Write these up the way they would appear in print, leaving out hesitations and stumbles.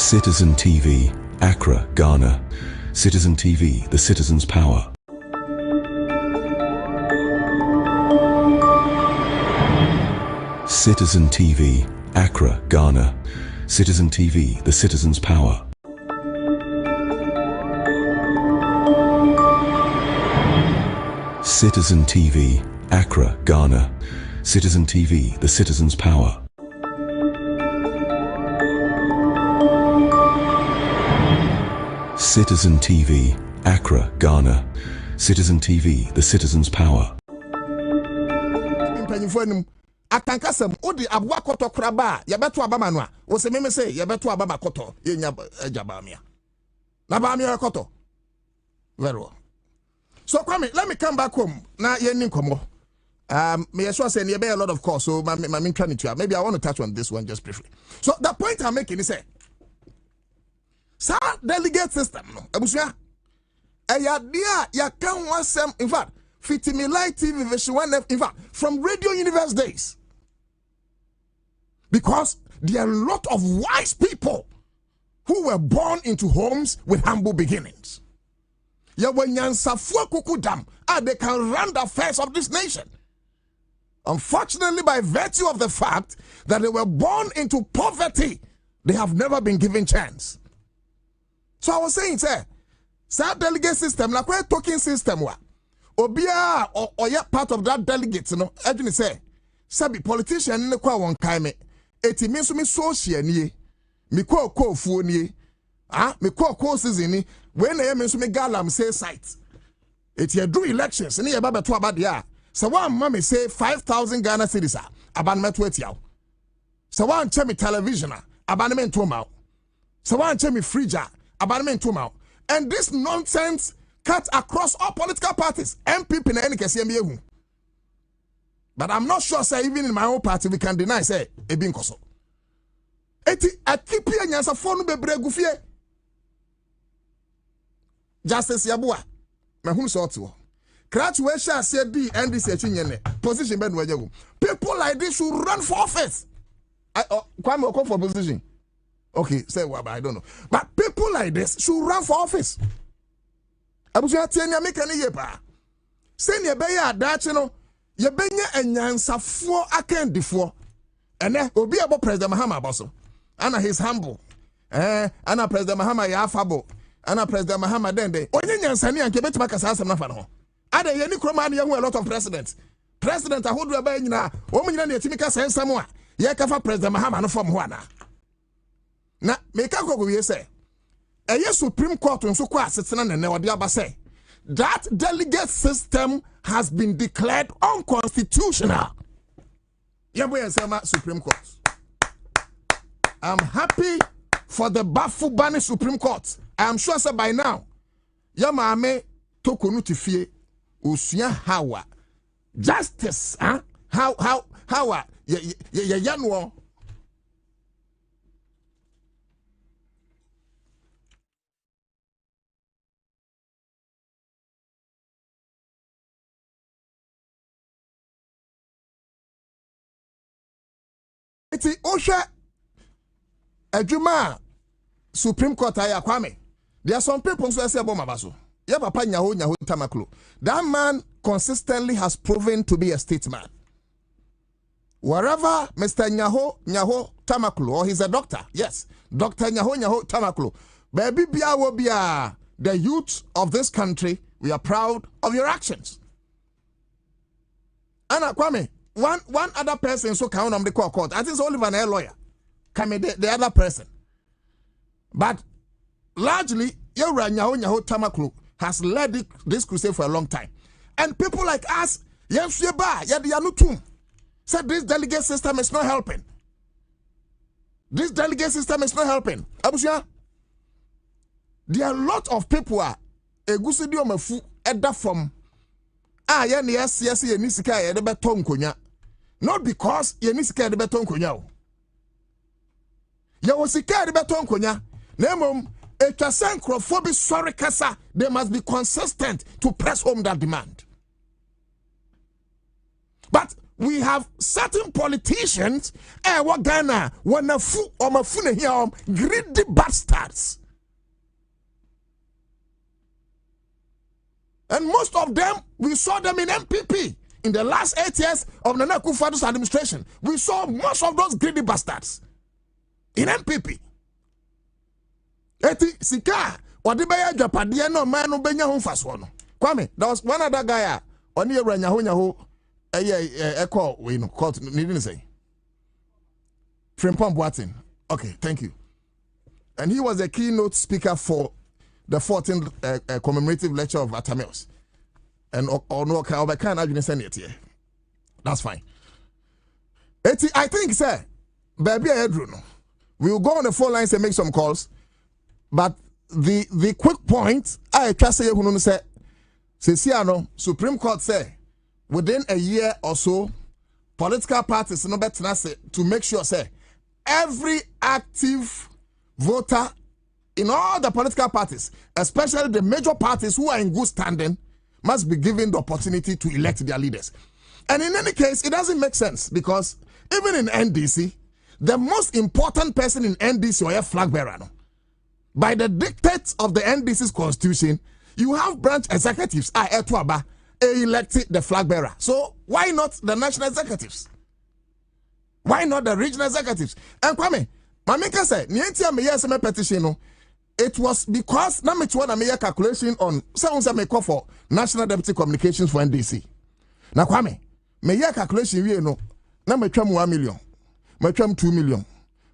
Citizen TV, Accra, Ghana. Citizen TV, the citizen's power. Citizen TV, Accra, Ghana. Citizen TV, the citizen's power. Citizen TV, Accra, Ghana. Citizen TV, the citizen's power. Citizen TV, Accra, Ghana. Citizen TV, the citizen's power. Atankasem odi abwa koto kraba yabeto abama no a wo se meme se yabeto abama koto yenya ajabamia na bamia koto very well. So Kwame, let me come back home na yenni nkomo. Me sure say there be a lot of calls, so my trying to maybe I want to touch on this one just briefly. So the point I'm making is say sa delegate system no abusua eya dia ya kan wasem, in fact Fitimi Light TV version 1F, in fact from Radio Universe days, because there are a lot of wise people who were born into homes with humble beginnings. They can run the affairs of this nation. Unfortunately, by virtue of the fact that they were born into poverty, they have never been given chance. So I was saying, sir, delegate system, like we're talking system, Obia or yet part of that delegate, you know, as you say, Sabi politician in the kwa one time, it means to me social ni, me ko fu ni, me ko season when I mean to me galam say site. It ye do elections, and ye baba to about ya. So one mommy say 5,000 Ghana cedis, abandonment wet yaw. So one chemi television, abandonment to mouth. So one chemi fridge, abandonment to mouth. And this nonsense cut across all political parties. MPP in any case, but I'm not sure, say, even in my own party, we can deny, say, a being coso. Eti, a keep here, and a phone be bregufie. Justice Yabua, my home sort to. Cratch where shall say D and this position bed where you people like this should run for office. Come for position. Okay, say what, I don't know. But people like this should run for office. Abuja tienya make any yepa. Send ye be ya dachi no, ye benye enyansafo akendifo. Ene obi abo President Mahama boso. Ana he's humble. Ana President Mahama ya afabo. Ana President Mahama dende. Onye nyansani anke betima kasa asem na fa no. Ada ye ni kroma na ye hu a lot of presidents. President ahodo aba nyina, o nyina na yetimi kasa ensam a ye kafa President Mahama no fom ho ana. Na meka kogo we say a Supreme Court nso kwa asetena ne odi aba say that delegate system has been declared unconstitutional. Yeboye sama Supreme Court. I'm happy for the Bafubani Supreme Court. I'm sure say by now Yamame tokonu tifie usua hawa justice how yanwo iti osha adwuma Supreme Court aya Kwame. There are some people who say about Mabaso. Yeah, Papa Nyaho Tamaklo. That man consistently has proven to be a statesman. Wherever Mr. Nyaho Tamaklo, or he's a doctor, yes, Dr. Nyaho Tamaklo. Baby Bia will be the youth of this country. We are proud of your actions. Anna Kwame, one other person so count on the court. I think it's only an air lawyer. Kame the other person. But largely, Yura Nyaho Tamaklo has led this crusade for a long time. And people like us, said this delegate system is not helping. This delegate system is not helping. Abusia, there are a lot of people a gusidio mafu edda from yes yenisika ye de beton konya. Not because yenisika de beton konya. Ye wasika de beton konya. Nemom sorry kasa, they must be consistent to press home that demand. But we have certain politicians, what Ghana, greedy bastards. And most of them, we saw them in MPP. In the last 8 years of Nana Akufo-Addo's administration, we saw most of those greedy bastards in MPP. Eti sika, wadibaya japadiya no manu benya humfaswo no. Kwame, there was one other guy, oni nyaho, echo, we know, called, didn't say. Frimpong Boateng. Okay, thank you. And he was a keynote speaker for the 14th commemorative lecture of Atamios. And that's fine. I think, sir, baby, we will go on the phone lines and make some calls. But the quick point, I can say, Supreme Court say within a year or so, political parties no better to make sure say every active voter in all the political parties, especially the major parties who are in good standing, must be given the opportunity to elect their leaders. And in any case, it doesn't make sense because even in NDC, the most important person in NDC is a flag bearer. By the dictates of the NDC's constitution, you have branch executives elected the flag bearer. So why not the national executives? Why not the regional executives? And Kwame, Mamika said, petition. It was because na me calculation on me call for National Deputy Communications for NDC. Na Kwame, me calculation we no na me twam 1 million, me twam 2 million,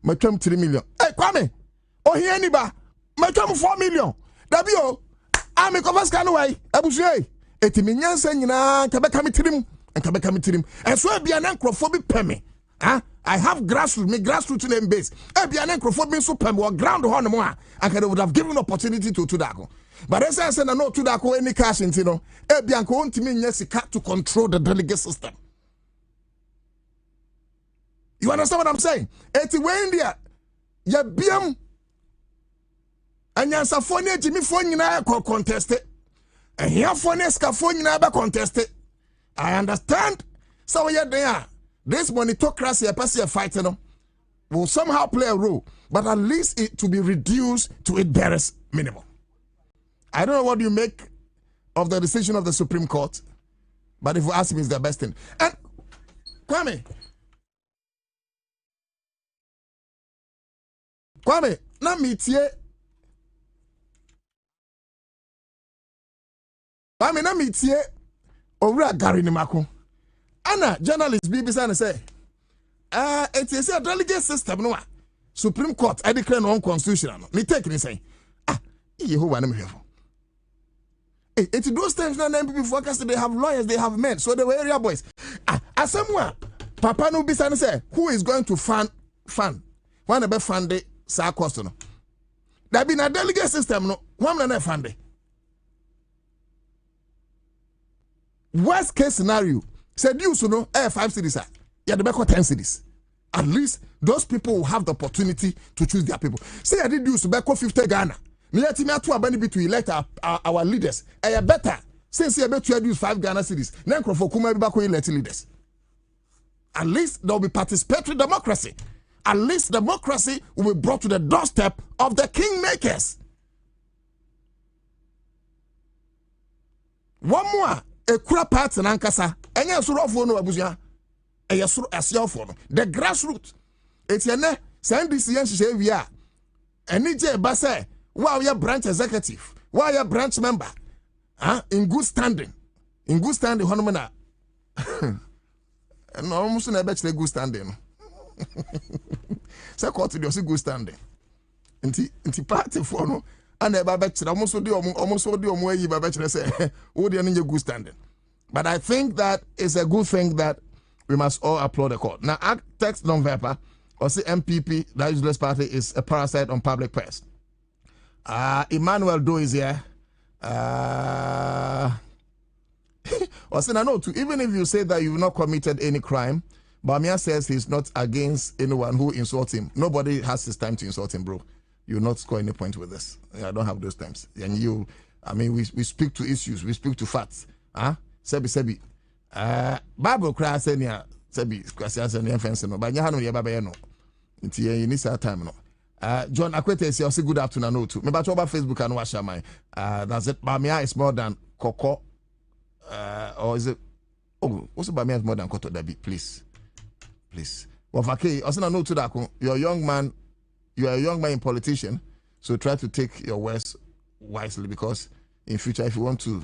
me twam 3 million. Hey Kwame, oh here ni ba, me twam 4 million. Dabi o, a me cover scan way, abusue. Eti me nyansa nyina ka be kam tirim, ka be kam tirim. Enso bia na nkrofo bi peme. I have grassroots name base. Ebiane nkrofo bin so pem or ground ho no a I would have given opportunity to that. But as I said, no to that any cash into no. Ebian ko ntimi nya sika to control the delegate system. You understand what I'm saying? Eti we India ya biam anyansa fo ne Jimmy fo nyina contest. And here for neska fo nyina be contest. I understand. So we are there. This monitocracy, a person fighting will somehow play a role, but at least it to be reduced to its barest minimum. I don't know what you make of the decision of the Supreme Court, but if you ask me, it's the best thing. And Kwame, na mitie. Kwame na mitie. Owura Gary ni mako. Anna, journalist BBC and say, it is a delegate system, no. Supreme Court, I declare no unconstitutional. Me take it say, Yehovah, I'm here. It those times now, people focus, they have lawyers, they have men, so they were area boys. As someone, Papa no be say, who is going to fund? One of the fund the sa cost no. There be a delegate system, no. One na fund it. Worst case scenario. Said you so no 5 cities yeah the back 10 cities. At least those people will have the opportunity to choose their people. Say I did use back 50 Ghana. Me yet me atu abani to elect our leaders. Better since you bet to use 5 Ghana cities. Then for kuma back elect leaders. At least there will be participatory democracy. At least democracy will be brought to the doorstep of the kingmakers. One more a kura party nankasa. Enya suru ofo no abusia eya suru asia ofo no the grassroots etiene send this yen hye wi a eni je ba say wa we branch executive wa we branch member in good standing hono na no almost na be chere good standing no say court dey good standing nti party for no ana ba be chere almost dey ayi ba be chere say wo dey no good standing. But I think that it's a good thing that we must all applaud the court. Now, Act text non-verbal, or say MPP, that useless party, is a parasite on public purse. Emmanuel Do is here. Or say, no, too, even if you say that you've not committed any crime, Bamia says he's not against anyone who insults him. Nobody has his time to insult him, bro. You'll not score any point with this. I don't have those times. And we speak to issues, we speak to facts. Sebi. Bible cry say Sabi kwasi asa ne fence no ba nya ha no ye ba be no nti ye ni sa time no John Akwete say good afternoon no too me ba over Facebook and wash my that's it Bamia is more than Koko or is it what's Bamia is more than Koto Dabi please Wafake also no to that you're a young man in politician so try to take your words wisely because in future if you want to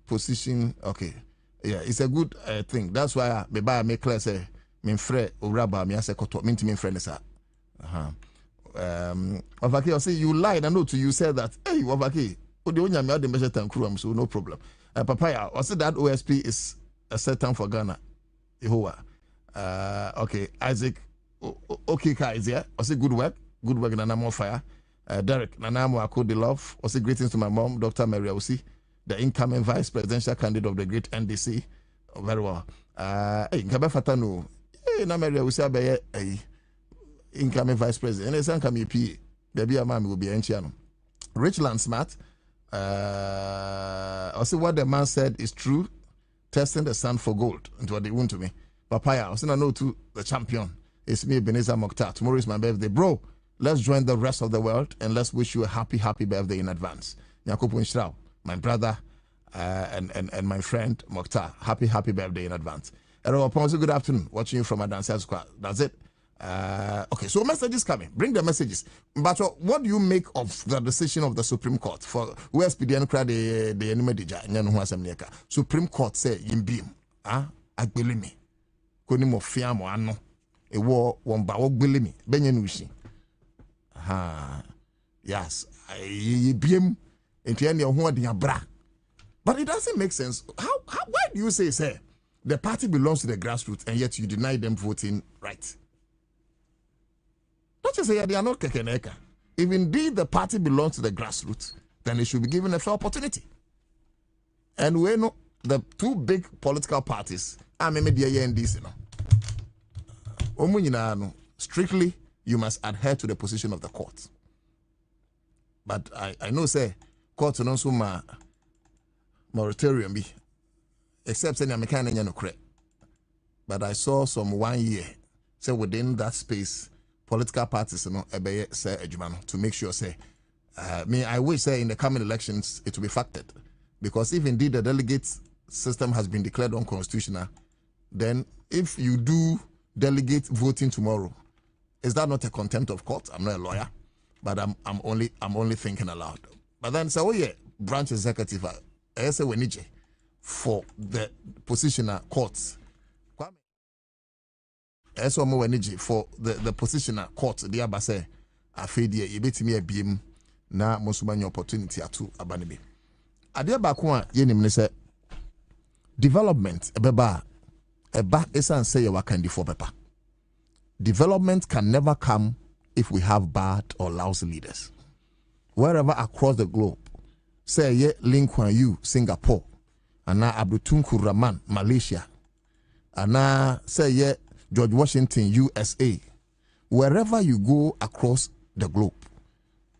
position okay yeah it's a good thing that's why me buy make clear say me frɛ uraba me ase koto me ntimi frɛ ne sa Wafake I say you lied I know to you said that hey Wafake o de onya me ade measure tankuru so no problem papaya I said that OSP is a set time for Ghana Yehowa okay Isaac okay is here I say good work Nana more fire Derek Nana mo akodi love I say greetings to my mom Dr. Mary Osi the incoming vice presidential candidate of the great NDC very well hey nkabe fatano hey na Mary Osi abeye incoming vice president and some come EP baby amami will be enchiano Richland Smart I say what the man said is true testing the sun for gold into what they want to me Papaya I say no to the champion it's me Ebenezer Mokhtar tomorrow is my birthday bro let's join the rest of the world and let's wish you a happy birthday in advance Nyakopo Nshirao my brother and my friend Mokhtar happy birthday in advance good afternoon watching you from Ansah Square that's it okay so messages coming bring the messages but what do you make of the decision of the Supreme Court for USPDN crowd the enemy dija Supreme Court say yimbim agbelimi koni mo fiamo ano ewo won ba wo gbelimi benye nushi yes yibiem entiane ho de abra but it doesn't make sense how why do you say the party belongs to the grassroots and yet you deny them voting rights? Not just say they are not kekeneka. If indeed the party belongs to the grassroots, then it should be given a fair opportunity. And we know the two big political parties are media and this, strictly you must adhere to the position of the court. But I know say court no so moratorium be except say American no correct. But I saw some 1 year say within that space political parties say to make sure say I wish say in the coming elections it will be factored because if indeed the delegate system has been declared unconstitutional then if you do delegate voting tomorrow is that not a contempt of court? I'm not a lawyer but I'm only thinking aloud but then say branch executive I say we need for the positional courts eso mo waniji for the positional court the abase afedie yebetimi abiem na mosumanya opportunity atu abanebe ade ba ko a yenim ne se development eba esan say you can for papa development can never come if we have bad or lousy leaders wherever across the globe say ye Lee Kuan Yew Singapore ana Abdul Rahman Malaysia ana say ye George Washington, USA, wherever you go across the globe,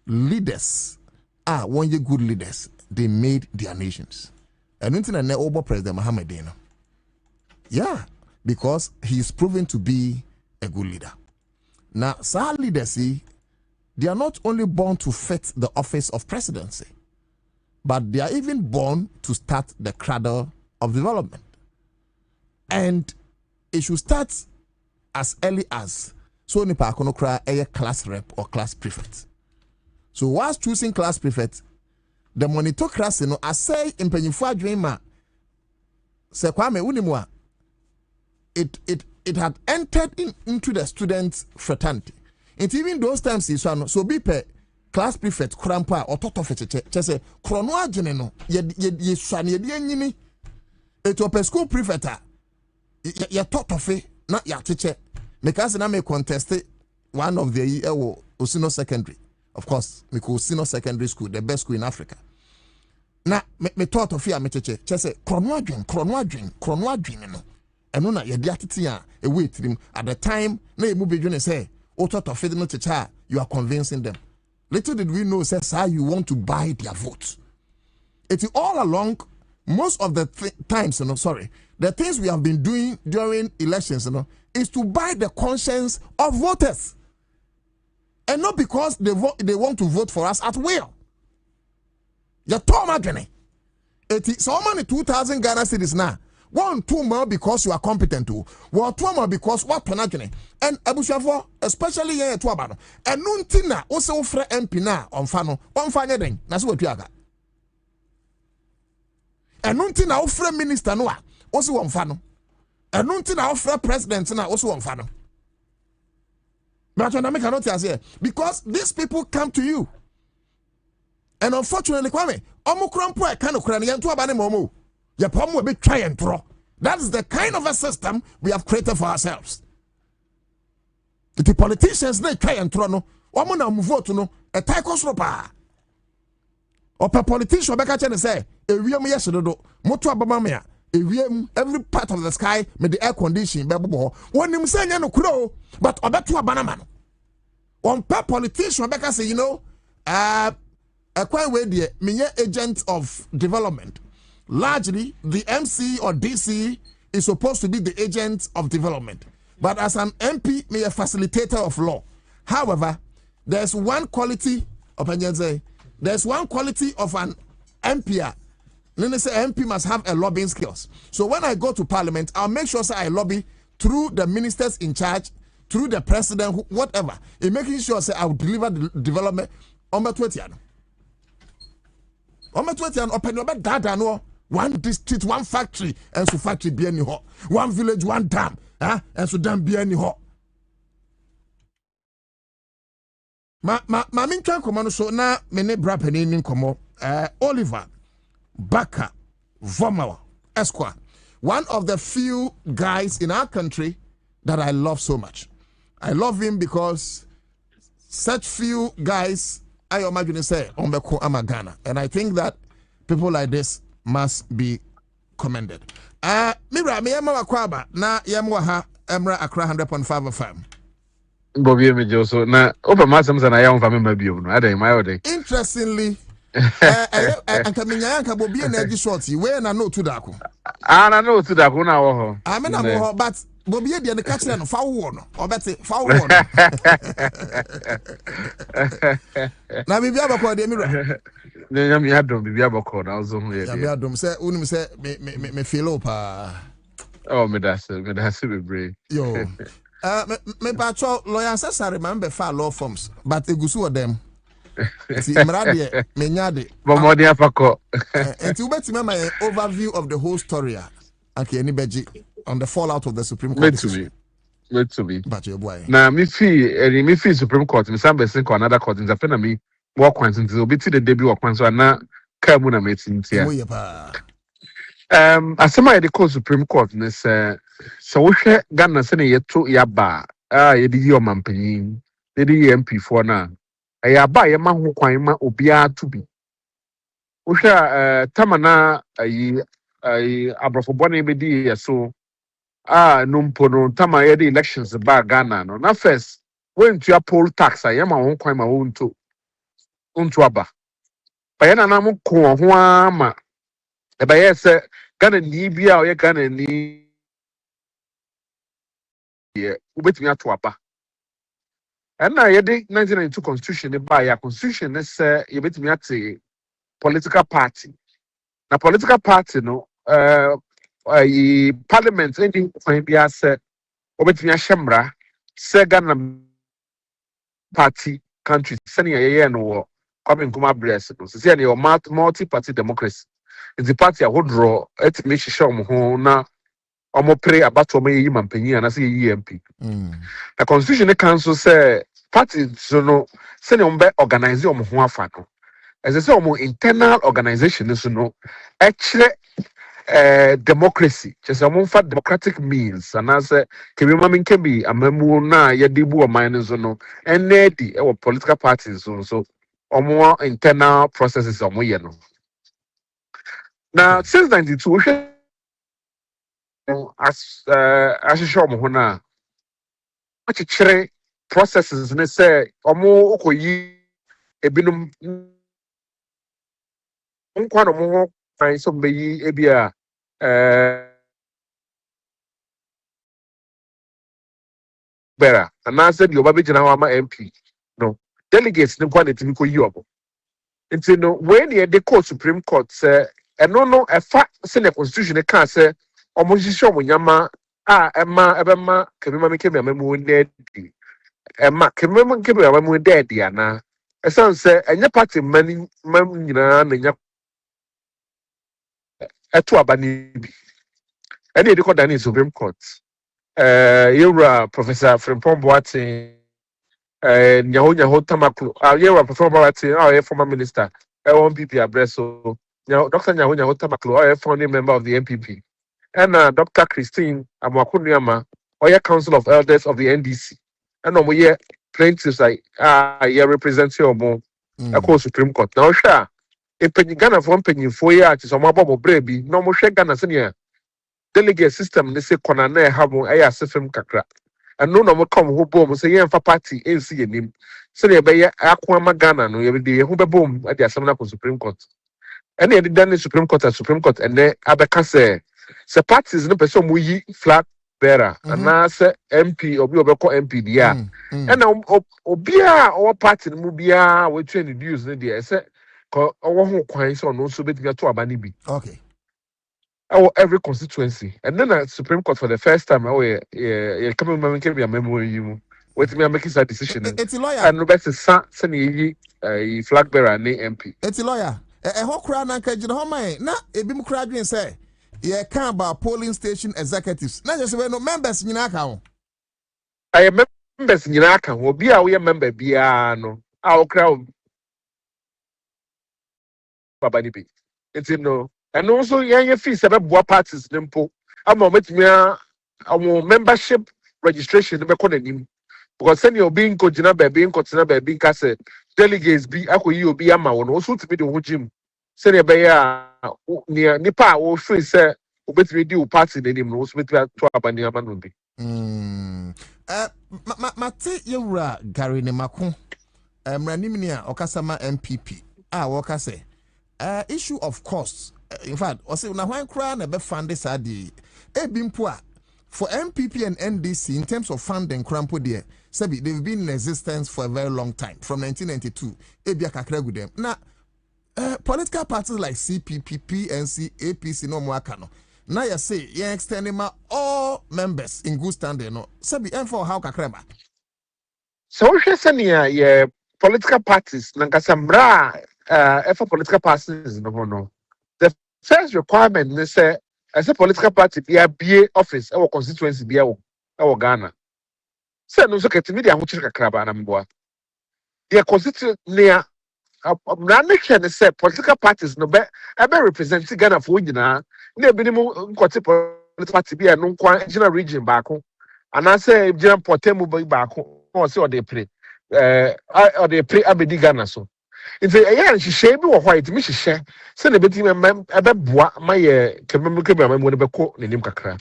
leaders are one year good leaders. They made their nations. And until over President Mohammed Dino. Yeah, because he is proven to be a good leader. Now, some leaders, they are not only born to fit the office of presidency, but they are even born to start the cradle of development. And it should start as early as so nipa akonokra a class rep or class prefect. So whilst choosing class prefect, the monitocracy no asay impanyimfo adwenma se kwame unimwa it had entered into the student fraternity. And even those times so be per class prefect krampa or toto fecheche say krono agene no ye swane ye nyini eto school prefect ye toto fe na ya teacher because na me contest one of the Osino secondary of course me ko Osino secondary school the best school in Africa na me thought of fear me teacher say krono adwen no eno na ye de atete a e wait him at the time na e mu bedwene say o thought of no teacher you are convincing them. Little did we know says how you want to buy their vote. It's all along most of the times, the things we have been doing during elections, is to buy the conscience of voters. And not because they want to vote for us at will. You're talking. So many 2,000 Ghana cedis now. 2 more because you are competent to. 2 more because what penagene. And Abushafo, especially here at Tuabano. And Nuntina also offer MP na on Fano. One fine thing. That's what you are. And Nuntina offer minister no also on Fano. And Nuntina offer president na also on Fano. But I cannot say because these people come to you. And unfortunately, Kwame, Omukrampo kind of Kranian to Abane Momo. Your problem will be try and throw. That is the kind of a system we have created for ourselves. The politicians they try and throw no. Omuna vote no. A taikos ropa. Or per politician back and say, a real yesterday, Motu Abamamia, a real every part of the sky made the air condition, Babo. One him say no crow, but Obetu Abanaman. One per politician back say, a quite way the agent of development. Largely, the MC or DC is supposed to be the agent of development. But as an MP, me a facilitator of law. However, there's one quality of an MP. Then they say MP must have a lobbying skills. So when I go to Parliament, I'll make sure I lobby through the ministers in charge, through the president, whatever. In making sure I will deliver the development on my 20 years. Open your data no. One district, one factory, and so factory be any hot. One village, one dam, and so dam be any hot. Ma min kan komo so na me ne bra panin komo Oliver Baka Vomawa Esquire, one of the few guys in our country that I love so much. I love him because such few guys I imagine say Ombeko Amagana, and I think that people like this must be commended. Mira, me yama wakwaba na yamwa ha Emra Accra 100.5 FM. Bobie me Joso na opa masam sana ya mfa me mabio no ade my ode. Interestingly, anka minya anka Bobie na agi short we na no to dako. Na no to dako na wo ho. Me na mo ho but Bobie de ne ka kire no fa wo no obete fa wo no. Na bibia bakọ de mira. Na mi adom bibia bakọ na ozo hu ye. Ya mi adom say unim say me feel pa. Oh me that's be brave. Yo. Me patrol lawyer Ansah remember file law forms but egusu of them. See mrade me nyade. Bomodi afako. And you bet my overview of the whole story. Okay, any beji on the fallout of the Supreme Court. Wait to me. But your boy. Na me fee Supreme Court, me sambe sin ko another court in Zafena me work kwans into obi ti the debut work kwans so na ka mu na metin tia. Asema ye the Supreme Court ne say so wo hwe Ghana se ne yeto yaba ye di yi omampanyin ye di MP for na yaba ye ma ho kwan ma obia to bi wo hwe tamana ayi abrofo bone be di so numpo no tama ye the elections ba Ghana no na first when to poll tax ye ma ho kwan ma wo nto aba ba ye na na mo ko ho ama e ba ye se Ghana ni bia o ye Ghana ni ubetumi ato aba na ye de 1992 constitution ne ba ya constitution ne say ye betumi ate political party na political party no parliament any kwan bia say obetumi ahemra say Ghana party country sani ye no wo Kwame Nkrumah bless no say na multi party democracy the party ahodro etimi hihye ho na omopre abato ma yi mampanyi na say yi MP the constitution council say party so no say no organize ho afa no as I say internal organization so no actually democracy just fa democratic means and as kemi mamin kebi amamu na yedi bu oman so no enedi e political parties so internal processes ye no now since 92 as show mo na achichere processes ne say okoyi ebinum nkwa no mo find somebody ebia better and I said you baby jina wa MP no delegates ne kwa ne timi ko yi obo nti no when the court supreme court say eno no efa se the constitution can say omo hihye omo nyama a ebema kebema mekebe amamu ndedi kebema mekebe amamu ndedi ana esan say enye party man nyina na nya eto abani bi ene de ko dan supreme court yewra Professor Frimpong Boateng nyaho tamaklo yewra Professor Boateng former minister MPP abreso Dr. nyaho tamaklo founding member of the MPP and Dr. Christine Amwakunyama council of elders of the NDC and omo plaintiffs like represent your Supreme Court now sure if Ghana for mpanyinfo yi a chisomo abobo brebi no mo hwe Ghana senior delegate system ne se kona na ha mo asefem kakra eno no mo come ho bom se yen fa party ensi yenim se ne be ye akoama Ghana no ye be ye ho be bom ade asem na ko Supreme Court ene ye dan Supreme Court ene abeka se parties no person mo yi flag bearer ana se MP obi obeko MP dia ena obi a o party no mu bia we train dues ne dia se ko owo ho kwan so no so betimi to abani bi okay every constituency and then at Supreme Court for the first time coming memory you wait me making that decision it's a lawyer and no better send a flag bearer and MP it's a lawyer ho kra na ka gina ho man na ebi mu kra dwen say ye can about polling station executives na just we no members nyina ka ho I members nyina ka ho bi a we member bia no a o kra baba ni bi it's no and also your fees about parties nimpo ama metimi our membership registration be ko nanim because send your being ko gina baby nko tena baby ka say delegates bi akoyi obi ama wo no so timi de ho gym send e be ya nipa wo free say obetimi di wo party nanim no so betimi to abani ama no bi mate yewura Gary ne mako mranim ni a okasama MPP wo ka say issue of costs in fact also na when cry na be fund this adi ebimpo a for MPP and NDC in terms of funding crampo there sabi they've been in existence for a very long time from 1992 ebia kakra gu them na political parties like CPP PNC APC no mo aka no na ya say you extend ma all members in good standing no sabi for how kakra ba so we say yeah political parties nankasa mra for political parties no first requirement they say as a political party be a BA office our constituency be our Ghana. Say no so ketimi dia ho chiri kakraba na mboa. The constituency near na say political parties no be represent Ghana for nyina na ebi ni mu nkoti political party be no kwa general region baako. And I say general portemu baako or say or they play abedi Ghana so. If she share be white, me share. Send a bit of bois, my kememukebe ne nim kakra.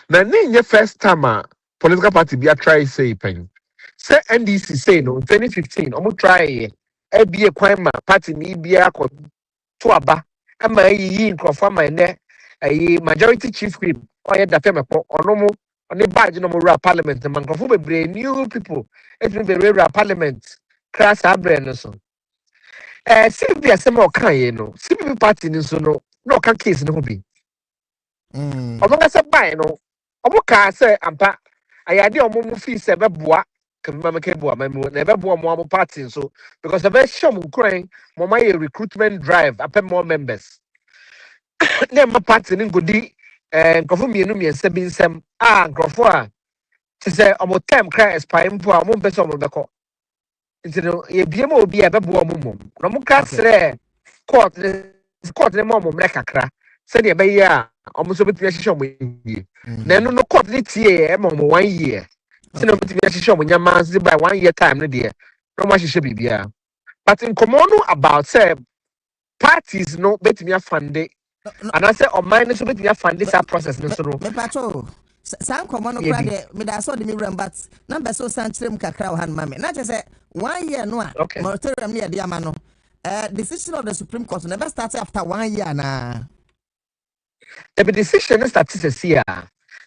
Na ni first time political party be a try say pen. Say NDC say no 2015, almost try be a crime party ni be a to aba. Am I yin confirm my ne a majority chief whip or yet the femme or no more on the badge no more parliament and man be new people. It will be rare parliament. Crass abre so. Sylvia Semo can no, CPP party in so no can case no be. Although I said by no, Omoka say ampa, I had your mum fee seven bois, can mamma cable, my moon never bore more party so because the best show crying, Mama recruitment drive up more members. Then my party in goody and Grofumi and Sabin Sam Grofua to say almost time cry as pine poor mum best on the court. Into the BMO be a babu mum. No more cats there. Court the mom like a crack. Send a bay almost a bit of show me. Then no court this year, 1 year. Send a bit of show when your man's by 1 year time, no dear. No much should be here. But in Comono about say parties no bet me a funding. And I say on mine is a bit me a funding process. No, Sam common crowd me da so the mirror but number so santrem kakra han mame na just say 1 year no moratorium near the amano decision of the Supreme Court never started after 1 year na The decision is statistics here.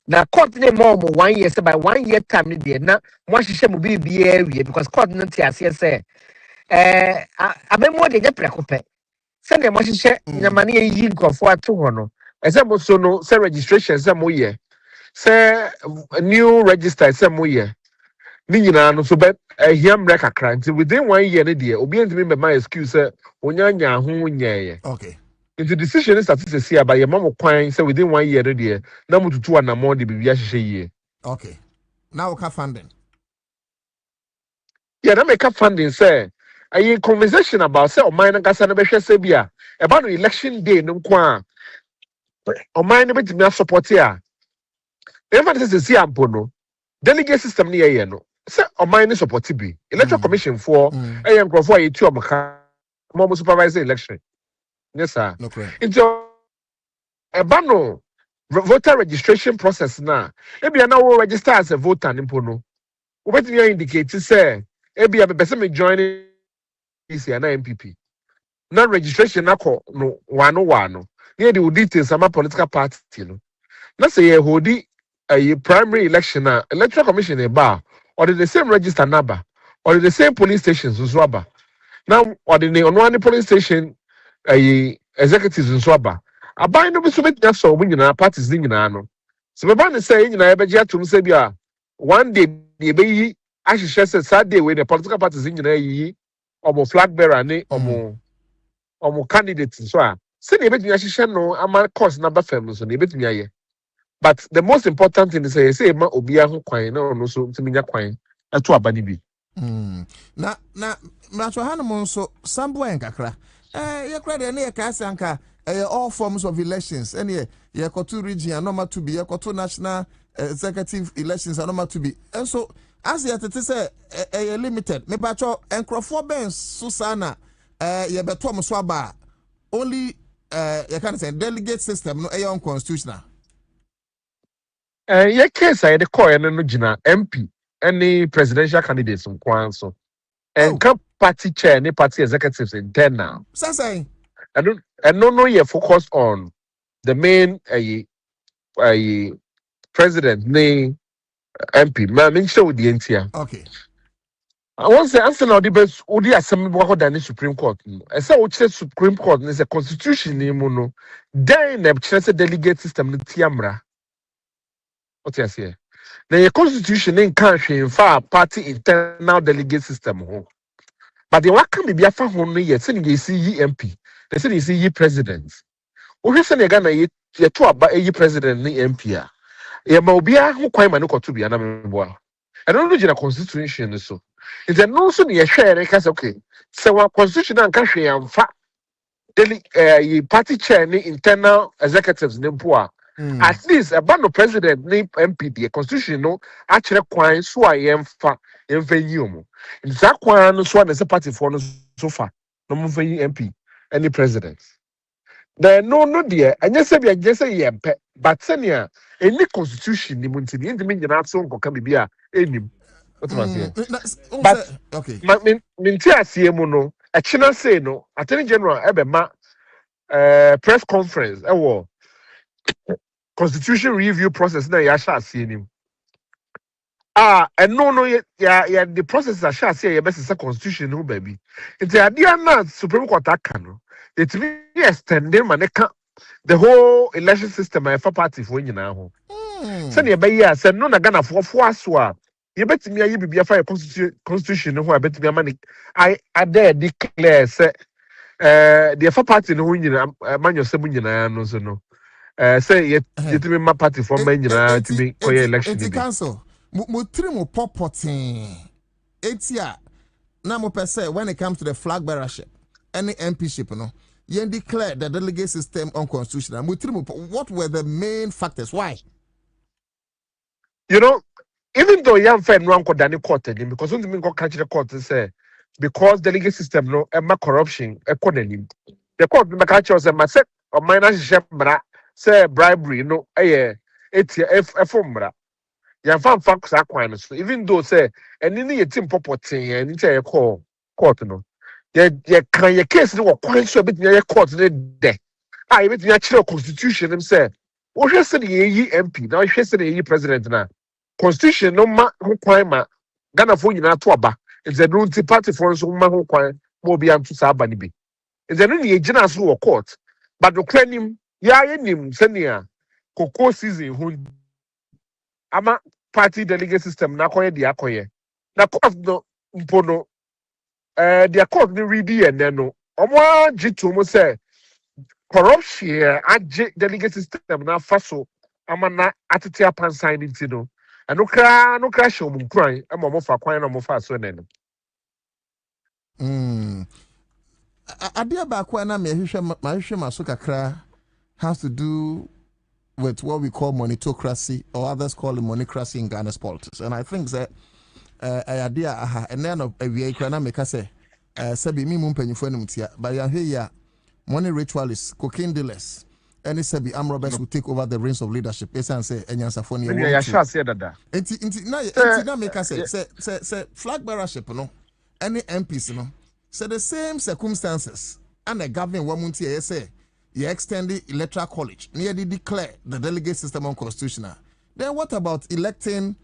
Now court name more 1 year, say by 1 year time ni na one share mo be area because court no tia say abemo de nya prekope. Say na mo share nyamane yi nkofo ato ho no. Ese mo so no say registration say mo ye. Say new register say mo ye. Ni nyina no so be hiam rek akra nti within 1 year ne de obi ntimi be my excuse say onyanya ho nyeye. Okay. Into decision is statistics here by your mom kwan say within 1 year there na mututu na more the bibia hye ye. Okay. Now we can funding. Yeah, na make funding say a conversation about say o man na kasa na be hwe say bia about no election day no kwa o man na betimi support here. Even this is here ampo no delegate system ni ye no say o man na support bi electoral commission for nkrofo a yetu omka mo supervise election. Yes sir. No correct. Into no voter registration process na ebia na wo register as a voter nimpo no obetimi indicate say ebia be person me join PC na MPP na registration na ko no wano near the details ama political party no na say ye hodi a primary election na electoral commission e ba or the same register number or the same police stations nso aba now or the on police station executives nso aba aban no bi so betnya so omu nyina parties ni nyina no so beba ne say nyina ebeje atum say bia one day dey be yi ahihye say Saturday we the political parties nyina yi omo flag bearer ni omo candidates so a say dey betnya ahihye no ama course number fam so dey betnya ye but the most important thing is say ma obi aho kwan na ono so ntiminya kwan eto abani bi na mracho hanom so sambo enkakra ye credit na ye ka asanka all forms of elections and ye koto region normal to be ye koto national executive elections normal to be and so as ye tete say limited me pacho enkrofo ben so sana ye beto mo so aba only you can say delegate system no unconstitutional ye case I the call no gina MP any presidential candidates nkwan so and party chair any party executives internal say I don't know you focus on the main president name MP. Man, show the NTR. Okay. I want to say answer now the best Udi Assembly than the Supreme Court. I say which Supreme Court is a constitution no. Then the chance delegate system the Tiamra. What you say? The constitution in country in far party internal delegate system ho. But the work can be a fan only yet saying you see MP. They say you see ye president. We say you gonna ye to about ye president ni MP. Ye ma obia ho kwan ma no koto bia na meboa. I don't know the constitution so. It's a no so near share can say okay. So our constitution and country and fa party chair ni internal executives ni mpo at least a band of president ni MP the constitution no actually kwan so a yemfa yi omo. In that kwan no so na say party for no so far. No mo fa yi MP any president. There no dear, and yes, I just say yeah, but senior any constitution the Muntini and the Minion so can be a any. What am I saying? But okay, Mintia Siemono, a China say no, Attorney General Ebema press conference, constitution review process na Yasha seeing him. And no, yeah, the process I shall say, best is a constitution, no baby. It's the idea not Supreme Court can. It's me extending the whole election system for party for you now. Send your baby, said no, I'm gonna for swap. You bet me, you be a fire constitution, who I bet me money. I dare declare, say, the for party, no, you know, man, your seven, no, so no. Say, you to me, my party for men, to be election. Council. Mutri mo popotin etia na mo pese when it comes to the flag bearership any MPship no you declare the delegate system unconstitutional. Mutri mo what were the main factors why you know even though you fair no anko dani court because when me go catch the court say because delegate system no e ma corruption e konanim the court me catch us ma say o minor shebra say bribery no etia efomra ya fan facts akwan so even though say eni ne yetim popotin eni che ye call court no ye kan ye case no kwan so bit ye court ne de a yɛbɛtumi akyerɛ constitution nim sɛ wohwɛ sɛ ne yɛyi MP na wohwɛ sɛ ne yɛyi president na constitution no ma ho kwan ma Ghanafoɔ nyinaa to aba nti ɛno nti partyfoɔ nso ma ho kwan ma obi anto saa aba no bi nti ɛno ne yɛgyina so wɔ court but nokora nim yɛayɛ nim sɛnea koko season ho ama party delegate system na akɔyɛ deɛ akɔyɛ na court no mpo no their court no readi ɛnɛ no ɔmo agye to mu sɛ corruption agye delegate system na afa so ama na atete apansan ne nti no ɛno koraa hyɛ ɔmo nkuran ama ɔmo fa kwan na ɔmo fa so ɛnɛ no. Adeɛ baako a na mahwehwɛ maso kakra has to do with what we call monetocracy, or others call it monocracy in Ghana's politics. And I think that idea and then of a VA crana make us say Sabi Mimum Penny but you here money ritualists, cocaine dealers, any Sabi arm robbers will take over the reins of leadership. Yes, and say and Ansah yeah, sure say that. Now make us say flag bearership, no, any MPs, no, say the same circumstances and a government woman say. You extend the electoral college, nearly declare the delegate system unconstitutional. Then what about electing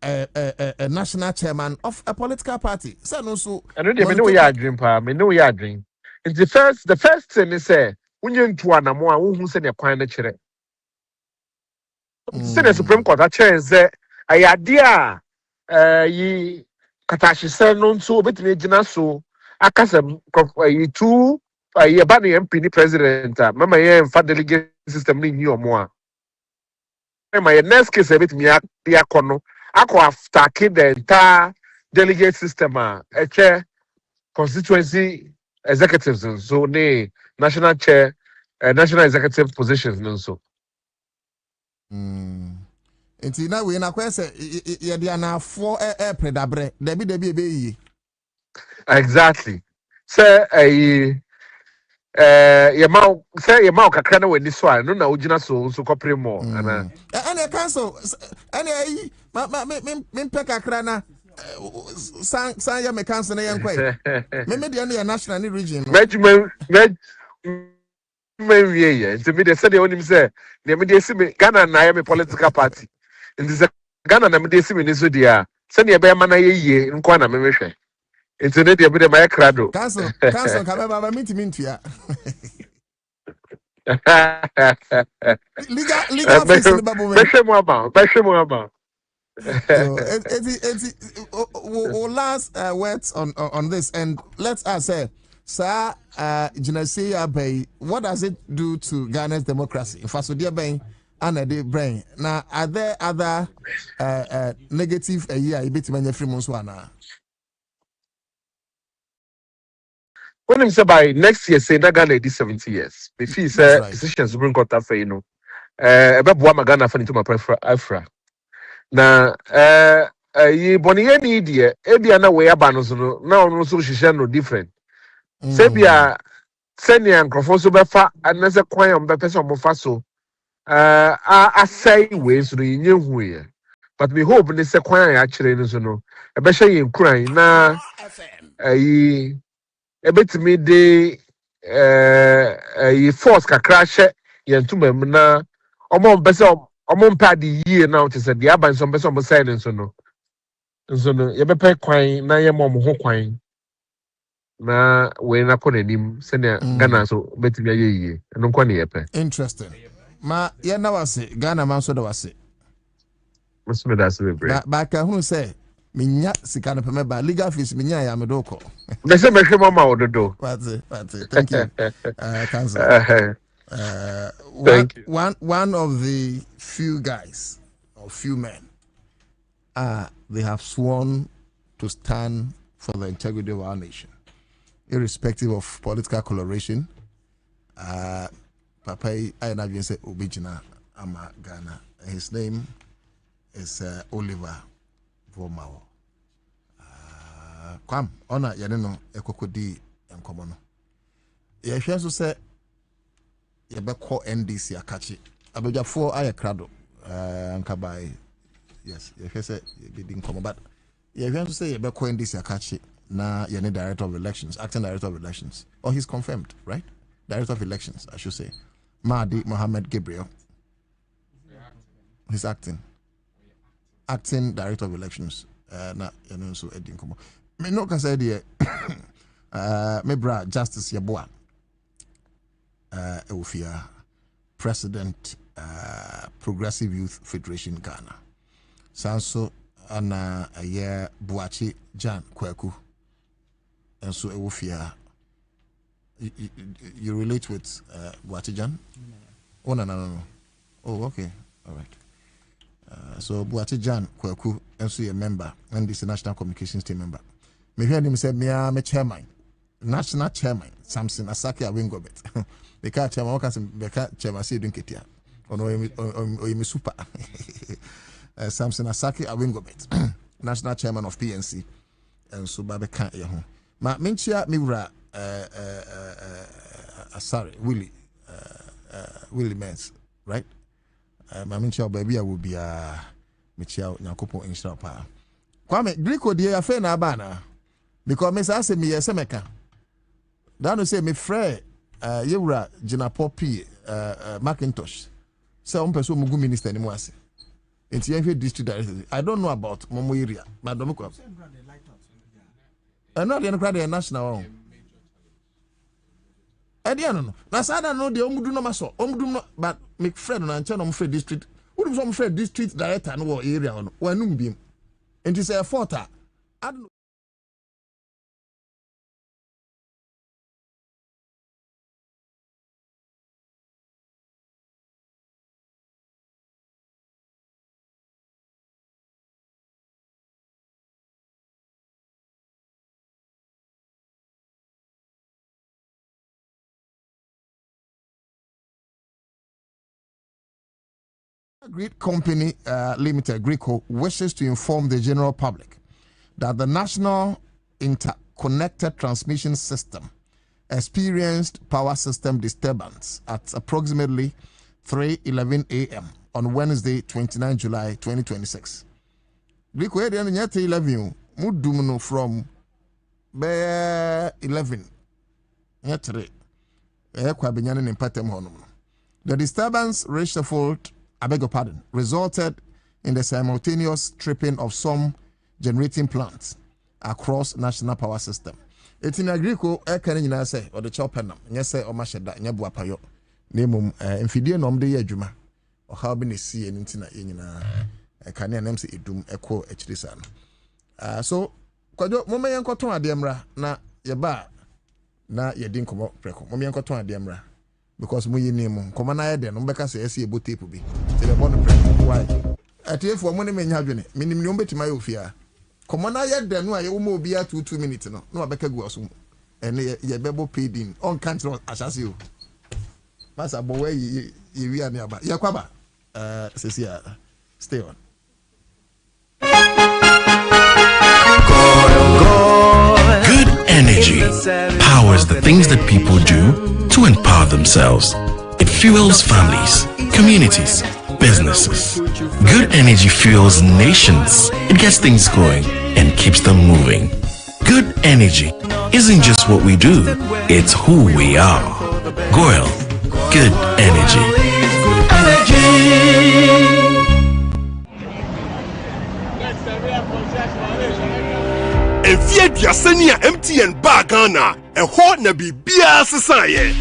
a national chairman of a political party? So no, so I know you are dream, pa. Me know you are dream. It's the first thing is say when you into an amount, who send your coin chere. Say the Supreme Court a chair say a idea ye katashi say no so between jina so akasem ye two. Ye ba the MP president mama ye mfa delegate system ni nyi omo a mama ye next case bit me akono akọ after the entire delegate system constituency executives so ne national chair national executive positions no so enti na we na kwese ye dia na afọ predabre debi ebe exactly say yɛma kakra na w'ani so a no na wogyina so kɔpere mɔ ana ɛne council ɛne ayi mempɛ kakra na san yɛ me council na yɛnkɔe me deɛ no yɛ national ne region mɛwie yɛ nti mede sɛdeɛ wonim sɛ deɛ mede asi me Ghana na yɛ me political party nti sɛ Ghana na mede asi me ni so deɛ a sɛdeɛ ɛbɛyɛ ma na yɛyie nkɔ na memehwɛ nti ne deɛ mede mayɛ krado council kabɛbaba mentua legal fees in the babu last words on this and let's say sir what does it do to Ghana's democracy in fact dear ben and a brain now are there other negative a year a bit many free months one when him say by next year say na Ghana did 70 years. Me feel say decisions Supreme Court after you know. Ebe boa magana fa into my afra. Na ye boni ye ni die e bia na we aba no so no na ono so hihye no different. Say bia seni ankrofo so befa anase kwan am be person mo fa so asai we so nye hu ye. But me hope ni se kwan ya kire no so no e be hye ye nkuran na ebetimi de ye force kakra hye ye ntumam na omo mpese omo mpade yie na o tese de aban so mpese omo sign nso no ye bepe kwan na ye mo ho kwan na we na kọ nanim se ne Ghana so betimi aye yie no nkọ ne ye pe interesting ma ye na wase Ghana man so da wase musu me da se bebre ba ka hunu say minya sika no peme ba legal fees minya ya medoko me se me hwe mama ododo thank you council one of the few guys or few men they have sworn to stand for the integrity of our nation irrespective of political coloration papa I na bien say obijina ama Ghana his name is Oliver Vomao. Kwam ona yene no ekokodi enkomo no. Ye hwe so se ye beko NDC akachi. Abedwafo aye krado anka bai. Yes, ye hwe se ye bedi enkomo but ye hwe so se ye beko NDC akachi na yene director of elections, acting director of elections. Or he's confirmed, right? Director of elections, I should say. Mahdi Mohammed Gabriel. He's acting director of elections. Na so Edin Komo. Me no can say there. Me bra Justice Yeboah. Eufia, President, Progressive Youth Federation Ghana. Sanso ana aye Buachi Jan Kweku. And so Eufia. You relate with Buachi Jan? Oh no. Oh, okay, all right. So Buachi Jan Kweku, and so a member, and this National Communications Team member. Me hear him say, me chairman, national chairman, Samson Asaki Awingobet. The car chairman, what can the car chairman say doing Ketia? Or no, super. Samson Asaki Awingobet, national chairman of PNC, and so Babe can't hear home. Ma Minchia Miura, sorry, Willie Mens, right? My Minchia baby, I will be Michelle Nyakopo in Strapa. Kwame, Greco, dear, fair na bana. Because Miss Ase me a semeka. Dano say me frère Yewra Jina Poppy Macintosh. Say on person mugu minister ni mwase. Inti yenfe district director. I don't know about Momo area. But don't know. No, they are national. No. Na sada no de omudu no maso. Omudu no but me friend na nche no mfre district. Who some friend district director no area no. Wanum biem. Inti say forta. I don't know. Grid Company Limited, Greco, wishes to inform the general public that the National Interconnected Transmission System experienced power system disturbance at approximately 3:11 a.m. on Wednesday, 29 July 2026. Greco, 11 mudumuno from 11 the disturbance reshuffled, I beg your pardon, resulted in the simultaneous tripping of some generating plants across national power system. It's in Agrico, can you say, or the chopper, yes, say, or Mashada, Yabuapayo, name Infidie nom de Yajuma, or how been a sea and intina in a Canadian MC Idum Echo Hdisan. So, Quado, Momayan Coton Ademra, na Yaba, na Yadin Como Preco, Momayan Coton Ademra. Because we name Commander then Umbeka say see a boot tape be. Tell the born why. At here for money men have minimum bet my ofia. Commander then no I will be at 2 minutes no. No Abeka go assume. And ye bebo paid in on country as you. Master boy we are nearby. Yakwaba. Stay on. Good energy powers the things that people do to empower themselves. It fuels families, communities, businesses. Good energy fuels nations. It gets things going and keeps them moving. Good energy isn't just what we do, it's who we are. Goyle, good energy. If you are sending MTN back Ghana, a hot na bibia sesaye.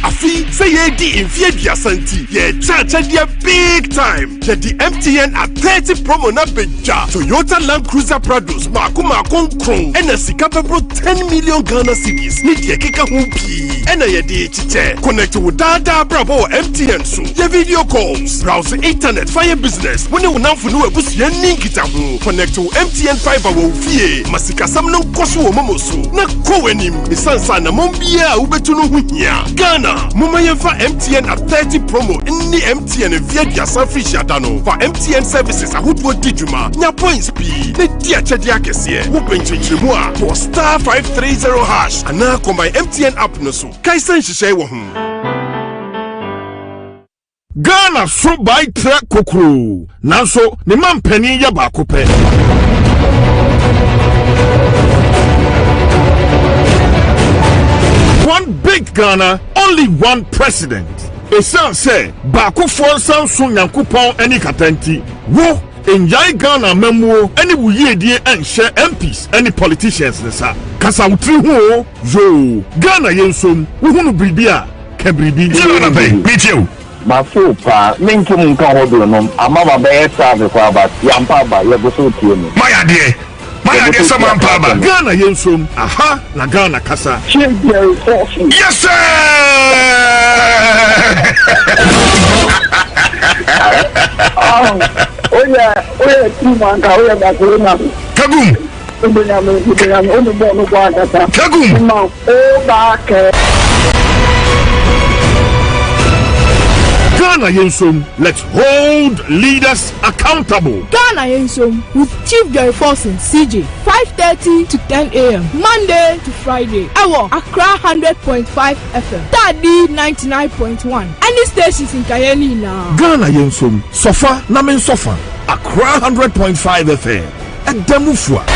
Afi say ye di infiedia santi ye cha dia big time. Ye di MTN at 30 promo na beja. Toyota Land Cruiser Prados makuma konkron. Ena sika pebro 10 million Ghana cedis. Ni ye keka humpi. Ena ye di chiche. Connect with data bravo MTN so. Ye video calls, browse internet, fire business. When you now for no ebus ye ninkita hu. Connect to MTN fiber wo fie. Masika sam no koso wo momoso. Na ko wenim. Isansa na mombia ubetu no hunya. Ghana Muma for MTN at 30 promo in the MTN via dia Sanfish Adano for MTN services a hutwo dijuma nya points be ne dia chedia kese wo benchechemu a for star 530 hash ana combine MTN app no so kaisan hihye wo hu Ghana so by track kokro nanso ne mampani ya ba kope One big Ghana, only one president. esan se ba ko fo san so Nyankopon ani katanti wo enjai Ghana memuo ani wuyedie enhye MPs ani politicians ne sa kasa wutri ho yo Ghana yensom wo hunu bribia ka bribi na pe metiu Mafu pa minkum nka hodo no amama be traffic kwa ba yampa ba ye go so tie no maya de sama mpa ba Ghana yensom aha na Ghana kasa yes sir oya timan ka oya ba ko na kagum onu bo no kwa kasa kagum ma o ba ke Ghana Yensom, let's hold leaders accountable. Ghana Yensom with Chief Jerry Forson, CJ, 5:30 to 10 a.m. Monday to Friday. Ewo, Accra 100.5 FM, Tadi 99.1. Any stations in Kayeni now. Ghana Yensom, Sofa, Namen Sofa, Accra 100.5 FM, and Demufua.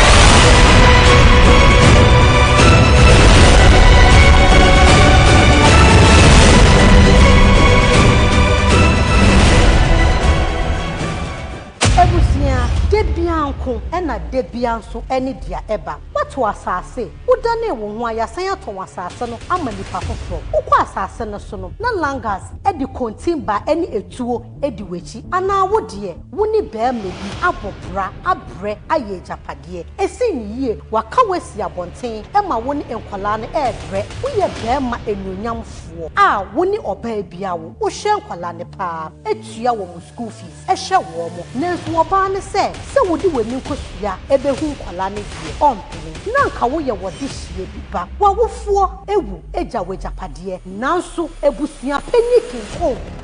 Debianko ena debianso eni dia eba watu asase udane wo ho ayasan ato asase no amanipa foforo ukwa asase no so no na langas edi kontimba eni etuo edi wechi ana wodie woni beema bi abobra abre aye japade esi ni yie waka wasi abonten ema woni enkwala no ebre woye beema enuonyamfo a woni oba bia wo hwe enkwala ne pa etua wo mu school fees ehwe wo mo nenso oba ne se wodi wani nkosua ebehu nkwala ne die ompene na nka wo ye wodi hie bi ba wawofuo ewu eja wejapade nanso ebusua panikin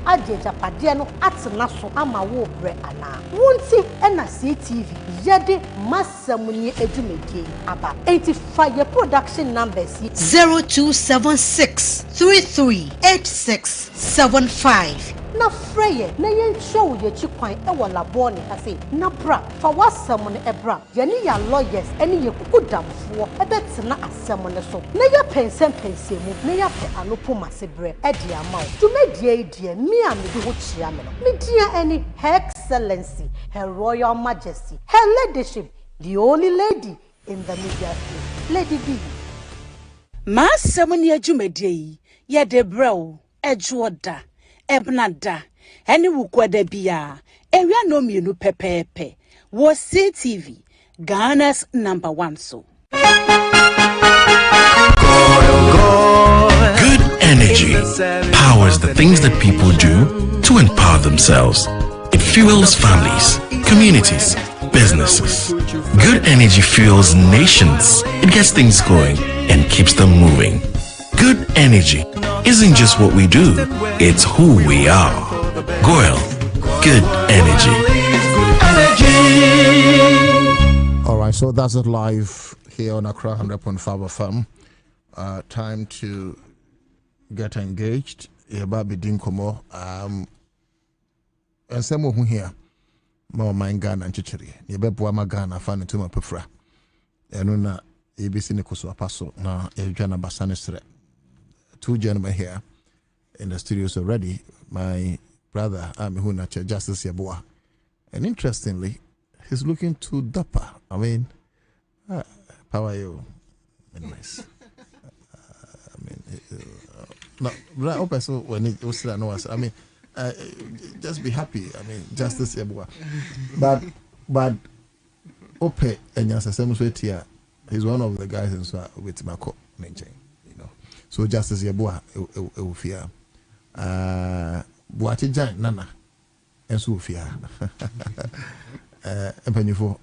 agye japade no atena so ama wo bre ana wonti ena CTV yede masamuni edumedie aba 85 production numbers 0276 338675 na freye na yenshow ye chikwan e wala bone ase na bra fa wasam no ebra ye ne ya lawyers ene ye kukudamfo ebetena asem no so na ya pensem mu na ya pe anopo masebre e dia amaw tumedie die mi a me di ho chia me no me dia any her excellency her royal majesty her ladyship the only lady in the media space Lady B masem ne adwumadie yi ye de brew ejuoda ebnada eni wukwada bia ewia no mienu pepepe wo CTV Ghana's #1 so Good energy powers the things that people do to empower themselves. It fuels families, communities, businesses. Good energy fuels nations. It gets things going and keeps them moving. Good energy isn't just what we do, it's who we are. Goyle, good energy. All right, so that's it live here on Accra 100.5 FM. Time to get engaged. Bobie Dinkomo. And some who here, more mind Ghana and Chichiri. Yebeboama Ghana fan to my prefer. And na ABC Nikoso Apaso na Ejana Basanistre. Two gentlemen here in the studios already. My brother, Hunacha, Justice Yabua. And interestingly, he's looking too dapper. I mean, how are you? Anyways. No, so when it was I mean, just be happy. I mean, Justice Yabua. But Ope and Yasa he's one of the guys in with Mako Ninja. So Justice Yabua Ufia Buatijan Nana and Sufia Empanifo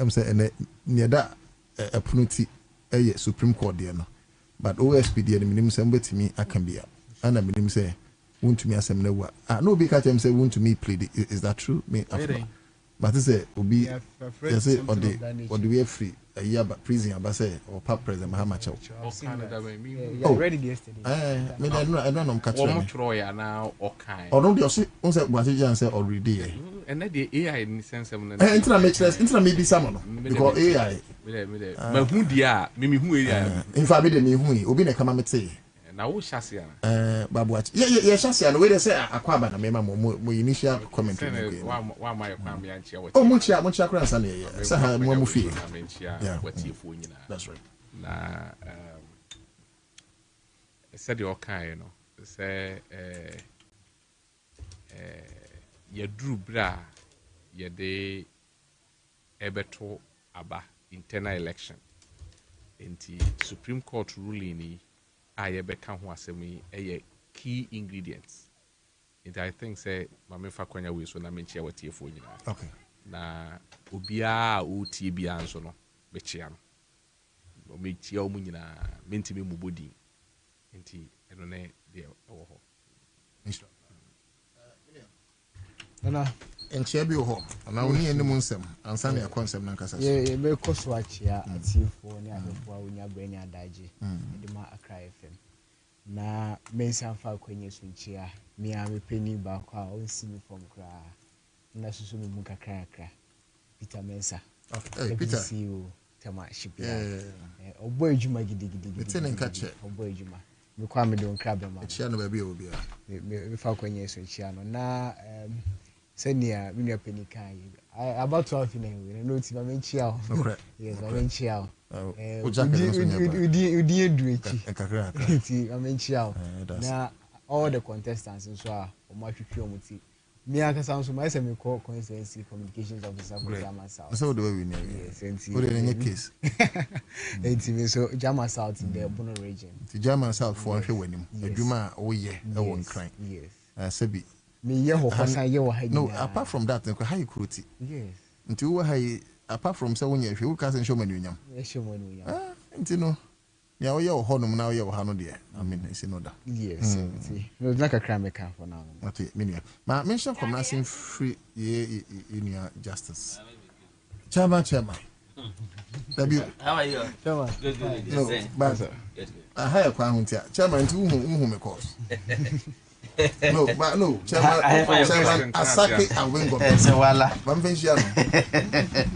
saying near that a punity a Supreme Court dear no. But OSP dear the minimum send to me I can be up. And I mean say won't to me as no no be catch him say won't to me plead. Is that true? Me but say will be say on the way free a year but prison but say or pap president how much ready yesterday I don't know catch now okay or no say what you say already and the AI in sense internet makes sense internet maybe someone because AI but who dia me who AI in fact me who obi na kama mete na wo chassis Babuach. Yeah, chassis and we dey say akwaba na mema mo initial commentary. Wa my kwa me anchia what. Oh, munchia kra nsa na ye. Say ha mo mu fie. Yeah, what tiefo nyina. That's right. Na said your kind, say ye drew bra ye de ebeto aba internal election enti Supreme Court ruling ni ye beka ho asemi key ingredients and I think say mama fa kwanya we so na menchia watiefo nyina. Okay. Na obia o tie bia nso no bechia no o mechia o nyina mentimi mu bodi enti eno ne de wo ho Mr. Nana enchia bi ho na woni enim nsem ansa na concept na nkasa ye be ko so achia atifo ne adofo a wonya brani adaje de ma Accra FM na mensa fa kwenye sunchia mi a mepeni ba kwa onsi mi from kra na susu mi muka kra Peter Mensa hey Peter CEO tema shipia obo ejuma gidigidi betene nkache obo ejuma mi kwa me don kra be ma chia no ba bi obi a me fa kwenye sunchia no na senia mi nua penika about 12 na we no ti ma menchia o yes ma menchia o udi edu echi kakra ti ma menchia o na all the contestants nso a o ma twetwe o muti me akasa nso ma me call constituency communications officer for Jama South so do we know yes enti o de nye case enti me so Jama South in the Bono region ti Jama South for hwe wanim adwuma o ye e won kran yes sabi me ye ho hosan ye wo ha no apart from that nko ha yikroti yes nti wo ha apart from say wonya hwe wo ka se show manunyam nti no ya wo ye wo honum na wo ye wo ha no de I mean isi no da yes nti no na kakra me ka for now okay me ma mention from nothing free ye in your justice chairman W how are you chairman good no but I hire kwa huntia chairman nti wo me course no, but no, chairman Asake and Wingo. Wala. Bambenjia no.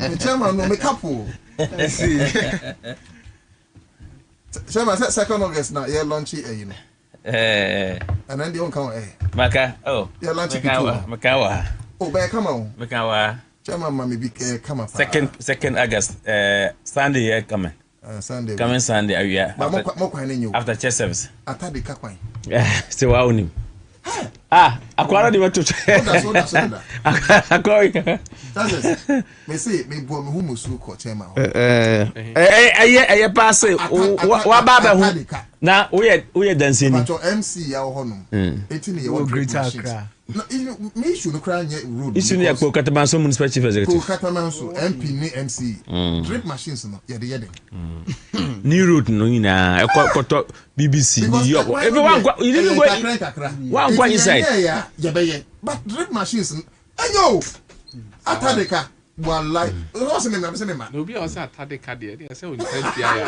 The chairman no make couple. See. Chairman second August now, yeah launch you know. And then they won't come Maka, oh. Yeah launch Makawa. Oh, but come on. Makawa. Chairman mami be come up. 2nd August Sunday here coming. Sunday. Coming Sunday yeah. After church service. Atade kakwan. Still wa onim. Akwara di watu. Soda. Akwara. Me say me bo me hu musu ko chairman. Pass wa baba hu. Na we dancing. But MC ya ho no. Etini ye wo great Accra. No, me issue no cry road. Issue ne ko Katamanso municipal chief executive. Ko Katamanso MP ni MC. Drip machines no ye de. New road no nyina ekoto BBC New York. Everyone you didn't go. One go inside. Yeah, but drip machines ayo atadeka wallahi o se me ma no bi o se atadeka de se o ntia ya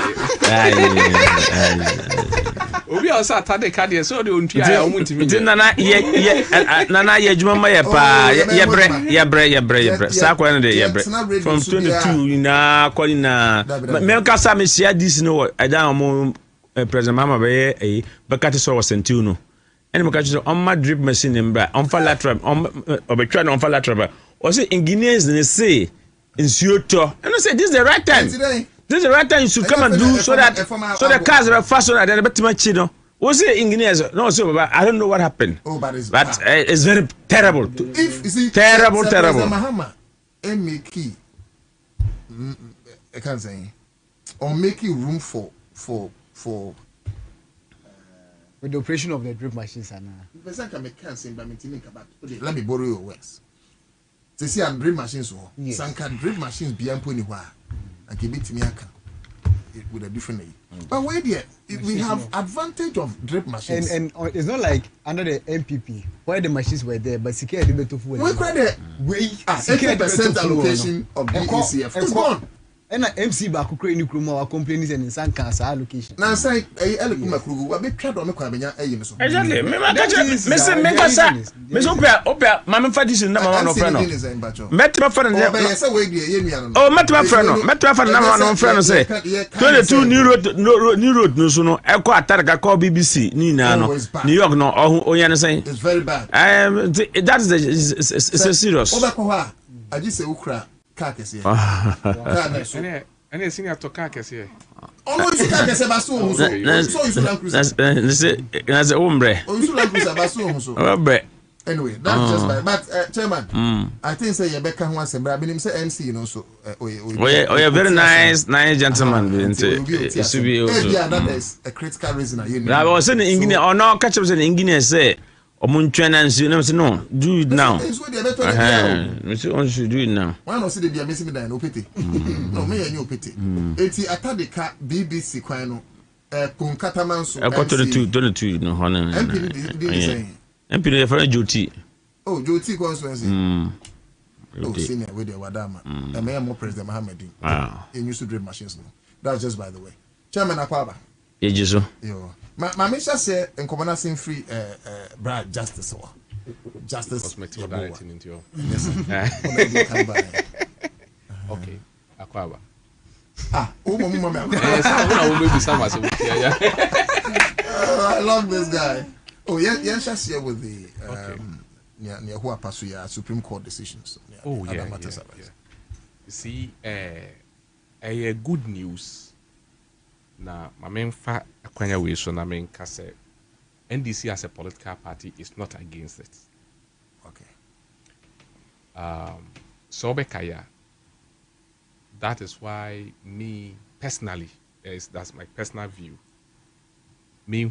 obi o se atadeka de se o de ontua ya o mutimi nana ye juma ma ye pa ye bre sa kwa no de ye bre from 22 na kwali na me kasa me sia this no ada mo president mama be bekati so wasentiu no ene me kachi on ma drip machine mbra on fa lateral on obetwa na on fa lateral or say engineers they say in Suyoto and I say this is the right time. This is the right time you should come and do so the cars are faster than the better much, you know. We say engineers no so but I don't know what happened. Oh, but it's very terrible. If you see terrible. Mahama make I can't say or making room for with the operation of the drip machines and let me borrow your words. They see and drip machines so sanka drip machines be amponi hwa and give it me aka with a different name. But wait there we have advantage of drip machines and it's not like under the MPP where the machines were there but secure the better fuel. We credit 80% allocation of the ECF. It's gone. And MC back Ukraine Kruma complaining in some cancer allocation. Now say Elikuma Krugu, what be tried on the Kwabina. Exactly. Miss Opia, Mamma Fadis and number one of friend. Met my friend. Oh, met my friend. Met my friend. Number one friend say 22 new road no so no. Echo Ataraka call BBC. Nina no. New York no. Oh, you saying it's very bad. That is serious. I just say Ukra. Kakesi. And a senior to Kakesi. Oh, you can't say Basu. So you should have that's a hombre. Oh, you should have Basu. Anyway, that's just bad. But, Chairman, I think say Rebecca wants a brab. Say MC, you know, so. Oh, yeah, very nice gentleman. It should be also. That is a critical reason. I was saying English or no, catch up in English say. No, do it now. We should do it now. Why not see the missing me? No pity. No, me and you pity. 80 Atadika BBC Quino, Punkataman. I got to the two, no honor. MP for duty. Oh, duty constituency. Oh, senior with the Wadama. And may more President Mohammed. In use to dream machines. That's just by the way. Chairman Akwaba. Yes, my mission say in common free Brad justice or justice directing into your okay Akwaba I love this guy. Oh yes here with the near who are Supreme Court decisions. Oh yeah. You see a good news. Na mamenfa akwanya we so na menka say NDC as a political party is not against it. Okay. So bekaya. That is why me personally, that's my personal view. Me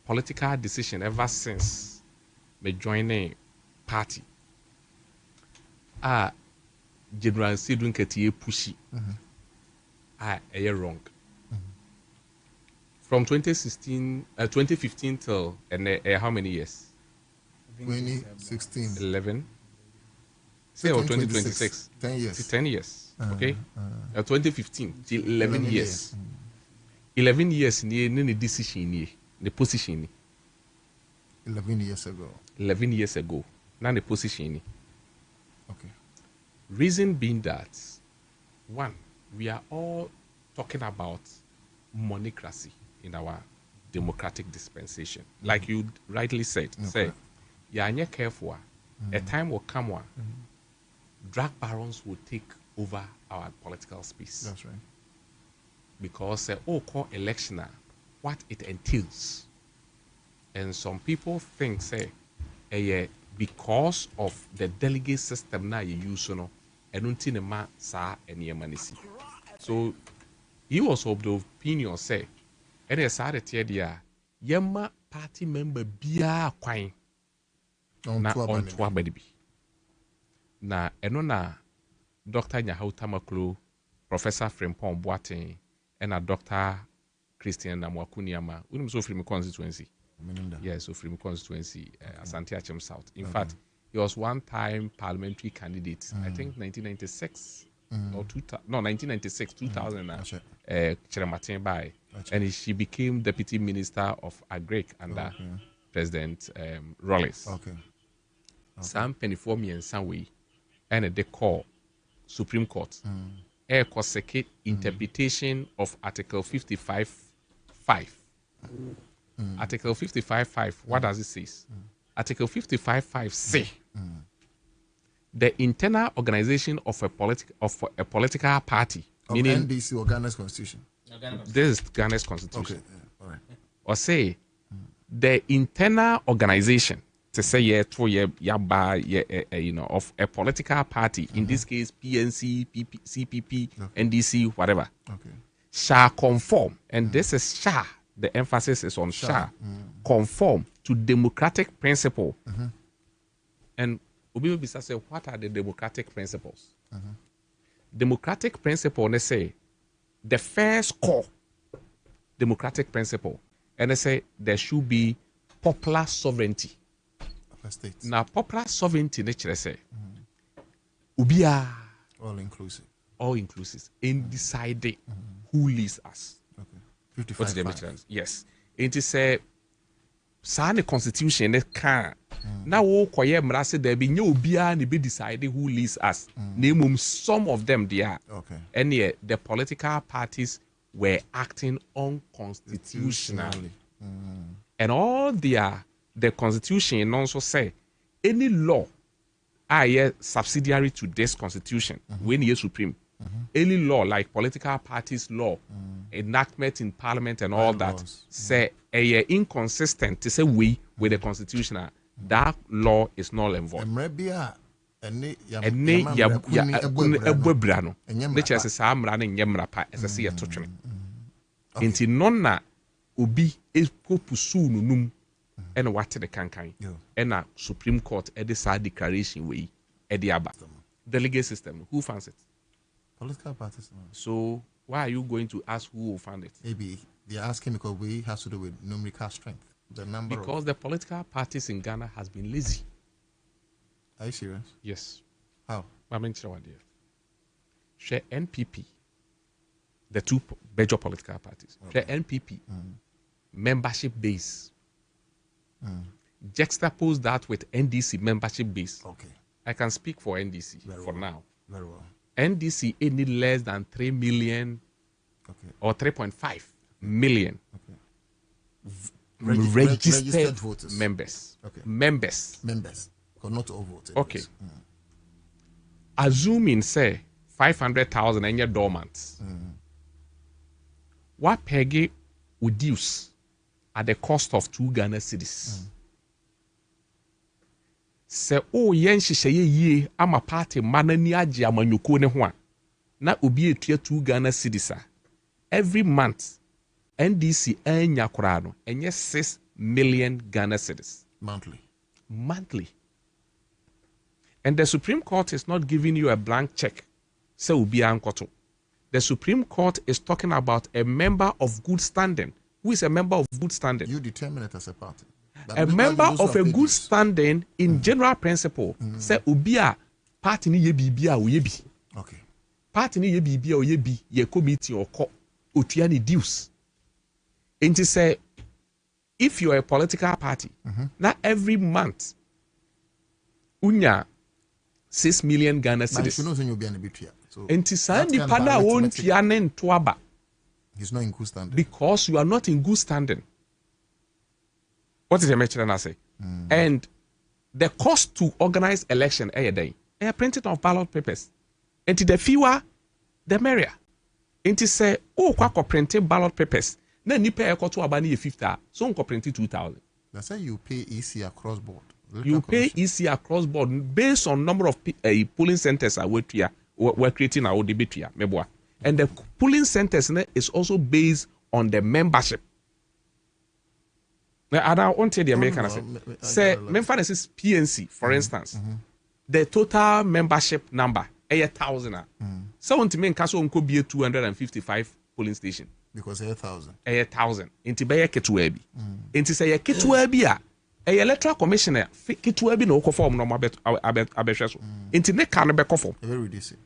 political decision ever since me joining party. General Sidun Ketiye pushy. Wrong. From 2015 till how many years? 2016. 11. Say or 2026. 10 years. 10 years. Okay. 2015 till 11 years. 11 years ni decision ni the position ni. 11 years ago. 11 years ago. Now the position ni. Okay. Reason being that one, we are all talking about monocracy in our democratic dispensation. Like you rightly said, say, yeah, and you're careful. A time will come where drug barons will take over our political space. That's right. Because call election, what it entails. And some people think, say, because of the delegate system now you use, and until ma sa and so he was of the opinion, say, and a sad tear, Yama party member bia quine na on twa baby. Na enona Dr. Nyahau Tamaklo, Professor Frimpong Boateng, and a Dr. Christian Namwakuniama, we so from constituency. Yes, so from constituency, Asante Achem South. In fact, he was one time parliamentary candidate, I think 1996. Or 1996, 2000, Cheramatin Bai, and she became Deputy Minister of Agric under President Rollis. Sam Pennyformi and Sanway, and they call Supreme Court, second interpretation of Article 55.5. Article 55.5, what does it say? Article 55.5 say. The internal organization of a political party, meaning NDC or Ghana's constitution. This is Ghana's constitution. Okay, all right. Or say the internal organization to say of a political party, in this case PNC, CPP, NDC, whatever, shall conform, and this is shall. The emphasis is on shall conform to democratic principle. And Obi Bisa say, what are the democratic principles? Democratic principle, they say, the first core democratic principle, and they say there should be popular sovereignty. Now, popular sovereignty, nature say, Ubia all inclusive. all inclusive in deciding who leads us. Okay. 55. What's the difference? Yes. It is a sign constitution that can now koye mrase there be no bia be deciding who leads us. Name some of them there. Okay. And yet the political parties were acting unconstitutionally. And all the constitution also say any law subsidiary to this constitution when you supreme. Any law like political parties law, enactment in parliament and all that say inconsistent to say we with the constitution, that law is null and void. Inti nonna obi pursue num and what the kankan and a Supreme Court decide declaration way aba delegate system. Who funds it? Political parties. So why are you going to ask who will fund it? Maybe they're asking because we has to do with numerical strength. The number because the political parties in Ghana has been lazy. Are you serious? Yes. How? I mean, share NPP, the two major political parties. Okay. Share NPP, membership base. Juxtapose that with NDC membership base. Okay. I can speak for NDC for now. Very well. NDC any less than 3 million or 3.5 million registered voters. Members. Okay. Members. Because not all voters. Okay. Assuming say 500,000 and you're dormant. What peggy would use at the cost of 2 Ghana cedis? Say yen ye ama party manani aji amanyuko ne ho na obi etua 2 Ghana cedis every month NDC enya kora no enye 6 million Ghana cedis monthly. And the Supreme Court is not giving you a blank check. Say obi ankoto. The Supreme Court is talking about a member of good standing. Who is a member of good standing? You determine it as a party. A member of a good standing in general principle say ubia party ni ye bibia o ye bi. Okay. Party ni ye bibia o ye bi ye committee or otua ni dues. Enti say if you are a political party, now every month unya 6 million Ghana cedis. Enti sa nipa na won tua ne ntoaba. He's not in good standing. Because you are not in good standing. What is the mention I say? And the cost to organize election a day, printing of ballot papers. And the fewer, the merrier. And to say, printing ballot papers. Then you pay a to abani 50, so printing 2,000. That's why you pay EC across board. You pay EC across board based on number of polling centers we're creating our debate here. And the polling centers is also based on the membership. Now, I don't want to the American say, membership is PNC, for instance. The total membership number, 1,000. So, on to me, Castle could be a 255 polling station. Because 1,000. 1,000. Into Bayer Ketuebi. Into say, Ketuebia, a electoral commissioner, Ketuebi no conform no abeshaso. Into ne can be conform. Very decent.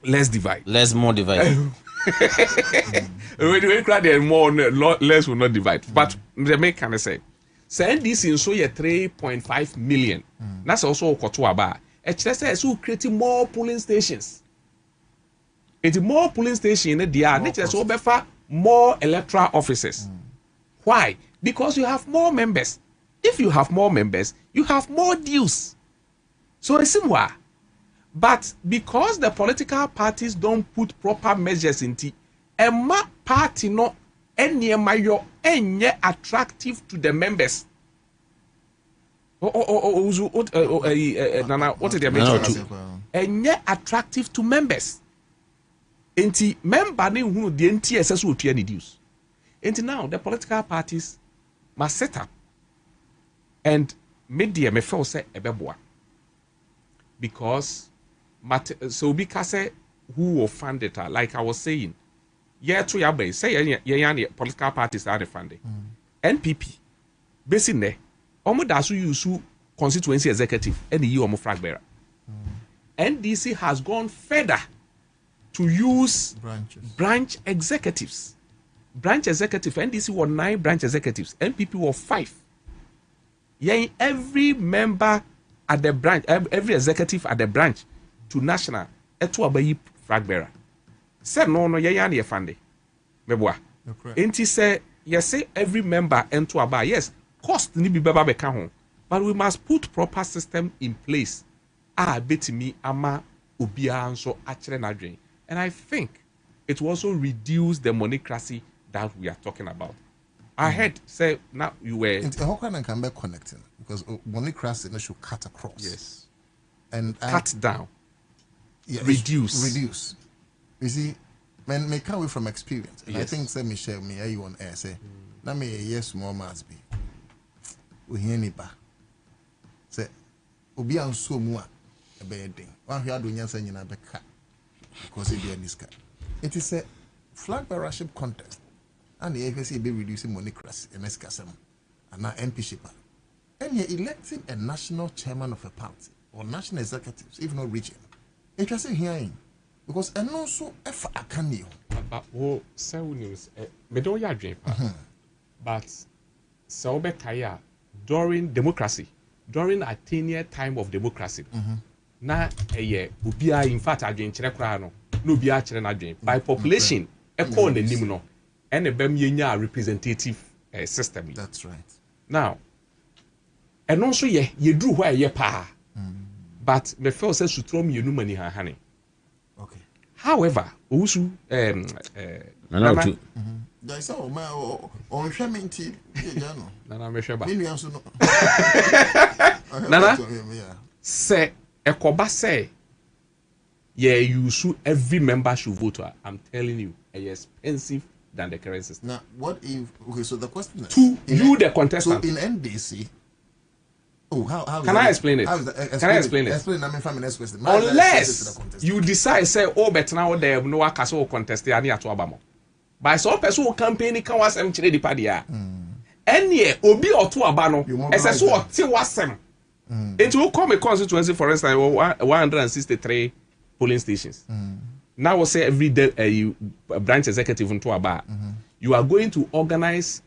Let's divide. Less, more divide. We cry there more, less will not divide. But the make can say this in so 3.5 million. That's also Kotuaba. HSS who creating more polling stations. It's more polling stations they are not so better more electoral offices. Why? Because you have more members. If you have more members, you have more dues. So it's similar. But because the political parties don't put proper measures into a party no any attractive to the members. Nana, what is the measure? Attractive to members. Enti member ne who the NTSS will try reduce. Enti now the political parties must set up and media me feel say ebeboa. Because so because who will fund it, like I was saying, to your base, say political parties are funding. NPP, basically, almost as you use constituency executive, any you almost flag bearer. NDC has gone further to use branches. Branch executives. Branch executive, NDC were 9 branch executives, NPP were 5. Yeah, every member at the branch, every executive at the branch to national, etu abayi flag bearer. Said no, yeah, ye fande. Meboa. Enti say, yes, say every member into aba. Yes, cost ni bi beba beka ho. But we must put proper system in place. Betimi ama ubia anso achre na dwen. And I think it will also reduce the monocracy that we are talking about. I heard say now you were how can I come back connecting because monocracy should cut across. Yes. And cut down. Yeah, reduce. You see, men may come away from experience. And yes. I think say Michelle me you on air say na me yes more must be. We hear ni ba. Say obi an so mu a ebe den. Wan hwe adonya say nyina be ka. Because it be a niska. It is a flag bearership contest. And the FSC be reducing monocracy in SKSM and now MP shipper. And you're electing a national chairman of a party or national executives, if not region. Interesting hearing because and also if I can you. But oh, so news. Me don't ya dream. But so be kaya during democracy, during a 10-year time of democracy. Na ubia in fact adwen kire kra no ubia kire na adwen by population e call the nim no and ebem yenya representative system. That's right. Now and also ye dru where ye pa but me feel say sutrom yenu mani ha hane. Okay. However usu Nana there is o ma on hwementi no Nana me hweba me nua so no Nana say Ekoba say, yeah, you should every member should vote. I'm telling you, it's expensive than the current system. Now, what if okay? So the question is to you, the contestant. So in NDC, how can I explain it? Can I explain it? Explain. I mean, 5 minutes question. Unless you decide, say, oh, but now there no one can contest. I need to abamo. By some person who campaign, can was empty the party. Any obi or two abano. As I saw, till was some. It will come a constituency, for instance, 163 polling stations. Now, we'll say every day, a branch executive into a bar. You are going to organize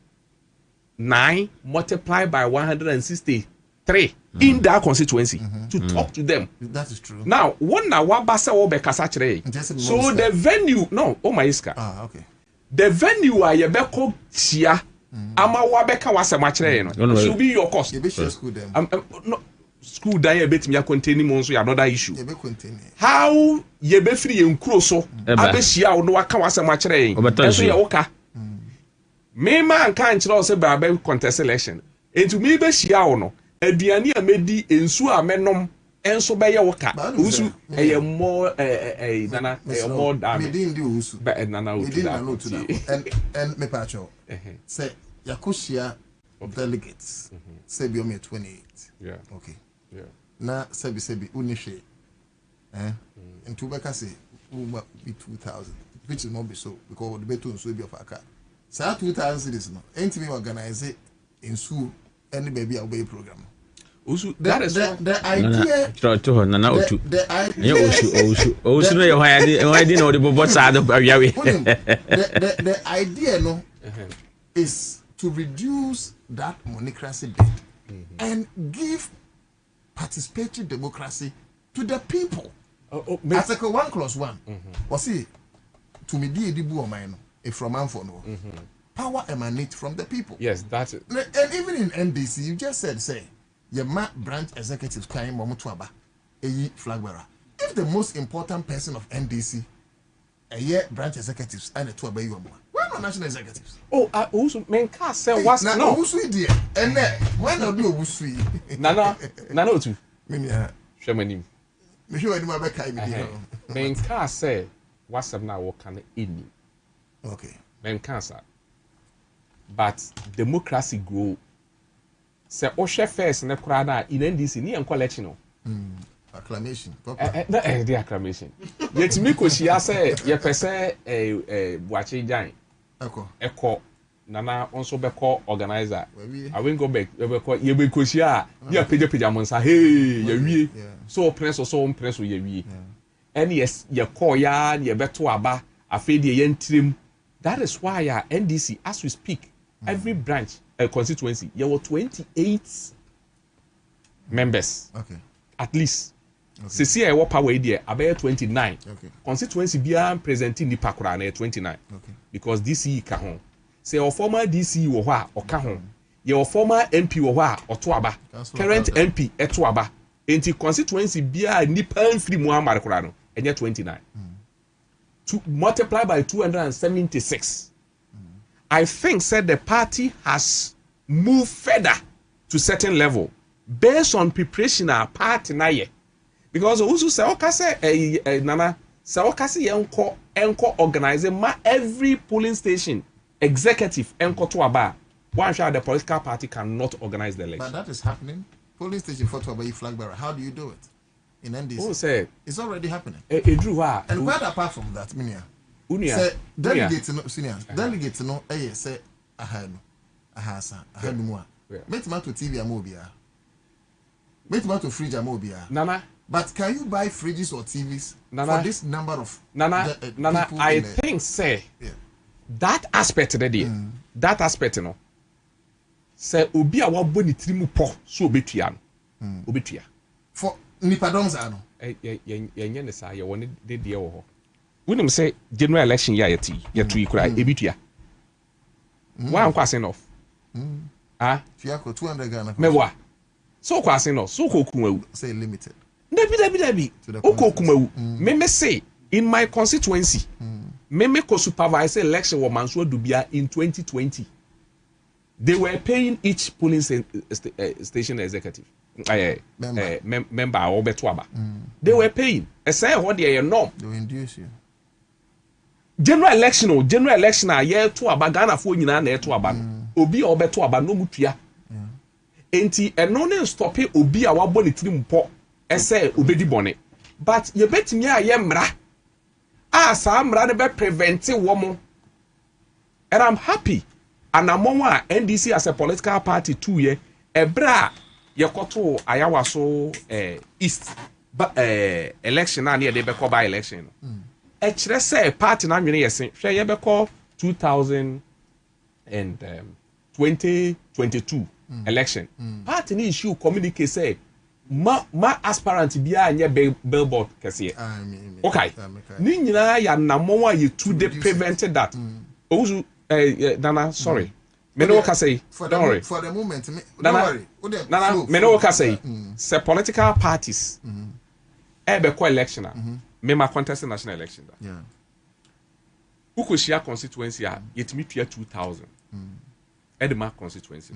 9 multiplied by 163 in that constituency to talk to them. That is true. Now, one now wabasa obekasachre. So the venue, no, oh my iska. Okay. The venue are yebeko chia. Ama wabeka wasemachre no. Should be your cost. You be sure school them. No. School dan yebet me containing mo so another issue. How yebe free enkuro so abehia wo no waka wasemachre yin. So ye woka. Me man kan kire o se ba contest election. Entu me be hia wo no. Aduane a medi ensu a menom enso be ye woka. Usu eye more nana more damn. Me din di usu. Be nana o and me pacho. Say yakoshia delegates. Say be on 28. Yeah. Okay. Yeah. Na sebi unishe. And Tubaka say be 2,000, which is not be so because the betu so be of a car. So 2,000 cities no. Ain't me organize it in Sue any baby away program. That is the idea. The idea no is to reduce that monocracy debt and give participatory democracy to the people. Article 1+1. Or see, to me, if from Amphone, power emanates from the people. Yes, that's it. And even in NDC, you just said, say, your branch executives crying Momutuaba, a flag bearer. If the most important person of NDC, a year branch executives, and a two abay you why not national executives? Oh, I also mean, can't say what's no. And why not do Usui? Nana, too. Mimia, Shamanim. Me sure I do my back. Men can't say what's up now, what can in. Okay. Men can't say. But democracy grow. Say, Osha first, and the in NDC, near collection. Acclamation. The acclamation. Yet, Miko, she has said, ye per se, a watching giant. Echo. Nana also be call organizer. I won't go back. You be call you be koshia. You page monsa. Hey, you so press or so press with you. And yes, you call ya you better aba. I feel the entrim. That is why NDC, as we speak, every branch constituency, there were 28 members. Okay. At least. Sisi I work power there about 29. Okay. Constituency bia presenting the pakura na 29. Okay. Because DC ka ho. Say our former DC wo ho a o ka ho. Your former MP wo ho a o to aba. Current MP eto aba. Enti constituency bia nipa mfiri mu amare kura no enye 29. To multiply by 276. I think said the party has moved further to certain level based on preparation our party na ye. Because also say okay say nana say okay say enko organizing ma every polling station executive enko to aba one sure the political party cannot organize the election. But that is happening. Polling station for to aba flag bearer. How do you do it? In NDC. Who say it's already happening. And quite apart from that, Minia. Say delegate no senior. Delegate no say aha Ansah no mu a. Metima to TV amobia. Metima to fridge amobia. Nana. But can you buy fridges or TVs for this number of Nana, I think say that aspect that aspect no say obi a wabo ni tiri mu po so obetua no obetua for nipa donza no yenye ne sa ye woni de wo ho wonim say general election ya yeti kura ebitua wa nkwase no fiako 200 Ghana mewa so kwase no so kokumawu say limited. Debi. Okokumawu. Me say in my constituency. Me ko supervise election wo Mansour Dubia in 2020. They were paying each polling station executive. Member or betuaba. They were paying. I say what they norm. They will induce you. General election a year to aba Ghana fo nyina na to aba. Obi o beto aba no mutua. Enti eno ne stop obi a wabo ne tiri mpo. Ese obedi bone but ye betimi aye mra sa mra ne be prevent wo and I'm happy and among NDC as a political party 2 year ebra ye koto ayawa so east election na ne de be ko by election e kire say party na nwene yesen hwe ye be ko 2022 election party ni issue communicate say ma aspirant bia anye billboard kese okay ni nyina ya namon wa ye to the prevented that ozu Nana sorry me no ka say don't worry for the moment don't worry Nana me no ka say say political parties be ko election me ma contest national election yeah ukoshia constituency a yetimi tua 2000 edema constituency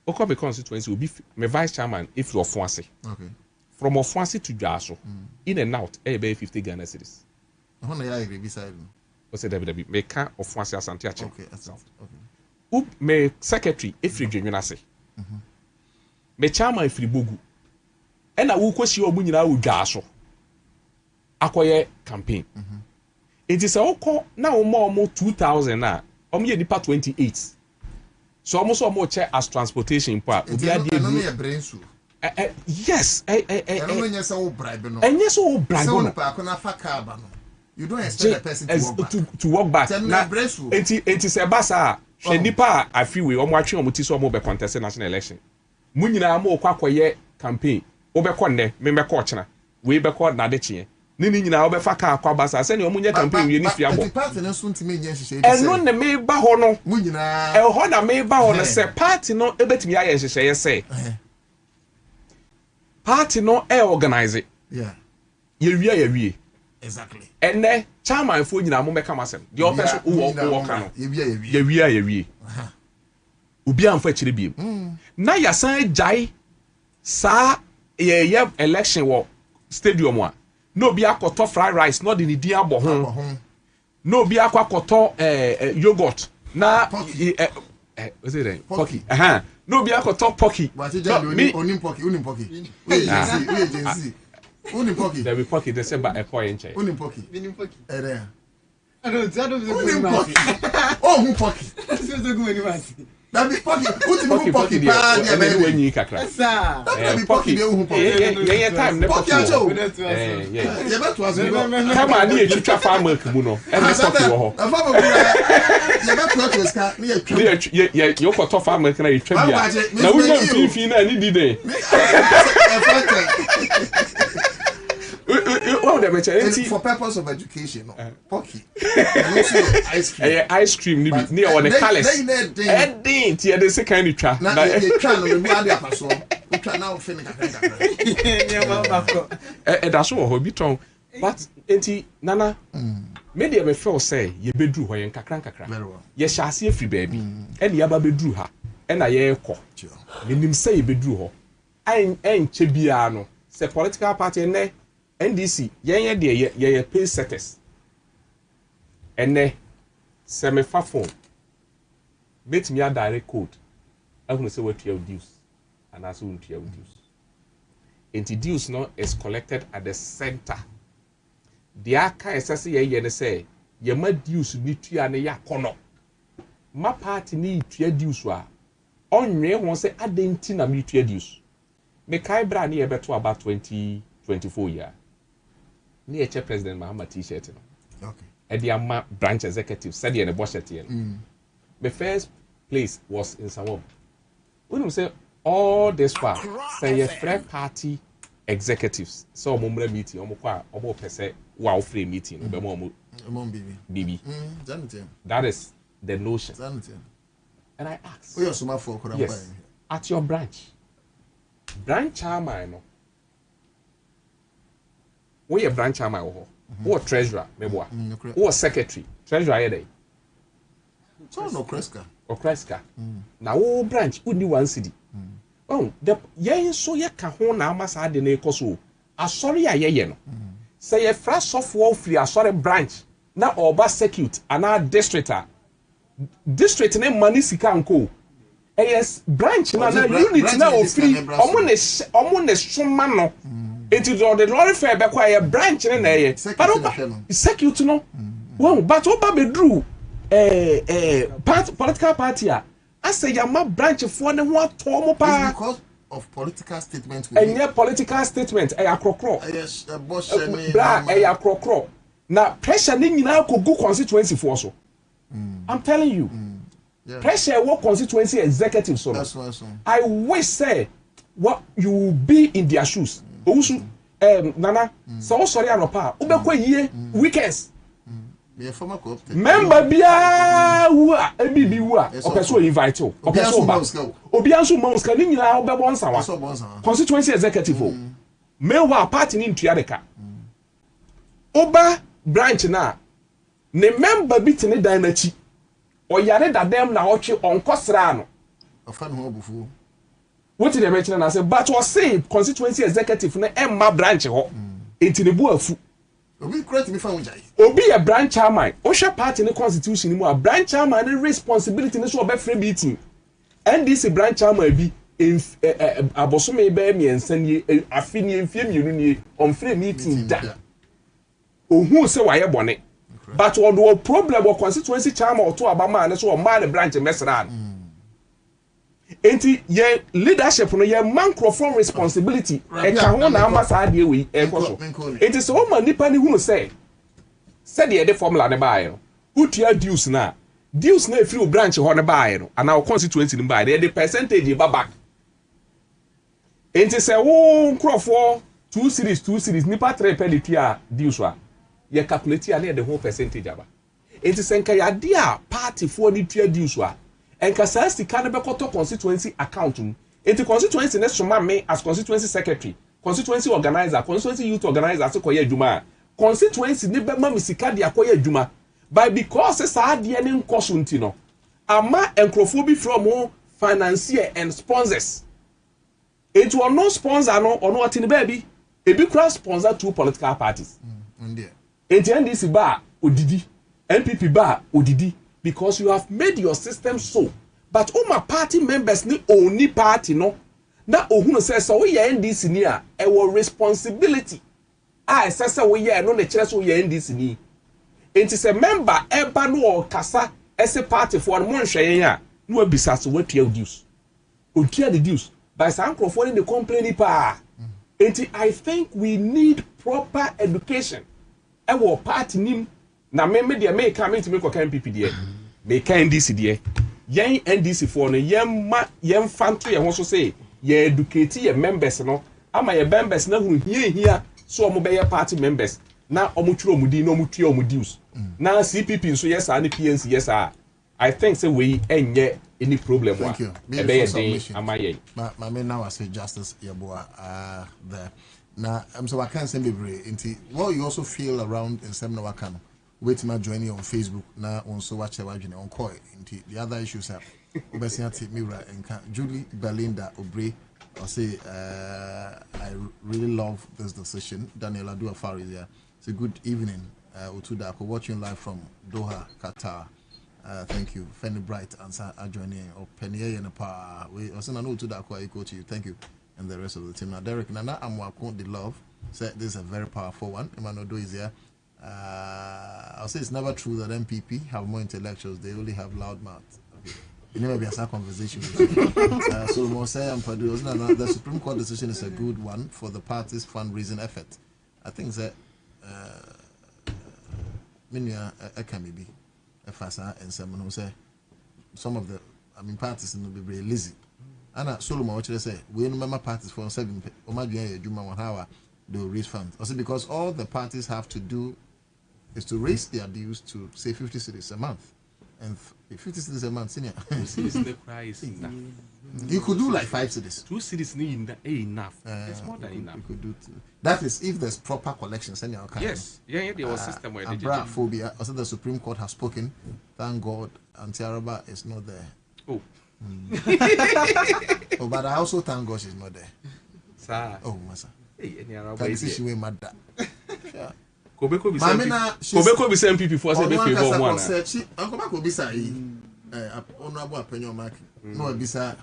Okobe constituency will be my vice chairman if you're Fonse. Okay. From Fonse to Jaso, in and out, be 50 Ghana cedis. I agree beside me. What's the WW? Make of Fonse as Santiago. Okay, okay. Up me secretary if you genuine say. Me chairman if you bogu. And I will question your money now with Jaso. Acquire campaign. It is a now more 2000 now. Ye depa 28. So almost check as transportation part. Yes. Yes, you don't expect a person to walk back. It is a basa. She nipa I feel we watching be contest national election. Munyina mo kwakoye campaign. Obe konde me coachna. We be called na de chie. Nini nyina obe fa ka kwa basa se ne omunye campaign we ni fiabo. The party no so ntime nya hihye. Eno ne me ba ho no. Munyina. Ho na me ba ho no se party no ebetimi aye hihye ye se. Party no organize. Yeah. Ye wie. Exactly. Ene chairman fo nyina mo meka masem. The person who ka no. Ye wie. Obi amfa chire biem. Na ya san jai sa ye election wo stadium a no be akoto fried rice no de ni din abo ho no be akoto yogurt na what's it then pocky no be akoto pocky onim pocky we pocky there be pocky they say ba e point che onim pocky there I don't pocky oh who pocky That be pocket. Put him Pocky pocket. and then when you kakra. That be pocket. Yeah, time never. Yeah, but was come on, you chucha farmer kumuno. And I stop you ho. A farmer. Yeah, but what was car? Yeah, you got to farmer can I trade ya. Now we don't feel na ni di Oh, for purpose of education, pocky. Ice cream near one the colors. Didn't hear the second trap. Now you try to be a person. We try now finish. That's what hobby tongue. But enti Nana, maybe I feel say ye bedru ho yen kakran kakra. Ye shall see free baby. And ye aba bedru ha. And I ye ko. Nim say ye bedru ho. I ain't chebiano. Say political party ne NDC, ye pay setters. And ne semi fa phone. Make me a direct code. I'm going to say what you dues. And I soon to dues. And the dues now is collected at the center. The aka SSA ye say, ye ma dues need to ya kono. Ma party need to dues wa. On ye won't say adentina me to dues. Me kai brand ye better about 20-24 years. Near Chair President Mahama T-shirt. Okay. And the Amma branch executive said in a budget here. The first place was in Sawam. When we say all this far, say a fair party executives. So mumble meeting, omo pese wow free meeting. Bibi. That is the notion. And I asked. Yes. At your branch chairman. We a branch chairman who a treasurer, maybe who a secretary, treasurer here. So no Kreska. Or Kreska. Now all branch only one city. Oh, the yen so ye can hold now massa de ne koso. A sorry a ye. Say a fresh software free a sorry branch. Now oba secute and our district name money sikanko. Yes, branch na unit now free. Omone sumano. Into the lorry fair back why a branch in a secute no. Well, but Oba bedrew political party. I say my branch for the what because of political statement. And your political statement, a crocro. Yes, a boss, a crocro. Now, pressure in now could go constituency for so. I'm telling you. Pressure what constituency executive so. I wish say what you will be in their shoes. Also, Nana, so sorry, I pa. Ubekwe ye weekends. Member bia wa ebibi wa. Opeso invite you. Opeso ba. Obianso monska ni nyina obebo nsawa. Constituency executive o. Mewa party ni ntuadeka. Oba branch na ne member bi tene dan na chi. Oyare dadem na otwe onkosra no. Ofa no obufu. What did they mention? And I said, but was say constituency executive na Emma branch ho. Enti ne bu afu. Obi create me found jai. Obi a branch chairman. Osha party in the constitution mu a branch chairman the responsibility ne so obe free meeting. And this branch chairman bi abosome be miensa ni afini enfie mienu ni on free meeting da. Ohun se waye bone. But odo problem of constituency chairman or to abama ne so o man the branch mesra. Enti ye leadership no ye man crofon responsibility e ka ho na amasa ade we e koso enti so ma nipa ni hunu say said the formula ne bae no utua dues na e free branch ho ne bae no ana constituency ni bae the percentage ba back enti say wo crofo 2 series nipa 3 peditua dues wa ye calculate ya the whole percentage aba enti senka ya dia party for ni tua dues wa and Kasasi can be got constituency account. Into constituency next to me as constituency secretary, constituency organizer, constituency youth organizer, so koye juma. Constituency ni be ma misika dia koye juma. But because it's a DNA kosuntino, ama encrophobi from financier and sponsors. It will no sponsor no or no atini baby. A big class sponsor 2 political parties. It NDC bar odidi, NPP bar odidi. Because you have made your system so. But my party members ni only party no. Na ohunu say so we NDC ni a ewo responsibility. I say we no ne kire so we NDC ni. Enti say member eba no kasa as a party for one share no bisas what you dues or tear the dues by some for the complaining pa and I think we need proper education our party nim na me media may come into make a MPP there may can this there yen NDC for no yen fan to also say ye educate your members no ama your members na hu here so mo be party members na omutro omudi no mutua omudius na CPP so yes and PNC yes I think say we enye any problem. Thank you. Be submission. My now I say justice Yeboah there. Now so I can't say be into what you also feel around in Semna Wakano. Wait my joining on Facebook now also watch the wagin on Koi into the other issues have Obesianti Mira and Julie Belinda Obre or say I really love this decision. Daniela Duafari there. It's a good evening. Utuda watching live from Doha, Qatar. Thank you. Fanny Bright, Ansah joining or Penny and a pa. We also know to that equal to you. Thank you. And the rest of the team. Now, Derek, Nana, I'm the love. Said this is a very powerful one. Emmanuel is here. I'll say it's never true that MPP have more intellectuals. They only have loud mouths. Okay. It never be a sad conversation. So, Mosai and Padu, the Supreme Court decision is a good one for the party's fundraising effort. I think that Minya Ekamibi. And someone who say some of the parties will be very lazy. And Solomon, what you say, we remember parties for 7 how they raise funds. Also, because all the parties have to do is to raise their dues to say 50 cedis a month. And 50 cedis a month, senior. 2 cedis the price. You could do like 5 cedis. 2 cedis need enough. It's more than enough. You could do 2. That is if there's proper collection. Yes. Yeah, there was system where they phobia. Also, the Supreme Court has spoken. Thank God, Antiaraba is not there. Oh. Oh, but I also thank God she's not there. Sir. Oh, Masa. Hey, can you see she went mad? Yeah. Kobeko be same people for say be favor one. Uncle Mark be say honorable opinion mark. No be say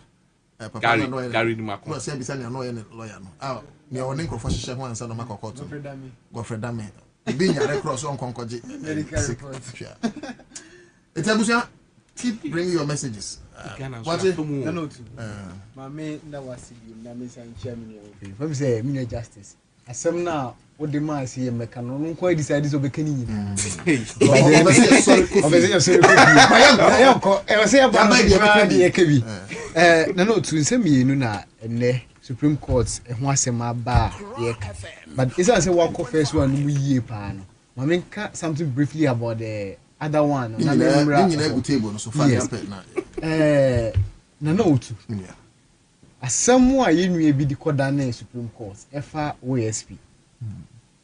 papa Gary Mako. No say be say no lawyer no. Ah, me o nin crofo hihye ho ansa no makọ court. Godfrey Dame. Be nya cross on konkoje. It's abusia keep bring your messages. What no Mame na wasibi na me san chairman o. Fam say me justice. Asem na what the man see meka no nko decide so be kani nyina. Obese sorry no to say me nu na ene Supreme Court ho asem aba ye but is say what first one mu yie pa no mame ka something briefly about the other one na me go table no so far na no to asem a ye nua bi di koda na Supreme Court efa OSP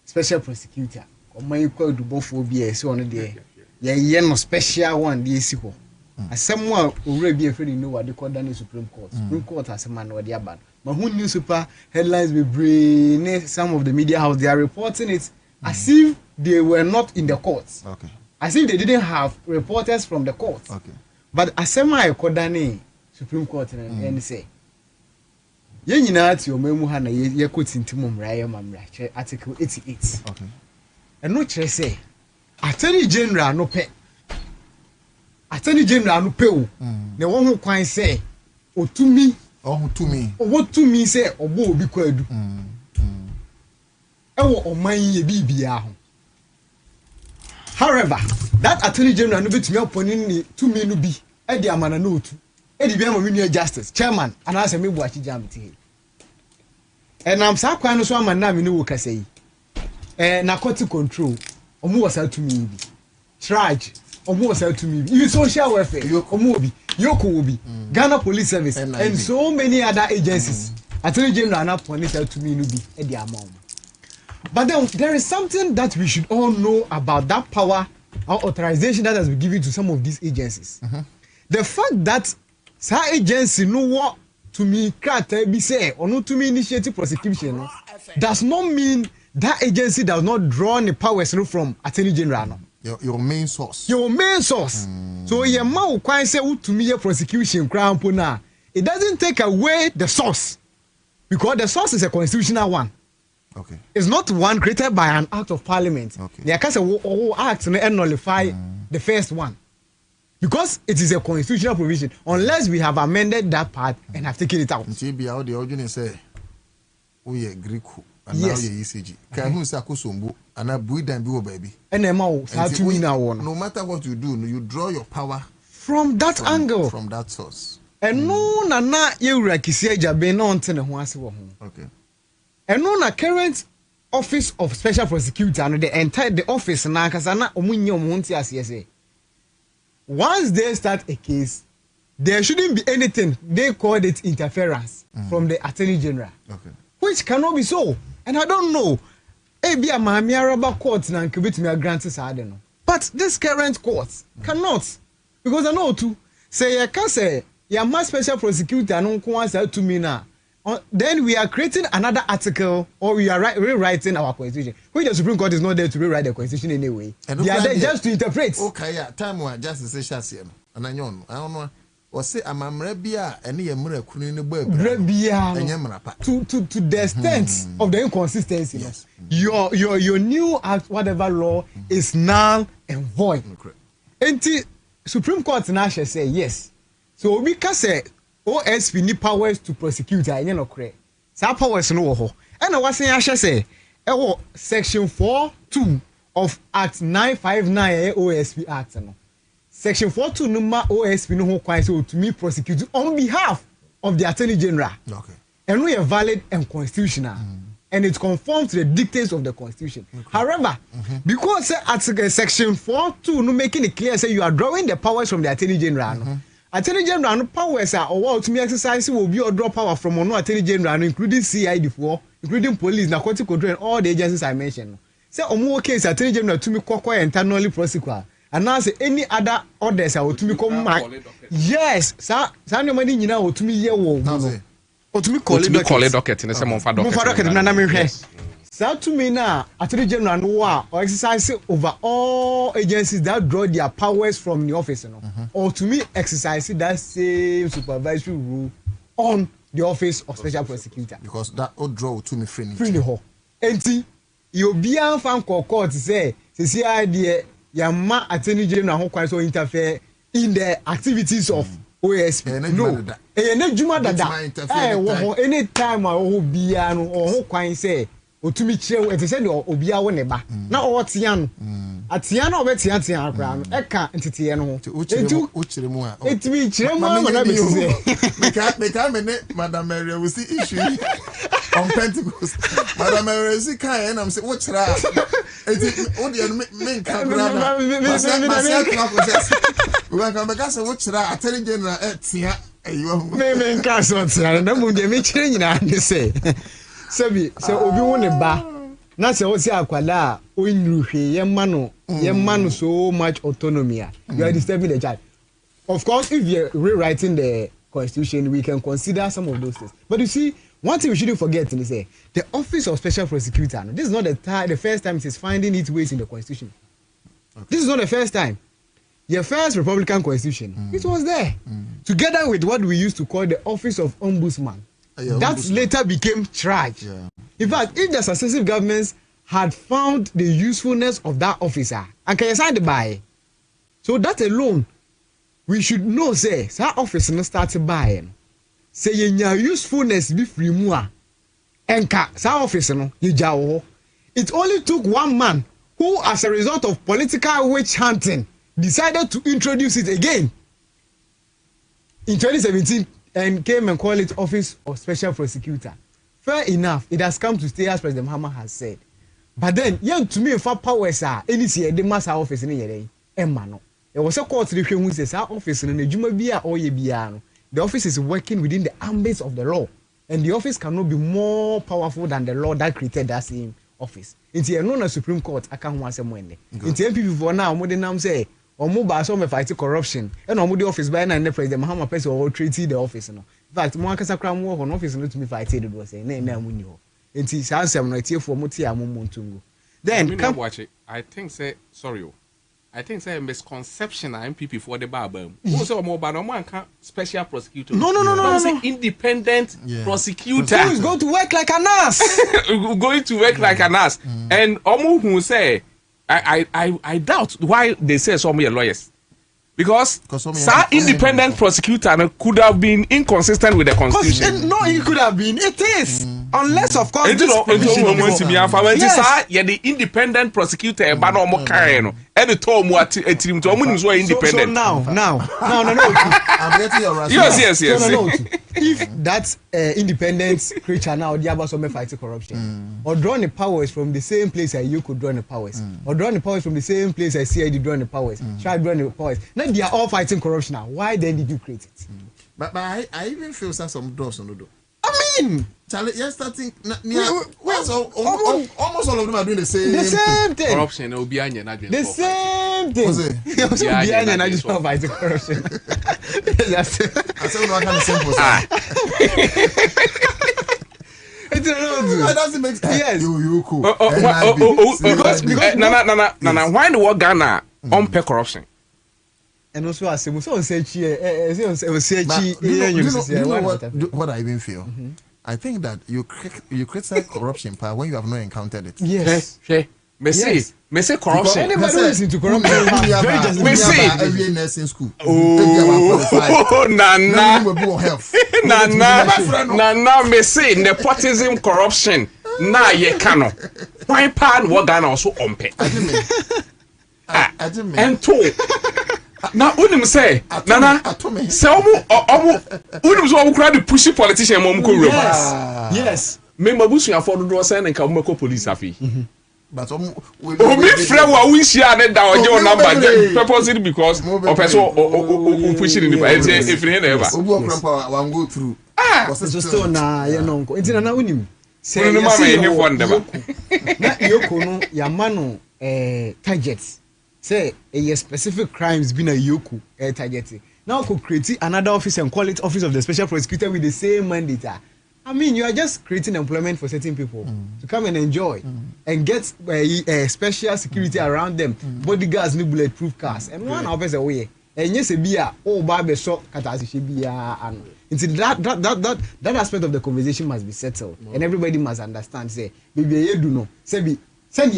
special prosecutor oman kwa dubofo bi e se ono de ye no special one de esi ho asem a owura bi efre no wa de koda na Supreme Court Supreme Court asem na wa de aba ma hu new super headlines be brain some of the media house they are reporting it as if they were not in the courts. Okay. As if they didn't have reporters from the court. Okay. But asem a koda na Supreme Court and say ye nyina ati o mamu ha na ye kotintim mmra ye mamra article 88. Okay. And no kire say attorney general no pe o na won ho kwan say otumi say obo obi kwadu ewo oman ye bibia ho. However, that attorney general no betumi aponi ni tumi no bi e di amana no otu e di bia ma justice chairman and as me bu achi jamti and am sa kwan no so amana me no wo kasa yi narcotic control omo wasa tumi bi charge omo wasa tumi bi even social welfare omo obi yoko obi Ghana Police Service and so many other agencies attorney general na police tumi no bi e di amount. But then there is something that we should all know about that power or authorization that has been given to some of these agencies. The fact that some agency know what to me be say or not to me initiative prosecution does not mean that agency does not draw any powers from Attorney General. Your main source. So your mouth quite say to me prosecution crown puna. It doesn't take away the source because the source is a constitutional one. Okay. It's not one created by an act of parliament. Okay. There can say act and nullify the first one. because it is a constitutional provision unless we have amended that part and have taken it out. How the audience say we agree and now you ECG can who say kusumbu and a buidan do baby and no matter what you do you draw your power from that angle, from that source. And no na you rakisia jabe no ntene ho ase wo ho. Okay. And no na current office of special prosecutor and the entire the office na kasa na omunye omunti ase say once they start a case there shouldn't be anything they called it interference from the attorney general. Okay. Which cannot be so. And I don't know ebi amami araba court na nkebetumi agrant saade no. But this current court cannot, because I know too say you can say your mass special prosecutor no nko answer to me now. Then we are creating another article or we are rewriting our constitution. Which the Supreme Court is not there to rewrite the constitution anyway. They are there just to interpret. Okay, yeah. Time we just say shasiano. And I don't know. Or say amamre bia ene yemre kunu ne bo bia to the extent of the inconsistency. Yes. Your new act, whatever law is null and void. And the Supreme Court now shall say yes. So we can say OSP need powers to prosecute. I no correct. Some powers no ho. And I was saying I shall say section 4(2) of Act 959 OSP Act no. Section 4(2) number OSP no ho kwan so to me prosecute on behalf of the Attorney General. Okay. And we are valid and constitutional. And it conforms to the dictates of the Constitution. Okay. However, because Section 4(2) no making it clear say you are drawing the powers from the Attorney General. No? Attorney General no powers are or to me exercise will be or draw power from no Attorney General, including CID4, including police, narcotic control, and all the agencies I mentioned. Say omo case Attorney General to me kwakwa internally prosecute. And now say any other orders are to me come yes, sir no money nyina o to me ye wo. O to me call it docket in some of docket na me hwe. Sir to me now Attorney General no wa or exercise over all agencies that draw their powers from the office no. Or to me exercise that same supervisory rule on the office of special prosecutor, because that would draw to me free ho. Enti you be an fan court say see idea Yama Attorney General who quite so interfere in the activities of OSP. No, any juma dada. Any time I will be an or quite say or to me chill at the same or be our neighbor. Now what Tian at Tiano over Tian ground, Eka and Tiano. It be Chiremo, Madame Mary will see issue on Pentecost. Madame Mary is kind and I'm saying, what's that? Men come welcome because what's that? Attorney General at Tia. Men can't and I'm going to make say. Sebi se obi won ba na se o si akwala o nruhwe yemma so much autonomy. You are disturbing the child. Of course, if you are rewriting the constitution, we can consider some of those things. But you see, one thing we shouldn't forget is the office of special prosecutor. This is not the first time it is finding its ways in the constitution. Okay. This is not the first time. Your first Republican constitution, it was there, together with what we used to call the office of ombudsman. That later became charge. Yeah. In fact, if the successive governments had found the usefulness of that officer and can sign the buy, so that alone, we should know say that office no start buying. Say your usefulness be free more. Enka that office no you jawo. It only took one man who, as a result of political witch hunting, decided to introduce it again in 2017. And came and called it Office of Special Prosecutor. Fair enough, it has come to stay as President Mahama has said. But then, young to me, for powers are any see the master office in the Emma no. There was a court who says our office in the Jumabia or Yebiano. The office is working within the ambit of the law, and the office cannot be more powerful than the law that created that same office. It's a known as Supreme Court. I can't want some money. It's MPP for now. More than say. Or mobile some fight corruption and on the office by and the President Mahama person or treaty the office no. In fact, one can cram work on office not to me fight it was say na munyo. Enti sansem no tie for muti amomontungu. Then come watch it. I think say sorry. I think say misconception MPP for the Baba. Who say mobile no man can special prosecutor. No. Independent prosecutor. Who is going to work like a nurse. Going to work like a nurse. And omo who say I doubt why they say some lawyers. Because some independent prosecutor could have been inconsistent with the constitution. No, it could have been. It is. Unless, of course, the independent prosecutor, and the Tom independent. So now. I'm getting your answer. Yes. If that independent creature now, the Abba fighting corruption, or drawing the powers from the same place as you could draw the powers, or drawing the powers from the same place as CID drawing the powers, try drawing the powers. Now they are all fighting corruption now. Why then did you create it? But I even feel some doors on the door. I mean, Charlie, you're starting almost all of them are doing the same thing. Corruption will be the same thing. I just want fighting corruption. I said no, I can't simple. It doesn't make sense. Yes. You cool. Because Nana, why the war Ghana on pay corruption? And also, I say, what I even feel? I think that you criticize corruption part when you have not encountered it. Yes. Me say corruption. Anybody listen to corruption? Me say every nursing school. Oh, Nana. Me say nepotism, corruption. Na ye cano. Why pan what Ghana also umpe? And two. Now, unim say, Nana, say, unim so ukra the pushy politician mom ko Yes. Me mabusu ya for do say na nka mo police afi. But me friend wa we share that down your number purposely because of person pushing in the if you never. Obu okrampa wan go through. So still na ye no nko. Nti na unim. Say no mama e for ndeba. Na yoko no ya mano targets. Say a specific crimes been a yoku targeted. Now could create another office and call it Office of the Special Prosecutor with the same mandate. I mean, you are just creating employment for certain people to come and enjoy and get special security around them, bodyguards, new bulletproof cars, and one office away. And yes, a beer, oh, barber shop, and that aspect of the conversation must be settled, and everybody must understand. Say, maybe you do know, say. And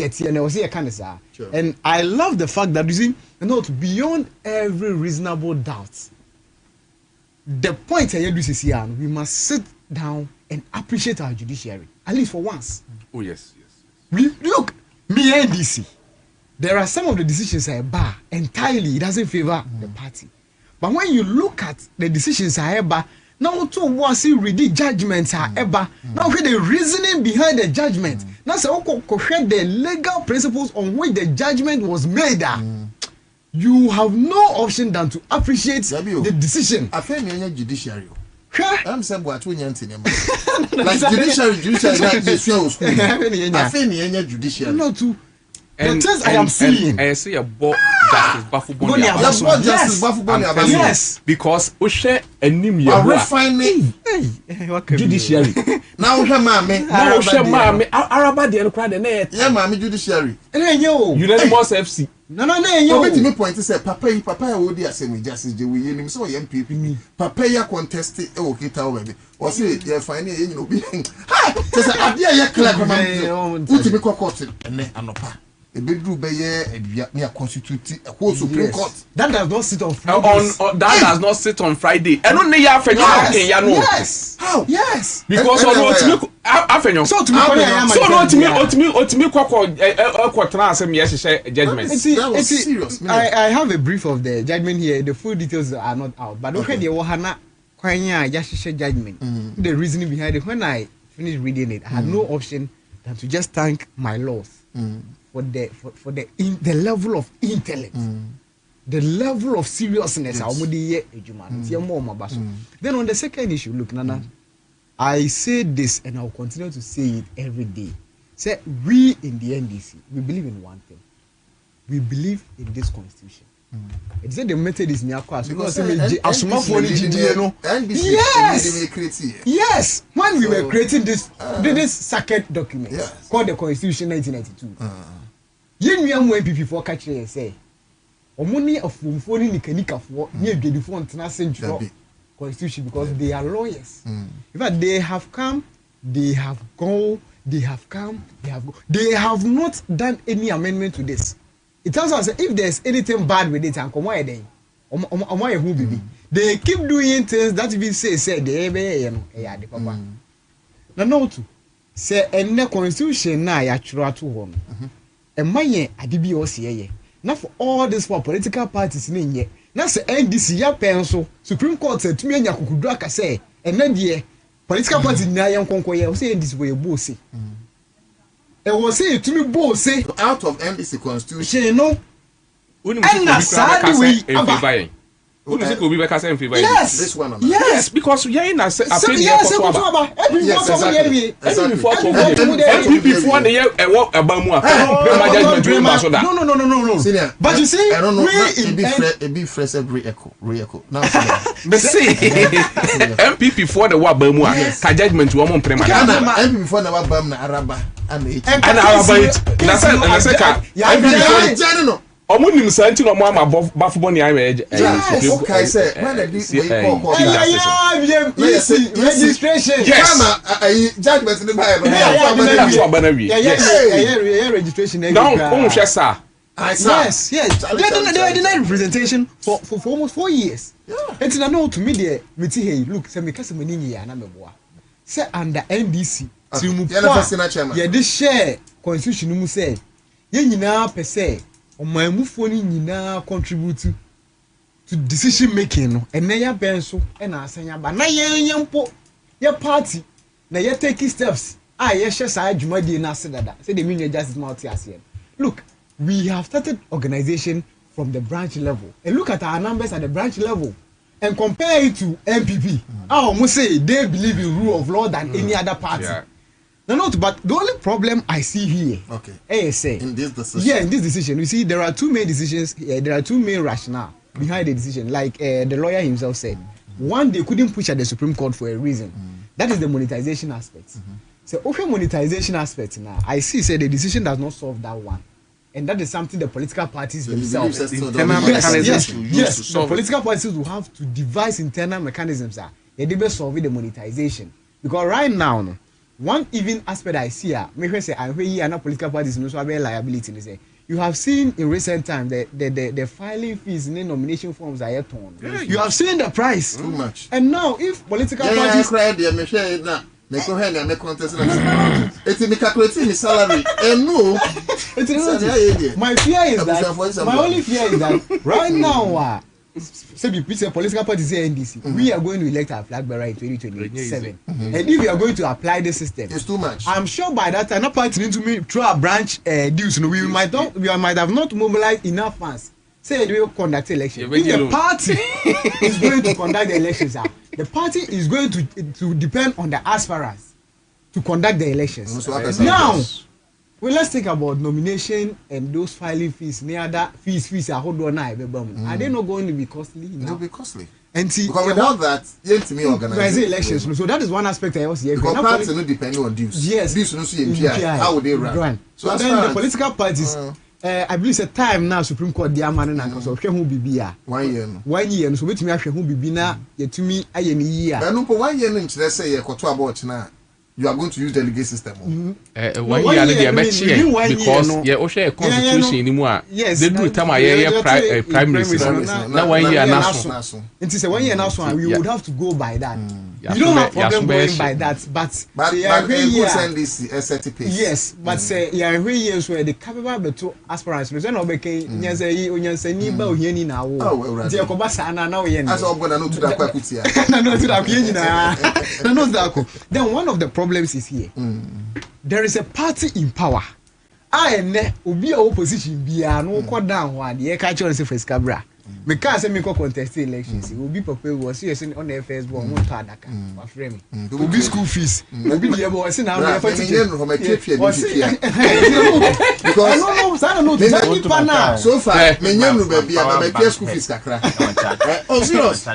I love the fact that you see, beyond every reasonable doubt, the point here we must sit down and appreciate our judiciary, at least for once. Oh yes. Look, me and DC, there are some of the decisions I bar entirely. It doesn't favor the party, but when you look at the decisions I bar. Now to once read the judgments are ever. Now the reasoning behind the judgment. Now say the legal principles on which the judgment was made. You have no option than to appreciate the decision. I feel me judiciary. I'm saying what we need like judiciary. I feel me judiciary. No to. The things I am seeing. I see a board Justice Bafuboni. Yes, because we share a name here. Refining judiciary. Now share mame. Araba the crowd and yeah, mame judiciary. Unanimous FC. No. Wait me point to say papa wo di asem justice je we nim so MPP. Papa ya contest e o kita we be. O say you find e yin obi. Ha! Say ade ya clear command. Utimi court ene anopa. A bedroom by near constitute a whole Supreme Court. That does not sit on Friday. That does not sit on Friday. And only yes. How? Yes. Because so judgment. I have a brief of the judgment here. The full details are not out. But okay, the Wahana Kwanya Yashisha judgment. The reasoning behind it. When I finished reading it, I had no option than to just thank my Lord. For the level of intellect, the level of seriousness. Then on the second issue, look, Nana, I say this and I'll continue to say it every day. Say we in the NDC, we believe in one thing. We believe in this constitution. It's the method is near class because yes, when we were creating this sacred document called the Constitution 1992. When people catch it and say, Omoni of Fumfoni Nikanika for near the font century constitution because they are lawyers. In fact, they have come, they have gone, they have come, they have gone. They have not done any amendment to this. It tells us if there's anything bad with it, and come why then, who baby. They keep doing things that we say they be the papa. No to say any constitution na ya chura to one. And my adibi osie not for all this for political parties in ye. Na say NDC ya penso Supreme Court said to me nya kukudra ka say and na die political party na yan konkoye say NDC we bossy. E was say to me bossy out of NDC constitution no. And that's sad way about. Yes, this one. Yes, because we are in a yes, no. But you see, I don't know. It be fresh re-echo. Now, see, MPP for the Wabamua, judgment woman prima. MPP for the Wabam Araba and Araba. Omunim santi no mo ama bafo ni aye okay say when registration judgment in the Bible registration now unhwe sa yes they did representation for almost 4 years it's na no to me there with hey look say me kase mani ya na meboa say under NDC timu yeah this share constitution mu say ye nyina pese Omamufo ni nyina contribute to decision making no ene ya benso na asanya ba na yempo ye party na ye take steps ye hye sa adwumadi na sedada say the mean justice multi asem. Look, we have started organization from the branch level and look at our numbers at the branch level and compare it to MPP. Almost say they believe in rule of law than any other party. No, but the only problem I see here, say in this decision. Yeah, in this decision, you see, there are two main decisions. There are two main rationale behind the decision. Like the lawyer himself said, one, they couldn't push at the Supreme Court for a reason. That is the monetization aspect. So, okay, monetization aspect now, I see. Say the decision does not solve that one, and that is something the political parties themselves. Yes, the political parties will have to devise internal mechanisms that they solve the monetization, because right now. One even aspect I see me say I hear na political parties no so have liability say you have seen in recent time the filing fees in the nomination forms are yet torn. You have seen the price too much. And now if political parties me go here and me contest it me calculate me salary and no my fear is that my only fear is that right now say the political party say NDC, we are going to elect our flag bearer in 2027. And if we are going to apply the system, it's too much. I'm sure by that time, not party into me through our branch dues. We might have not mobilized enough funds. Say we will conduct elections. If the party is going to conduct the elections, the party is going to depend on the aspirants to conduct the elections. Now. Well, let's think about nomination and those filing fees. Near that fees are hold on. Are they not going to be costly? They'll be costly. And see, because without that, you to me organize elections. So that is one aspect I also hear. Because parties are not depending on dues. Yes, dues no see MPI. How would they run? So then the political parties. I believe it's a time now Supreme Court the man na because of who bibi a 1 year. 1 year no so betimi ahwe who bibi na yetumi aye ni yi a. No for 1 year no nkyere say ye koto about na. You are going to use delegate system. 1 year they because yeah, Osha constitution anymore. Yes, they do time prime minister. Now 1 year now. It is a 1 year now, so we would have to go by that. You don't have problem going by that, but send this SRT pace. Yes, but say years where the capable to aspirants. No, no, because say ni ba ohiani na wo. Ti yakoba sana na wo ye ni. As ogbona no to da kwakutia. No to da kwenyi na. No that. Then one of the problems is here. There is a party in power. I ne obi a opposition bia no ko down ho ade e ka che say first cabra. Me can say me ko contest elections. Obi papa was say on the first born mo to adaka. Wa frame. Obi school fees. Obi dey bo say na we for teacher. Because no sana so far me nyam no bia ba pay school fees kakra. Oh serious.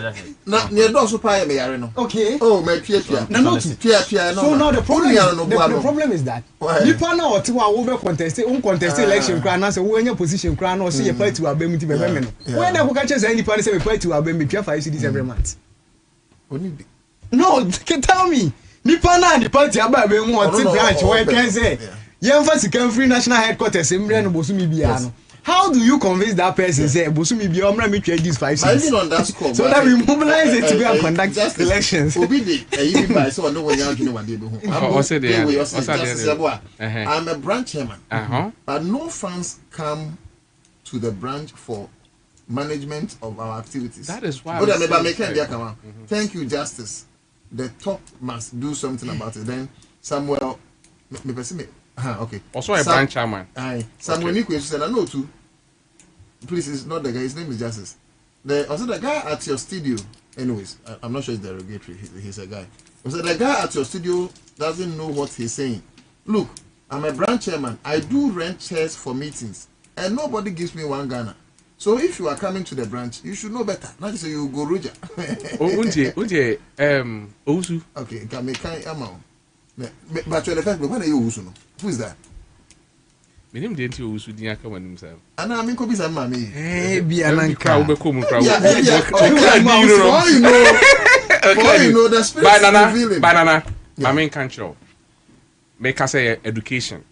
Na ne do so pa me yare no. Okay. Oh me pia. Na no pia no. So now the problem is that nipa na o ti wa wo be contest election kra na say wo anya position kra na o say your party wa be mu ti be me no. When I catch any party say we pay to abem me 5 cedis every month. No, can tell me. Nipa na the party abem mu on branch where can say. Ye emphasize can free national headquarters emre no bosu mi bia no. How do you convince that person say Bosumi be omra me trade these 5 seats? Even on that score. So that we mobilize it to go and conduct elections. Obidi, even by so no one young one day. I'm a branch chairman. But no funds come to the branch for management of our activities. That is why. Thank you, Justice. The top must do something about it. Then Samuel, okay. Also a branch chairman. Samuel Nikwe said, I know too. Please, it's not the guy. His name is Justice. Also the guy at your studio. Anyways, I'm not sure it's derogatory. He's a guy. So the guy at your studio doesn't know what he's saying. Look, I'm a branch chairman. I do rent chairs for meetings, and nobody gives me 1 Ghana. So if you are coming to the branch, you should know better. Not just say you go Roger. Ousu. Okay, can make amount. But you're the fact, when are you Ousu? Who is that? My name didn't you Ousu Diaka when himself. And I mean, could be some mammy. Hey, be an crowd. Okay, You know the spirit. Banana. I mean, control. Make us say education.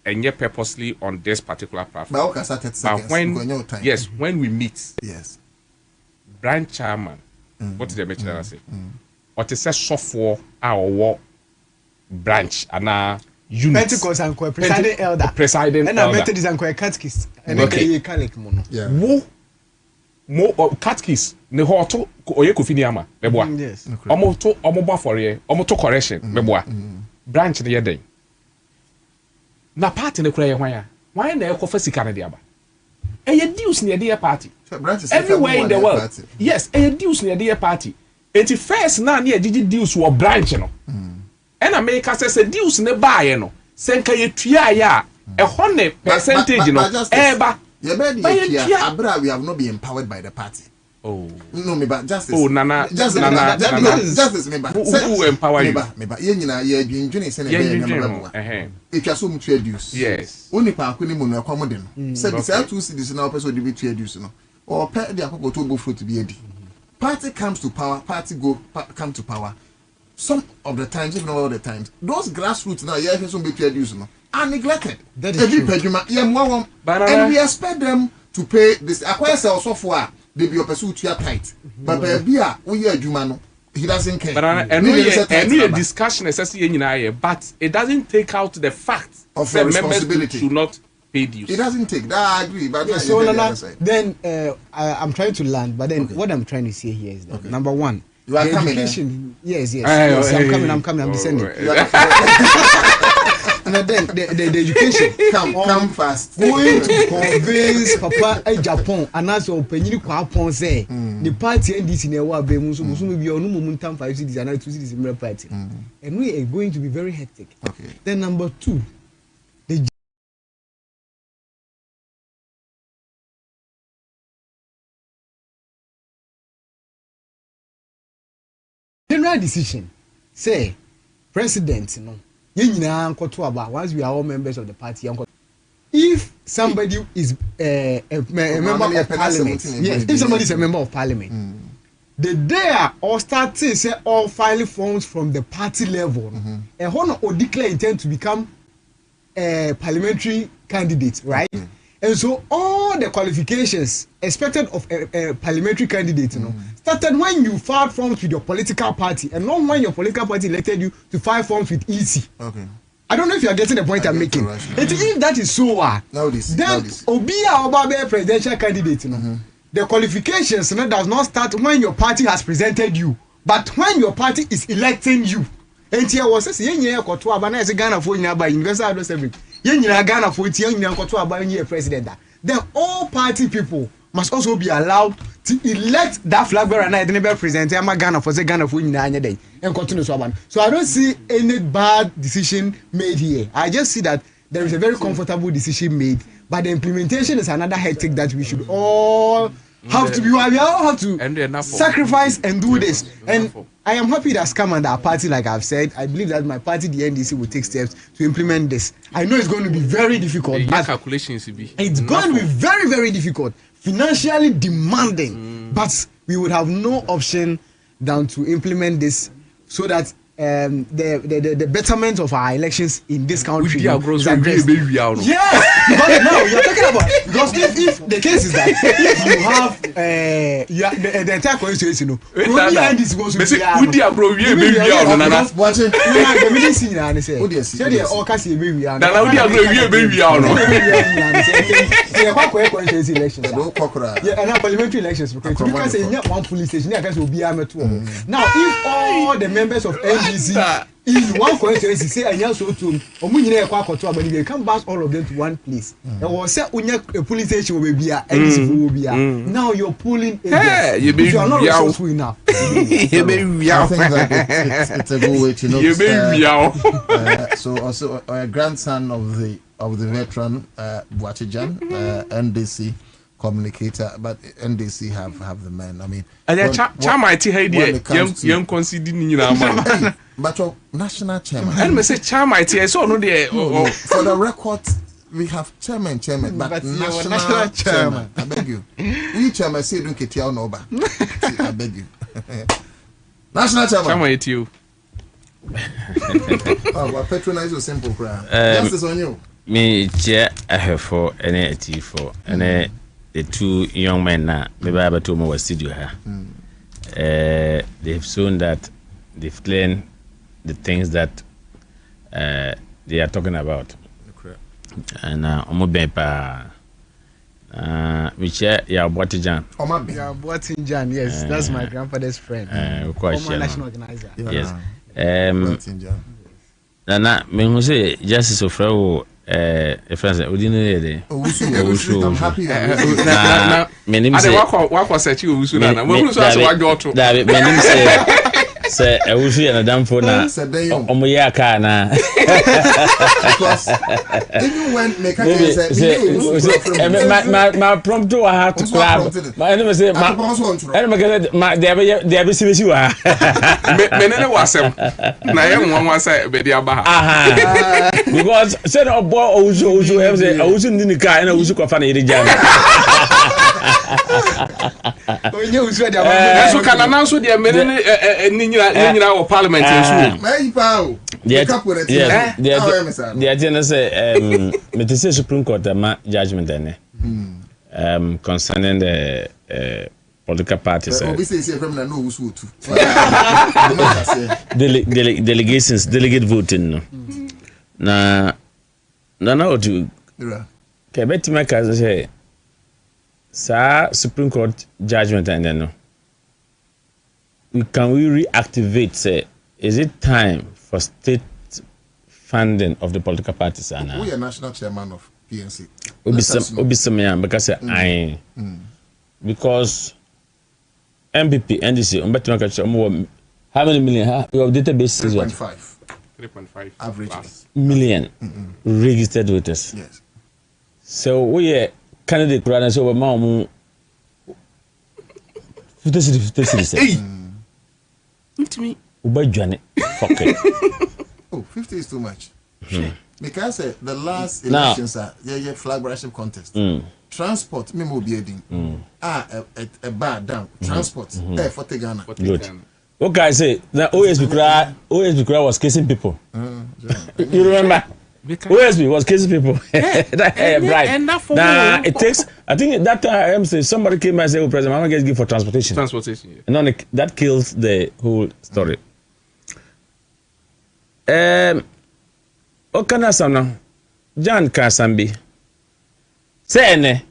And yet purposely on this particular platform. But when we meet, branch chairman, what did the mention say? What is a software our branch and unit? Pentecost and presiding elder. Presiding elder. And Methodist and catechist. And okay. Mo catechist ne ho to oye kofini ama beboa. Yes. Omo to for ye, omo to correction beboa. Branch ne yeden. Na party ne kura ye hwan na ekofa sika ne de aba eye deals ne de party everywhere in the world party. Yes eye deals ne de party enti first na agigi deals wo branch no and America says deals ne buy no senka ye tua ya ehon ne percentage no eba ye be de abra we have not been empowered by the party. Oh no, me but justice. Oh nana justice me but who empower you me but ye nyina ye dwindwene se na be member if you so much reduce yes only pa akoni mu no akomode no say this 2 cities na person dey be reduce no or pay the akoko to go fruit be edi party comes to power come to power some of the times if not all the times those grassroots now ye so be reduce no are neglected that is true and we expect them to pay this acquire software. They be your pursuit to your tight. But baby, we are Jumano. He doesn't care. But a discussion but it doesn't take out the fact of the responsibility should not pay dues. It doesn't take that. I agree. But yeah, so then I'm trying to land. But then what I'm trying to say here is that number one, you are coming. Yes. I'm coming. I'm descending. And then the education come fast. Going to convince Papa Japan and also Penny Kwapon say the party and this in a while be Musumu be on momentum 5 cities and 2 cities in the party. And we are going to be very hectic. Okay. Then number 2, the general decision say president once we are all members of the party, if somebody is a member of parliament, yes, if somebody is a member of parliament, the day or starting say all filing forms from the party level, and one or declare intent to become a parliamentary candidate, right? And so all the qualifications expected of a parliamentary candidate, started when you filed forms with your political party, and not when your political party elected you to file forms with EC. Okay. I don't know if you are getting the point I'm making. If that is so, then Obia Obabe presidential candidate, the qualifications does not start when your party has presented you, but when your party is electing you. And here was a Ghana for University Ghana for president. Then all party people must also be allowed to elect that flag bearer and identity present Ghana for Ghana for and continue so on. So I don't see any bad decision made here. I just see that there is a very comfortable decision made, but the implementation is another hectic that we should all have to be. We all have to sacrifice and do this. And I am happy that's come under our party, like I've said. I believe that my party, the NDC, will take steps to implement this. I know it's going to be very difficult. It's going to be very, very difficult, financially demanding, but we would have no option than to implement this so that the betterment of our elections in this country. Yes, because now you're talking about because if the case is that if you have the entire constituency, the parliamentary elections because one police station now if all the members of NDC in one constituency say and so too they come back all of them to one place there was a police station will be now you're pulling you are not resourceful enough. It's a good way to know. So also a grandson of the veteran Buachijan, NDC communicator, but NDC have the men. I mean, young considering but national chairman. And me say chairman, so no there. For the record, we have chairman, but national chairman. I beg you. We chairman say don't get no ba. I beg you. National chairman. Chairman it you. Oh, patronize your simple cry. Yes, it's on you. Me chair I have for any for and the two young men now, maybe I have to more studio here. They've shown that they've learned the things that they are talking about. And which yeah, Boatijan. Yeah, Boatijan, yes, that's my grandfather's friend. Former national organizer. Yes. Nana, me say justice of Frau. Friends, we didn't know I'm happy. My name is what was it you who na we who so what go to David my name say I wish you na damn phone na omo ya car na because even when make say my prompt to have to grab my name say my they be see wa me ne wasem na ye nwa say be dia ba because say no boy ozo have say ozo ndi car na ozo kofa na ire jam onye ozo dia so kana na so dia me ne nyina wo parliament ensu mai pa o the agenda say me say Supreme Court ma judgment ene concerning the political parties delegations delegate voting no na what you ke beti make say sa Supreme Court judgment ene no can we reactivate say is it time for state funding of the political parties? We are national chairman of PNC. Obisam because I because MPP NDC how many million your database is 3.5 average million registered voters. Yes. So we are candidate rather so we 50 me. Fuck it. Oh, 50 is too much. Because the last elections are flagship contest. Transport, me be a bar down. Transport, for Ghana. Good. Okay, I say the OSB was casing people. You remember? OSB was casing people. Right. Now it takes. I think that time somebody came and said, "Oh, President, I'm gonna give for transportation." Transportation. Yeah. And then that kills the whole story. Okana sana John Kasambi say ne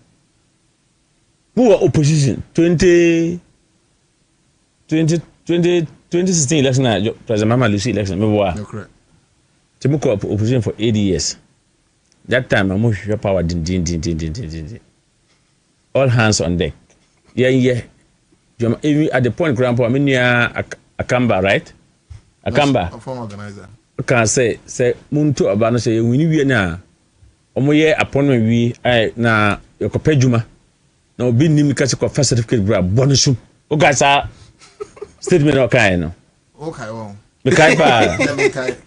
who are opposition 2016 election President Mama Lucy election me wa correct Timuko opposition for 80 years that time I'm sure power din all hands on deck yeah at the point grandpa I mean Akamba right Akamba a former organizer can say muntu abano say wini wi na omo ye appointment wi na yokopedjuma na obi nim ka se ko first certificate bra bonusum o ga sa statement o kai no okay won me kai pa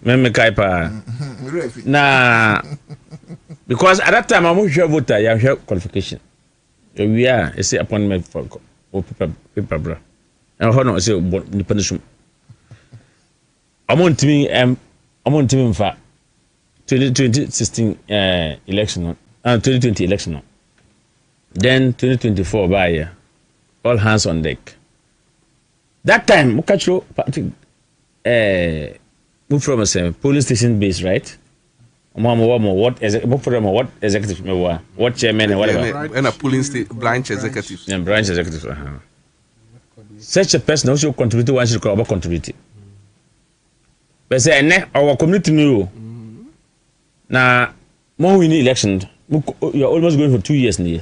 me kai pa na because at that time I'm sure voter ya sure qualification we are say appointment for paper bra and ho no say bonusum I'm on team for 2016 election, 2020 election. Then 2024 by year, all hands on deck. That time, Mukacho move from a polling station base, right? What executive, what chairman and whatever. And a polling branch executive. Yeah, branch executive. Such a person also contribute one should call contribute. But say, our community knew. Now, more winning election, you're almost going for 2 years now.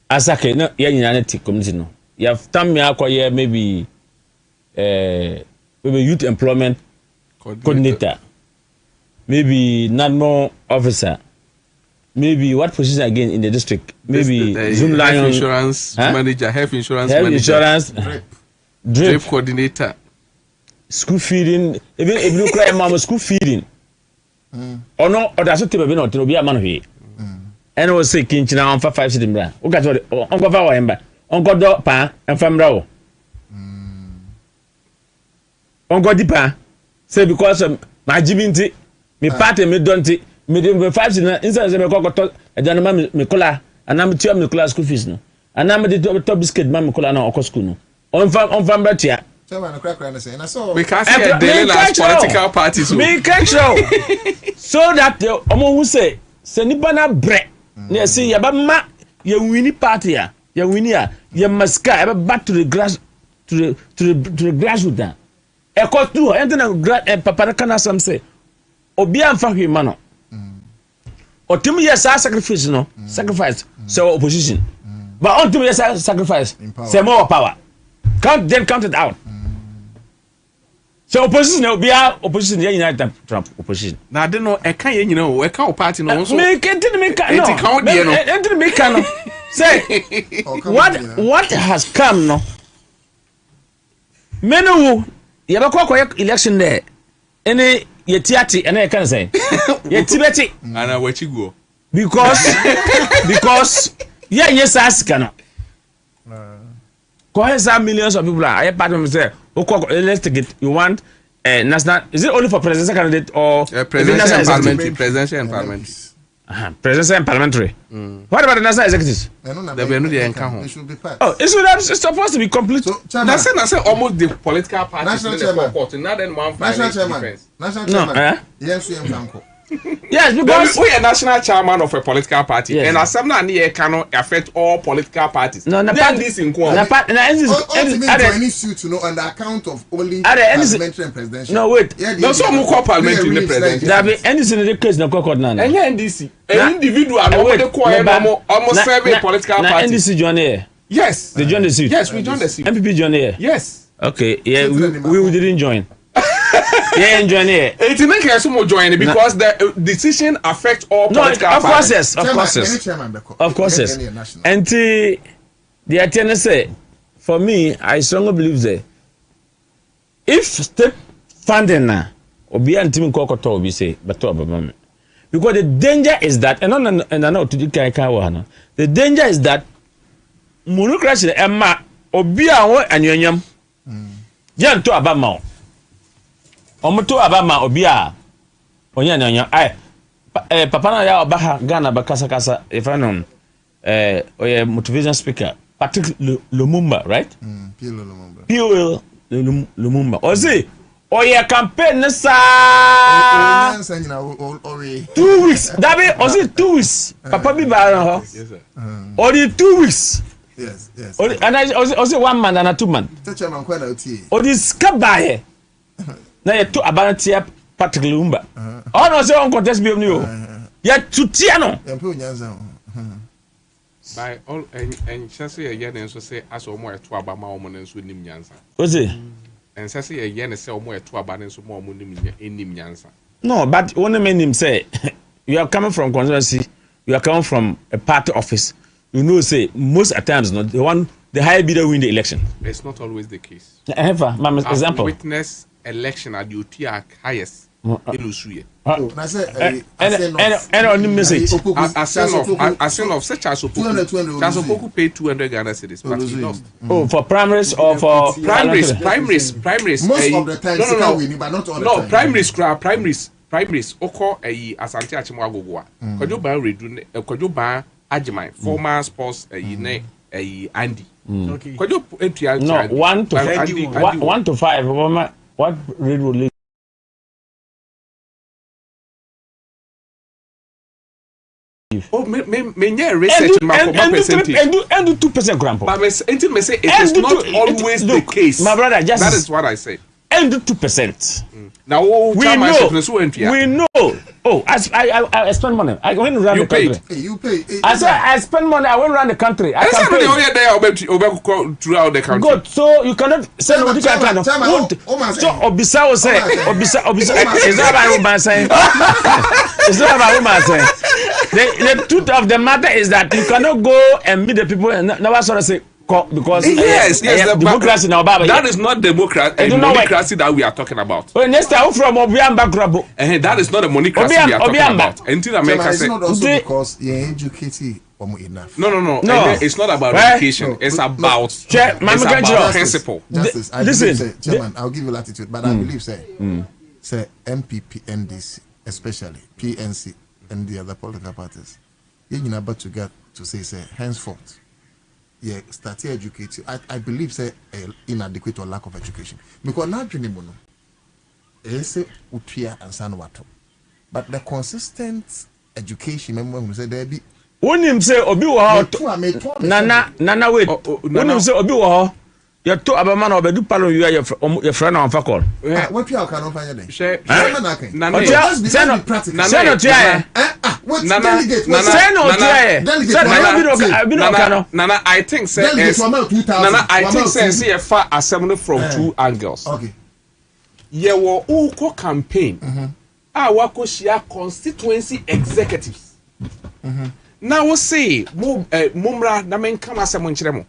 As a no, United community no. You have time me acquire maybe youth employment coordinator, maybe NADMO officer, maybe what position again in the district? Maybe Zoom Lion insurance manager, health insurance drip coordinator, school feeding, even if you cry mama school feeding. Or no, or that's what they not to be a man here. And I was say Kinchina on for 5 sitting bra. Okay, Uncle Fawemba, Uncle Dog Pa, and Famro. Uncle Dipa say because my Jibinti, me party, me don't me do 5 sitting inside the Cocoto, a gentleman, Nicola, and I'm 2 Nicola school fees. And I'm the top biscuit, Mamma Colana or Coscuno. On Fambratia. Because political parties. Me catch so that the Omo who say Senibana bread. Near see Yabama, you winnie party, you winnie, you must go back to the grass to the grassroots. A court to enter and Paparacana some say, Obian Fahi Mano. Or to me, yes, I sacrifice no sacrifice, so opposition. But on to me, yes, I sacrifice, say more power. Count it out. So opposition will be our opposition. Yeah, United Trump opposition. Now I don't know. I can't. You know, I can't party no. So make it no. Say what has come no. Menu you have a election there. Any yetiati and I can say yetibeti. And where you go? Because yeah yes ask no. Some millions of people are part of say let's take it. You want national? Is it only for presidential candidate or presidential and parliamentary? Presidential and parliamentary. Presidential and parliamentary. What about the national executives? It should be part. Oh, it's supposed to be complete. So, I say almost the political parties. National chairman. Not then one. National chairman. National chairman. Yes, we am. Yes, because we are national chairman of a political party, yes. And assembly near cannot affect all political parties. No, this in any suit to know on the account of only parliamentary and presidential. No, wait. No, some who call parliamentary and presidential. There be anything in the case no court now. And NDC, an individual, almost serving political party. NDC join here. Yes, they joined the suit. Yes, we joined the suit. MPP joined here. Yes. Okay. Yeah, we didn't join. Yeah, join here. It make us more join because the decision affects all political parties. Of course, yes. And the attendant say, for me, I strongly believe that if state funding now, obi antim kokoto obi say, but because the danger is that, and I know to the the danger is that monocracy emma obi anwo anyonyam. Jan to abama. Omoto abama obia onya nanya papa na ya obaha Ghana bakasa efanon oye motivation speaker Patrick Lumumba, right? P.O. Lumumba ozi oye campaign nesa 2 weeks dabi ozi 2 weeks papa bi ba na ho yes sir only 2 weeks yes and I also 1 month and 2 months chairman kwa na oti odi skabaye na ye to abantia Patrick Lumumba oh no say on contest bi omni o ye tutia no ye pe onyanza by all and chance ye yen so say as o mo eto abama o mo nso nim nyansa o say and say ye yen say o mo eto abana nso mo nim nyansa no but one man him say you are coming from constituency, you are coming from a party office, you know say most at times not the higher bidder win the election. It's not always the case. Example witness election at the UTR highest Elusuye. And on the message. As such as Chasopoku paid 200 Ghana cedis, but he lost. Oh, for primaries or for primaries? Most of the time, no, primaries. Oko Asante Achimwagogwa. Kwajoba Redune, Kwajoba Ajimai, former sports Andy. Okay. No, 1 to 5. What read will leave? Oh, me research my percentage. And do 2% grandpa. But me say it is not always the case. My brother, just that is what I say. And do 2%. Now we know. Oh, I spend money. I went around the country. You pay. I said I spend money. I went around the country. I can pay. Throughout the country. Good. So you cannot say no. You cannot. So Obisa will say. Obisa. Is that what I'm saying? Is that what I'm saying? The truth of the matter is that you cannot go and meet the people and never sort of say. Because yes, democracy now, that is not democracy that we are talking about. Well, next time from Obiamba Grabo. That is not the democracy we are talking about. Until America said, not also because you're educated enough. No. It's not about education. It's about principle. Listen, Chairman, I'll give you latitude, but I believe say MPP, NDC, especially PNC and the other political parties, you're about to get to say henceforth. Yeah, start to educate you. I believe say inadequate or lack of education. Because now dreaming mono. Say utria and sanwato. But the consistent education, remember when we say there be when him say obi wa Nana wait. When him say obi wa you talk about man obedu palo you your friend on fakol. What you can find there? Say Nana, I think say a far assembly from 2 angles. Okay. Ye wo uko campaign. Wako share constituency executives. Now we say mumra na men kama asem nkyeremo.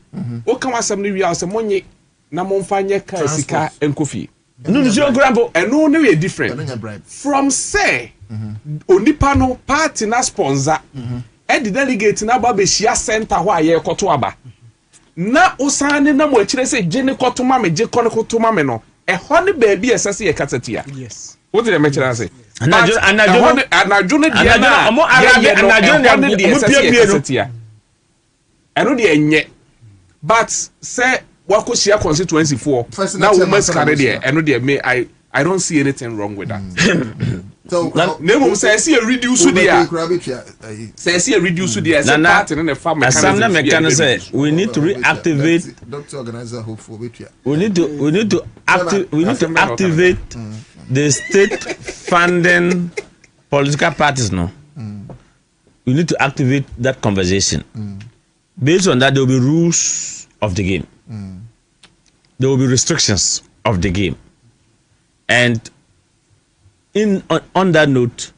O kama asem no wi asem monye na momfanye ka sika enkofi. No no grandpa and no we different from say onipa no party na sponsor e the delegate na ba be shia center ho aye koto aba na usane na mo akire say je ne koto ma me je koto ma me no e ho ne ba bi esase ye katetia. Yes. What did I mention? I say anajo but say wako share constituency for now we must carry there and me I don't see anything wrong with that. So name say see a reduce there say a reduce there say part in the farm mechanism say we need to reactivate doctor organizer hopeful we need to activate the state funding political parties no. We need to activate that conversation. Based on that there will be rules of the game. There will be restrictions of the game. And on that note,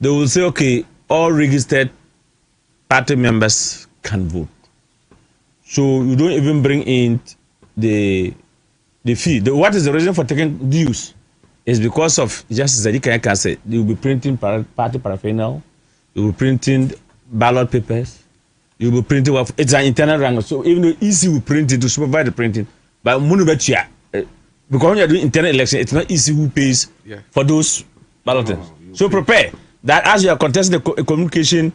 they will say, okay, all registered party members can vote. So you don't even bring in the fee. What is the reason for taking dues? Is because of Justice Zadika can say they will be printing party paraphernalia, they will be printing ballot papers, you will be printing it's an internal rank. So even though easy will print it to supervise the printing, but because when you are doing internal election, it's not easy who pays for those ballots. So prepare that as you are contesting the communication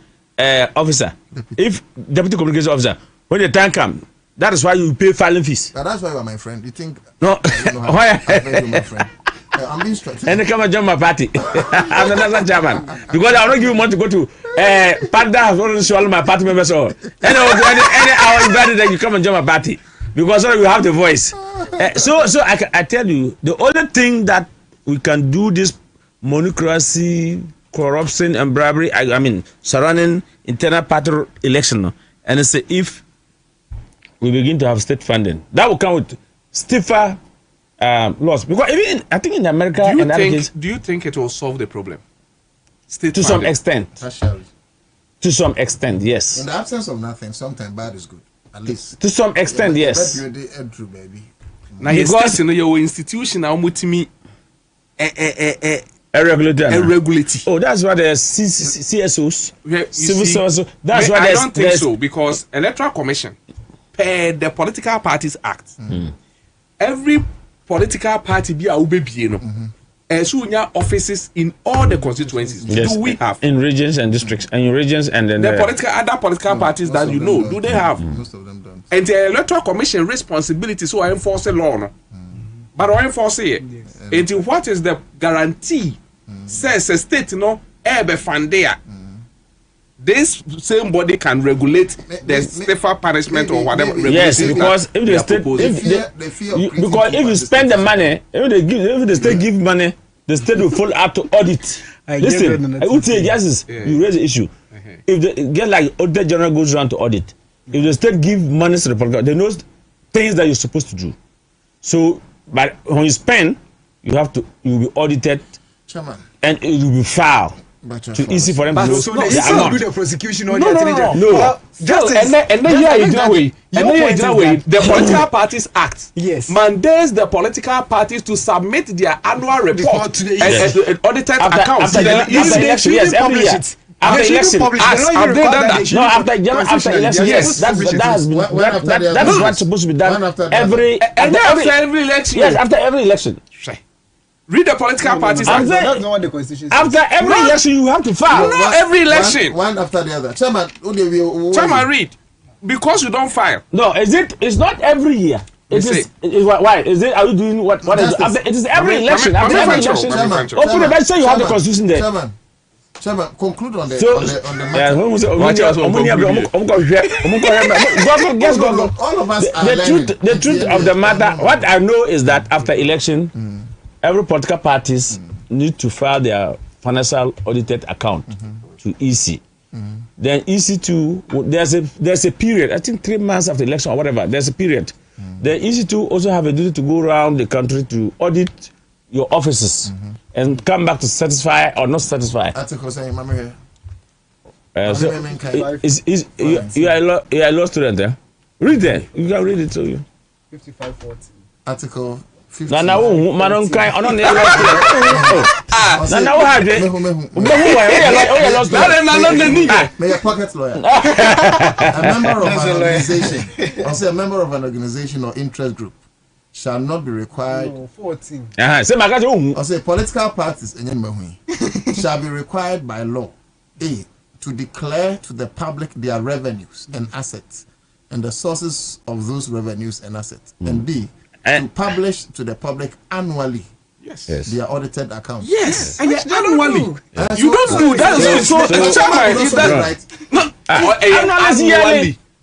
officer, if deputy communication officer, when the time comes, that is why you pay filing fees. That's why you are my friend. You think no? Why I'm my friend? I'm being strategic. And they come and join my party. I'm the national chairman because I don't give you money to go to party that has already swallowed my party members or any hour invited that you come and join my party because you have the voice. So I tell you the only thing that we can do this monocracy, corruption and bribery. I mean surrounding internal party election, and it's if we begin to have state funding that will come with stiffer laws, because even I think in America do you think it will solve the problem? To some extent, yes. In the absence of nothing, sometimes bad is good. At least to some extent, yes. Baby. Now because you know your institution now mutimi Regulatory. Oh, that's what the CSOs, civil service. That's what I don't think so, because Electoral Commission, per the Political Parties Act, every political party be a offices in all the constituencies. Yes, do we have in regions and districts and in regions and then the other political parties that you know? Do they have? Most of them don't. And the Electoral Commission responsibility so I enforce the law, no? But I enforce it. And what is the guarantee? Says a state, no, ebe fandia. This same body can regulate the stiffer punishment or whatever. Yes, because if the state, because if you spend the money, if the state give money, the state will fall out to audit. Listen, I would say yes, you raise the issue. If the get like audit general goes around to audit, if the state give money to the public, they know things that you're supposed to do. So, but when you spend, you have to you'll be audited, Chairman, and it will be filed. Too easy for them to know. So they still do the prosecution or no. The Political Parties Act mandates the political parties to submit their annual report to the audited accounts after election. Yes, every year. After election, have they done that? No, after election, yes. That is what's supposed to be done every election. Yes, after every election. Read the Political Parties Act. That's not what the Constitution says. After every election, you have to file. Not every election. One after the other. Chairman, read. Because you don't file. No, it's not every year. It is why? Is it? Are you doing what is it? After, it is every election. After every election. Open the bench, say you have the Constitution there. Chairman, conclude on the matter. All of us are the truth of the matter. What I know is that after election, every political parties need to file their financial audited account to EC. Then EC2, there's a period. I think 3 months after election or whatever. There's a period. The EC2 also have a duty to go around the country to audit your offices and come back to satisfy or not satisfy. Article saying, Mama here. You are a law student, eh? Read there. You can read it to you. 5540. Article 50. Nana wo manon kai ono ne law student. Nana wo hadwe. May a pocket lawyer. A member of an organization. Also a member of an organization or interest group shall not be required. No, 14. Say magaje wo. Also political parties shall be required by law A to declare to the public their revenues and assets and the sources of those revenues and assets. And B to publish to the public annually their audited accounts. Yes. And annually. You don't do that.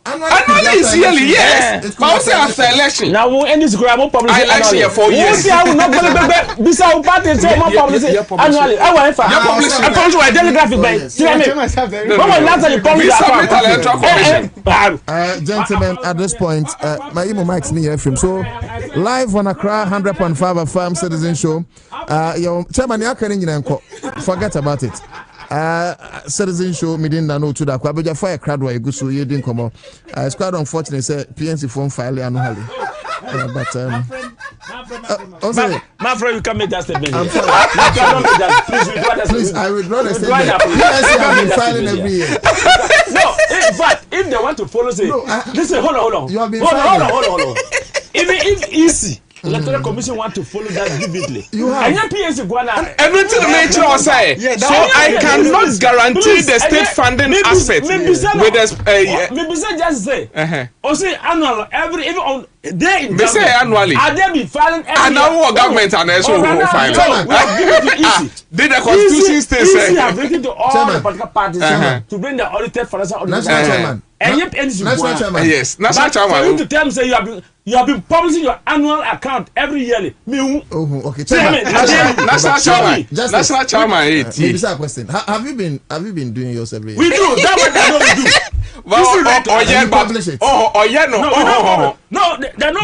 Annually is yearly, yes. But also after election. Now we end this grab publish election 4 years. I will not this our party say more publish annually. I want I publish my demographic by. Gentlemen, at this point, my email mic's near FM. So live on Accra 100.5 FM Citizen Show. Your chairman forget about it. Citizen Show meeting na no to that kwa beja fire crowd wa egu so ye din komo it's quite unfortunate say PNC phone file annually but my friend, you can make that statement. I'm sorry. Please, I would rather say that PNC have been filing every year. No, in fact, if they want to follow, say, listen, hold on. You have been hold on. Even if easy. Electoral Commission want to follow that vividly. You have. And PNC go on. Everything nature or say. So I cannot guarantee the state funding aspect with us. Maybe say just say. Or say annual even on day in. They say annually. Are they be filing every and now what government and also filing. Did the Constitution state say? Easy have written to all the political parties to bring the audited financial audited. National chairman. National chairman. Yes, national chairman. For you to tell me say you have been publishing your annual account every yearly. Okay, chairman. National chairman. National chairman. Maybe a question. Have you been doing yours every year? We do. That's what I know we do. No,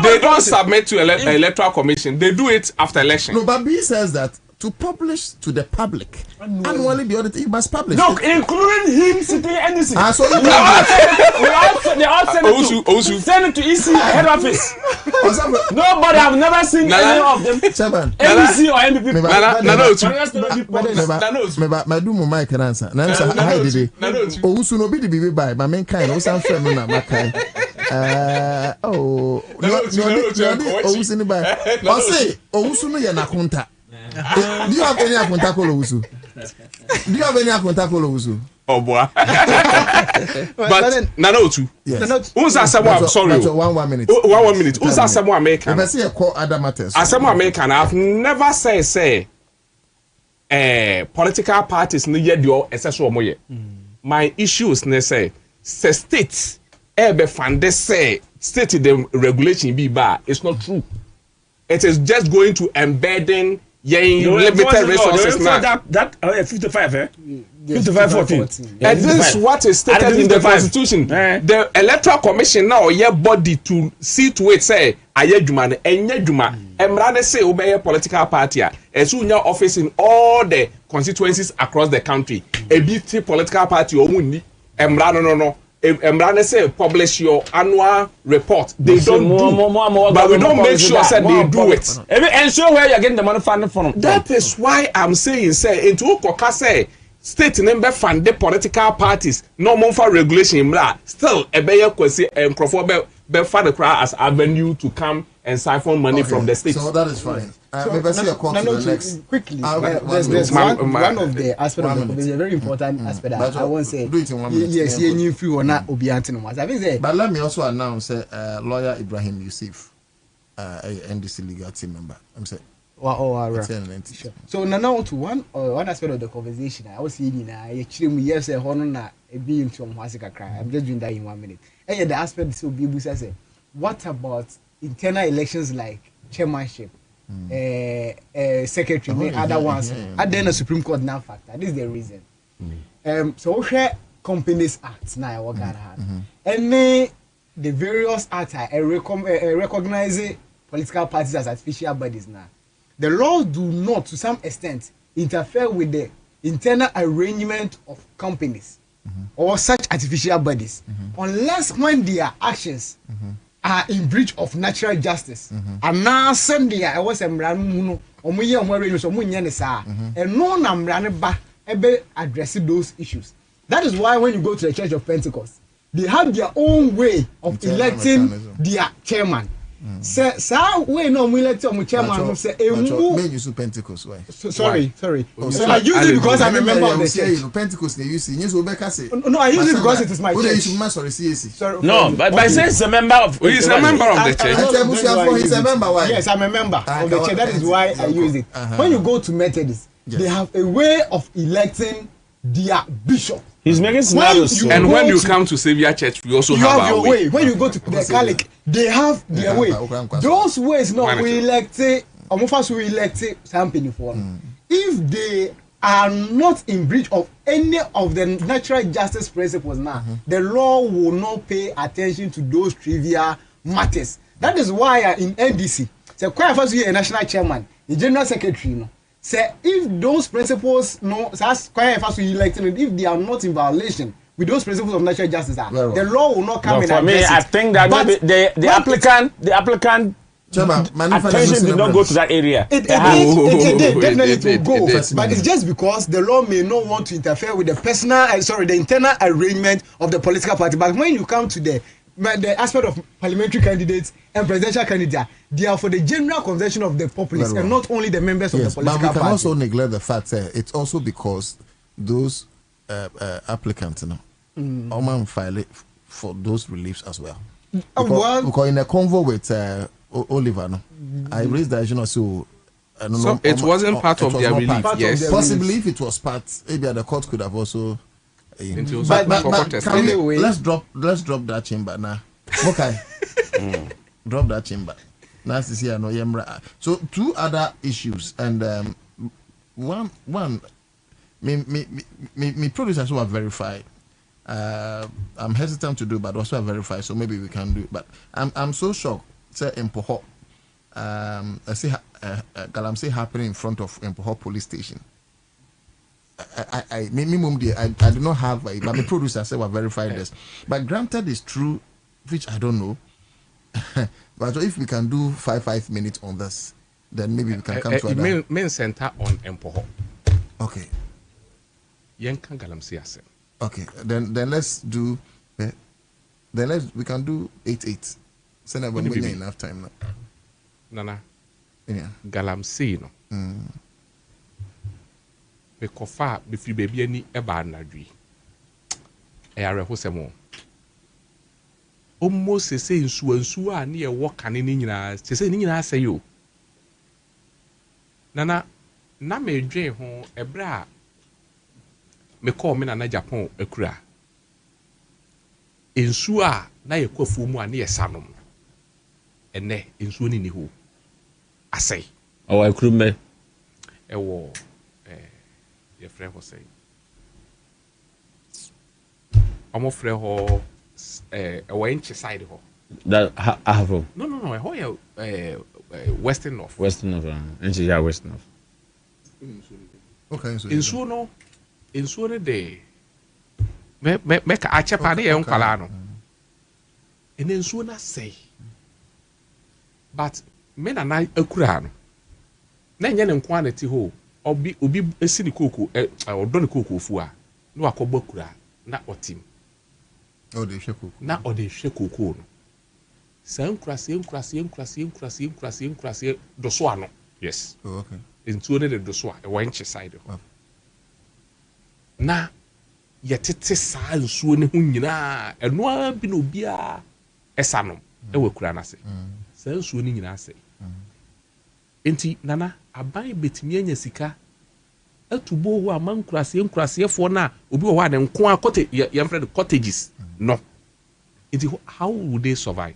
they don't submit to electoral commission. They do it after election. No, but B says that to publish to the public annually the audit, you must publish. Look, including him sitting in NDC. So they all send it to EC head office. Nobody have never seen any of them. NDC or MPP. My do my can answer. Hi did Owusu no be the baby by my main kind. Osan friend no na makai. Owusu ni by. I say Owusu no ye na kunta. Do you have any akunta call Owusu? Do you have any akunta call Owusu? Oh boy. But Nanotu. Yes. Unsa someone sorry. 1 minute. 1 minute. Unsa someone American. I say a call other matters. As someone American, I've never say political parties no yet do essential moye. My issues ne say state be funded say state the regulation be bad. It's not true. It is just going to embedding limited resources now. That 55, 55-14. And this is what is stated in the constitution. The electoral commission now your body to see to it say ayeduma enyeduma emrade say obey political party as soon your office in all the constituencies across the country. A bit political party omuni emrade no. Emrane say publish your annual report. They don't do, but we don't make sure that they do it. Ensure where you're getting the money funded from. That is why I'm saying, say into Okoka say state member fund the political parties. No more for regulation. Still, a better question and Crawford be fund the crowd as avenue to come and siphon money from the state. So that is fine. Quickly. There's one of the aspects of the a very important aspect. I won't say. Do it in 1 minute. Yes, you feel or not obiantin. But let me also announce lawyer Ibrahim Yusuf, NDC legal team member. I'm saying. Sure. So now to one aspect of the conversation, I was saying, yes, a honor a being from Wasika cry. I'm just doing that in 1 minute. And the aspect so people say, what about internal elections like chairmanship, secretary, other ones? And then the Supreme Court now factor. This is the reason. So we Companies Act now what got and the various acts recognize political parties as official bodies now. The laws do not, to some extent, interfere with the internal arrangement of companies or such artificial bodies, unless when their actions are in breach of natural justice. And now Sunday, I was a man or me and no number addressing those issues. That is why when you go to the Church of Pentecost, they have their own way of electing their chairman. Say, we no we elect on chairman. Say, use Pentecost. Why? Sorry. I use it because I'm a member of the church. Pentecost, they use it. No, I use it because it is my church. Sorry, no, but by saying he's a member of, he's a member of the church. He's a member. Why? Yes, I'm a member of the church. That is why I use it. When you go to Methodists, they have a way of electing their bishop. He's making scenarios. And when you come to Savior Church, we also have our your way. When you go to the Catholic, they have their way. Those ways, no, we elect something for them. If they are not in breach of any of the natural justice principles now, the law will not pay attention to those trivial matters. That is why in NDC, so quite first a national chairman, the general secretary, no. Say if those principles that's quite fast elected, if they are not in violation with those principles of natural justice, the law will not come in. For me, I think that the applicant attention did not go to that area. It definitely will go, but it's just because the law may not want to interfere with the internal arrangement of the political party. But when you come to the aspect of parliamentary candidates and presidential candidates, they are for the general convention of the populace and not only the members of the political party. But we can also neglect the fact that it's also because those applicants, file it for those reliefs as well. Because in a convo with Oliver, I raised the issue so it wasn't part of their relief. Yes, possibly if it was part, maybe the court could have also. But let's drop that chamber now. Okay, drop that chamber. Nice to see. I know Yemra. So two other issues, and one me producers who are verified. I'm hesitant to do, but also verified. So maybe we can do it. But I'm so shocked. Say in Poho, I see Galamsey happening in front of Empoho police station. I do not have, but the producer said we'll verify this. But granted, it's true, which I don't know. But if we can do 5 minutes on this, then maybe we can come to a main center on Empoho. Okay. Yenkan Galamsey ase. Okay. Then let's do. We can do 8. Send everybody enough time now. Nana. Yeah. Galamsey no. Me kofa be free baby ani eba anadwi. Eyare ho semo. Almost say nsu a na ye wo kane ni nyina, say ni nyina say yo. Nana na me dwen ho ebra me call me na Japan ekura. Nsu a na ye kwafu mu a na ye sanom. Ene nsu ni ho. Asay. Oh, I could me. Ewo your friend was saying. I'm friend ho a inch side ho. That I have. No. I hear Western North. Western North. Inch yeah, Western North. Okay, so in so de make a chapa de yon kwala no. And then so na say. But men and I akura no. Na nya ne quantity ho. Obi esi ni koko odo ni koko fu a na akọgba kura na otim de hwe koko na o de hwe koko no san krase do so ano yes okay ntuo ne de do so a e wanche side ho na yetete saa nsuo ne ho nyina eno a bi no bia esanom e we kura na se saa nsuo ne nyina se enti nana aban betimi anya sika atubo ho aman nkurase fo na obi wo ha ne nko akote yem friend cottages no it how would they survive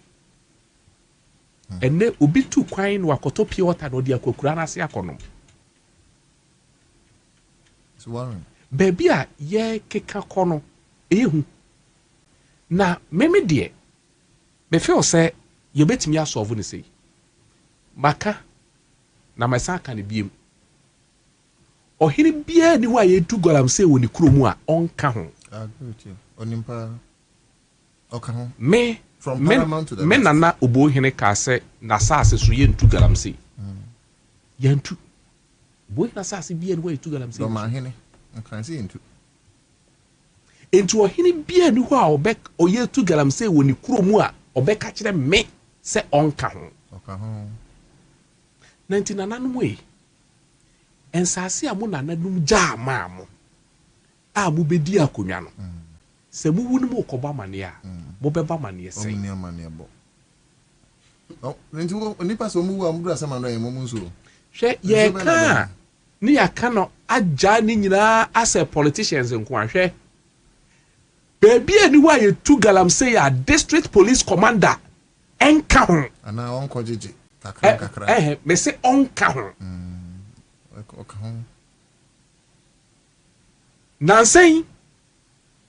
and then obi tu kwan no akoto pure water no dia kokura na se akonom so worrying baby a ye keka kono ehu na meme de me feel say ye betimi asolve ne sei maka na masaka ne biem ohiri bia ni wa ye du Galamsey woni kromu a onka ho onimpa oka ho me from Paramount to the me nana obo hene ka se na saase so ye ntu Galamsey ye ntu bo na saase bia ni wa ye tu Galamsey do ma hene kan se ntu entu ohiri bia ni ho a obek oye tu Galamsey woni kromu a obeka kire me se onka ho oka ho 19 nananom e ensase a mo nananum ja maamo a mo bedi akonwa no se mo wunu mo koba mane a mo beba mane se omni mane bo nti onipa so mu wa mudura sama no e mo nso hwe ye ka ni aka no aja ni nyina as a politicians nko ahwe baby ani wa ye tu Galamsey a district police commander enka ho ana onko jeje kakra me se onka ho okay ho nansen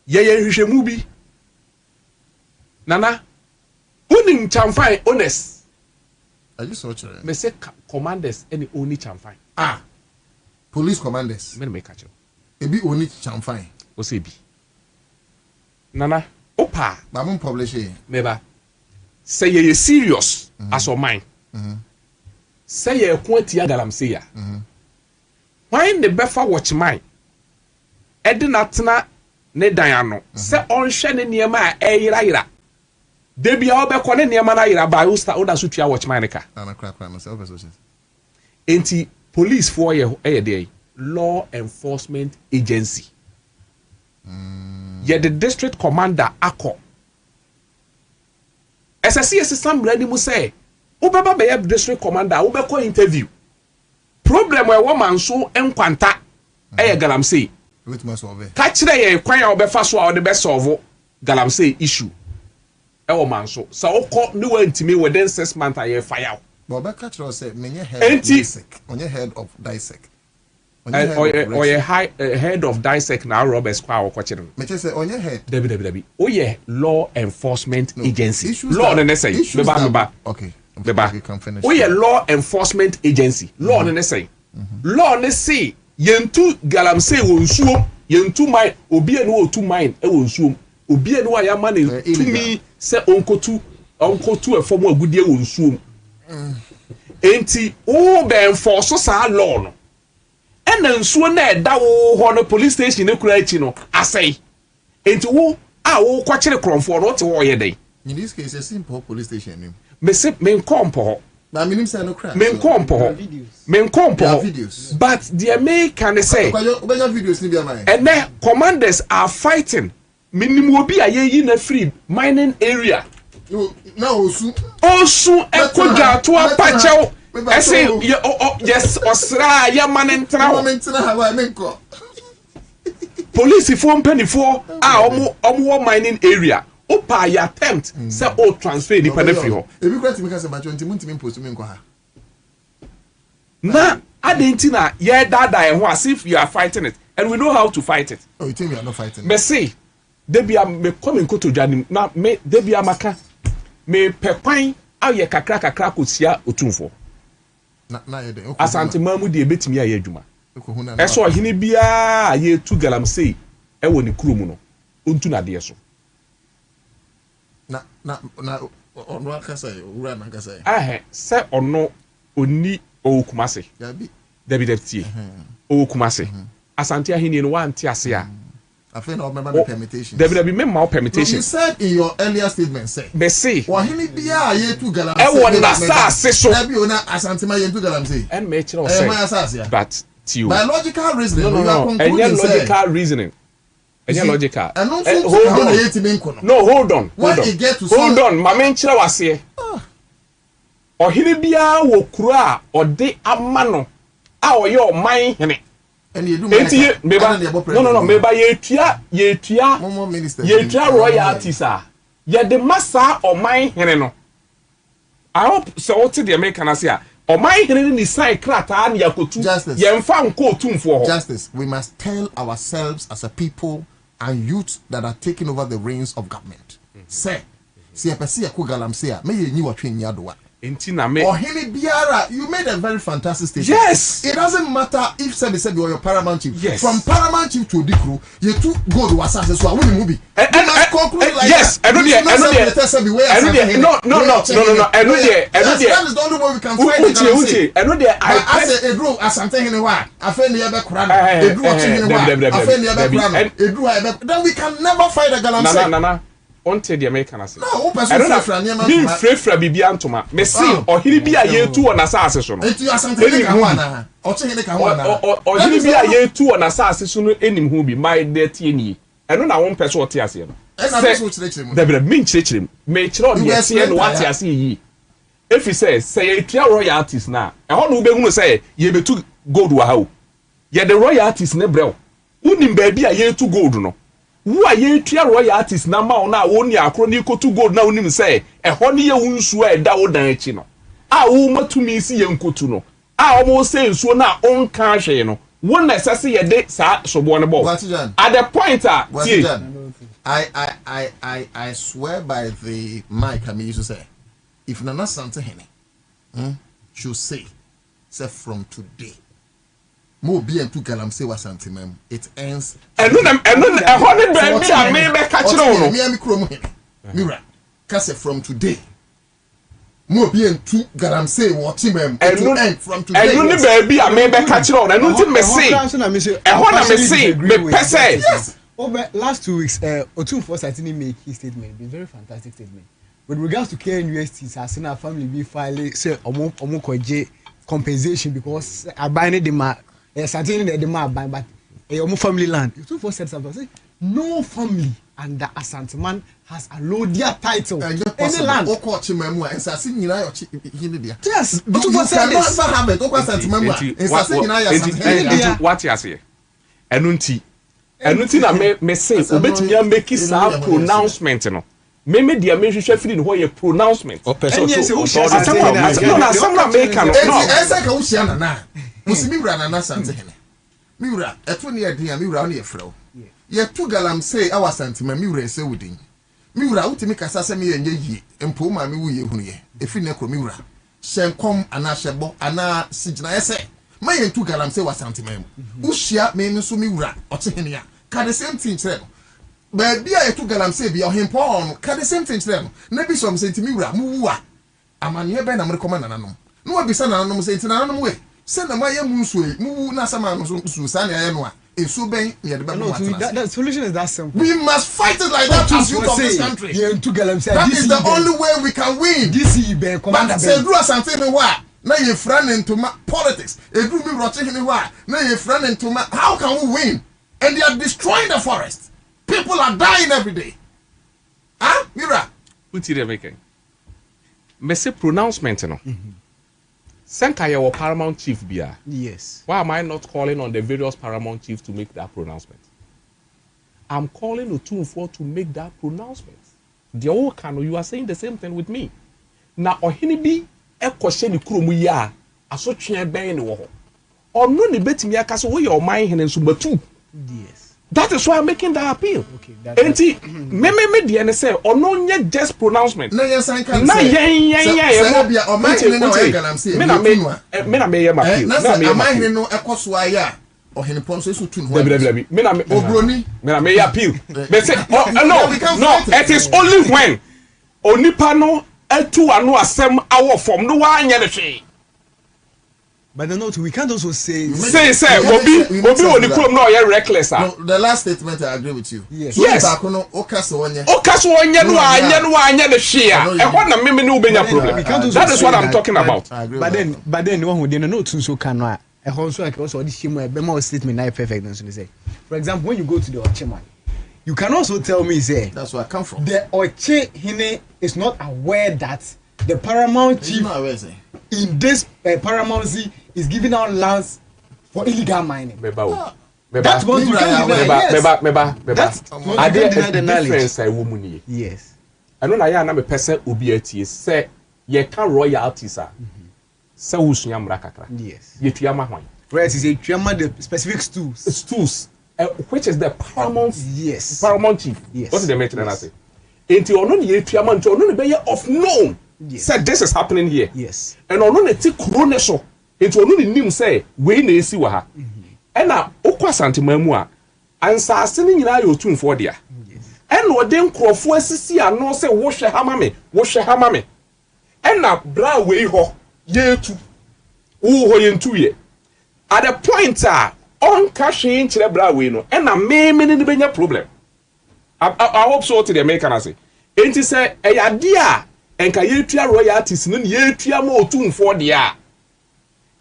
ye hwehwemu bi nana unim chamfai honest are you so sure me say commanders any only chamfai police commanders me catch ebi only chamfai o say bi nana opa ba mun publish e meba say ye serious as o mine say ye kwati Galamsey ya why the befa watch mine edinatna ne dan ano say onhwe ne niema a eyira debia obekọ ne niema na yira ba usta oda so tua watch mine ka na kra no self association enti police for ye dey law enforcement agency ye the district commander akọ SSC Assembly ni mu say ubeba be district commander ubekọ interview problem we woman so enkwanta Galamsey with my solve ka kire ye kwan a obefa so a o de be solve Galamsey issue woman so okọ ni wantimi within 6 months a ye fire but be ka kire say menye head of dissect head of dissect na Roberts kwa okọchire me say onye head debi oye law enforcement agency law ne say meba okay Beba. We a law enforcement agency. Law ne say. Law ne say yentu galamsey wo nsuo, yentu mine, obi enu o tu mine e wo nsuo. Obi enu ayama ne tumi se onkotu efom agudie wo nsuo. Enti o be enforce sa law no. Ena nsuo na eda wo ho no police station ne kura achi no asai. Enti wo wo kwakire kronfo no te wo ye den. In this case, a simple police station name. Men compo. I mean, no crap. Men compo. But the American say, and then commanders are fighting. Minimum be a ye in a free mining area. No, Osu ekoja to a pacho. I say, yes, Osra, yaman and Trao. Police phone penny for our mining area. Opa ya attempt say o transfer the penny free ho. Ebi kwati me kase bacho ntimu impost me nko ha. Na adentina ye dada e ho as if you are fighting it and we know how to fight it. Oh, you think we are not fighting? Me say debia me come nko to dwanim na me debia maka me pekwan aye kakra kosia otumfo. Na ye de. Asante mamu de betimi aye adwuma. Eso hini bia ye tu galamsey e woni kurom no. Ontu na de so. Na ono akasa ura na akasa se ono oni okumase David tie okumase asante ahini no wanti ase a afen no member permutation David member permutation. You said in your earlier statement say me say ohini bia ye tu galam e wona saase so David ona asante ma ye tu galam say and me kire o say but tio biological reasoning you are concluding logical reasoning. Logical. No, hold on. Hold on. Mama nchira wase. Ohini bia wo kura ode amano a oye o man hene. Enti meba no meba ye tua royalties a ye de masa o man hene no. I hope so what the American say o man hene ni sign krata na yakotu ye mfa nko otumfo ho. Justice, we must tell ourselves as a people and youths that are taking over the reins of government. Say, see a person who galamsey, may you knew what you nyadwa. Or Hemi Biara, you made a very fantastic statement. Yes, it doesn't matter if said you are your paramount chief. Yes, from paramount chief to Dikru, you two go to assassin. So I wouldn't movie. And yes, I know the. That is the only way we can fight. I know the. I said a drew as something in a while. I feel the other crown. A drew in a while. I feel the other crown. A drew. Then we can never fight a galamsey. No. Onte the American as no person me frefra bibia ntoma me see ohiri bia ye tu on asase so no etu asante ne ka ho ana o che ne ka ho ana ohiri bia ye tu on asase so no enim ho bi my dirty ni eno na won person ote ase no debra min chirechirem me chiro on ye tie no wate ase yi if he says say ye tua royalties na e ho no be hunu say ye betu gold wa ha o ye the royalties ne brew unim ba bia ye tu gold no wo aye tua royalties na ma ona wo ni akro ni kotu gold na onim say e ho ne ye wunsu e da wo dan achi no a wo matumi si ye nkotu no a o mo say nsuo na onka hwe no wo na sese ye de sa sobo ne bo at the point I swear by the mic I used to say if Nana Sante Hene should say from today mo bi en tu galamsey wa santimam it ends eno e ho ne ba mi a me be ka kire wo no mi krom hene mira ka say from today mo bi en tu galamsey wo timam it end from today eno ne ba bi a me be ka kire wo no eno ti me say e ho na me say me pese yes over last 2 weeks Otumfo Satini make his statement been very fantastic statement with regards to KNUST Asina family be file say omo koje compensation because abine the certainly the map but a family land. You 2 said something. Say no family under Asante man has a loadia title. Any land. Yes, but you said this. What you say? Enunti na me say obetumi make sa pronouncement no. Me dia me hwehwe firi no ye pronouncement. O person so some American no. Esa ka wo hia na na. Musimi wura na Asante Hene. Mi wura eto ne edin a mi wura na ye frɛw. Ye tu galamsey awa Asante ma mi wura ese wudin. Miura utimi kasa se me yenye yi empo ma me wuye hunu ye efi ne kro miura shenkom ana shebo ana sigina yese ma yentu galamse wa santimem ushia me nso miura otehene ya ka the same thing kire no ba bia yetu galamse bia ohempo on ka the same thing kire no na bi som senti miura muwa amane be na mrekoma nananom no wa bisa nananom senti nananom we se na ma ye munso e mu na sama no so sa na ye no a eso ben ye de be no the solution is that simple. We must fight it like that as youth of this country. That is the only way we can win. But say do something in what? Now you friend into politics. If you be rotting in what? Now you friend into how can we win? And they are destroying the forest. People are dying every day. Huh? Mira. What are you making? Me say pronouncement, no. Senkaya or paramount chief bia. Yes. Why am I not calling on the various paramount chiefs to make that pronouncement? I'm calling Otunfo to make that pronouncement. The old Kano, you are saying the same thing with me. Now, Ohinibi, a question krumu ya, a such a bang or no debate me a castle your mind and sumber two. Yes. That is why I'm making that appeal. Okay. And me the NSA or no yet just pronouncement. No, yes, I can say. Or him ponso to Obroni. Me appeal. No, it is only when Onipano etu anu asem awo from no one yenetwe. But the note we can't also say Obi oni krom no ye reckless. No, the last statement I agree with you. Yes. Yes. Okaso onye no anya ne hwe a. E ho na me no ubenya problem. That is what I'm talking about. But then one who didn't know to so can a also like also this shame be more statement na perfect than say. For example, when you go to the Ocheman, you can also tell me say that's where I come from. The Oche Hine is not aware that the paramount chief in this paramountcy is giving out lands for illegal mining. That's what you can deny the knowledge. Yes. I know na me person obi atie say ye can royalties are. Say usua mra kakra. Yes. Ye tuama hwan. Right, is a tuama the specific stools. Which is the paramount. Yes. Paramount chief. Yes. What did they mention say? Enti ono ne ye tuama nti ono ne be of known. Yes. Said this is happening here. Yes. And ono ne ti kuro ne so. Enti ono ne nim say we na esi wa ha. Ena okwa santimamu a Ansah ase ne nyina ye Otumfo dia. Ena ode nkrofo asisi ano say wo hwe hama me. Ena bra we ho yetu wo ho yentu ye. At the point on cashing chire bra we no ena me ne benya problem. I hope so to the American say. Enti say eyade a enka yetua royalties no yetua ma Otumfo dia.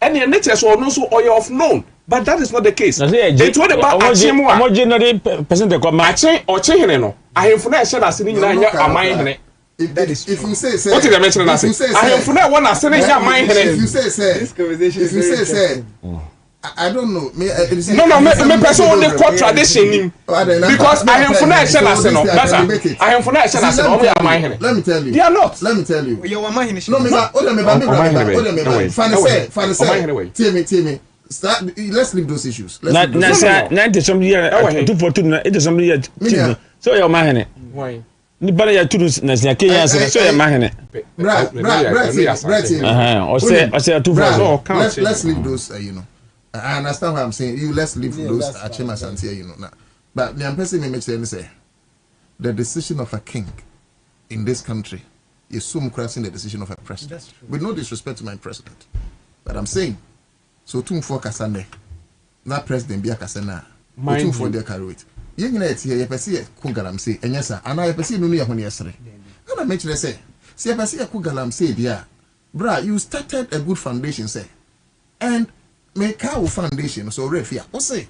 And the nature so no so oil of known, but that is not the case. It's what about Achimwa? Ordinary person the come Ache or Chehene no. I have for share as in mind. If you say what did I mention? I have for one as in mind. If you say this conversation, if you say I don't know. Me person only quote tradition because I am for share as no. I am for share as no. Let me tell you. They are not. Let me tell you. You are mind. No, me. Let's leave those issues. So your man. Why? Nibara ya turu na sia Kenya so ya mahene. Let's leave those I understand what I'm saying. Let's leave those Achimas and here But the person may say the decision of a king in this country is soon crossing the decision of a president. With no disrespect to my president. But I'm saying so Otumfo Kasane. That president be a Kasana. Otumfo dey carry it. You know it here, you perceive Kungalam say, and yes, sir, and I perceive no near when yesterday. And I mention say, see, I perceive Kungalam say, dear, bra, you started a good foundation, say, and make our foundation so refia. What say?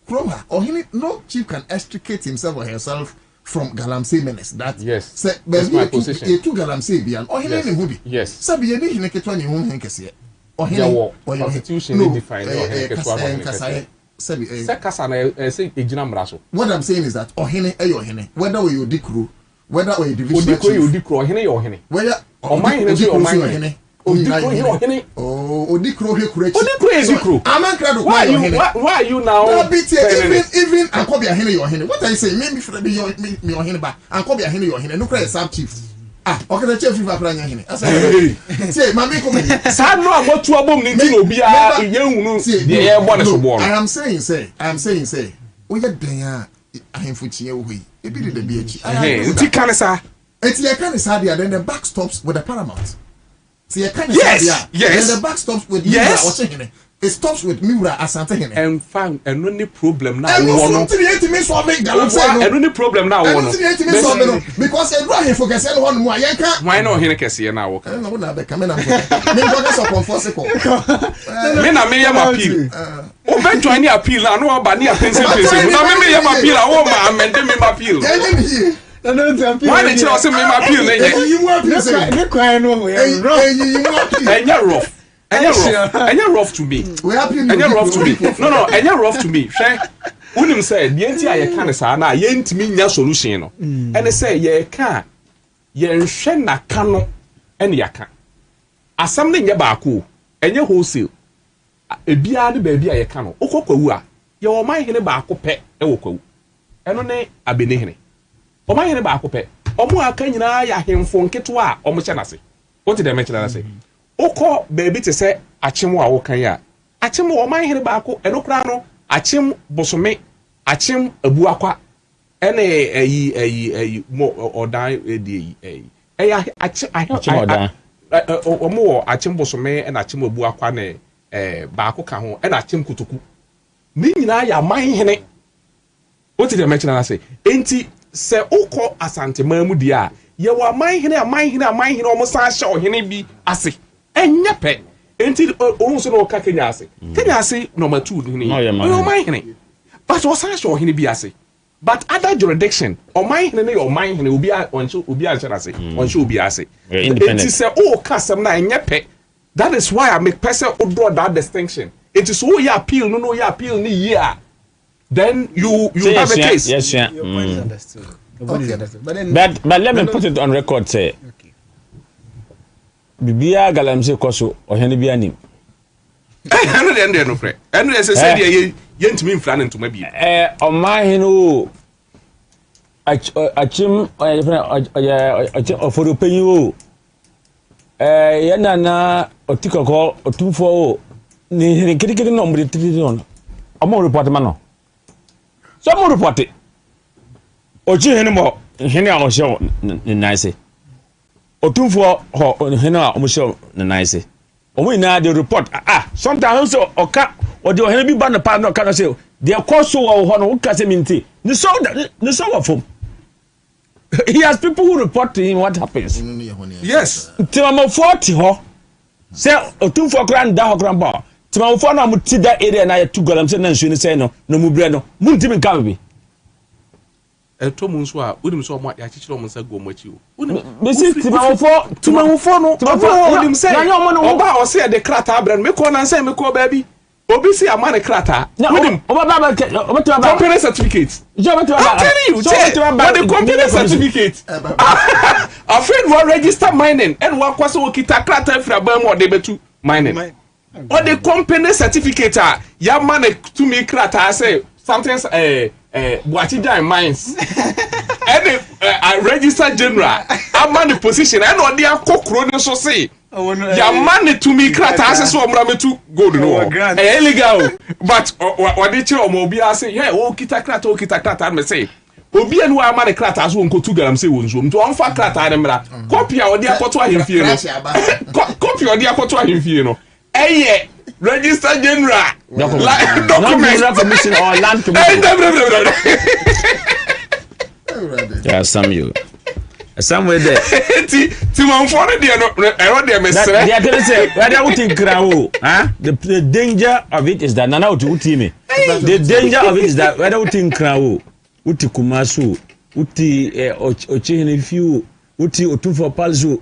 Kroha, or he no chief can extricate himself or herself from Galamsey menace. That yes, say, that's my position. You two Galamsey be an or he name would be. Yes, Sabi, you need to get 1 Henkesi. Or he or constitution defined or Henkesi. What I'm saying is that Ohene Ohene, whether we you decru, whether we division, whether or mine, Odikro he why are you now even Ankobia Hene your Hene? What I say, maybe for me your Hene ba Ankobia Hene your Hene, no cry sub chief. Okay, the chief for Pranya Hene. I say, Mammy, sad no about to a bomb to be a young one. I am saying, say, we get there. I am Fuchi away. It be the beach. It's like kind of sad, then the back stops with the Paramount. See, yes. Then the back stops with Mura. It stops with Mura Asante. And found and only problem now. And only problem now. Because I forget one more. Why not here? Cassia now. I don't know the coming up. Men are me appeal. Oh, ben to any appeal. I know about near pencil. Now, me appeal. I want my amendment appeal. Why did you also make my appeal? And you're rough to me. And you're rough to me. No, and you're rough to me. Unim said, Yenti, I can't say, na yent me ya solution. And they say, ye can't. Ye shen na cano, and ya can't. As something ya baku, and your wholesale. A beard baby, I cano. Okokua. Your mind in a baku pet, a woko. And on a benehene. O mind in a baku pet. O more can ya him for Ketua or Machanasi. What did I mention? I say? Oko baby to say achim wa wokan ya achim wo man hene baako enokra no achim bosome achim abu akwa ene ayi mo odan edi ayi achim odan omo achim bosome ena achim abu akwa ne baako ka ho ena achim kutuku ni nyina ya man hene what did I mention na say enti se oko asante mamu dia ye wa man hene omo san hye ohene bi ase enya pe enti ohun so no ka Kenya ase number 2 ni o man hene but o san show hene bi ase but other jurisdiction o man hene ne o man hene obi a share ase on show obi ase enti say o kasam na enya pe that is why I make person o draw that distinction it is so you appeal no you appeal ni year then you have a case yes your point is understood. But let me put it on record say Bibia galamse koso ohene bia nim eno de ndo no frɛ eno de se de yentimi mfra ne ntoma bi omahene achim oforo panyi o yana na otikoko otumfo o ni hene kirikiri no mbre tiri no omo report ma no so mo report ochi hene mo hene a ohye ni nice otumfo ho hene a ohye ni nice omo ina the report sometimes so oka o de hene bi ba no pa no ka no say the course wo ho no uka say minti ni so wa fom. He has people who report to him what happens. Yes. Timamo 40 ho. Say otumfo kra nda ho kra ba. Timamo na muti da area na ya tu galam say na nsu ni say no mu bre no. Muntimi nka bi. To mu nso a unim so mo ya chichiro mo nsa go mo achi o. Me see timamo no. Unim say oba o say the krata abra me ko na say me ko ba bi. Obi see amane krata. Unim oba company certificate. I'm telling you, what the company certificate. A friend will register mining and one kwase wo kita krata fra ba mo de betu mining. Or the company certificate ya man to me krata say sometimes Buachida mines. And I register general. I man the position and or the kokro ne so say. Ya man to me krata say so omra metu gold no. Illegal. But what they tell me obi say, "Yeah, o kita krata me say." Obi anu ama ne krata so nko tu garam say wonso. Mto onfa krata ne mra. Copy a odi akoto ahemfie no. Copy odi akoto ahemfie no. Eye register general. Document commission or land commission. Yeah, somewhere there. Timon for the danger of it is that Nana Uti. The danger of it is that whether Uti Krao, Uti Kumasu, Uti Ochini Few, Uti Otufo Palzu,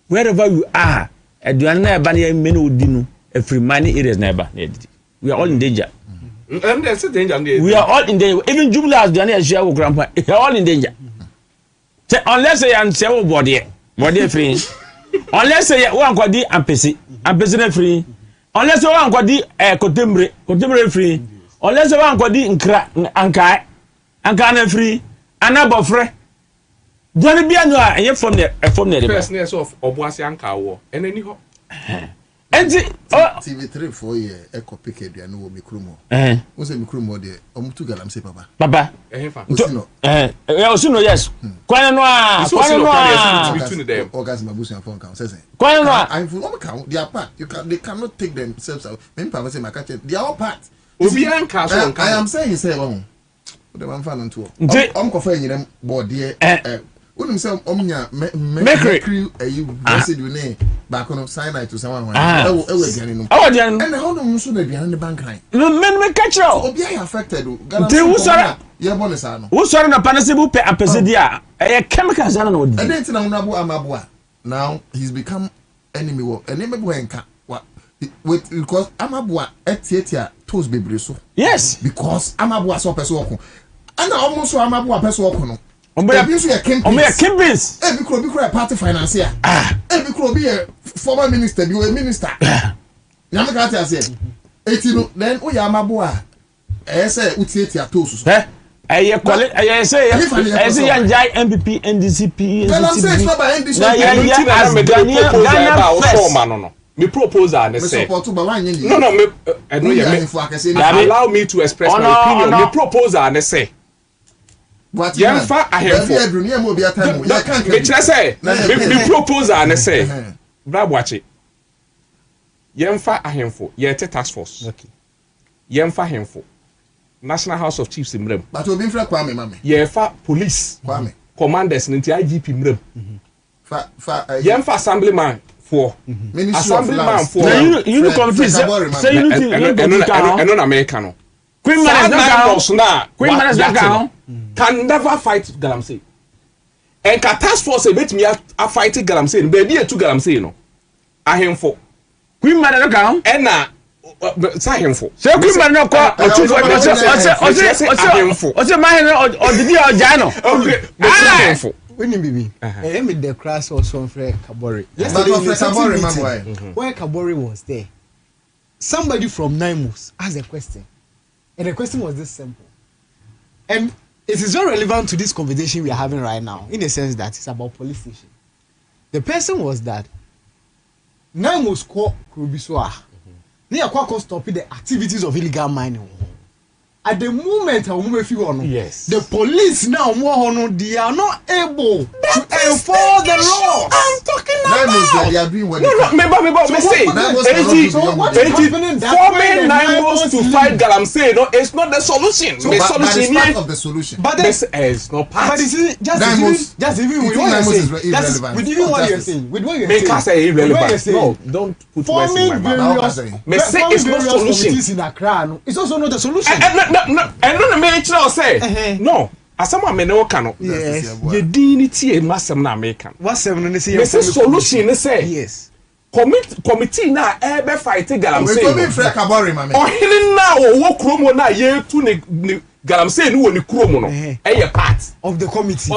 wherever you are, and you are never banning many dinu, a free money it is never. We are all in danger. And there's a danger. We are all in danger. Even Jubila as Daniel Shao Grandpa, we are all in danger. Unless I am body free. Unless one kwadi ampesi na free. Unless one kwadi kotembre free. Unless one kwadi nkra ankai na free. Anabofre. Jani bia no a eye from there Firstness of Obuasi anka wo. Enani ho. Enti TV3 for year eco pick aduane wo mikrumo. Wo se mikrumo de omutu galamse papa. Papa. Osino. Osino yes. Kwan no a. Orgasm abusu afon kan say. Kwan no a. I full on count they are part. They cannot take themselves out. Me papa say my catch they are all part. Obi anka so nka. I am saying say one. The man fan nto. Ko fa nyinem board there Unim say omnya mercury you acid we ne back on cyanide to someone e diane no and how no so na diane bank line no me catch you obi are affected they who sorry ye bonus ano who sorry na panasibu pe apesidi a chemicals ana na odi and then na unabu amabua now he's become enemy war enemy bo enka with because amabua etietia toes bebre so yes because amabua so person woko ana almost amabua person woko no Omoya Kimpins. Ebi kuro party financier. Ebi kuro be former minister, be a minister. Nyame ka tia se. Eti no then o ya mabo a. Say utieti atosu. Eye kwale eye say yanjai MPP NDCP. Then I'm saying no by NDCP. Me proposal ne say. No me allow me to express my opinion. Me proposal ne say. What Yemfa ahemfo. Me try say me proposal ne say. Bra boache. Yemfa ahemfo. Yete task force. Okay. Yemfa ahemfo. National House of Chiefs mrem. But obi mfra Kwame mame. Yefa police. Kwame. Commanders nti IGP mrem. Yemfa assemblyman for. Assemblyman for. You committee say you no America no. Queen Manus can never fight Galamsey. And ka task force a bit me a fight Galamsey. Baby a two Galamsey no. Ahemfo. Queen Manus down. And na ahemfo. Say Queen Manus ko o man or the dia ojano. Okay. Ahemfo. When bibi. Me the class also from Kabore. When Kabore was there, somebody from Naimus asked a question. And the question was this simple. And it is very relevant to this conversation we are having right now, in the sense that it's about police station. The person was that Namus ko Krubiswa. They are quite stopping the activities of illegal mining. At the moment, yes, the police now they are not able to enforce the law. I'm talking about. They are doing what forming Naimos to fight Galamsey, no, it's not the solution. So, but it's part of the solution. But this is not part. But just even with what you're saying, with even what you're saying, with what you're saying, make us say irrelevant. No, don't put words in my mouth. It's not solution. In Accra, it's also not the solution. And no me try say no asama me no cano yes ye dignity e masem na American wasem no say me solution ne say yes committee na e be fight Galamsey we go be frek abori mame ohini na wo kromo na ye tu ne Galamsey ni wo ni kromo no e ye part of the committee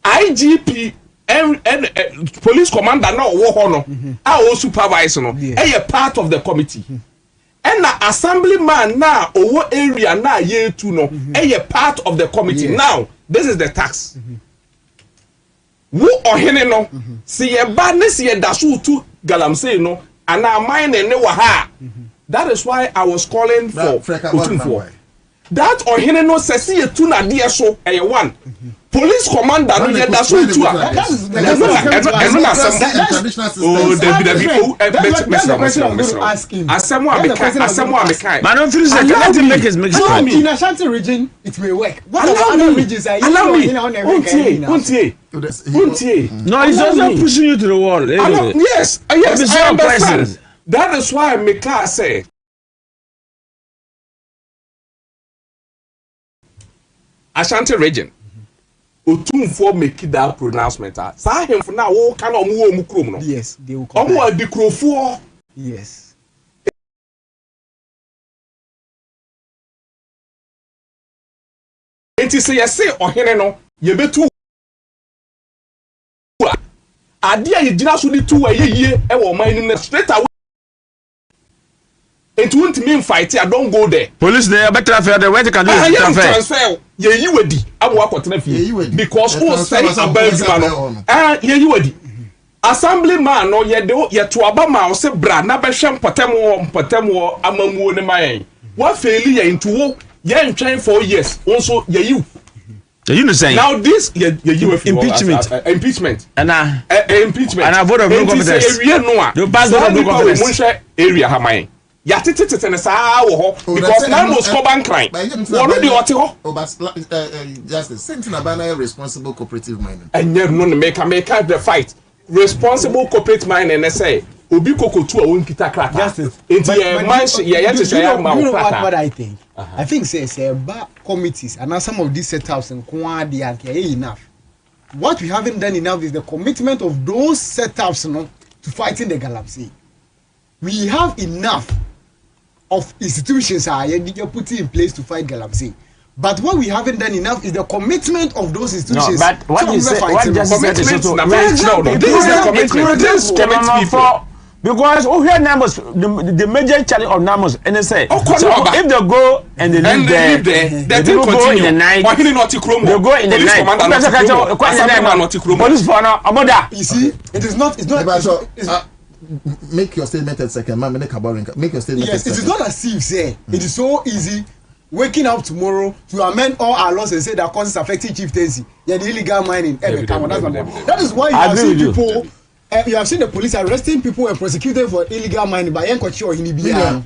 IGP and police commander na wo ho no a o supervise no e ye part of the committee. And the assemblyman now over area now year two no a part of the committee. Yes. Now this is the tax. Who or hene no see a badness ye dasu to Galamsey no and now mine and ne waha. That is why I was calling for that or hene no says ye two na dear so a one. Police commander no yet that's what in Ashanti region it may work. What other regions are you no, he's also pushing you to the wall. Yes, I understand. That is why I make say Ashanti region Otumfo make that pronouncement. Sa hemfo na wo ka na omo omu krom no. Yes, they will come. Omo adikrofo. Yes. Enti say yes say ohene no ye betu Adia ye gyina so ni tu wa ye e wo man nim na straight away. It won't mean fight. I don't go there. Police they better transfer the way they can do it. Transfer. Yeah, you wedi. Abu akotena fie. Because who say abanduma no. Yeah, you wedi. Assemblyman no ye do ye to abama o se bra na be hwe mpotemo amamuo ne man. What fail ye into wo ye ntwen 4 years. Also ye you. You know saying. Now this ye impeachment. Impeachment. And impeachment. And I vote of no competence. You pass vote of no competence. Area ha ya tete na saa wo ho because now no score bank crime already ote ho just the same thing about responsible cooperative mining and you no make the fight responsible cooperative mining and say obi kokotu a won kita krata justice man you know what I think I think say ba committees and some of these setups and kwadi and enough what we haven't done enough is the commitment of those setups to fighting the galamsey. We have enough of institutions are put in place to fight galamsey. But what we haven't done enough is the commitment of those institutions. No, but what you say, what just said is no, this is the commitment. This commitment because we hear numbers, the major challenge of numbers, and they say, so if they go and they live there, they do go in the night. They go in the night. Police for now, you see, it's not. Make your statement a second, man. Make your statement. Yes, it is not as if say it is so easy waking up tomorrow to amend all our laws and say that causes affecting chieftaincy. Yeah, the illegal mining. That is why you have seen people. You have seen the police arresting people and prosecuting for illegal mining by Yankochi or Hinibia.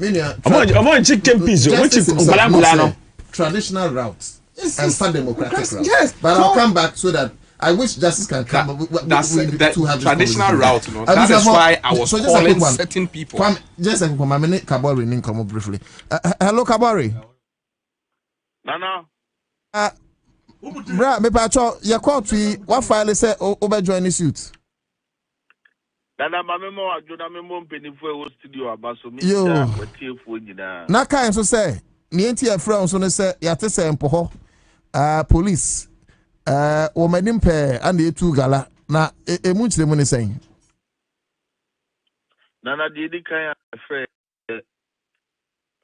Traditional routes and some democratic routes. Yes, but I'll come back so that. I wish justice can come. That's the traditional route, you know. That is why I was calling certain people. Just a minute, Kabari, name come up briefly. Hello, Kabari. Nana. Bra, me pacho, ya call to what file say over join the suit. Nana, my memo, I do not memo penny for studio about so many. Yo, na kind so say, nienti a friend so say, ya te say empoho, police. O manimpe and the two gala na much the money saying. Nana did the kind of friend.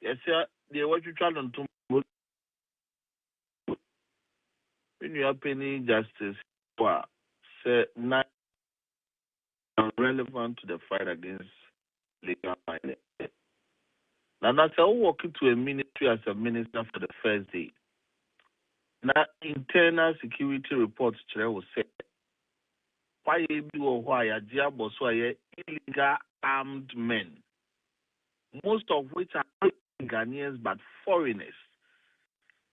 Yes, sir, they what you try to when you are paying justice, say not relevant to the fight against legal mining. Nana, I walk into a ministry as a minister for the first day. Now, internal security reports will say why you why a diabo so illegal armed men, most of which are not Ghanaians but foreigners,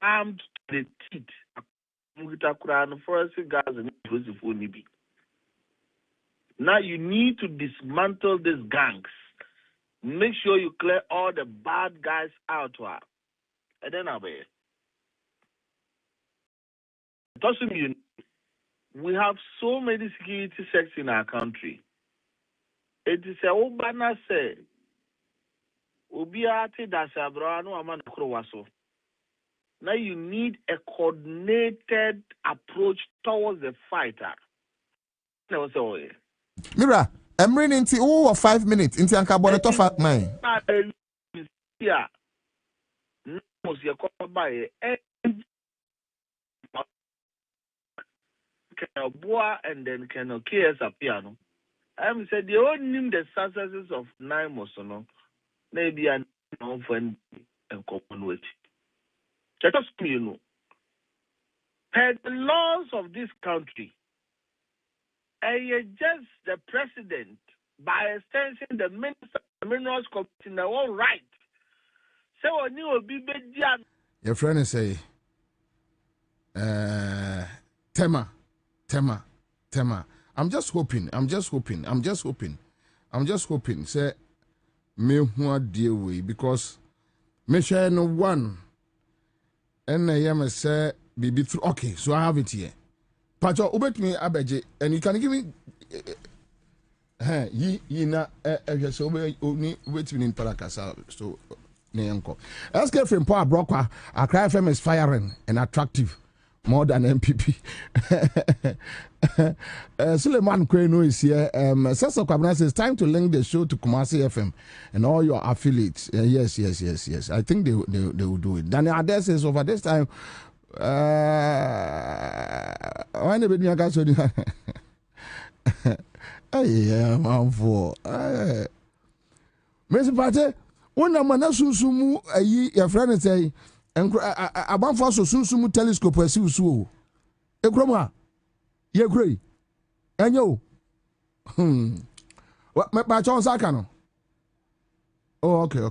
armed to the teeth. Now you need to dismantle these gangs. Make sure you clear all the bad guys out. And then I'll be. We have so many security sects in our country. It is a Obana say, Ubiati Dasabrano Aman Krowaso. Now you need a coordinated approach towards the fighter. Mira, I'm reading into over 5 minutes into Ankaboneto Fat 9. Yeah. Boa and then can KS a piano. I'm said the only the successes of 9 Mosono, maybe an friend and common with. Let us you know. Per the laws of this country, just the president, by extension the minister of minerals committee in their own right. So when you will be bedian. Your friend is say Tema. I'm just hoping. Say me who deal with because me share no one. And I am say be through. Okay, so I have it here. Pacho, obey me abeje, and you can give me. Ye na so only waiting in Paracasa. So ne uncle. Let's get from Power Broker. Our cry FM is firing and attractive. more than MPP. Suleiman Kweno is here. Sasa Kwabena says, time to link the show to Kumasi FM and all your affiliates. Yes. I think they will do it. Daniel Ade says, over this time, why the video got so yeah, man, for Mr. Pate, when I'm not sumu, your friend say, and about for so sumu telescope, I see so. A grandma, you agree? And you, what my chance I can. Oh, okay.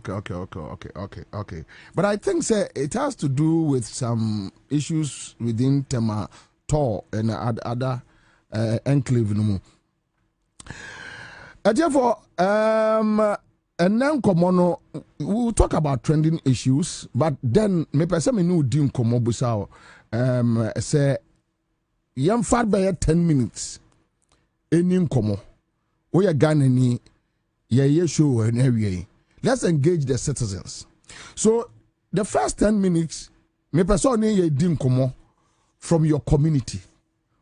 But I think, sir, it has to do with some issues within Tema Tor and other enclave no more. Therefore, and then komono, we'll talk about trending issues, but then me person me no dim komo busao. Say, yam far by 10 minutes. Any komo, we are gonna ni ye show and area. Let's engage the citizens. So the first 10 minutes, me person ye dim komo from your community.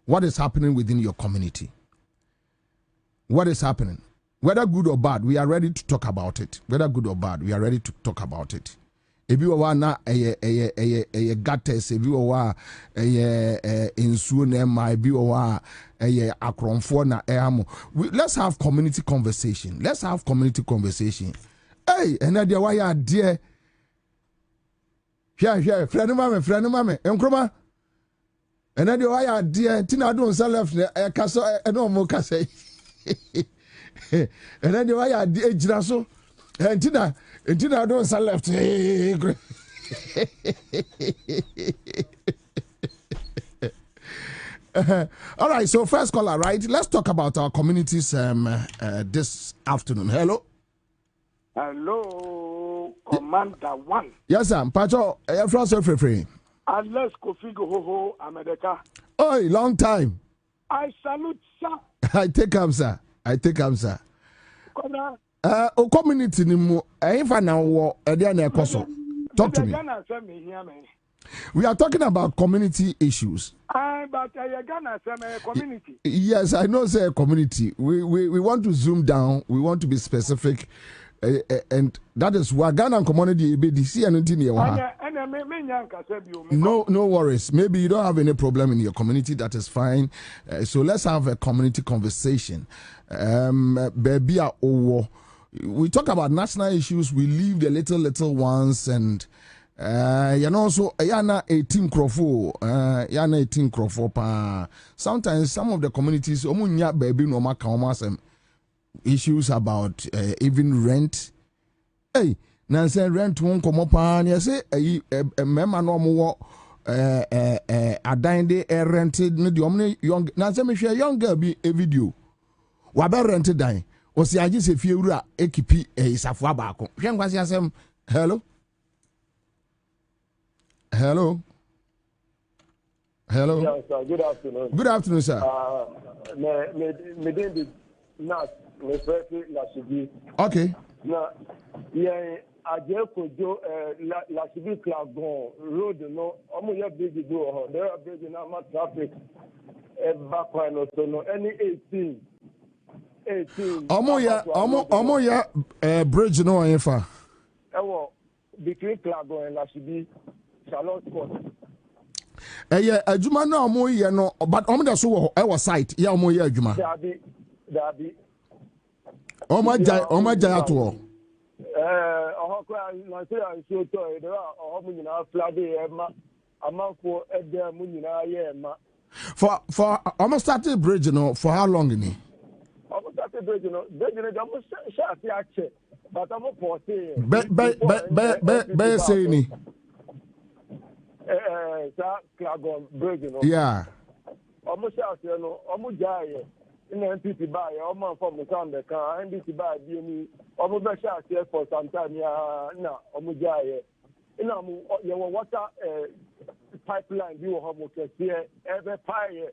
What is happening within your community? What is happening? Whether good or bad, we are ready to talk about it. Whether good or bad, we are ready to talk about it. If you are na a gates, if you are in Sunema, if you are a akronfona amo, let's have community conversation. Hey, and idea why you dear. Here, friend of mame, Enkroma. And idea why you dear. Tina don't sell left a castle, no more casse. And then the way I did Jiraso and Tina don't sell left. All right, so first caller, right? Let's talk about our communities this afternoon. Hello, Commander One. Yes, sir. Pacho, from free. Unless Kofigo Hoho America. Oh, long time. I salute, sir. I take him, sir. O community ni mu fa na wo e dey na ekoso. Talk to me. We are talking about community issues. But Ghana community. Yes, I know say community. We want to zoom down. We want to be specific. And that is why Ghana community be see anything here. No worries. Maybe you don't have any problem in your community. That is fine. So let's have a community conversation. Baby, we talk about national issues. We leave the little ones, and so yana 18 crofo pa. Sometimes some of the communities omunya baby no maka issues about even rent. Hey, Nancy rent won't come up and you say a member no more a dine day rented no the young Nancy me share young girl be a video. Wabe rented dine. O si aji se fie wura ekipi isafua baako. Hwe nkwasi asem. Hello. Yes, sir. Good afternoon. Good afternoon, sir. Me did not me first Lasibi. Okay. Na aje kojo Lasibi Klagon road no omo ye bridge do ho. There are bridge na ma traffic back no so no any 18 Omo ya bridge no anfa. Between Klagon and Lasibi Charlotte Court. Adwuma na omo ye no but omo da so wo e wo site ya omo ye adwuma. Dabi. Omo ja ato. Ohokwa na say I so to there omo nyina flood e ma amanfo edem nyina ye ma. For almost started bridge for how long in it? Almost started bridge bridge almost shot ya but I'm a porte. Be say ni. Klagon bridge Yeah. Almost shot almost jaye. In the MPP buy, almost from the Sunday car, MPP buy, almost be shot here for some time. No, almost jaye. You water pipeline, you have here every pie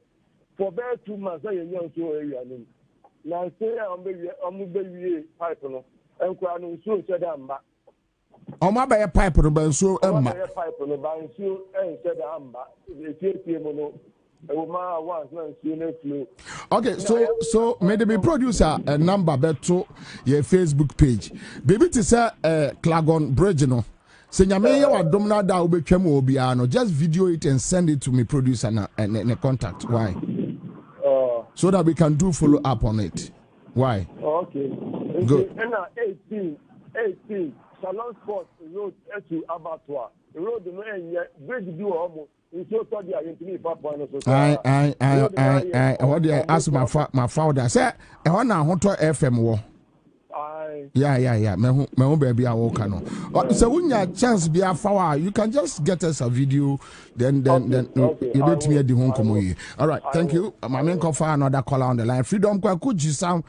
for about 2 months. I young so area. Now say I'm baby pipe, and crown so said I'm back. Oma ba pipe no ba nsuo emma. Pipe no ba nsuo ense da amba. Etie mo no. Okay, so may the producer a number beto your Facebook page. Baby to say Clagon Bridge no. Say nyame wa domna da obetwam obi no. Just video it and send it to me producer na contact. Why? So that we can do follow up on it. Why? Okay. Good. 18 Salon Sport Road to Abattoir. Road no bridge do almost. I what I ask my father say I want na hoto FM wo. Yeah. Me baby I walk no. So when you chance be a fawa, you can just get us a video then you bet me the home komo yi. All right, thank you. My main call for another caller on the line. Freedom Kwakuji Sam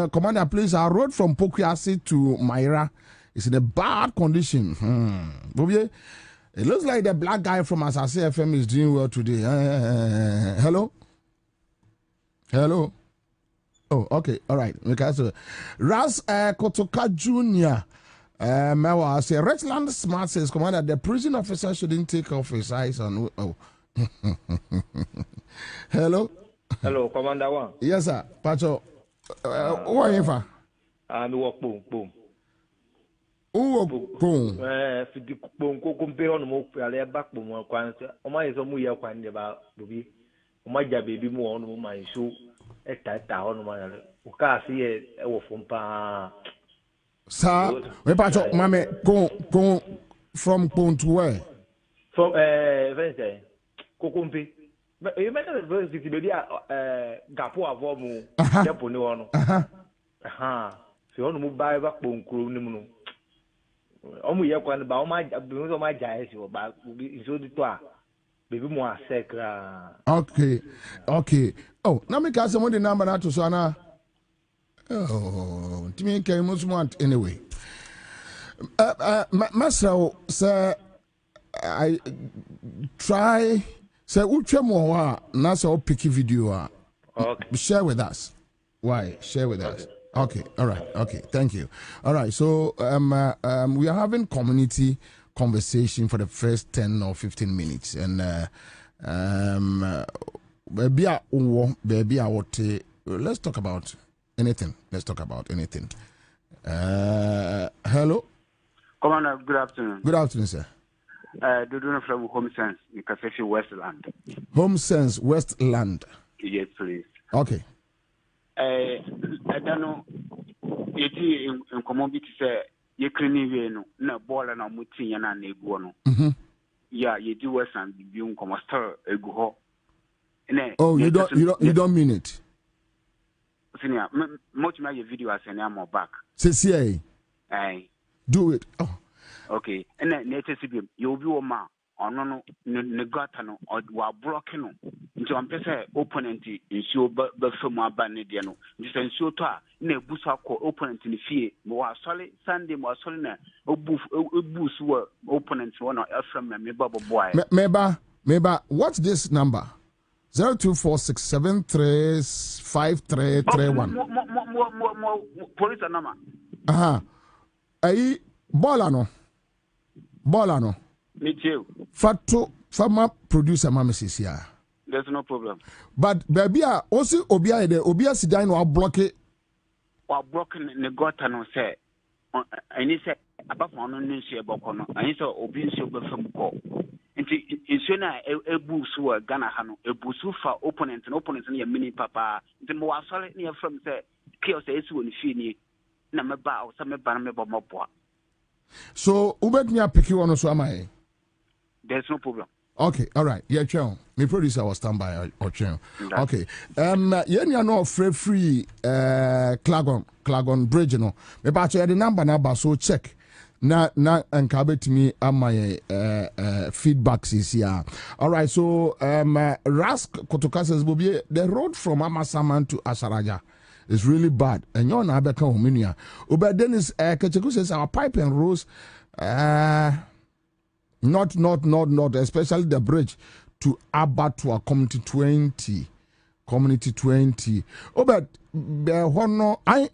Commander, please, our road from Pokuasi to Myra is in a bad condition. Bobie, it looks like the black guy from Ansah FM is doing well today. Hello? Oh, okay. All right. Because Ras Kotoka Jr. I say Richland Smart says, Commander, the prison officer shouldn't take off his eyes on. Oh. Hello? Hello, Commander One. Yes, sir. Pacho. Who are you for? I'm boom. Boom. Fidi boom kumpe on mo ale back boom kwan se o ma yeso mu ye kwan de ba Bobie o ma ja baby mu on mo man so eta on ma o ka se ye e wo fom pa Sir, we pacho mame go from Pont to where? From Wednesday. Kokumpe. You make the first city baby gapo avo mu depo ni ono. So on mo buy back boom kro ni mu no. Omu ye kwan ba o ma ja esi o ba so di to a baby mo asekra. Okay. Oh, na me ka se mo the number na to so na. Oh, to me can most want anyway. Master, sir, I try say uche mo na say picky video. Okay. Share with us. Why? Share with us. Okay. All right. Okay. Thank you. All right. So we are having community conversation for the first 10 or 15 minutes, and baby, let's talk about anything. Hello. Commander, good afternoon. Good afternoon, sir. Dodo from Home Sense, Nikasefi Westland. Home Sense Westland. Yes, please. Okay. I don't know. Yeti in commodity say ye cleaning no na ball na muti yana na egu no. Yeah, you do Westland be come star egu ho. Oh, you don't mean it. Senior, much my video as an ammo back. Say, aye. Do it. Oh. Okay. And then nature you'll be ma or no negata or were broken into a person opponent in show but from my bandiano. Just ensure to ne busa opponent in the fear more solid Sunday more solid boost were opponents one or from me bubble boy. Maybe what's this number? 0246735331. Police number. Ayi Bolano. Me too. Fama producer mama says here. There's no problem. But baby, also Obia Sidan or block it. Or broken the gutter no say. And he said about one on this year Bocono. And he saw Obinso from call. Insuna a boost who Ghana Hano, a boost for opponents and opponents in your mini papa. The more solid near from the chaos is when she number bow some banamebo mopoa. So Ubet me a pick you on so am I? There's no problem. Okay, all right. Yeah, Chel. My producer was stand by or Chel. Okay. You know free Clagon Bridge no. Me ba the number now so check. Na encabet me on my feedbacks is here. All right, so Rask Kotoka says Bobie, the road from Amasaman to Asaraja is really bad. And you're not back home in here. But Dennis Kacheku says our pipe and roads not, especially the bridge to Abattoir Community 20. Oh, but I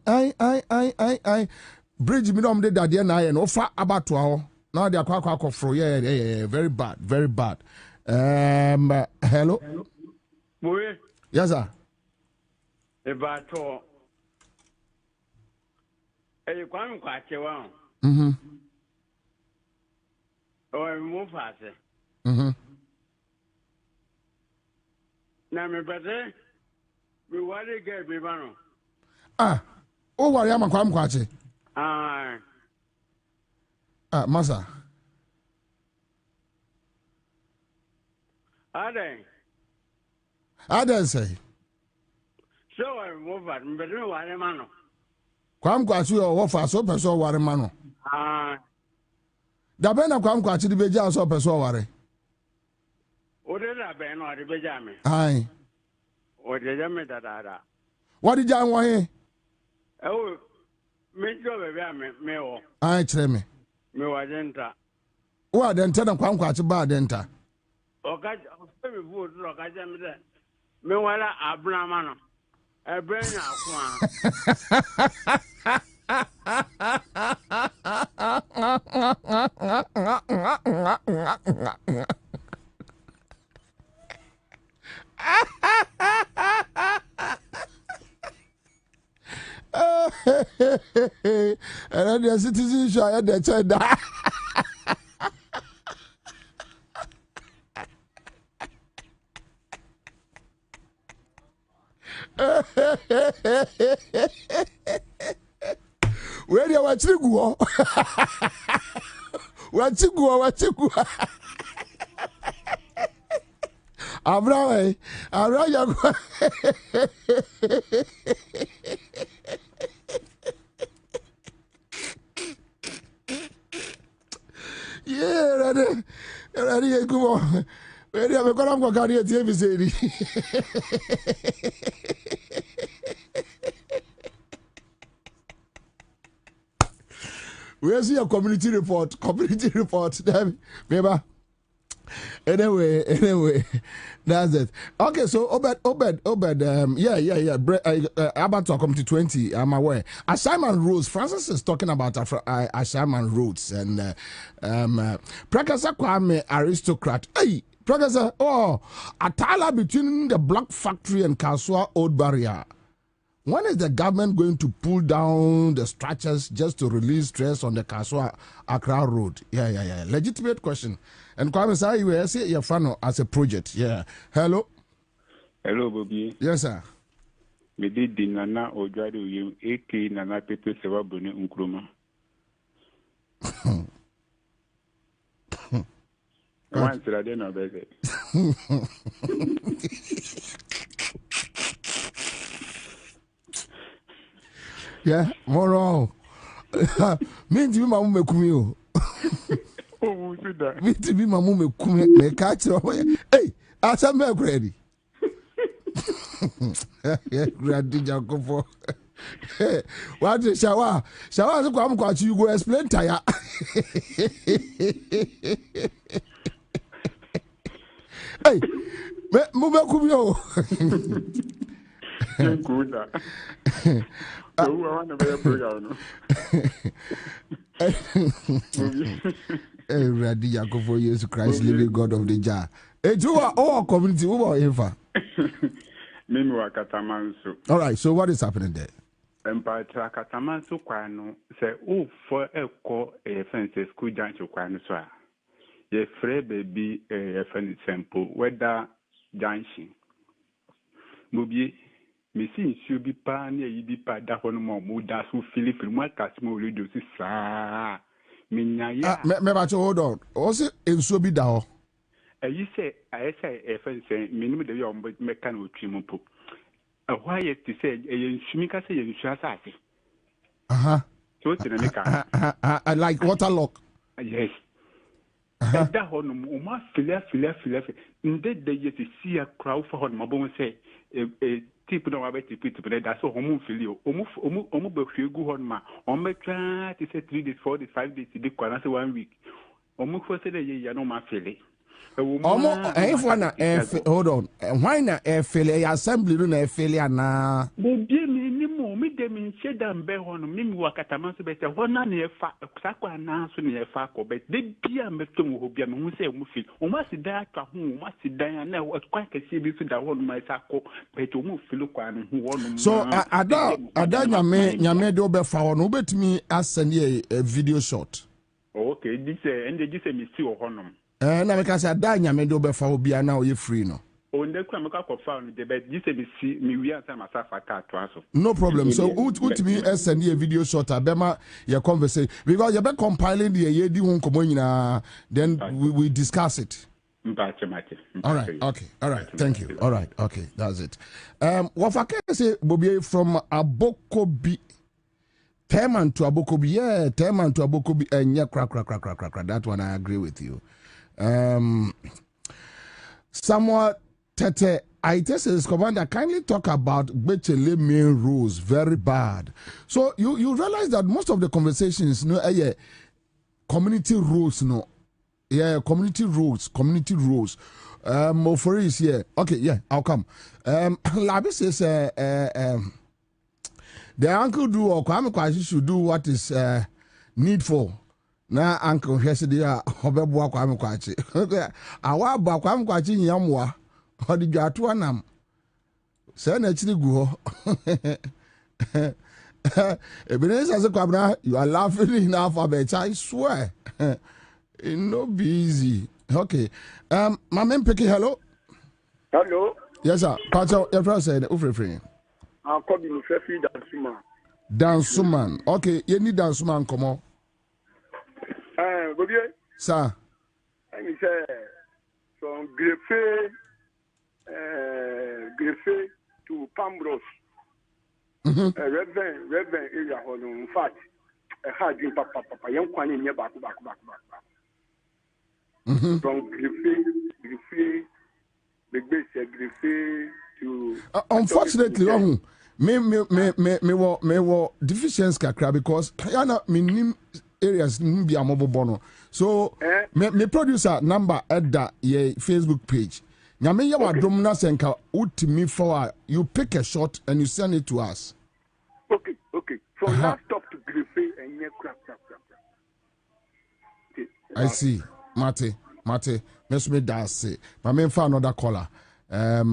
bridge me no de dadeɛ na ayɛ no ofa abato ho na de akwa fro yeah very bad hello boy yes sir ebato kwam kwa chewa mo fase na me bade we wale get me bano o wari ama kwam kwa che masa Aden say so mo fa me bade wale mano kwam kwa che o wo fa so person wari mano da be na kwam kwa che de beja so person wari o de da be no de beja me ai o de ja me da what did you want here me jo be me o ai kire me wa denta wa denta na kwam kwa che ba denta o ka me fu do ka ja me de me wala abrama no ebrenya akwa and the citizen show at the child. Where you watch you go? What you go? Abraham, yeah, ready, come on. Where you going to carry a TV series? Where's your community report? Community report, damn, baby. Anyway, that's it. Okay, so Obed, yeah. About to come to 20, I'm aware. Assignment rules. Francis is talking about assignment rules and Professor Kwame aristocrat. Hey, Professor, a tala between the Black Factory and Kasua Old Barrier. When is the government going to pull down the structures just to release stress on the Kasua Accra Road? Yeah. Legitimate question. And Kwame Sai, you will say your fan as a project. Yeah. Hello, Bobie. Yes, sir. Me did Nana or Jadu you, AK Nana Pepe Sevabuni Unkruma. Once I didn't know better. Yeah, more wrong. Mean to be my mum kumio. Oh, that. Mean to be my mum kumio. Me catch away. Hey, Ansah me ready. Yeah, ready Jacob for. What is shower? Shower is come catch you go explain tire. Hey, mum kumio. Ready, Jacob for Jesus Christ, living God of the jar. Hey, you are all community. Who are you? All right, so what is happening there? Empire Katamansu Kwano say, oh, for a call a fence school junction Kwano. Ye free baby a fence sample, whether junction. Bobie. Missing should be pan, ye be pa da one more muda who Philip and what Casmo reduces. Minya, hold on. Also, in so be down. You say, I say, a fence, minimum the young but mechanical trimopo. A why to say, a Shimika say, you shall say. So it's in a mecha. I like waterlock. Yes. That one, must fill. Indeed, they yet see a crowd for her mobile say, a tip no about to put to that's so homo filio. Almost be go on ma. On me try to say 3 days, 4 days, 5 days, to do 1 week. Almost for say you know my filly. Hold on. Why not a failure assembly room a failure na? But dear me, no me dem in shed and bear on me wakataman so better one and a fa sakwa na so near fa ko bet de bia metum ho bia me hu say mu fi o ma si da atwa ho o ma si dan na kwa ka si bi so da ho ma sako bet o mu fi lo kwa no ho no so ada nyame de obefa ho no obetumi asend a video shot. Okay, this and they say me see o honom na me ka say ada nyame de obefa ho bia na o ye free no. No problem. So, what me send a video shot abema your conversation because you be compiling the yedi hun komo then we discuss it. All right. Okay. All right. Thank you. All right. Okay. That's it. What I can say, Bobie from Abokobi. Teman to Abokobi. Yeah, Teman to Abokobi. And yeah, crack. That one I agree with you. Somewhat. Tete, I tell this commander, kindly talk about Bechele main rules, very bad. So you realize that most of the conversations, community rules, community rules. Mofori is here. Okay, yeah, I'll come. Labi says, the uncle do or Kwame Kwashi should do what is needful. Na uncle Hesidia, Hobebwa Kwame Kwashi. Awa Kwame Kwashi Yamwa. How did you to anam? Say naturally go. Ebenezer as a cabra, you are laughing in alphabet. I swear. It no be easy. Okay. My man Picky, hello. Hello. Yes, sir. Pacho, your friend said, Ufrefree. I'm calling Fefi Dansuman. Dansuman. Okay, you need Dansuman, come on. Bobie. Sir. I mean, from greffé to Pambros. Reverend area hall. In fact, a hard drink, papa, young Kwani near back. From greffé, the base greffé to. Unfortunately, me deficiency kakra because yana minim areas be a mobile bono. So me producer number at that ye Facebook page. Nyame ya wadom na senka utimi for you pick a shot and you send it to us. Okay. From laptop to griffey and crap. I see. Mate. Let's me that say. But me for another caller. Yeah,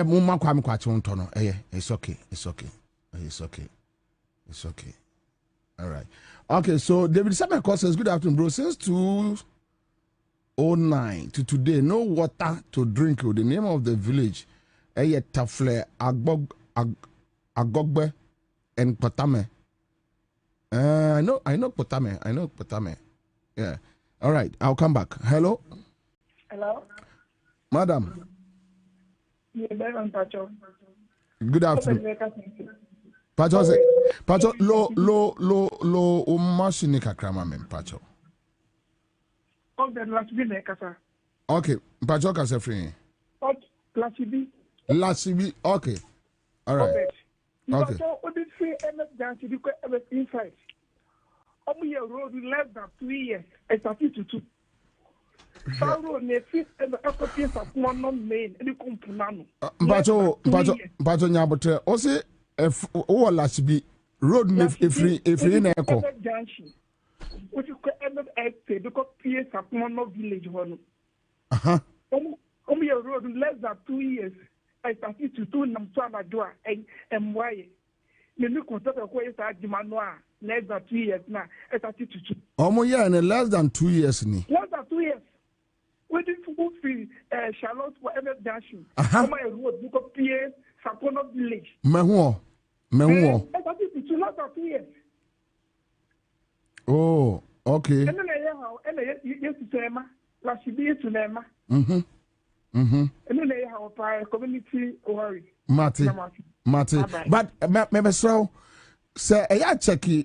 mumma kwam kwachi untono. It's okay. All right. Okay, so David Sabeko says, good afternoon, bro. Since 2009 to today, no water to drink. The name of the village, Tafle, Agogbe, and Potame. I know Potame. Yeah. All right, I'll come back. Hello? Madam. Good afternoon. Pacho, lo, machine kakrama men, Pacho. Okay, Pacho can say free. Lasibi, okay. All right. Okay. Road less than 2 years, it's a 52. Pacho Nyabote, also if Lasibi road if in echo. What you call Emmet because PS at one village one. Only a road less than 2 years. I started to do Namsana Dua and why. The new concept of where is at Dimanoa less than 2 years now. I started to do. In less than 2 years. Less than 2 years. We did football field, Charlotte for Emmet Junction. On my road, because PS Sapona village. Mehuo. I started to do less than 2 years. Oh, okay. And then yes to Tema, Lasibi to Nema. And then they have a community worry. Mate. But maybe so. Say, I check a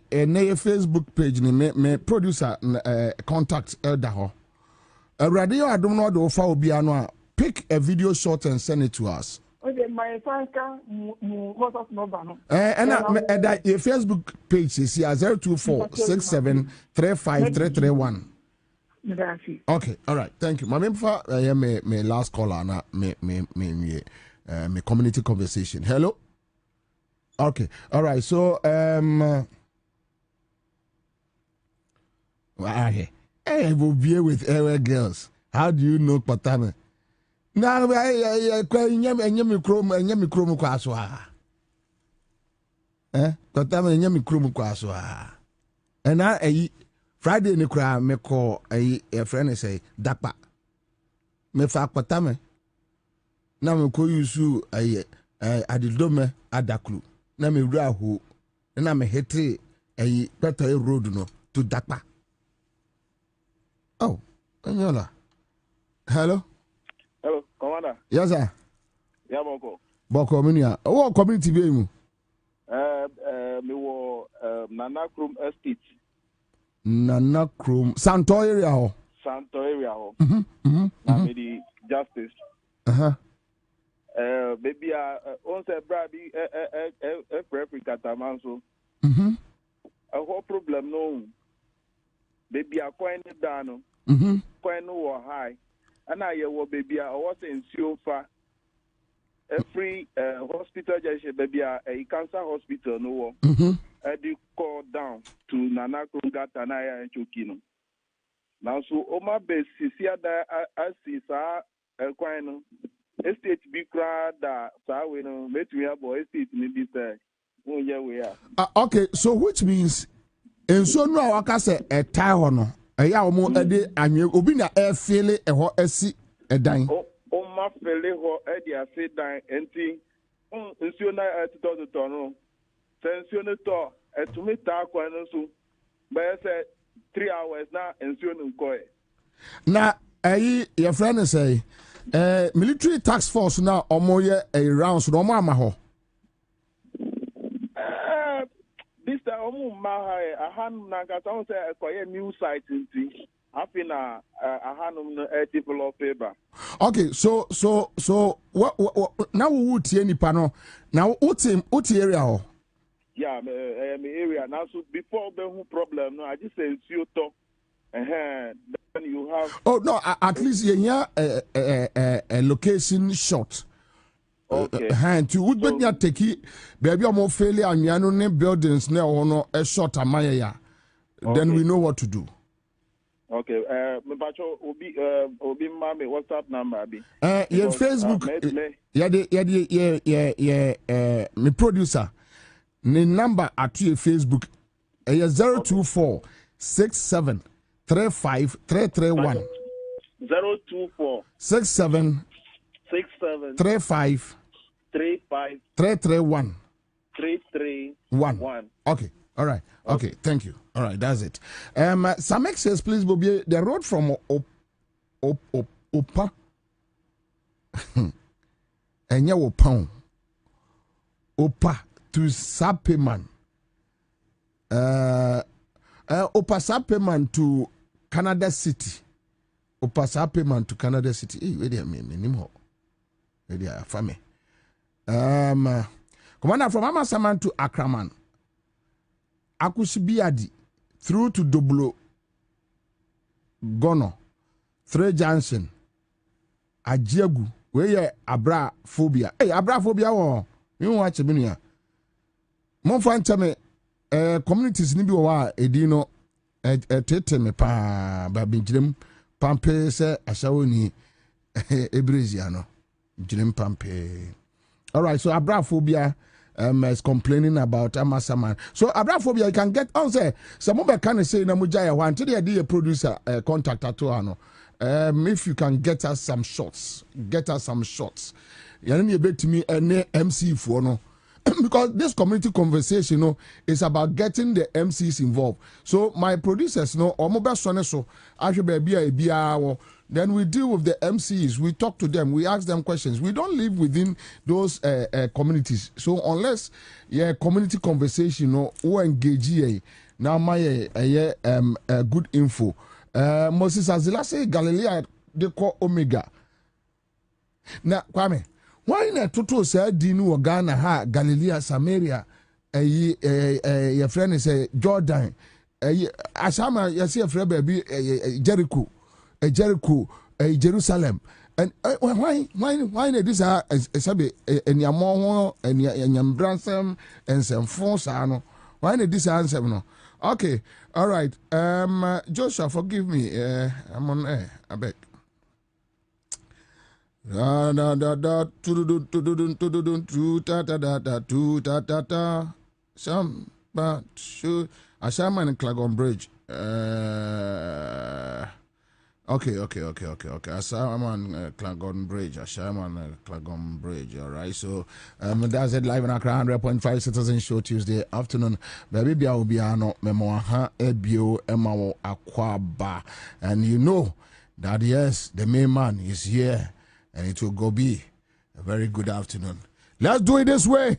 Facebook page. Me producer contact Eldaho. A radio I don't know the offer will be annual. Pick a video shot and send it to us. Okay, my WhatsApp number. And that your Facebook page is here 02467353331. Okay, all right, thank you. My member, my last caller, na me. me community conversation. Hello. Okay. All right. So hey, we'll be with our girls. How do you know Patana? Now I chrome kwaswa. Patana nyami chrome kwaswa. And I Friday ni kura me call a friend say dapa. Me fa Patame. Na me ko yusu adidome adaklu. Na me wura ho. Na me hete better road no to dapa. Oh, Anyola. Hello. Hello, Commander. Yes, sir. Yeah, Boko. Boko Minia. Oh, community be mu. Me wo Nana Krum Estate. Nana Krum Santo area ho. Santo area ho. Na me di justice. Baby on say brabi Africa tamanso. A whole problem no. Baby a coin down. Coin no high. And I will baby I was in Siofa. Every hospital just baby a cancer hospital no. I do call down to Nana Kungata Naya and Chokino. Now so Oma base see that I see sa coin estate be crowd that sa we no met me about estate in this we are. Okay, so which means in so no waka say a tie no eya omo ede anwe obi na e feel e ho asi edan o ma feel ho e dia asi dan enti nsuo na to no nsuo no to etumi ta kwa no so be say 3 hours na nsuo no ko na your friend say military task force na omo ye a rounds no omo ama ho this time I hand nanga sound say a new site in happy na ahanum no develop paper. Okay, so what now we would see any panel now what area ho? Yeah, me area now so before the problem no I just say you talk then you have oh no at least you a location shot. Okay. Hand to would be take baby more failure and yano buildings now or no a short amaya. Then we know what to do. Okay. Me bacho obi mami WhatsApp number be. Your Facebook. Me producer. Ne number at your Facebook. 024 67 35 331. 024 67 35 331 331. Okay. All right. Okay. Thank you. All right. That's it. Some says, please, Bobie, the road from Opa. And you pound Opa to Sapeman. Opa Sapeman to Canada City. Opa Sapeman to Canada City. Hey, where do me anymore? Where do you family? Commander from Amasaman to Akraman. Akusibiadi through to Doblo Gono 3 Johnson Ajiagu where Abra phobia. Hey, Abra phobia wo. You watch me here. Mon fan tell communities ni bi wa edino tete me pa ba binjirem pampe se ashawo ni ebrezia no. Jilin pampe. All right, so Abraphobia is complaining about Amasaman. So Abraphobia, you can get on say some of can say na mujaya one to the producer contact at ano. If you can get us some shots. You need to me any MC for no. Because this community conversation is about getting the MCs involved. So my producers so then we deal with the MCs, we talk to them, we ask them questions. We don't live within those communities. So unless community conversation or engage now my good info. Moses Azila say Galilee they call Omega. Now Kwame, why not toto say dinu Ghana ha Galilee Samaria your friend is Jordan Ashama you see a friend baby Jericho Jerusalem And why this are sabi eniamo eniambransem and some force ano. Why this answer no? Okay, all right. Joshua, forgive me. I'm on air. I beg. Da da da da some but shoot Ashaman and Clagon Bridge. Okay. Ashaman Clagon Bridge. Ashaman Clagon Bridge. All right. So that's it live in Accra 100.5 Citizen Show Tuesday afternoon. Baby Bia Obiano Memoaha Ebio Emao Akwaba. And you know that yes, the main man is here. And it will go be a very good afternoon. Let's do it this way.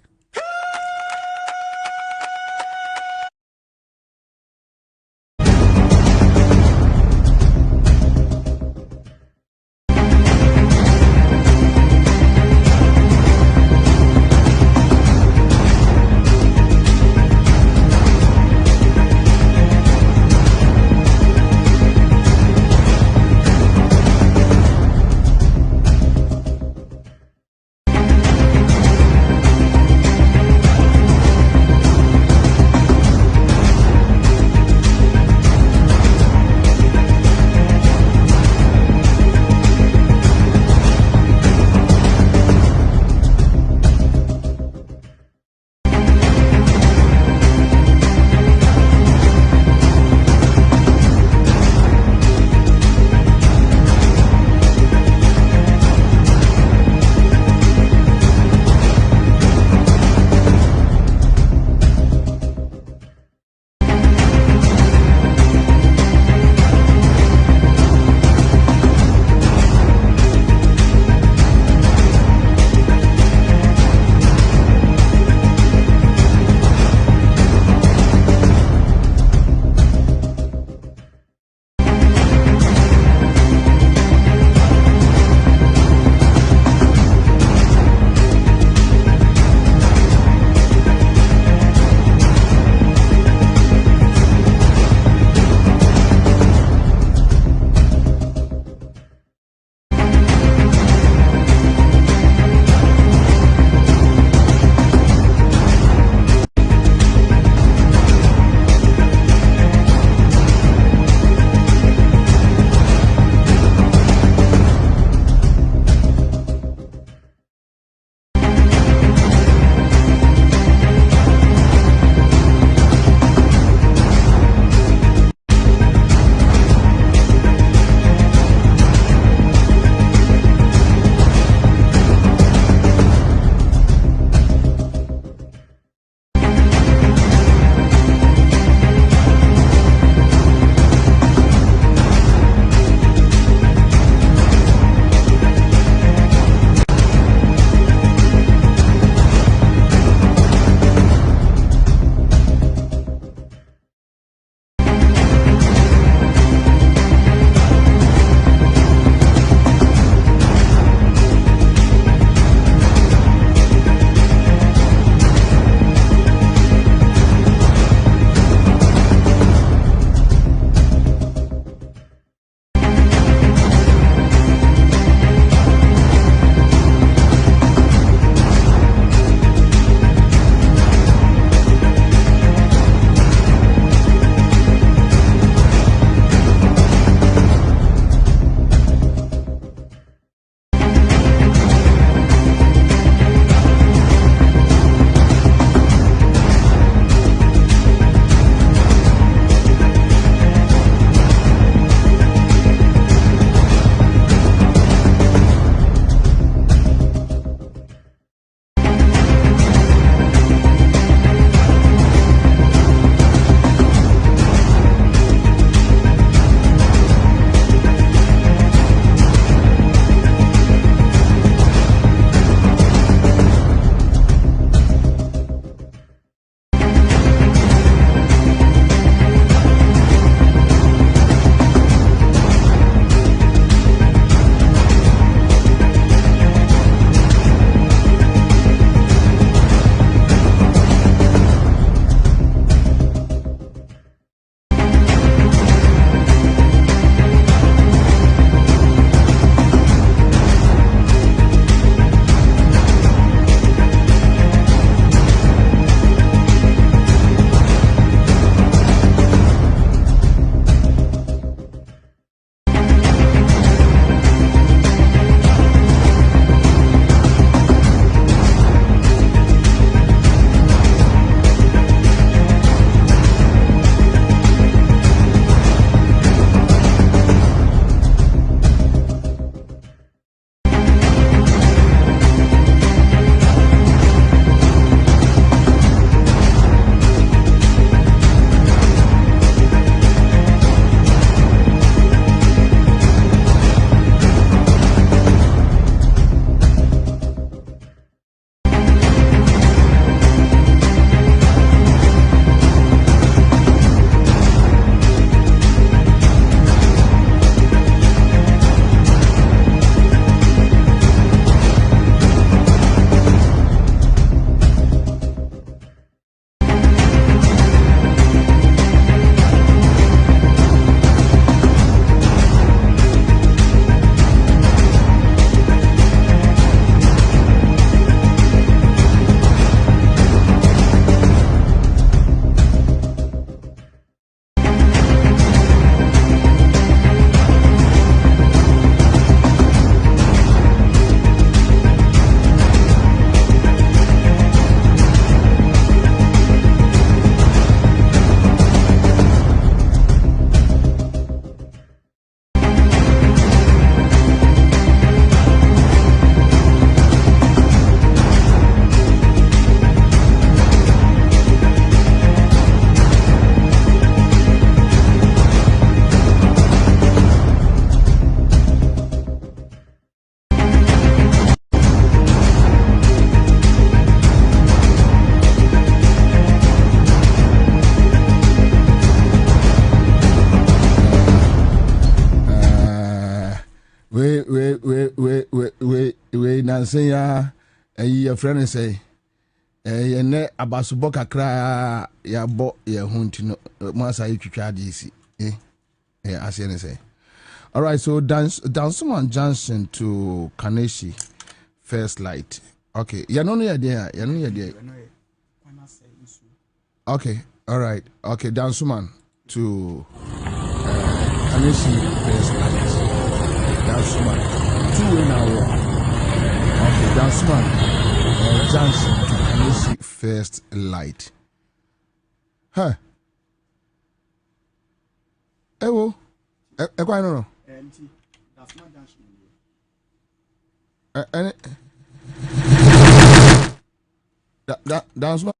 we nansen ya your friend say ne abasubo kakra ya bo ye hunti no mo asa yitwitwa adisi asiane say. All right, so Dansoman Johnson to Kaneshi first light. Okay, you know there. Okay, all right. Okay, Dansoman to Kaneshi first light. Dansoman 2 in hour. Okay, Dansoman Johnson to Kaneshi first light. Huh? Ewo. Quite no. That's my junction. That's what.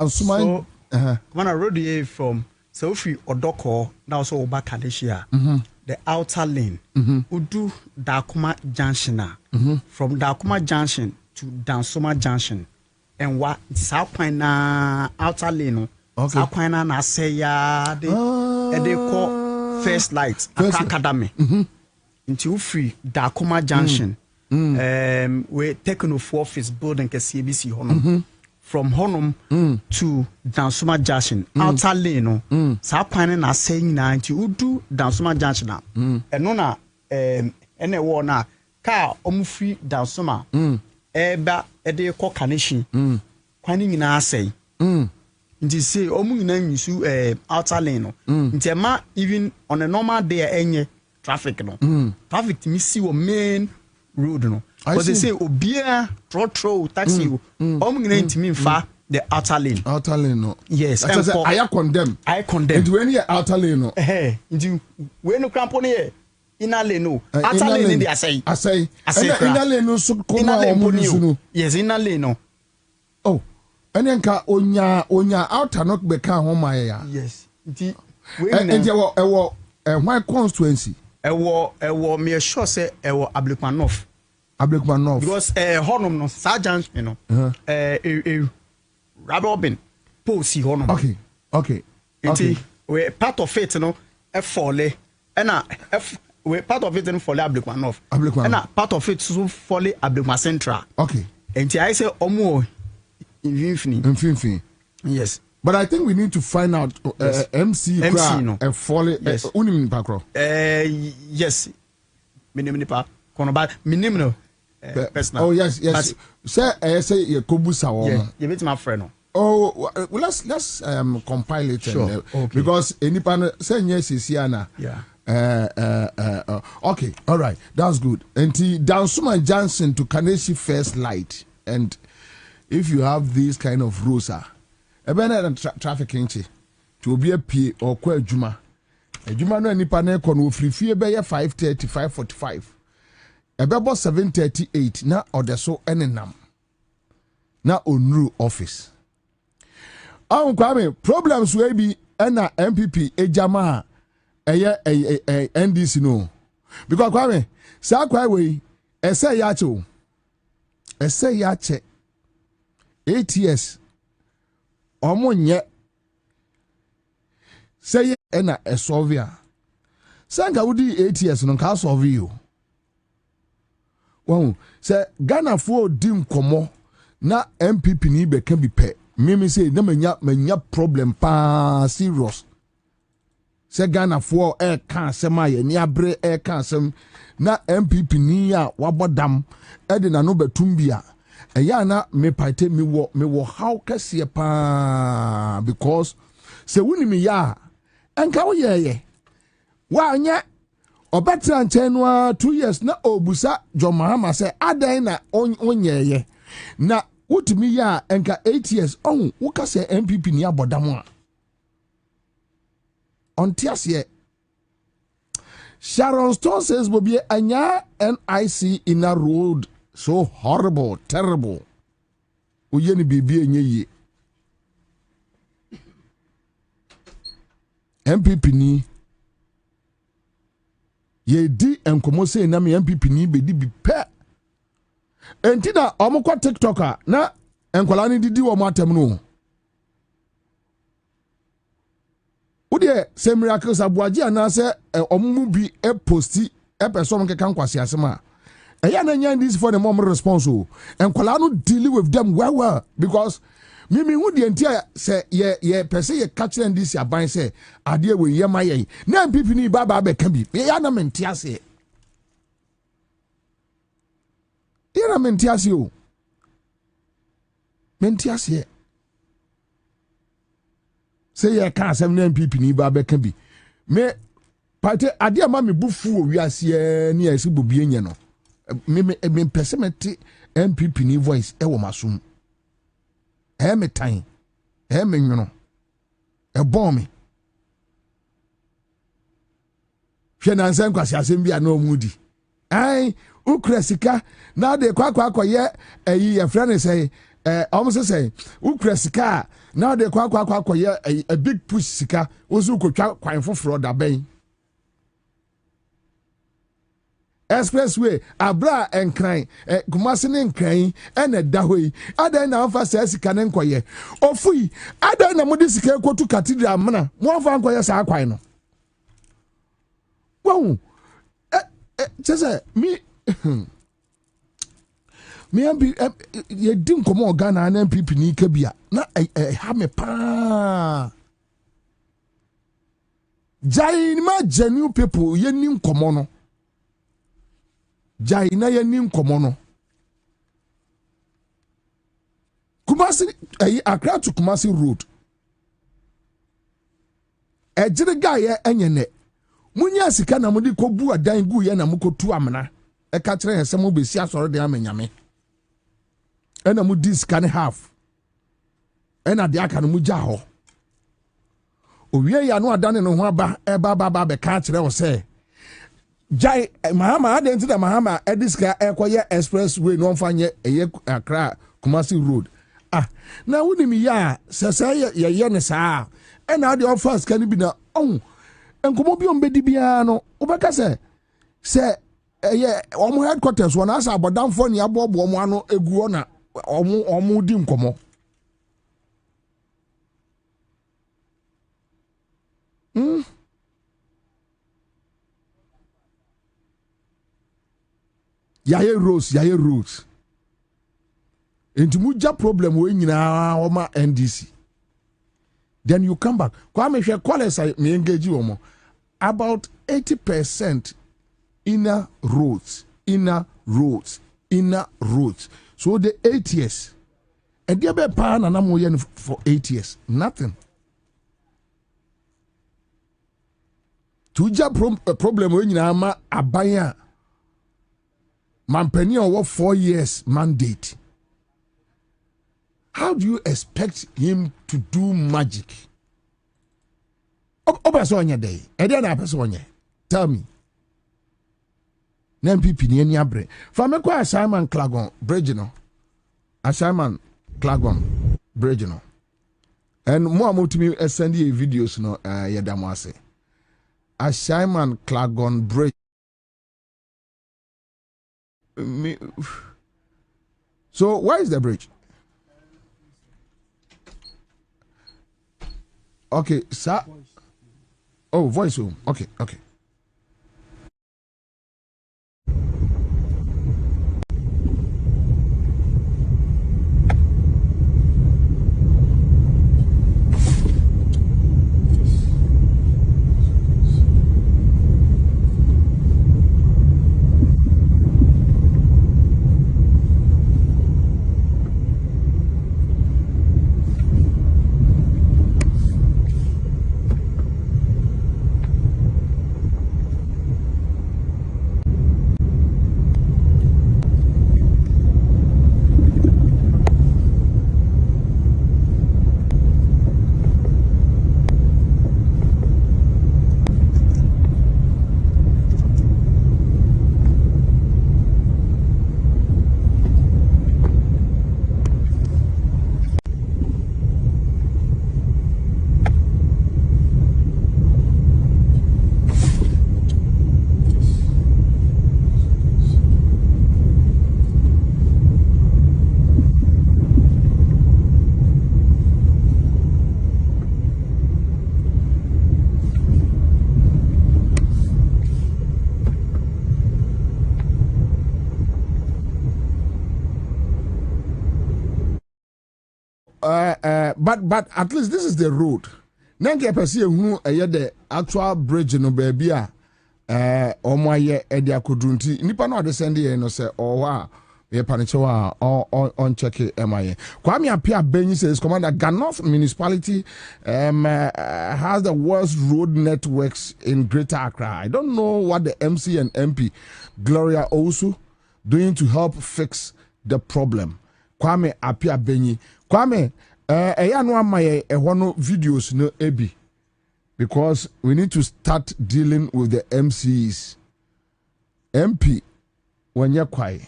So, when I rode here from so if you Odoko now so over Kanesia, the outer lane, Udu Dakuma Junction, from Dakuma Junction to Dansoma Junction, and what Southpine outer lane, Southpine na say ya they call first light academy into free Dakuma Junction. We taken off office building ke CBC honum. From Honum to Dansoma Junction, outer lane, Southpine na saying 90 Udu Dansoma Junction. And nona, any warner, car, free Dansoma, eba, ede ko Kaneshi, Quaning in our say. Inti say, name you outer lane, Intema, even on a normal day, any traffic, no. Traffic to me see your main road, no. But they say obia trotro taxi me fa the outer lane no yes I condemn into any outer lane no into when no crampon here inner lane no outer lane they say inner lane no so come yes inner lane no oh and nka onya outer no be kan ho my ya yes and ewo why constituency ewo me sure say ewo Ablikman North because honum no sergeant you know Robin post honum okay we part of it no fall and we part of it no fall Ablikman North and part of it so fall Ablikman Central and I say omo infinity yes but I think we need to find out MC no fall unim pakro yes minimum pa kono ba minimum personal. Oh yes. Say you kobusa one. You meet my friend. Oh, well, let's compile it. Sure. Because anyone say yes is here. Yeah. Okay. All right. That's good. And Dansoma Johnson to Kaneshi first light. And if you have these kind of rules, traffic to be a P or kwa juma. Juma no nipa na kono free be 5:30 5:45. Ebebo 7:38 na odeso enenam na onru office kwame problems we be na MPP ejama NDC no because kwame sa kwai we ese ya che ATS omonye say na esovia sanga wudi ATS no ka solve you. Wow, say Ghana for dim komo na MPP ni be can be pe. Mimi say na menya problem pa serious. Say Ghana for kan sema ye ni abre kan sem na MPP ni ya wabodam e de na no betumbia. E ya na me paite me wo how kase pa because say wuni mi ya enka wo ye wa anya Obatra nchenwa 2 years na obusa John Mahama say adan na onyeye na wutumi ya enka 8 years wuka say MPP ni abodam a ontiase Sharon Stone says Bobie anya NIC in a road so horrible terrible uyeni bibi enye yi MPP ni ye di enkomo say na me MPP ni be di bi pe enti na omukwa TikToker na enkwala ni didi wo matem no wode se miracles abuaji anase omumu bi e posti e person nke kan kwase asema eya na nya this for the mom response o enkwala no deal with them well because mimi hu de entia se ye pese ye catch and this aban se ade we ye maye na MPP ni baba be kan bi ya na mentia se ya na mentia se o mentia se se ye kan asem na MPP ni baba kan bi me pate ade ama me bufu o wiase ni esi bobie nye no me pese meti MPP ni voice e wo masum me time me nwono e bon me hwe na nsan kwase asem bia na omudi ai ukra sika na de kwa ye eyi ye friend say almost say ukra sika na de kwa ye a big push sika ozu kotwa kwan foforo da ben expressway abra enkran kumase ne nkran ena da hoi adan na afa sa sika ne nkoye ofui adan na mudi sika ekotu cathedral mna mo afa nkoye sa kwan no wow chese mi ambi ye din komo Ghana na MPP ni kabia na ha me pa jai ma genuine people ye nim komo no jai na ye nim komo no Kumasi Accra to Kumasi road ejire guy ye enyene munya sika na mudi kobu adan gu ye na mukotu amna e ka kire hese mo besi asore de amenyame ena mudi sika ne half ena de aka no muja ho owie ya no adane no ho aba e ba be ka kire wo se jai mahama adenti da mahama ediska ekoye expressway no mfanye eye Accra Kumasi road na wuni mi ya sesa ye ne saa ena de offers kan bi na enkomo bi ombedi bia no obeka se eye omo headquarters wona asa abodamfo ne abobo omo ano eguo na omo di nkomo yaye rose enti muja problem we nyina oma NDC then you come back kwa me hwe college me engage omo about 80% inner roads so the 8 years and there be pa na mo ye for 8 years nothing tuja problem we nyina ma abanya mampani over 4 years mandate. How do you expect him to do magic? Obasonya day. Ediana personye. Tell me. NPP ni eni abre. Fa me kwa Simon Clagon Bridge no. Simon Clagon Bridge no. And mo amotumi send you videos no yedamo ase. Simon Clagon Bridge. So where is the bridge? Okay, sir. Oh, voice home. Okay. but at least this is the road. Nanke pese ehunu the actual bridge no baby a omo aye e dia kodrunti nipa no de send ye no say a ye panichewa on check MIA. Kwame Apia Benyi says Commander Ganoff municipality has the worst road networks in Greater Accra. I don't know what the MC and MP Gloria also doing to help fix the problem. Kwame Apia Benyi. Kwame eya no amaye ehwo videos no ebi because we need to start dealing with the MCs. MP when you're quiet.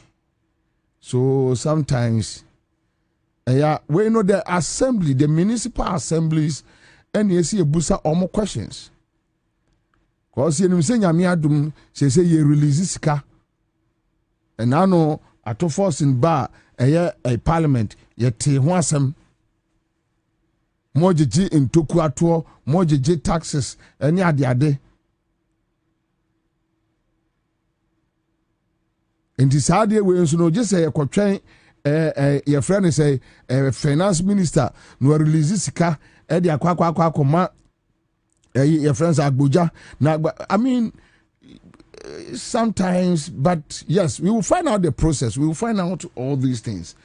So sometimes, we know the assembly, the municipal assemblies, and you see a busa or more questions. Because you say Yamiadum, say you release this car. And I know at all force in bar a parliament, yet wasam more GG in Tokuato, more GG taxes, and yadi. And this idea we also just say a your friend is a finance minister no release this car the akwa your friends Abuja now. I mean sometimes, but yes, we will find out the process. We will find out all these things.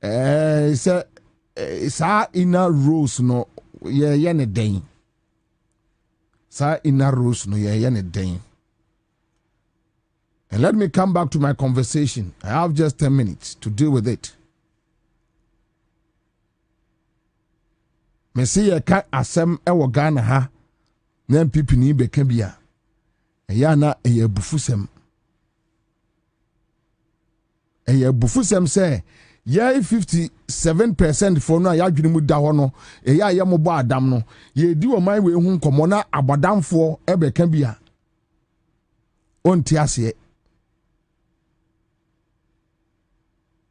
It's our inner rules no ne day. Sa inner rules no ne day. And let me come back to my conversation. I have just 10 minutes to deal with it. Me see ka asem ewo Ghana ha na MPP ni beka bia. Eya na eye bufusem. Eye bufusem say ye 57% for no ya dwene mu da ho no eya ye mo bo adam no ye di o man we hu nkomo na abodamfo ebeka bia. Onti ase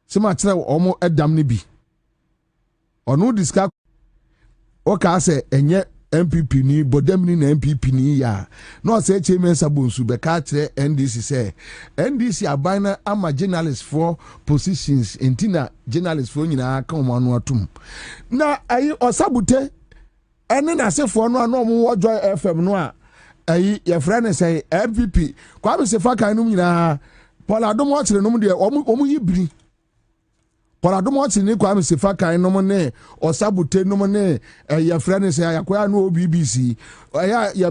Sima chere omo edam ne bi. Onu diska oka se enye MPP ni bodam ni na MPP ni ya. No say chairman sabonsu be ka chere NDC say NDC abana ama journalists for positions entina journalists for nyina ka omo anu atum. Na ayi osabute ene na se for no anu omo Joy FM no a ayi your friend say MPP kwa be se fa kan no nyina Paula Dom watch no de omo yibiri Paula Dom watch ni kwa me se fa kan no ne osabute no ne your friend say yakwa no BBC ya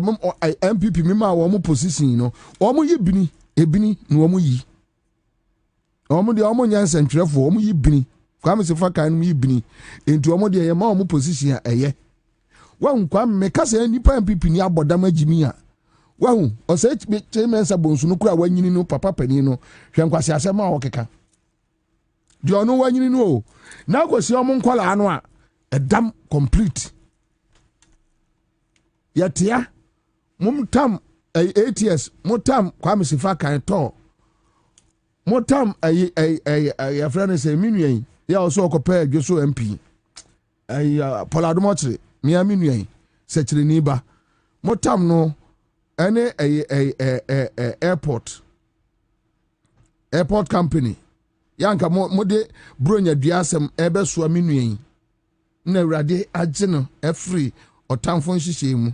MPP mi ma wo mo position no omo yibiri ebini no omo yi omo de omo nyansa ntwerefo omo yibiri kwa me se fa kan no yibiri enti omo de ye ma omo position eye wa nkwa me kasa nipa MPP ni abodam agimi a wahu ose chairman sabonsu no kura wanyini no papa pani no hwenkwase asema okeka di ono wanyini no na gosi omo nkola anu a edam complete yatia mumtam ATS mutam kwa mesifa kan to mutam ya friend say minuen ya oso okopa adwoso MP Poladomotre mia minuen sechire ni ba mutam no ene airport company yanka mode bronya duasem ebe so aminuen na awrade agye no free otamfo nhihye mu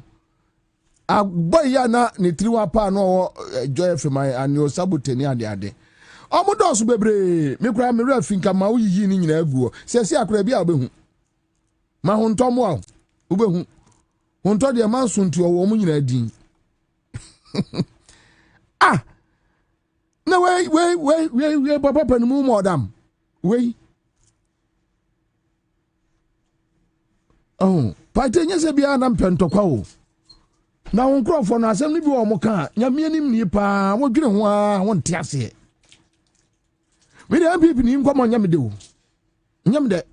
agboy ya na ne triwa pa no Joy FM ani osaboteni ade omodos bebre me kura me rafinka ma uyiyi ni nyina aguo sesi akura bia obehu ma hontomo a obehu honto de mansuntu owo mu nyina din no we papa panimu modam we patenye se bia na mpentokwa o na wonkrofo no asem ni bi wo mo ka nyame nim ni pa wo dwene ho a won te ase we dey MPP ni nkomo nyame de o nyame de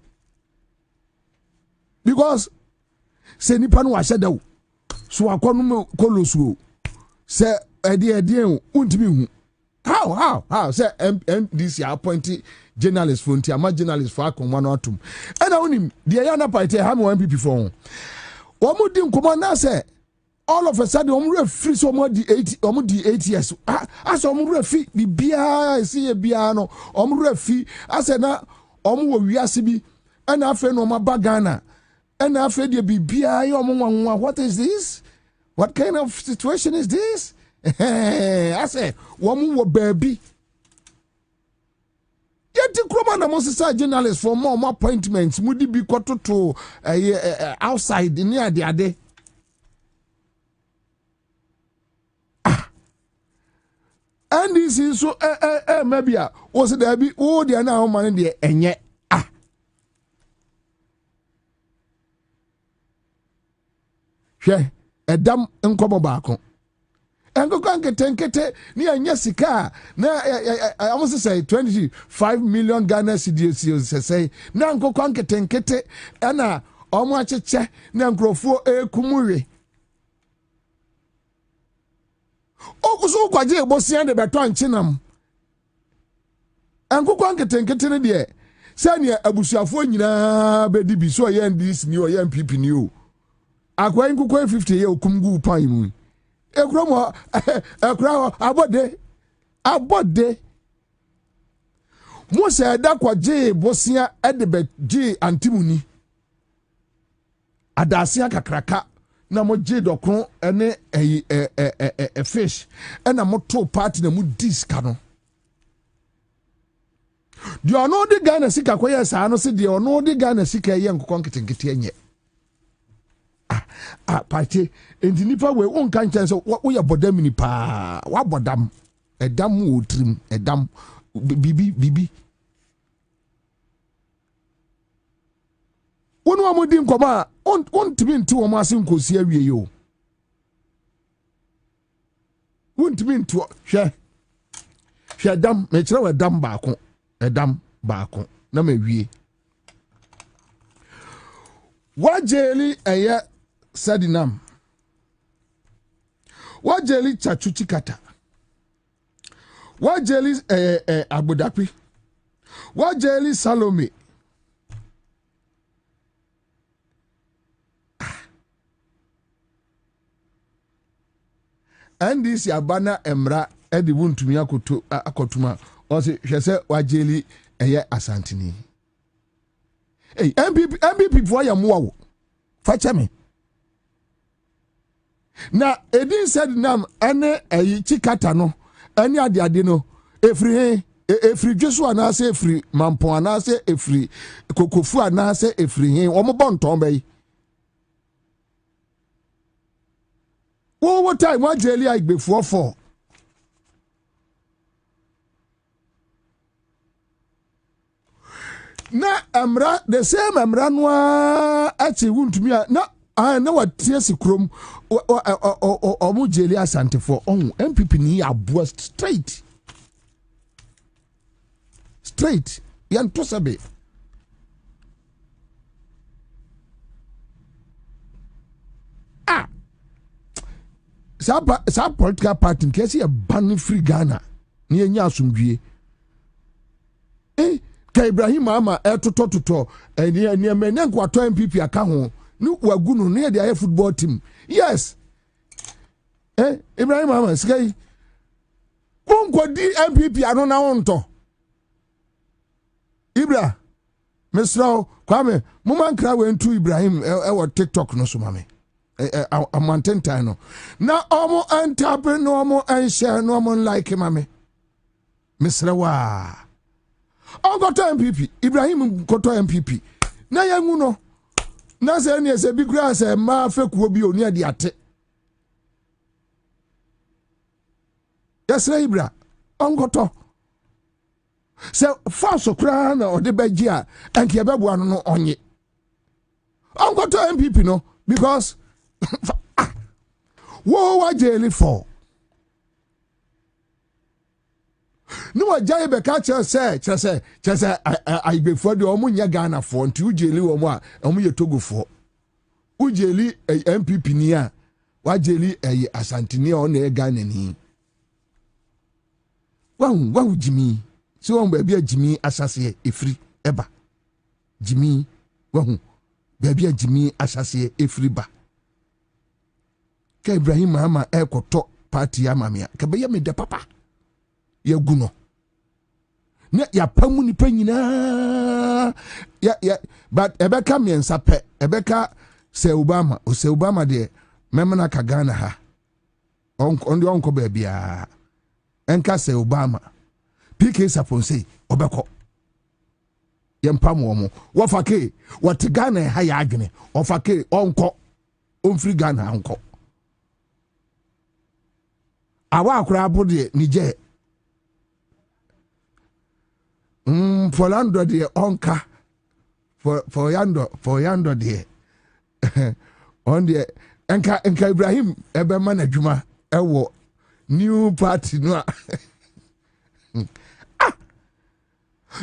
because se nipa no wa hyeda o so akonu kolosuo se edi untimi hu how say NDC appointed journalists for ama journalists for akomano atum ena unim de ya na party ha me MPP for omo di nkomo na say all of a sudden omo free so omo di 8 years as omo refi bibia esi bia no omo refi as na omo wo wiase bi ena afa no omo ba Ghana And after the BBI, what is this? What kind of situation is this? I say, woman, baby. Yet the Croman and most journalists for more appointments, Moody be quarter to outside near the other. And this is so, maybe, was there be all the now money there, and yet, a dam uncommon barco. And go get near Yessica. Now, I almost say 25 million Ghana cedis, say, now go conquer tenkete, Anna, or much a che, Nankro for a kumuri. Oh, so quite a bossy and a baton chinam. And go conquer tenkete, dear. Sanya Abushafona, baby, so young this new young people new. I go and go 50 year kumgu pine. A crow, about day. Mosa Dakwa J. Bossia Edebet J. Antimuni Adasia Kakraka, Namo J. Docron, and a fish, and a motor party the mood discano. Do you know the Ghana Sika Quayas? I know, said you know the Ghana Sika young conquering getting yet. Party and the nipa we won't can't chance what we are bodemini pa what bodam a dam wood trim a dam bibi one more dim comma on to mean two or massing could see you won't mean to share dam make sure a dam back no me we what jelly a year Sadinam. What jelly chachuchikata? What jelly Abudapi? What jelly Salome? And this Yabana Emra Eddie won't to me akotuma or say she said what jelly a year asantini. Hey, MVP for your wow. Fetch me. Na edin said nam ene chikata no ene ade no efri dweso ana se efri mampo ana se efri kokofu ana se efri hin wo mo bonton bayi wo time wa jeli agbefu ofo na amra the same amra no achi wuntumi na na what tears krom omo jeli asante for on MPP ni abua straight yan to sabe sa political party kesi e ban free Ghana ni enya asumdue ka Ibrahim ama etotototo ni emenya nkwato MPP aka ho nu wagunu ne de football team yes Ibrahim ama skai konko di MPP ano na wonto Ibra Mesrao kwame mumankra wentu Ibrahim e TikTok no so mame amantenta no na omo antape no omo anshare no omo like mame Mesrawa ongoto MPP Ibrahim koto MPP na yangu no na se ne se bi kura se ma fekuo bi oni ade ate yesra Ibra ongoto se falso kura na ode baji a enke bebo anu no onye ongoto MPP no because wo wa jeli for no wa jai be ka chese I be for the omunya Ghana for nti ujeli wo mo a omuye Togo for ujeli MPP ni a wa jeli Asantini o na Ghana ni wa jimi so on be jimi asase efri eba jimi wa hu be jimi asase efri ba ka Ibrahim ama ekoto party amamia ka be me de papa ya guno ya pamu ni penyina ya but ebeka miensa pe ebeka se Obama de memana ka Ghana ha ondi onko ba bia enka se Obama PK Saponse obeko yempam wo mo wofake what Ghana ha ya adwene ofake onko onfiri Ghana onko awa akura abode nije Polando de onka for yando de on de enka Ibrahim ebe man adwuma ewo new party no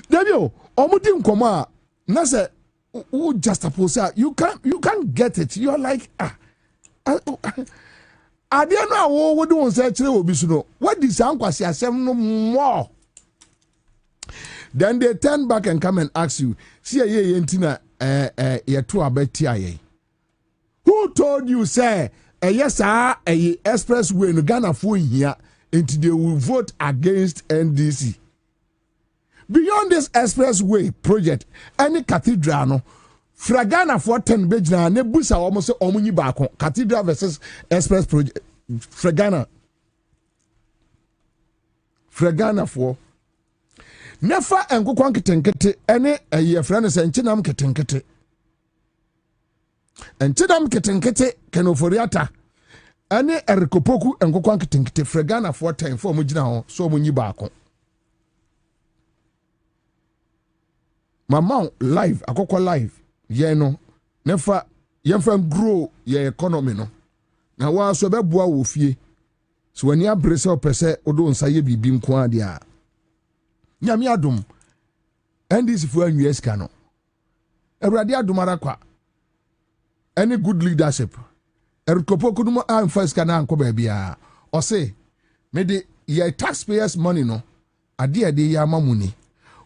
Daniel omudi nkoma na say who just suppose you can't get it. You're like I don't know what do say chire obi so no what this ankwasi asem no more. Then they turn back and come and ask you, see ye yentina yetu abeti aye. Who told you say yes a expressway no Ghana for here until they will vote against NDC. Beyond this expressway project, any cathedral no Fragana for 10 bejna ne busa almost omunyi bako cathedral versus express project Fragana for Nefa enkokwan ketenkete ene ye frane se enchinam ketenkete. Enchinam ketenkete kenoforiata ene erikopoku enkokwan ketenkete Fragana for 10 for mugina ho so munyi baako. Mama live akokwa live ye no nefa yemfa grow ye economy no. Na wa so beboa wo fie. So wani abrese opese odo nsa ye bibi nko ade a. Nyame adom NDC fu anwie ska no Ewrade adom arakwa any good leadership erikopoku no amfa ska na anko ba bia o say me de ye taxpayers money no ade ade ya mamuni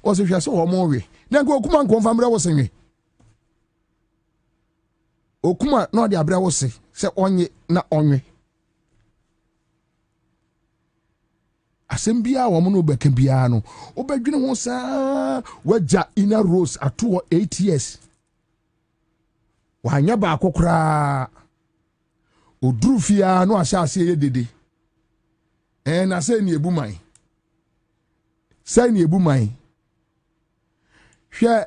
o se hwase wo mo we na nko okuma nko famra wo senwe okuma na ode abra wo se onye na onwe asembia wo mo no beka bia no obadwene ho saa waja ina rose ato 8 years wanya ba akokra odrufia no ahyase ye dede na se ni ebuman hwe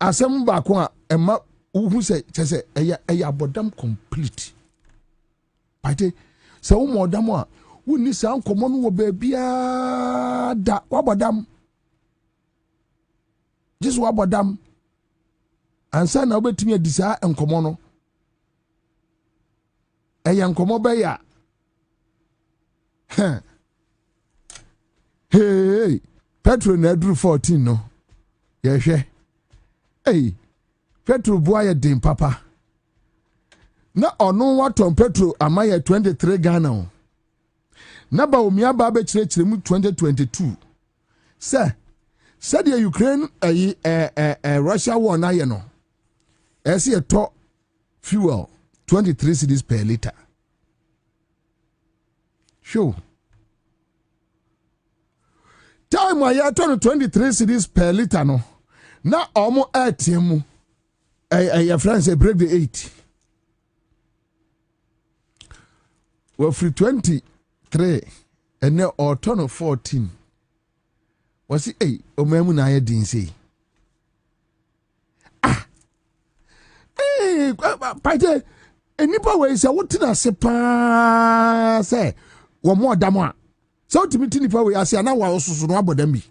asem ba ko a ema uhu se chese eya abodam complete pate se wo modam a woni sa nkomo no wo baabia da wabodam jesu wabodam ansa na obetumi adisa nkomo no eya nkomo be ya hey Petro na dru 14 no ye hwe Petro bua ye din papa na ono waton Petro amaye 23 Ghana o na ba omia ba be chire mu 2022 said the Ukraine Russia war na ye no ese ye to fuel 23 cedis per liter show time I turn 23 cedis per liter no na omo atemu your friends say break the 8 well free 23 and now or turn of 14 was it omemu na ye din say pate enipa we say what na se pa say wo mo damo a so timiti nipa we ase na wa osusu no abodam bi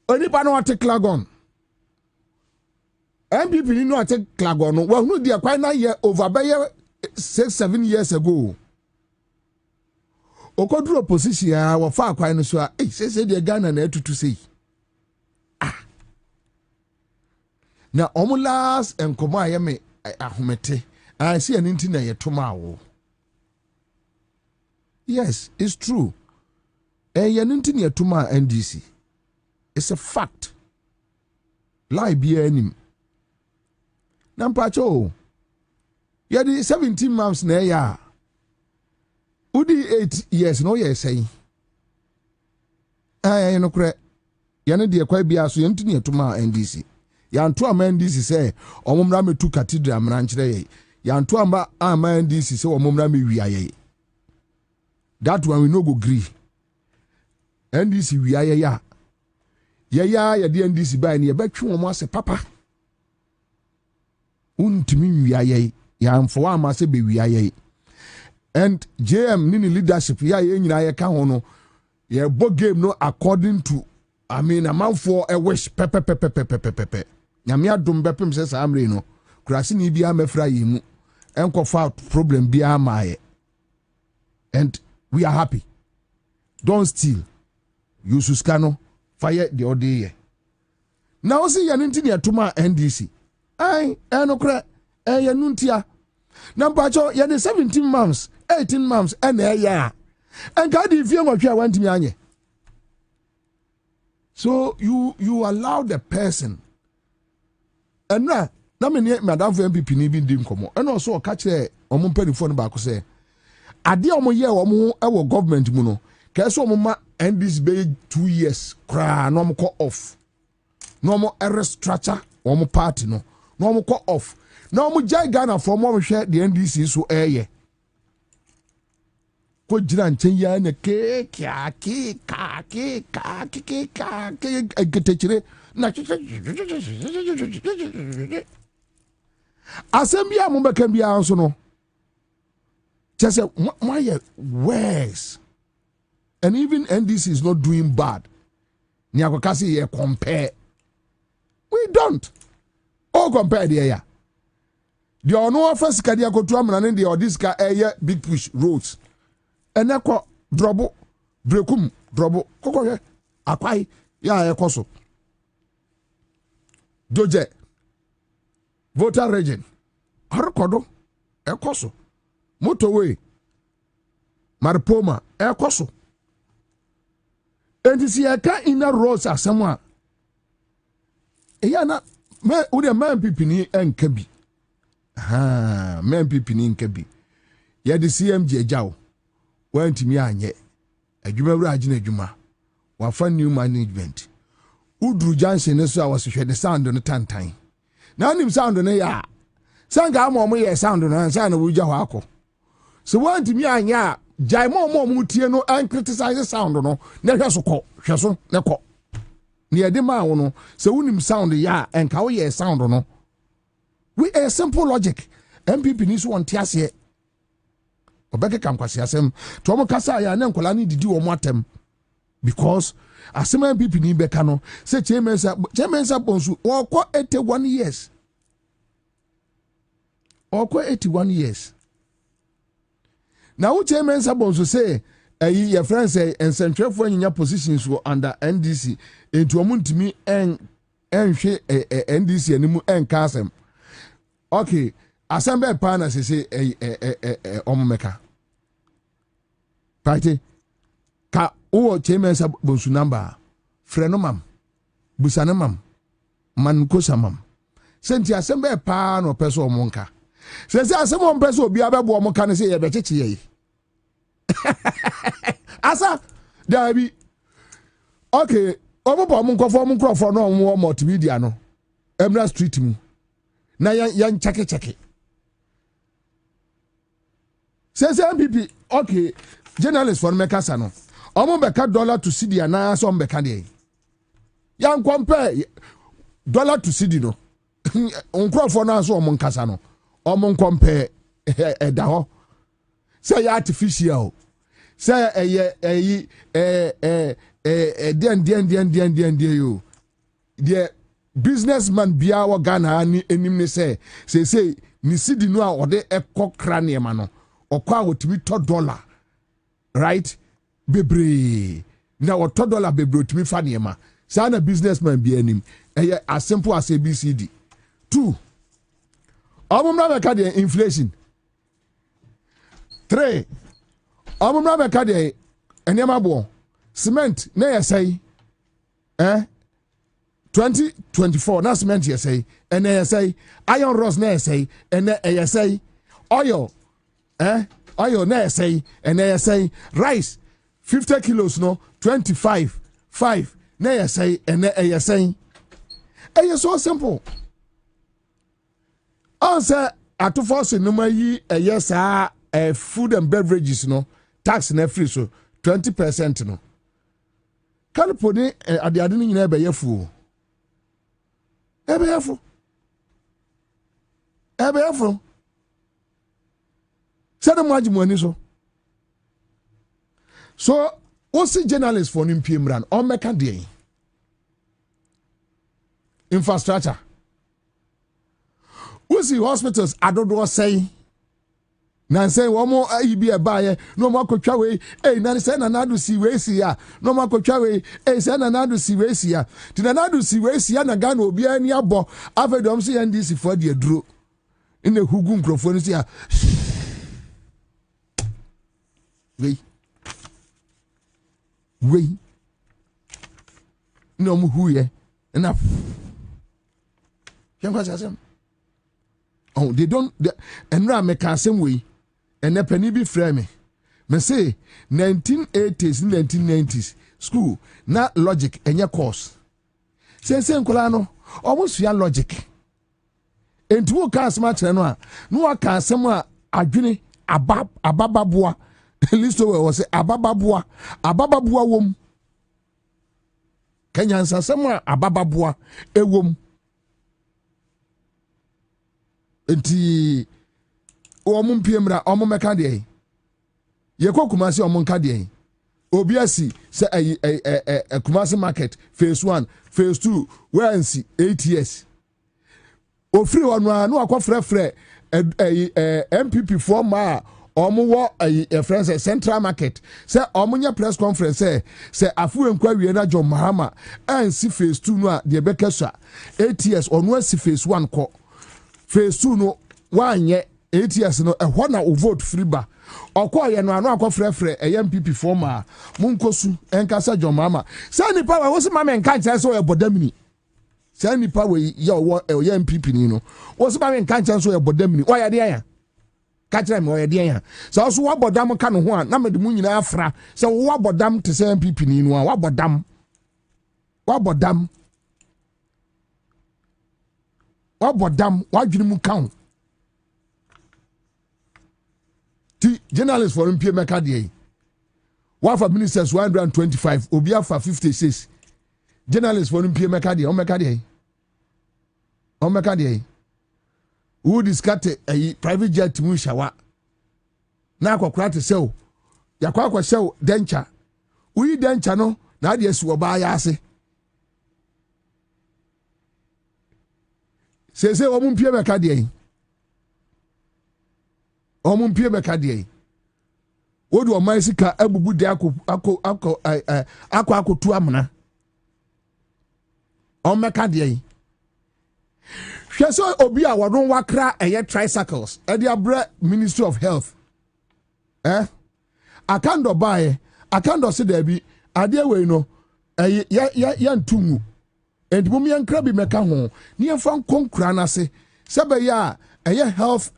onipa no ate klagon MPP ni no ate klagon no wa hu dia kwai na ye over by 6-7 years ago okodro opposition a wo fa kwai no so a say dia Ghana na atutu sei na omulas enkomo ayeme ahomete I see an intina ye tomorrow. Yes, it's true. Yan intina toma NDC. It's a fact. Lie be anim. Nampacho. Yadi 17 months na ya. Udi 8 years no ye say. Aye no kure. Yane de kwa bia so yentini etuma NDC. Yanto ama NDC say omumra metu cathedral amra nkyere ye. Yanto ama NDC say omumra me wi aye. That one we no go gree. NDC wi aye ya. Ya de NDC buy ne betwe omo ase papa. Untimi wi aye. Ya mfo ama se be wi aye. And JM nini leadership ya ye nyina ye ka ho no. Ye bo game no according to a man for a wish pepe. Nyamia dum bepem se sa amre no. Krasi ni bia mefra yimu. Enko fa problem bia maaye. And we are happy. Don't steal. You suskano fire the other year. Now see ya nintini atuma NDC. Ai enokre ya nuntia. Number cho ya de 17 months, 18 months ya. And God if you want me anye. So you allow the person. And na me madam for MPP ni bi ndim komo. And also catch omo mpanyfo no ba ko say ade omo ye omo e government mu no. Ka so omo ma NDC be 2 years kra no omo ko off. No omo restructure omo party no. No omo ko off. No omo jai Ghana for omo hwe the NDC so eye. Ko jira nchen ya na ke getechire na asembia mo beka bia anso no just why worse. And even NDC is not doing bad. Ni akokasi ye compare. We don't. All compare the area. The ono first kadia ko to amana ne the this ka big push roads. Eneko drobo brekum drobo kokoye akwai ya ekoso doje voter region arkodo ekoso motorway marpoma ekoso endisi aka ina roads asema na me uri man pipini enkabi man pipini enkabi ya di CMG ejawo wantimi anye adwuma wura agina adwuma wafa new management udru junction ne so a wasehwe de sound no tantan na anim sound no ya sanga amomo ye sound no ansa na wujja hɔ akɔ so wantimi anye a jai mo tie no and criticize sound no na hwɛ so ne kɔ ne yɛde ma wo no so wunim sound ya enka wo ye sound no we a simple logic MPP ni so won tiase obeke kam kwase asem to omo kasa ya na nkola ni didi wo atem because asema MPP ni beka no say chairmansa bonsu okwo 81 years okwo 81 years now chairmansa bonsu say your friend say ensentwefo nyinya positions wo under NDC into omo ntimi enhwe NDC animu enka asem okay assemble partner say omeka party ka o chairman sa bonsu number freno mam busane mam man ko samam senti assemble pa no peso omonka se assemble on peso obi abebo omonka ne say ye becheche ye asa dabi okay omo bo omonkofo omonkrofo no onwo multimedia no Emra street mu na yan cheke say MPP okay journalist for mekasa no omo beka dollar to cedi na so mbeka de yan compare dollar to cedi no onkrofo na so omo nkasa no omo compare da ho say artificial say den yo the businessman bia wa Ghana ni enim ne say ni cedi no a ode ekokra ne ma no okwa wotimi $1 right bebre na $1 bebre otimi fa ne ma sa na businessman bi anim as simple as ABCD 2 omumra be ka de inflation 3 omumra be ka de enema bo cement na yesai 2024 na cement yesai ene yesai iron rods na yesai ene yesai oil oil na say and say rice 50 kilos no 25 5 na yɛ sɛn ɛnɛ ɛyɛ sɛn ɛyɛ so simple answer atofo se no yi ɛyɛ saa food and beverages no tax na free so 20% no kanpo ni ade ni nyina ɛbɛyɛ fu ɛbɛyɛ fu sɛde mo agye mo ani so what's the journalist for NPM run or make a day infrastructure? What's the hospitals? I don't know what say. Nan say one more be a buyer, no more coach away. Hey, Nan say another see race here. No more coach away. Hey, say another see race here. To another see race here, and gun will be any abo. After them see and this for the drew in the Hugun microphone here. Wait. No more who ye enough. Oh, they don't. And now make a same way. And a penny be frame. Me say 1980s, 1990s school not logic and your course. Say Colano almost your logic. And two cars match no car somewhere adwene abababua. List was abababua wom. Kenya Ansah somewhere abababua wom. Enti omum piemra omum meka de ye Kumasi omum ka de obiasi se Kumasi market phase 1 phase 2 where nsi 8 years ofri wonu no akofrefre MPP former omo wo friends central market say omunya press conference say afu enkwa wie na John Mahama ansi phase 2 no a de bekesa 8 years onu asi phase 1 ko phase 2 no wanye 8 years no ehwo na o vote free ba okoye no anu akofrefre MPP former munkosu enkasa John Mahama say ni power wo se ma me nka nche so e bodamini say ni power ye wo MPP ni no wo se ma me nka nche so e bodamini wo ya de ya kachira me oye de yan so so wabodam ka no ho a na me de mu nyina afra so wabodam te say MPP ni no a wabodam wadwene mu kan ti journalist for MPM meka de wafa ministers 125 obi afa 56 journalist for MPM meka de who discarte a private jet mu shawa na akokra te sew yakwa sew dencha uyi dencha no na de esi oba ya ase se omum pie meka de wodu o mai sika abubu de akotu amna o meka de hweso obi a wodon wakra tricycles e de abra Ministry of Health akando bae akando se da bi ade we no ya ntumu endibum yankra bi meka ho ni yemfa nkonkura na se sebe ya health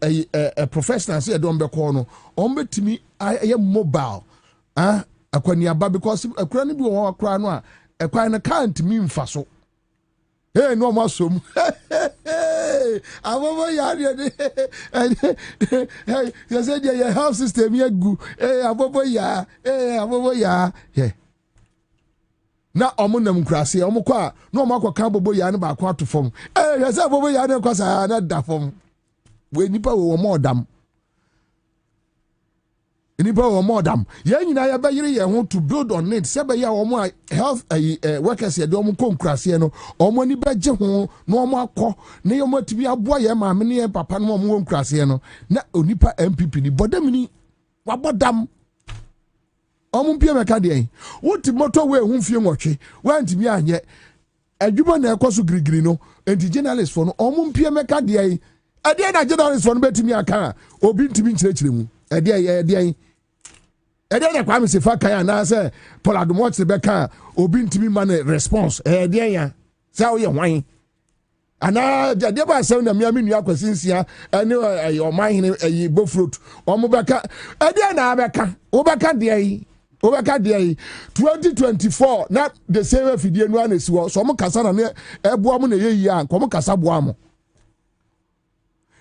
professionals se don be ko no on betimi mobile akwani aba because akura ni bi wo akura no a ekwan na can't mi mfa so no masom abobo ya de you said your health system ya gu abobo ya na omunam krase omukwa na omakwa abobo ya ne ba kwa to fom you say abobo ya ne kwasa na da fom we nipa wo modam nipa wo modam ye nyina ya bayire ye ho to build on it sebe ya omo health workers ye de omo konkrase no omo ni baje ho na omo akọ na ye mo tibi aboa ye maame ne ye papa no omo konkrase no na onipa MPP ni bodam ni wabodam omo mpie meka de wuti moto we hu fie nwotwe wantimi anye adwuma na ekoso girigiri no enti journalist for no omo mpie meka de ade na journalist for no betimi aka obi ntimi nkyerechire mu ade na kwame se fa kan na say Poladomot se be kan obi ntimi man response ya say o ye hwan ana de ba say na mia menu akwasinsia ene o man hene bofrot o mo be ka na be ka o be ka de Obeka dey 2024 na the same fidie no anesi wo so mo kasa na ne eboa mo na ye yi an ko mo kasa boa mo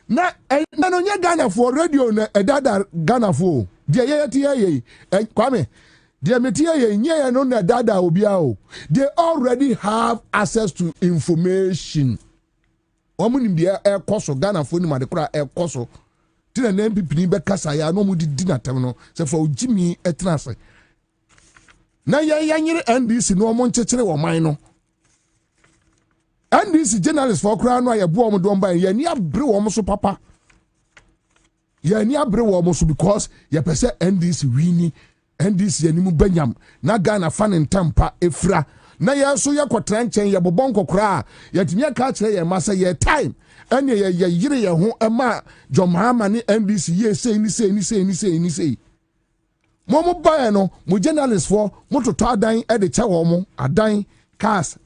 na no nye Ghana for radio na edada Ghana for de ye tie ye kwame de metie ye nye no na dada obia o they already have access to information omo nim de ekoso Ghana for ni ma de kura ekoso tina na MPP ni be kasa ya no mo di na tem no se for ojimi etnase na ya nyere NDC no mo nchechire wo man no NDC journalist for kura no ya bo mo do mba ya ni abre wo mo so papa ya ni abre wo mo so because ya pese NDC wini NDC ya ni mu banyam na Ghana fan ntampa efra na ya so ya kwotranchen ya bobon kokora ya timia ka kire ya masa ya time ene ya yire ya ho ema Jomhama ni NDC ye say ni say Momo buy no mo journalist for mo to adan e de che wo mo adan cars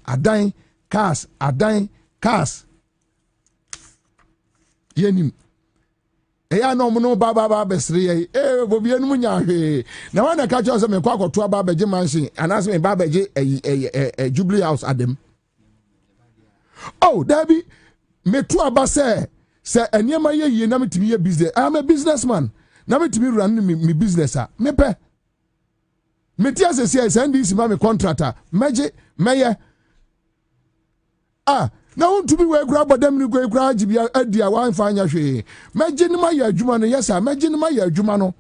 yenim eya no mo no ba besre ye Bobie no nya hwe na wana ka cho se me kwa koto aba beje mansion anase me ba beje Jubilee House adem oh Debbie me to aba se eniema ye na metimi ye business I'm a businessman na metimi run me business a me pe me tia se send this ma me contractor meje meye na won't be we grab them ni go grab jibia adia wan fanya hwe meje ni ma ya adwuma no yes meje ni ma ya adwuma no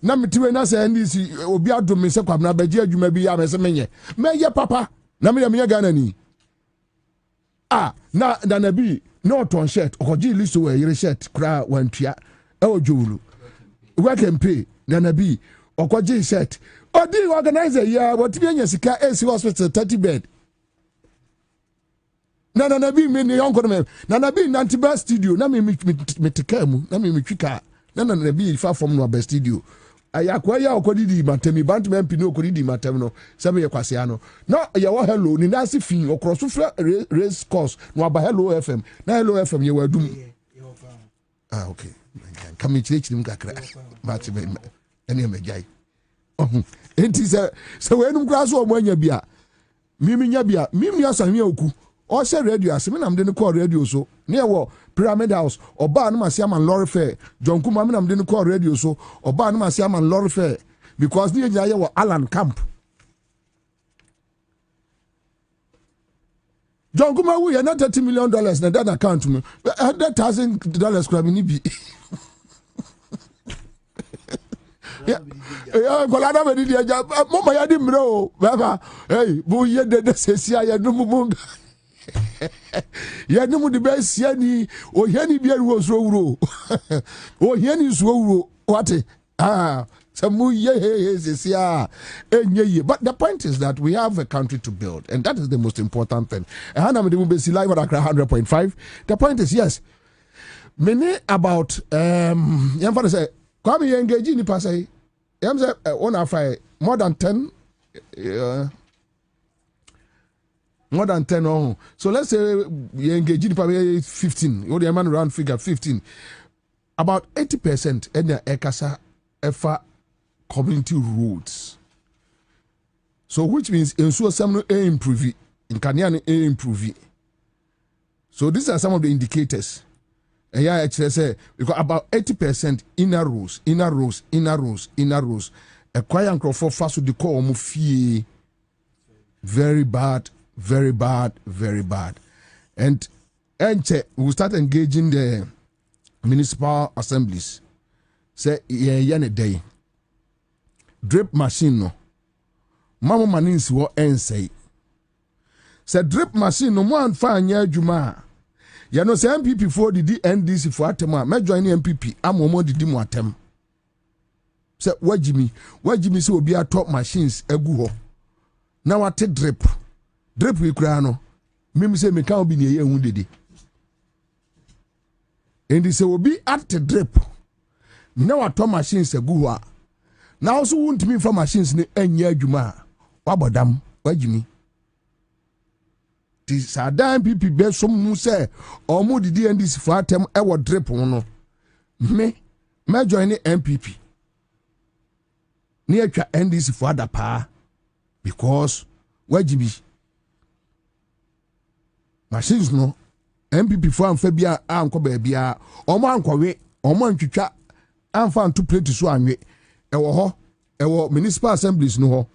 na metiwe na se ndisi obi adom me se kwabna beje adwuma bi ya me se menye meye papa na me ya Ghana ni na bi no ton shirt okoji listo we yire shirt kra wantua e ojowulu work and pay na bi okoji shirt odi organizer ya wotimi anya sika AC hospital 30 bed na bi me ne yonko me na bi nantiba studio na me tekamu na me twika na bi fa from no ba studio ayakwa ya okodidi matemi bantu MP no okodidi matem no sabe ye kwase ano no ye wo hello ni nasi fin okroso fra race course no aba hello FM na hello FM ye wadum okay kami chirechirim kakra mati me ene megai enti se wenum kraso o mwanya bia mimi nya bia mimi asan ya oku o se radio asemi na mde ne call radio so ne wo Pyramid House oba no masiama lorry fair John Kuma me na mde ne call radio so oba no masiama lorry fair because ne nya ye wo Alan Camp John Kuma we na $30 million na that account me $100,000 crab ni bi kolada be di aja mama ya di mro baba hey bu ye de sesia ya numu ya numu di be sia ni o hia ni bia wo so wuro o hia ni so wuro wate samu ye sesia enye ye but the point is that we have a country to build and that is the most important thing and I'm the best live at 100.5 the point is yes many about yam for say come you engage ni pasai yam say one after more than 10 more than 10 oh. So let's say you engage in probably 15 or the man around figure 15 about 80% in the ekasa efa community roads so which means in so some improve in Kanyani improve so these are some of the indicators and yeah actually say because about 80% inner rows a quiet for fast the call fee very bad and we start engaging the municipal assemblies say yeah day drip machine no mama manins wo ensay say drip machine no mo anfa anya adwuma ya no say MPP for the NDC for atem a me join MPP amomo didi mo atem say wajimi say obi atop machines agu ho na wate drip we kura no mimi say me kan obi ne ye hu dede and say obi at drip na watop machines agu ho a na also won't me for machines ni anya adwuma wabodam wajimi ti sadan pipi be so mu say omo didi NDC for atem e wo drip no me join MPP near NDC for other pa because wajibi machines no MPP for amphibia anko baabia omo ankwawe omo antwitwa amfa nto plate so anwe ewo ho ewo municipal assemblies no ho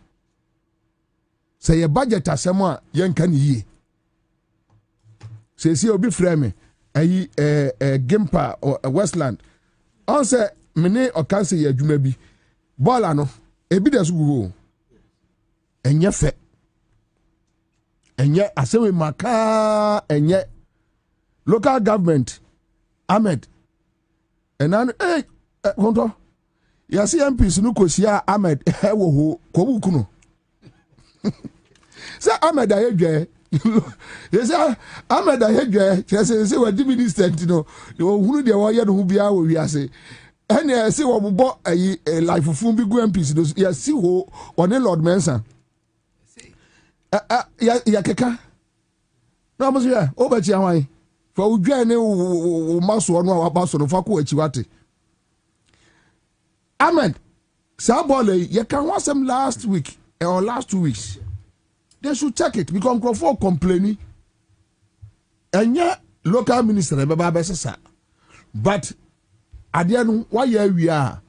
say your budget asem a yenka ne yie say obi frame ayi Gimpa Westland on say mene okanse ya adwuma bi bola no ebi da so go enye fe enye asewe maka enye local government Ahmed enan honto ya CMPs no kosia Ahmed wo ho ko buku no say Ahmed ayedwe yes Ahmed ayedwe say we di minister no hunu de wo ye no hu bia wo wiase ene say wo bobo ayi life fun bi go MPs no ya si ho one Lord Mensa ya keka no mo ya o ba chi anwan fa udwa ne o maso no a baso no fa ko achi wate Ahmed Sabole you can watch them last week or last 2 weeks they should check it because Crawford complaining and yet local minister baba besesa but adianu why we are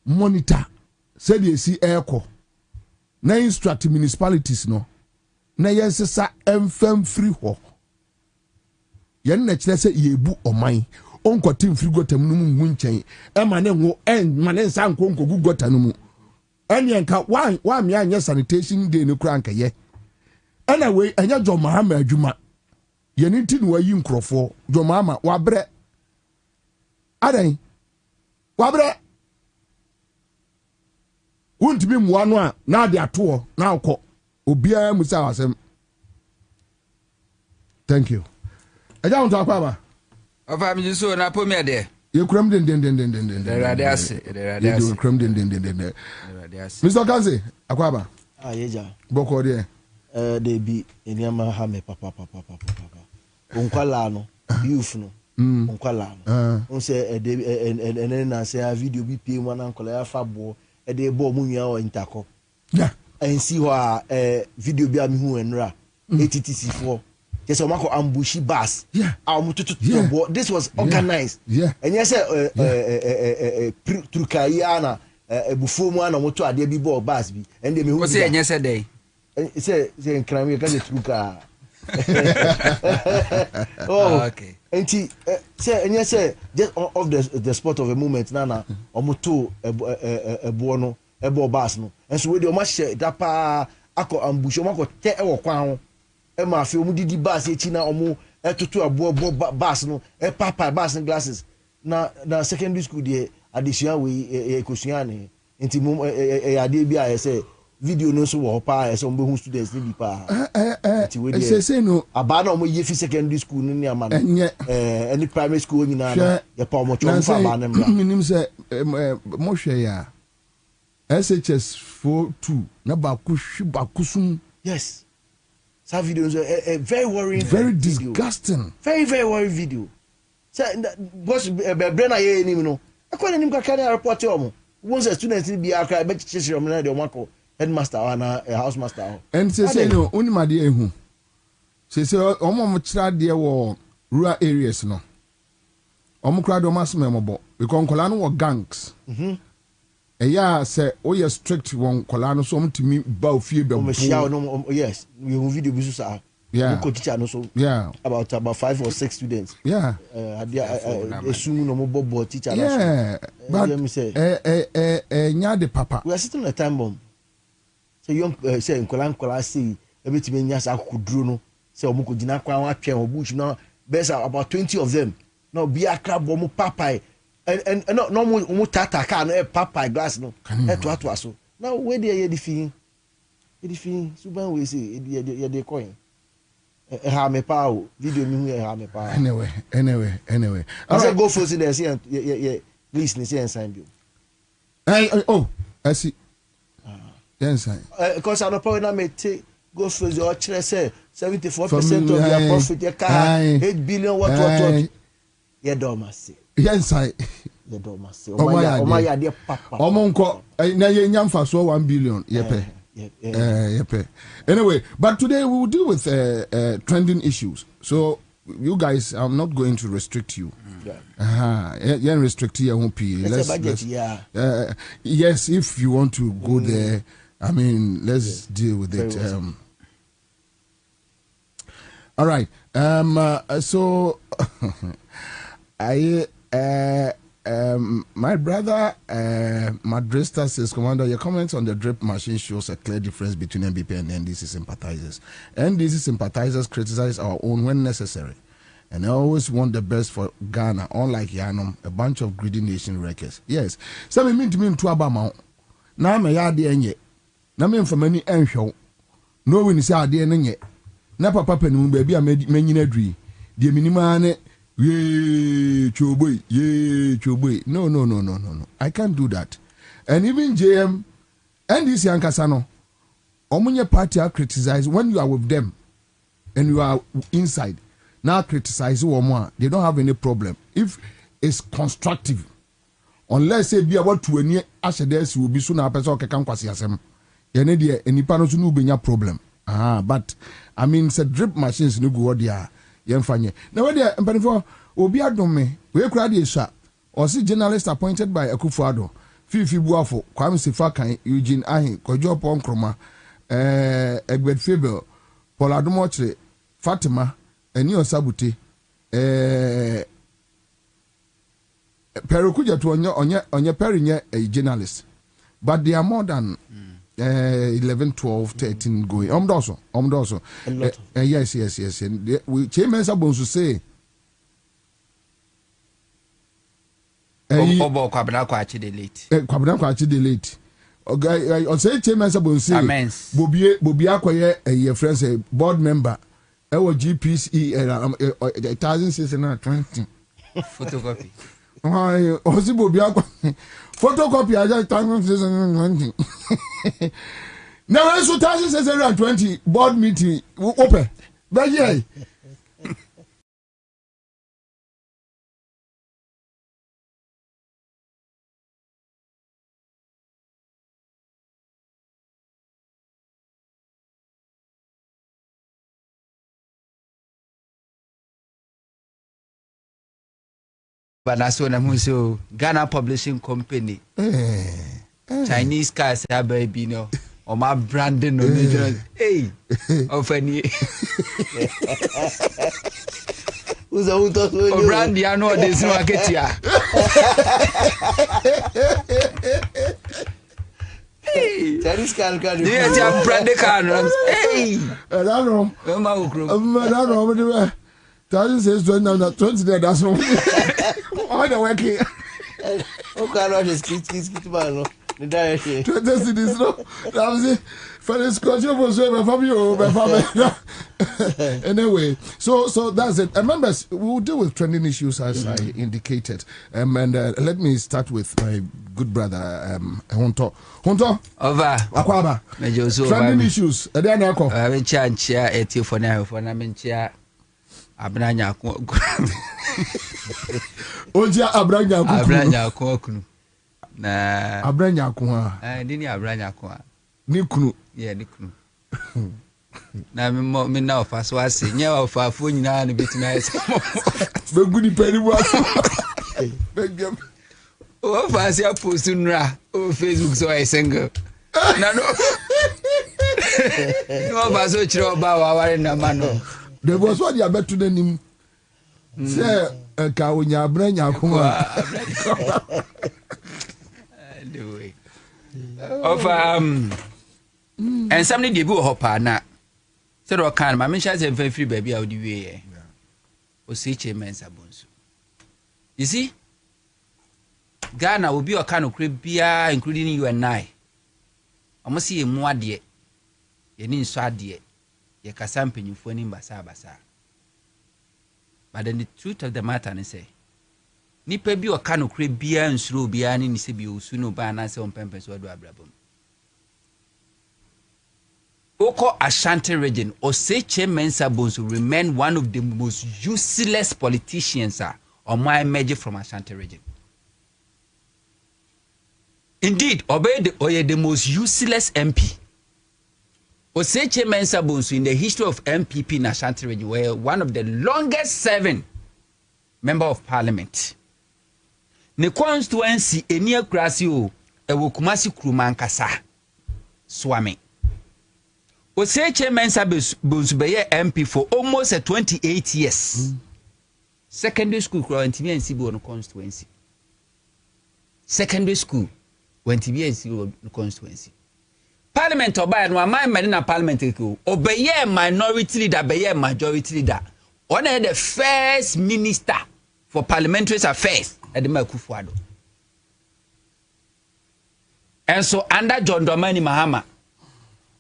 monitor said you see airco na instruct municipalities no na yensesa emfam free ho yen na kire se yebu oman onkotim free gota mu mu nchen e ma ne wo en ma ne nsa nkonko gu gota no mu enyenka wa me anya sanitation day ne kura nka ye ana we anya jo mahama adwuma ye ni tin wa yi nkrofo jo mahama wa bre adan wa bre wontimi muwa no a na de ato na akọ obia musa wasem thank you aja unto akwa Ofa mi so na po me de. Ye kram den. Erade ase. Ye kram den. Mr. Kanse, akwaba. Yeja. Boko de. De bi eniama ha me papa. Onkwala no, youth no. Onkwala no. On say ene na say video bi pie mu na nkola ya fa bo e de bo mu nwa o intako. Yeah. En si ho a video bi a mi hu enra. ATTC4. Yes, I'm ambushi bus. Yeah. This was organized. Yeah. And yes, Trukayana, Bufuana, moto ade bi ball bus bi. And they me say yesterday. Say crime you can truka. Oh, okay. And say and yes, just of the spot of a moment nana omoto ebuono ebo bus no. And so we dey o share that pa akọ ambushi o mako te e wo kwan e ma fi omu didi bus e chi na omu etoto abo bus no e papa bus glasses na secondary school dey addition we ekosua ne nti mum ade bi a say video no so wo pa e say omu hu students ni bi pa nti we dey say no aba na omu ye fi secondary school ni ama no any primary school nyina na ye pa omu cho fa ba na mra minim say mo hwe ya SHS 42 na ba kusum. Yes. That video is a very worrying, very disgusting. Very, very worrying video. So, boss, Brenna, you know, I can't even carry a report to him. Once a student be a cry, but she's your man, the Marco, headmaster, and a housemaster. And say, no, only my dear who. Say, almost tried dear war rural areas, no. Almost cried on mass memorable because Colano were gangs. Yeah, say, oh, you're strict one Colano, so to me, bow fear, but yes, we video business. Yeah, teacher also. Yeah, about 5 or 6 students. Yeah, soon no more teacher. Yeah, but let me say, the papa. We are sitting on a time bomb. So young say in Kolan say everything in Yasa could no. Say Omuko Dinakwa, or Bush now. Best about 20 of them. Now be a crab or papa. And no more tata can papa glass no. To so. Now where they are the feeling? The feeling. Suban we say the coin. Ha me pa video mi hu ha me pa. Anyway. I say go for there see please ni say sign bio. I see. Yes sign. Because I no power na me take go for the or say 74% of your profit your car 8 billion what. Yeah do must say. Yes I. the door must say Omaya de papa Omonko na ye nyamfa so 1 billion yepe. Anyway, but today we will deal with trending issues. So you guys, I'm not going to restrict you. Yeah, restrict you won't be. Yes, if you want to go there, I mean, let's deal with it. All right. So my brother Madrista says, Commander, your comments on the drip machine shows a clear difference between MPP and NDC sympathizers. NDC sympathizers criticize our own when necessary, and I always want the best for Ghana, unlike Yanum, a bunch of greedy nation wreckers. Yes, so me mean to me to Abama. Now me yard enye. Na me for many enhwo. No we ni say ade enye. Na papa panu baby a menyina dri. De minima ne ye choboy. No. I can't do that. And even JM and this Yankasano, Omunye party are criticized when you are with them and you are inside. Now criticize more. They don't have any problem. If it's constructive, unless say be about to any ashedes will be soon a person can kwasi asem. Yene dia any panos no be problem. But I mean, it's drip machines no go there. Yemfanye. Now where there empanifo obi adome we kura dey sha or see journalist appointed by Akufo-Addo Fifi Buafo Kwame Sefa Eugene Ahin Kojo Ponkroma Egbert Fabel Paul Adomochre Fatima Eni Osabute Perukuja to onye perinye a journalist, but they are more than 11, 12, 13 going. Omdoso. Yes. And we Chairman Sabonsu say Obo kwabena kwachi delete. Okay, I say Chairman Sabonsu Bobie akwaye a friends a board member GPC 1620 photocopy. Photocopy I just 1620. Now it's 1620 board meeting open. But yeah. But that's when I'm so Ghana Publishing Company. Chinese cars have baby no. Or my branding no. Hey, often who's a who talk or brand ya know this market ya. Hey, Chinese car. Yes, you brand the car. Hey, I don't know. That says 20 there. That's all. All the working. Okay, not just kit man. The direction. 20 cities, no. That was it. For the Scottish was from you, anyway, so that's it. Members, we'll deal with trending issues as I indicated. And let me start with my good brother, Honto. Over. Akwaba. Trending issues. Abranya kunu. Na Abranya kunu. Dini abranya kunu. Ni kunu. Yeah, ni kunu. Na me na ofa so ase. Nya ofa afo nyina na betimi ase. Be gudi peri bo ase. Ofa ase post nra o Facebook so I single. Na no. No ba so chiro ba wa ware na mano. There was what you bet to the name. Say a cownya branya kuma. Anyway. Of and somebody did go hop na. Said what kind my mention is very free baby out the way. O see Chairman Sabonsu. You see? Ghana will be a kind of cribia, including you and I. I must see a more dear. You need swad dear. You can sample you for him basa. But then the truth of the matter is say, Nipa bi o kanu kre bia nsuro bia ni se bi osu no ba na se on pempes wadu abrabom. Oko Ashanti region or say Chairman Sabonsu will remain one of the most useless politicians on my emerging from Ashanti region. Indeed, Oye the most useless MP. Oseche Mensah Bonsu in the history of MPP in Ashanti region were one of the longest serving member of parliament. Ne constituency enia krasi o ewo Kumasi Kuruman kasa Swami. Oseche Mensah Bonsu beye MP for almost 28 years. Secondary school went to be in constituency. Secondary school went to be in constituency. Parliament oba no amai mani na parliament ko obeye minority leader beye majority leader. One of the first minister for parliamentary affairs at the Makufuado. And so under John Dramani Mahama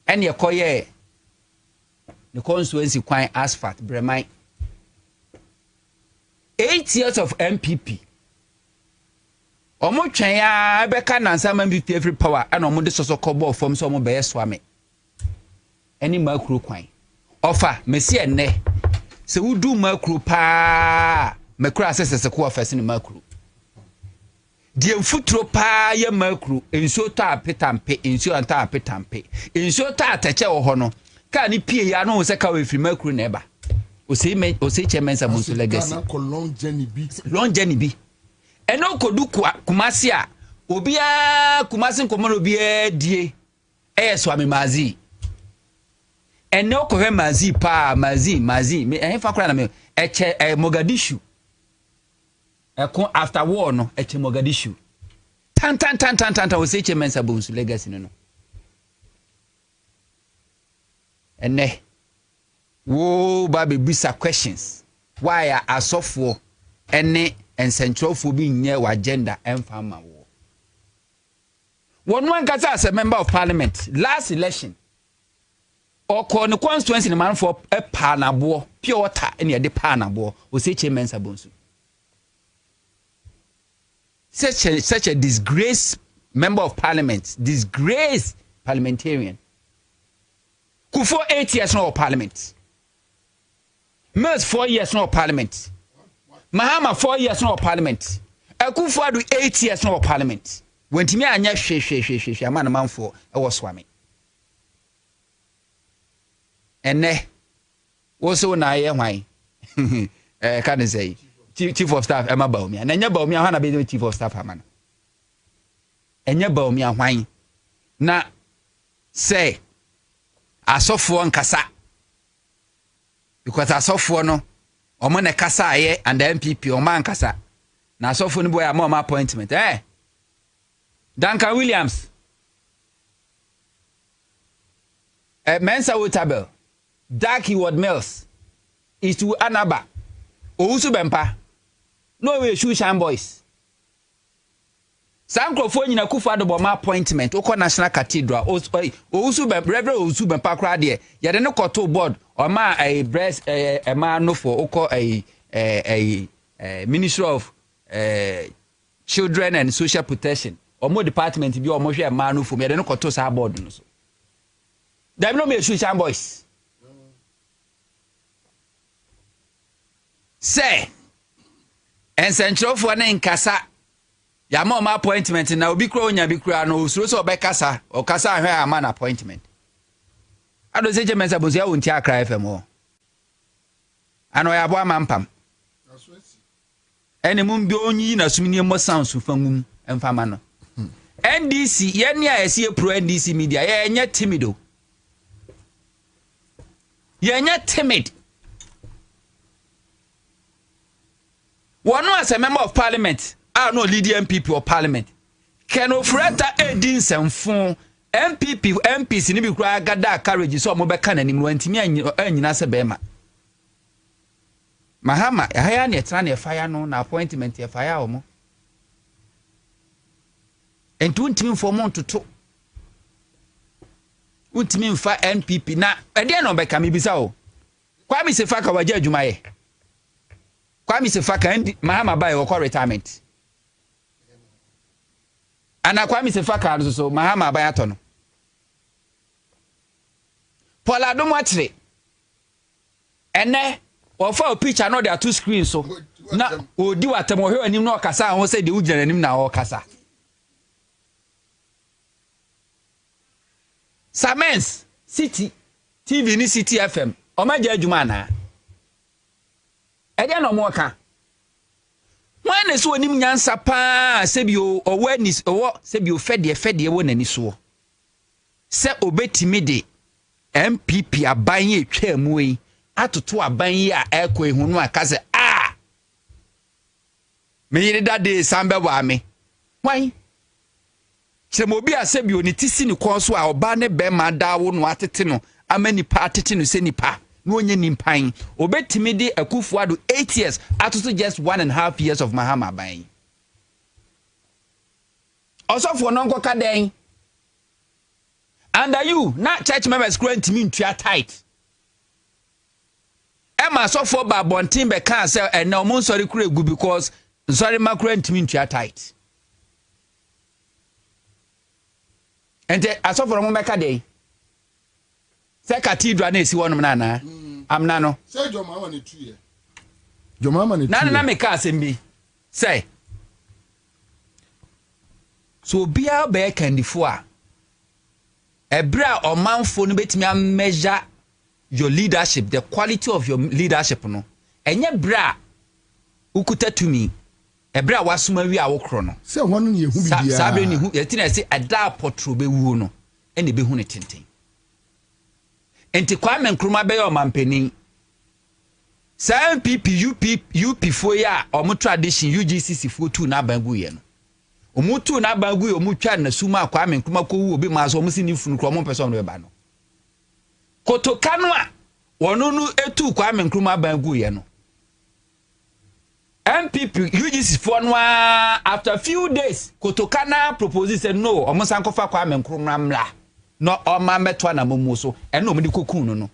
and your koye the constituency quite asphalt Bremai 8 years of MPP. Omo twen ya beka na Ansah MPP every power and omo de soso kobo form so omo be swame. Any makro kwan. Offer mesi enne. Se wudu makro pa makro asese ko offer ni makro. Die mfutro pa ye makro enso ta petampe enso anta petampe. Enso ta tache wo ho no. Ka ni pie ya no se ka we free makro na eba. Oseche Mensah Bonsu legacy. Long journey bi. Eno kodu Kumasi a obia Kumasi nkomo obia die Swami Mazi. Eno ko Mazi pa Mazi me fa kra na me eche Mogadishu. Ekon after war no eche Mogadishu. Tan Oseche Mensah Bonsu legacy no. Ene wo Bobie bisa questions. Why are asofo ene and central for being near agenda and farmer war. One gets as a member of parliament last election or call the constituency in the man for a panabo, pure water any of the panabo, Oseche Mensah Bonsu. Such a disgraced member of parliament, disgraced parliamentarian. Who for 8 years no parliament. Mills 4 years no parliament. Mahama 4 years no parliament. Akufo-Addo 8 years no parliament. When timi anya hwe amana manfo e wo swami. Enne wo so na ye hwan. Can say chief of staff Emma Bawumia. Na nya Bawumia hwan na be chief of staff amana. Enya Bawumia hwan. Na say asofo nkasa. Because asofo no omo ne kasa aye and the MPP o man kasa na so fo ni boy am appointment Duncan Williams Mensa Wotabel Darky Ward Mills Itu Anaba Owusu Bempa no we Shushan boys Sankrofo nyina Akufo-Addo bo ma appointment oko National Cathedral Owusu Bempa Reverend Owusu Bempa kra de ye de no koto board or ma a breast a man no for oko a Ministry of Children and Social Protection or more department bi or mo hwe man no for me de no koto sa board no so dem no me Shushan boys say en central for na nkasa ya ma appointment na obi kro onya bi kro no osuro so obekasa o kasa ahwe a man appointment ado Oseche Mensah Bonsu ya wonti akra FM ho ano ya bo amampam ene mum bi onyi na sumini mo sounds fangum emfama no NDC ye ne a ese pro NDC media ye nya timido ye nya timid one as a member of parliament no leading MPP or parliament can ofreta edin semfon MPP MPs ni bi kura gada courage so mo be kan anim wantimi anyina se be ma Mahama haya ne tra ne fire no na appointment e fire o mo entu ntimi for mo ntoto untimi mfa MPP na ede no be kam bisa o kwa mi se faka waje adwuma ye kwa mi se faka Mahama bai wo retirement ana kwa mi se faka so Mahama bai ato no Paula do mwatre ene ofa picture no there two screens so na odi watem o hwe anim na okasa ho se de ugina anim na okasa Samens City TV ni City FM omaja adwuma na edia no mo ka wan na so onim nyansa pa sebio awareness owo sebio fede wo nani so se obetimi de MPP aban ye twa mu yi atoto aban yi a ekọ ehunu aka se me yire dade sambe wa me wan Chemobi asebi oni tisi ni konso a oba ne be ma dawo no atete no amani pa atete no se nipa no onye nimpan obetimi de Akufo-Addo 8 years atoto just 1.5 years of Mahama ban osofo no nkoka den under you na church members grant me ntua tight Emma sofo ba bontin be kan say ena omo nsori kura egu because nsori makura ntimi ntua tight ente asofo mo meka dey se cathedral na esi wonum na na amna no se jomama ne tuye jomama ne tuye na meka asembi say so bia be kandifo a ebra omanfo no betimi a measure your leadership, the quality of your leadership no enye bra ukuta tumi ebra wasuma wi a wokro no se hono ne yehu bibia sabe ne hu yetina se ada potro be wuo no ene be hu ne tenten enti Kwame Nkrumah be yo mampeni sa MPP UP fo ya omo tradition UGCC fo tu na bangu ye no omo tu na bangu ye omo twa na suma Kwame Nkrumah ko wu obi ma so omo sini funu kro omo person no be ba no kotokano a wonunu etu Kwame Nkrumah bangu ye no MPP UGC for no after few days kotokana propose say no omo sankofa Kwame Nkrumah mla no oma meto na momu so eno omo di kokun no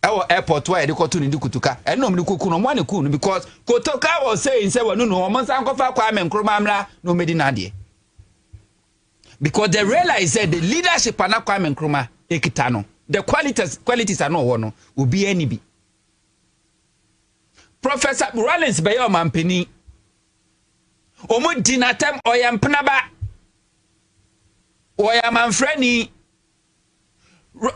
ewo airport where de kotu ni di kutuka eno omo di kokun no mo ne kun because kotoka was saying say wonu no omo sankofa Kwame Nkrumah mla no medi na de because they realize that the leadership ana Kwame Nkrumah ekita no the qualities are no wono obi ani bi Professor Rollins Bayo Mampeni Omo dinatem oyampenaba oyamanfrani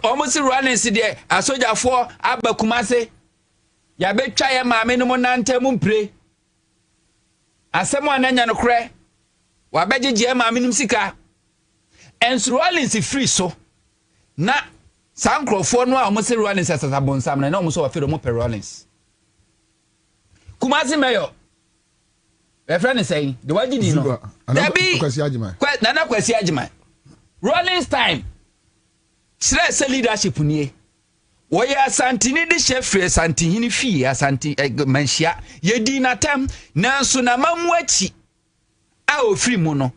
Omo si Rollins de asojafo abakumase ya betwa ye maame no nantem mpre asemo ananya no kre wa begege maame nim sika ens Rollins free so na sankrofo no a Omo si Rollins asasabonsam na Omo so wa fero mo per Rollins Kumasi Mayo. My friend is saying, the what did you know? Debbie, Nana Kwesi Ajima. Rollins time. Stress leadership ni. Waya santini de chef santini fi asanti manshia. Ye di natam nanso na mamwachi. A ofri mu no.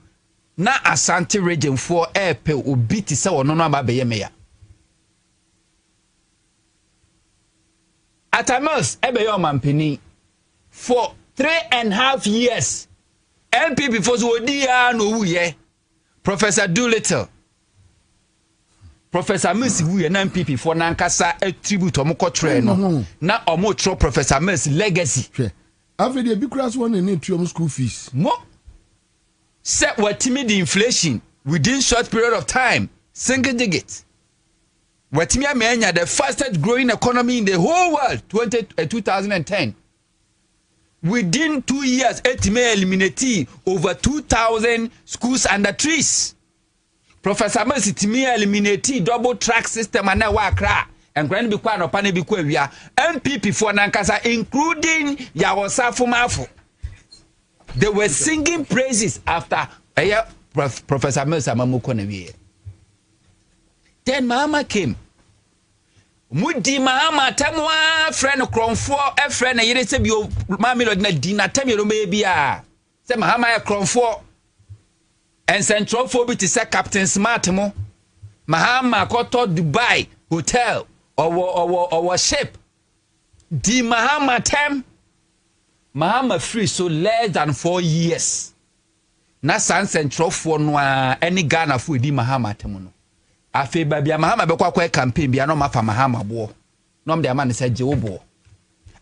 Na asante region for airpe obi ti se wono no ababeye meya. Atamos ebe yo mampeni. For 3.5 years, MPP for Zodia no ye. Professor Doolittle, Professor Mercy Wuye na MPP for Nankasa a tribute to Mokotre no. Na omotro Professor Mercy legacy. After the big class one in the school fees. Mo set what timid inflation within short period of time, single digit. What Timia the fastest growing economy in the whole world, 2010. Within 2 years, it may eliminate over 2,000 schools under trees. Professor Mercy may eliminate double track system and work. And grand be quite upon be queer. MPP for Nankasa, including Yawasafu Mafu. They were singing praises after Professor Mercy Mamukonewe. Then Mama came. Mudi Mahama tamwa friend kronfo e friend yire se bio mamilo na dina tamiro mebia se Mahama ya kronfo en central fo bi ti se Captain Smart mo Mahama koto Dubai hotel or ship di Mahama tem Mahama free so less than 4 years na san central fo no any Ghana fo di Mahama tem no afi babia Mahama be kwakwa campaign bia no mafa Mahama bo no mde ama ne se je obo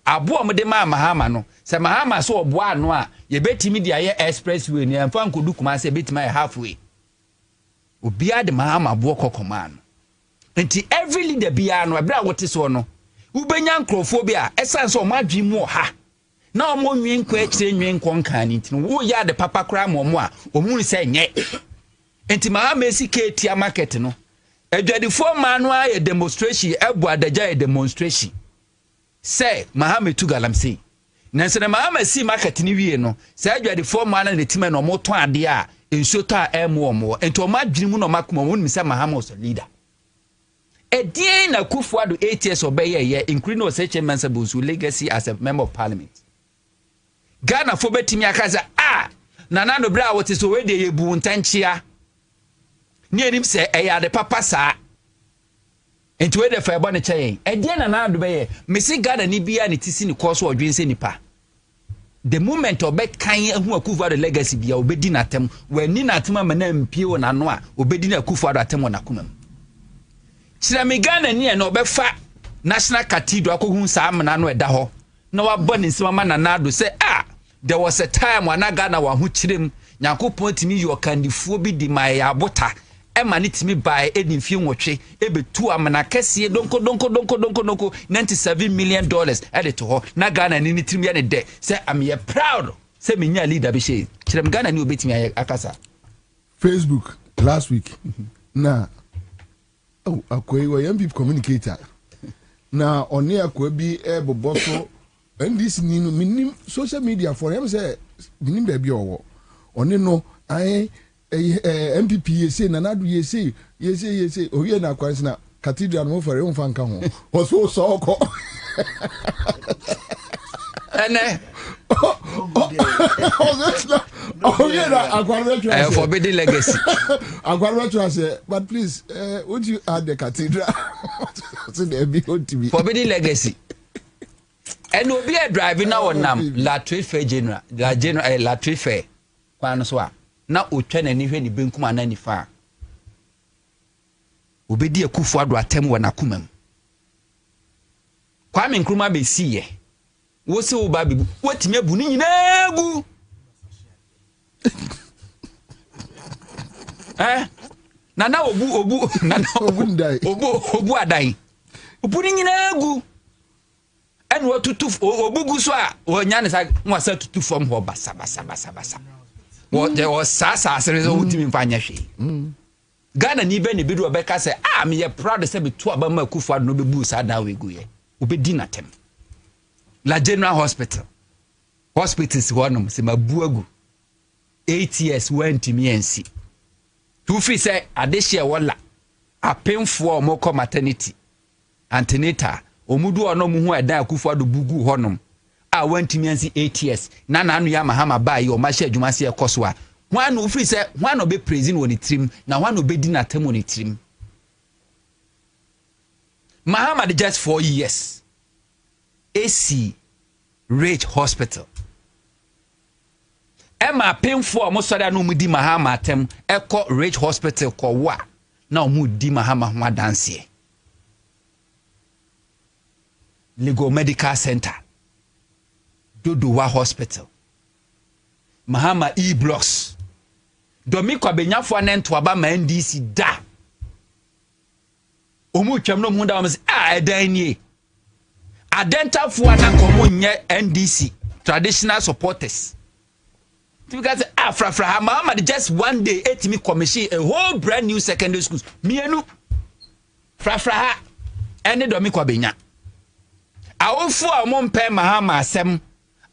abo mo de Mahama no se Mahama so obo ano a ye betimi dia ye expressway ni amfa nkodu kuma se betimi ye halfway obia de Mahama bo kokoma no enti every leader bia no ebra wote so no ubenya nkrofobia esanse o madwi mu ha na o mo nwen kwa akire nwen konkan ni ntino wo ya de papa kra mo a o mu se nye enti Mahama esiketi market no adwadifo man no aye demonstration ebu adaja e demonstration say Mahama tu galamsey nanse na Mahama si market ni wie no say adwadifo man na time no mo ton ade a enso to a emo mo enti o madwini mu no makoma won mi say Mahama was a leader Edien na Kufuado 8 years obey ye including no such a man's legacy as a member of parliament. Ghana for betimi akaza nana no bra what is already ye bu ntanchia. Ni enim se eya de papa sa. Enti we de fa ebo ne chayen. Edien nana do be ye mesi Ghana ni bia ne tisi ni course odwen se nipa. The moment obe kan ehu Kufuado legacy bia obedi natem we ni natem amana mpie wona no a obedi na Kufuado atem wona kumam. Ghana ni na obefa National Cathedral akohu sa amana no eda ho na wabọ ne nsema na nado say there was a time when Ghana wa ho kirem Nyankopon timi yo kandifuo bi di mai abota e ma ne timi bai edimfie nwotwe ebetu amana kese donko 97 million dollars edit ho na Ghana ni timi ya ne de say am ye proud say me nya leader be she kirem Ghana ni obetimi akasa Facebook last week na akwai wa MP communicator na oni akwai bi boboso ndis ni no minim social media for him say minim ba bi owo oni no ai MPP yese na nadu yese owie na akwansi na cathedral no for him fanka ho oso so ko ene forbidden legacy. But please, would you add the cathedral to the forbidden legacy? And will be a driving now on La Trife General, La Trife, Quanoswa. Now, Uchen and even the Binkuma 95. Ubedi a Kufuado atem wanakumem. Kwame Nkrumah be see ye. Wose wo ba bibu watimi abuni nyina gu nana obu nana obu adan obuni nyina gu en wo tutu obu gu so a wonya ne sa nwasa tutu fom ho basa wo je wo sasa asere so wutimi mfanya hwe Ghana ni be ne bidu obeka se me ye proud se be to abama Kufuado no bebu sa da we gu ye obedi natem La General Hospital. Hospitals one se mabuagu. 8 years went to me and see. Two free say adeshia wala. A painful moko maternity. Antenatal. Omudu ono mu hu eda Kufuado bugu honum. A went to me and see 8 years. Nana anu ya Mahama bai o mahye adwuma se ekoso a. One no free say one no be praising woni trim na one no be di na tem woni trim. Mahama de just 4 years. AC Rage Hospital. Emma painful mosada no mudi Mahama atem eko Rage Hospital ko wa na mudi Mahama ho adanse. Legal Medical Center. Dodowa Hospital. Mahama E-Blocks. Domiko abenyafo anento aba ma NDC da. Omu twam no mu da o edan nie. Adentafo anankomo nye NDC traditional supporters. Because Afra Mahama just one day etimi commission a whole brand new secondary schools. Mienu Frafra ene Domiko abenya. Awofo a mo mpe Mahama asem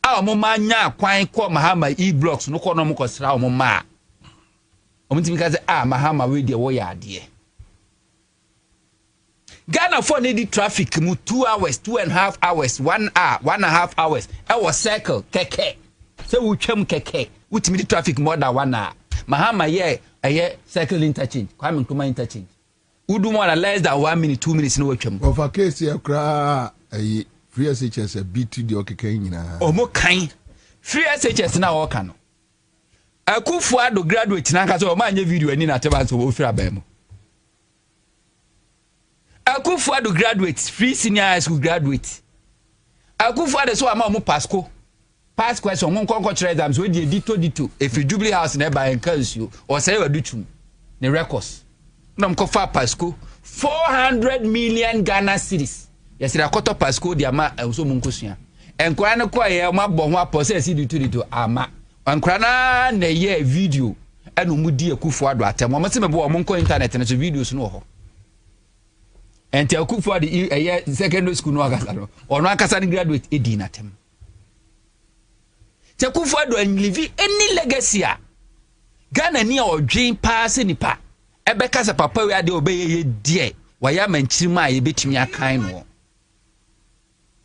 a mo manya kwan ko Mahama E-Blocks no ko no mo kosra mo ma. Omutimi ka say Mahama we dey wo ya ade. Ghana for need traffic mu 2 hours, 2.5 hours, 1 hour, 1.5 hours. I was circle keke. So we chum keke. Which mean traffic more than 1 hour. Mahama ye circle interchange. Kwame Nkrumah interchange. Udu more less than 1 minute, 2 minutes no chum. Of a case here cry free SHS a BT the okay nyina. Omo kan. Free SHS na work no. Akufuado graduate na nka so ma anya video ani na teba so wo fira ba mu. Akufuado graduate, free senior high school graduate. Akufuado so ama mo Pasco. Pass question, one conquer exams, we dito. If you Jubilee House never encourage you, or say you do. ne records na mkofa pasco 400 million Ghana cedis yesira koto pasco di ama so munkosua enkora ne kwa ye ma bo ho apose si di ama enkora na ye video enu mudi akufo ado atem o mse mebo o monko internet ne so videos no ho enti akufo ado ye secondary school no akasa no ono akasa ni graduate edi natem te akufo ado live any legacy a Ghana ni odwen pass nipa ebeka se papa we ade obeye die waya manchirima ye betimi akan no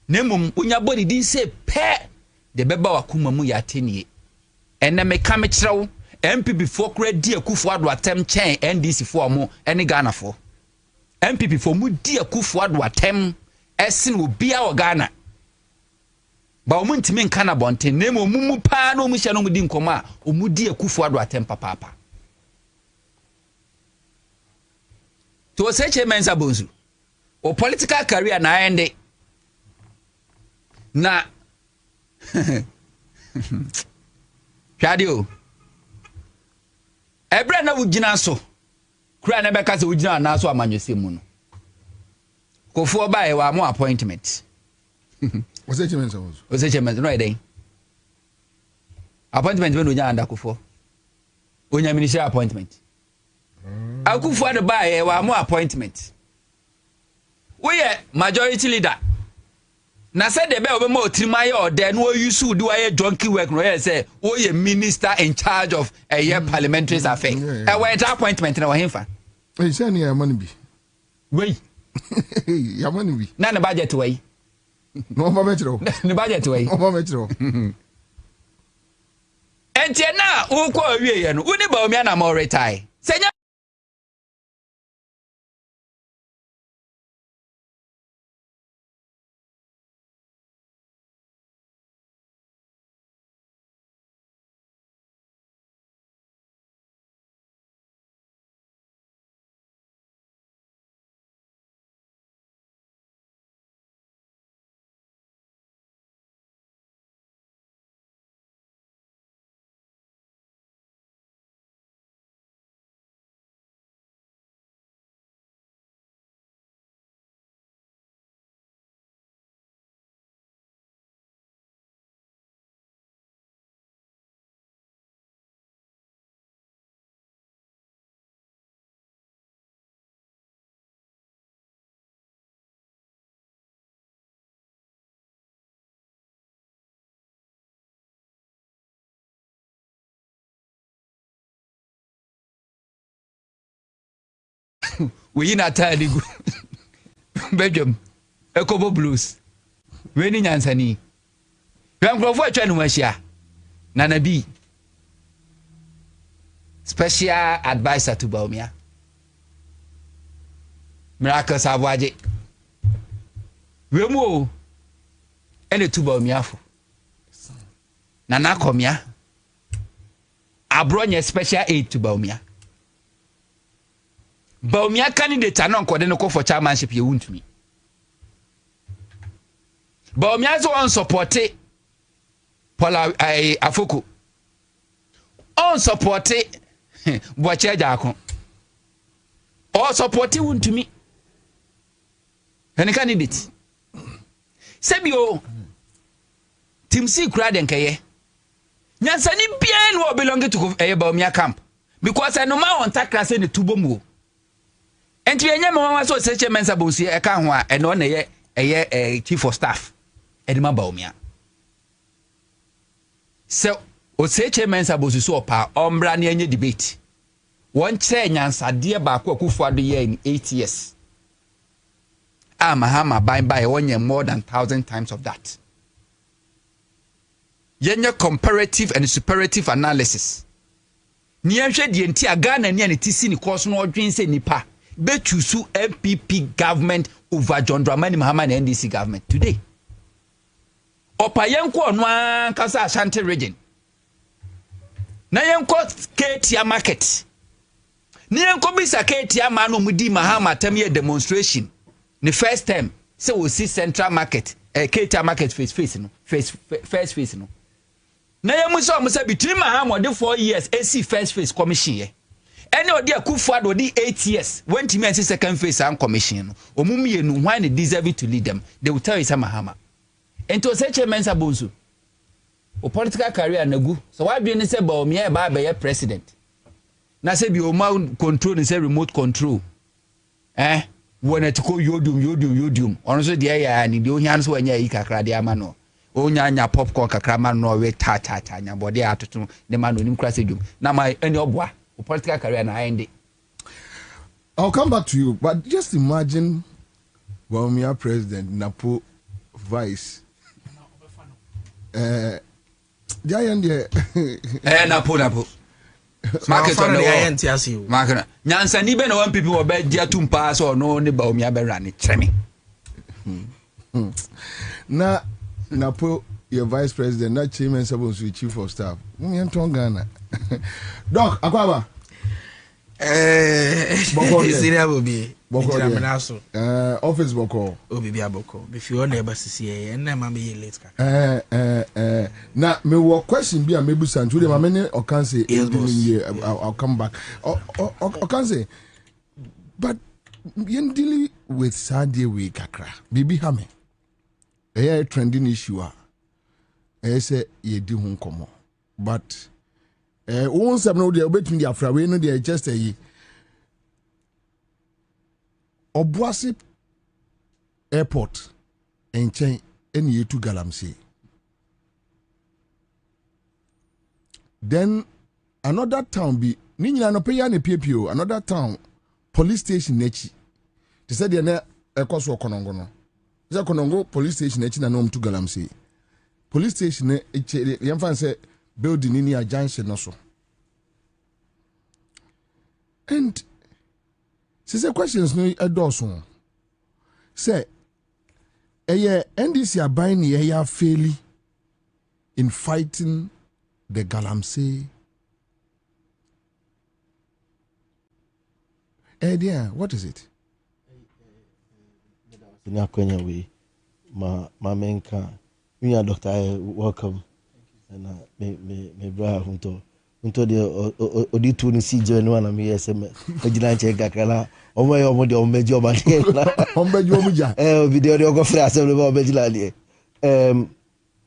nemum unya body din se pe de beba wakuma mu ya tenie enne me ka me kirewo MPP for credit die akufo ado atem chen NDC for mo ene Ghana for MPP for mu die akufo ado atem esin obia o Ghana ba o muntimi nka na bonten nemum mu pa no mu hye no mu di nkoma o mu die akufo ado atem papa to say Ansah bonsu o political career na ende na Shadio ebra na wugina so kura na beka se wugina na so amanyose mu no kofo ba e wa mo appointment o say Ansah bonsu o say Ansah no e den appointment we no nya anda kofo onya ministry appointment akufo ade ba e wa mo appointment we majority leader na said the be obema otrimaye ode no use do aye donkey work no ye say o ye minister in charge of a year parliamentary affairs e we that appointment na we himfa e say ni ya man bi we ya man bi na budget we no ba metro ne budget we no ba metro entie na wo kwa awie ye no uni ba omi na mo retire senya we na tadi gu bedwam ekobo blues we ni nyansani rankrofo atwa no ahia na nabi special advisor to Baumia miracle sabuaje we mu ene to Baumia fo na nakomia abronye special aid to Baumia Baumia candidate anon kode no for chairmanship ye wuntumi. Baumia so on support Paula Afoko. On support Boache Jako. Or support wuntumi. Any candidate. Sebio Team C crowd enkaye. Nyansani bien wo belong to Baumia camp because I no ma on takra say ne tubomu. Enti enye me wan so say Ansah bonsu e ka ho a e no na ye chief of staff edima Baumia so o say Ansah bonsu so pa ombra na enye debate won kire nyansade ba ko akufo ado ye in 8 years Mahama by won more than 1,000 times of that yenye comparative and superlative analysis ni enhwe die enti Ghana ni anetisi ni course no odwen se nipa betusu MPP government over John Dramani Mahama and NDC government today. Opa yenko no kasa Ashanti region. Na yenko Ketia market. Ni yenko bisa Ketia manu mudi Mahama temye demonstration. The first time say we see central market, Ketia market face no. Face no. Na yemu so between Mahama the 4 years AC first face commission ye. Any of the Kufuado, the 8 years, when Timmy second phase and commission, or Mummy and why they deserve it to lead them, they will tell you some hammer. And to such a men's abonzo. O political career na gu. So why be any say about me by a president? Na say be o man control and say remote control. When it call yodium. Honestly, the aya and the only answer when you kakra de amano. Onya popcorn kakra man no we ta nya body atoto the man onim krasedum. Na my any obwa. O political career na end. I'll come back to you, but just imagine when we are president, Napo vice. Giant Napo. Market on the INTSU. Market. Nyansa ni be no one people will be dia tum pass or no ne ba omi aberani tremi. Na Napo your vice president, not chairman supposed to be chief of staff. Me anton Ghana. Doc, Akwaba. Senior Bobie. Office Boko. Obibia Boko. If you want to see and then mammy late. Now, me what question be a maybe San to them. I or can say, I'll come back. Or can say, but you dealing with Sunday week, Accra. Bibi Hame. A trending issue. I say, ye do home come. But once I'm not there, between the Afra, we know they just a Obuasi Airport and chain any to Galamsey. Then another town be Nina no pay any PPO, another town police station nechi. They said they're a cost of Konongo. Is a Konongo police station nechi na nom to Galamsey. Police station Yamfan say building in a junction also. And say questions no adoso. Say NDC are buying the fairly in fighting the Galamsey. Dear, what is it? My menka. Me and Doctor welcome. And me brother unto the oditu ni si join one am here say me ojina nche kakala omo ye omo de omo mejo ba de omo muja video de go free assembly ba obejila de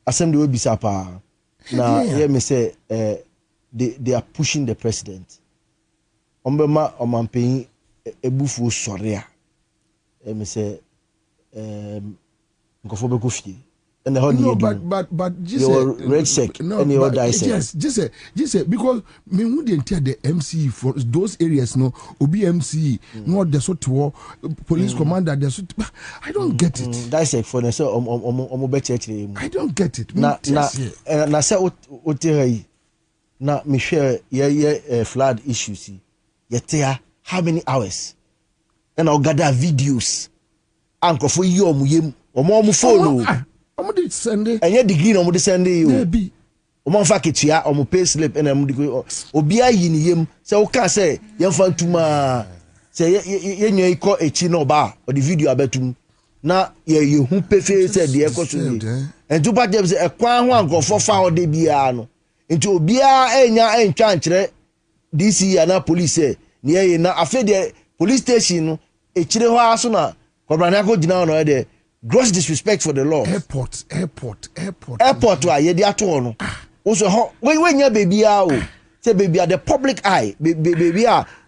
assembly we bisa pa na hear me say they are pushing the president ombema omampen ebufu soria me say nkofo be ko fie. No, but just red sec no, and your yes, just say because me wouldn't tell the MCE for those areas no obi MCE no the sort of police commander the sort I don't get it. Dissect for the so I don't get it. Na say otere na me share ye flood issues ye how many hours and I'll gather videos anko for you omo phone Omo di Sunday. Enye degree no mo di Sunday yo. Bi. Omo fa ketua, omo pay slip na mo di obi ayi ni yem. Se wo ka se yem fa ntuma. Se ye nwa iko echi no ba, o di video abetum. Na ye hu pefe se de ekoso ni. Entu pa dem se ekwan ho ankofo fa o de bia no. Entu obi a enya entwa nkyere DC ana police ni ye na afi de police station no echire ho aso na kobrana ko gina no de gross disrespect for the law. Airport. Wa ye di ato no. Also we nya baby o. Say baby the public eye. Baby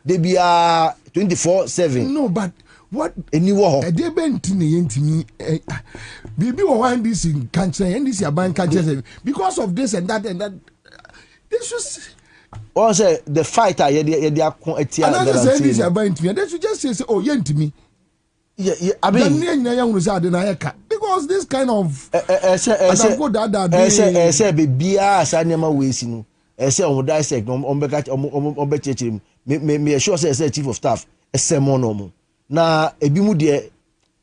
they be 24/7. No, but what any war? E dey bent ni yentimi baby we want this in country and this aban country because of this and that this just or say the fighter ye di akon etia. And I say this aban ntimi. They should just say oh yentimi. Yeah, I mean, because this kind of say baby sanema ways no say on dissect on be me sure say chief of staff no na ebi mu de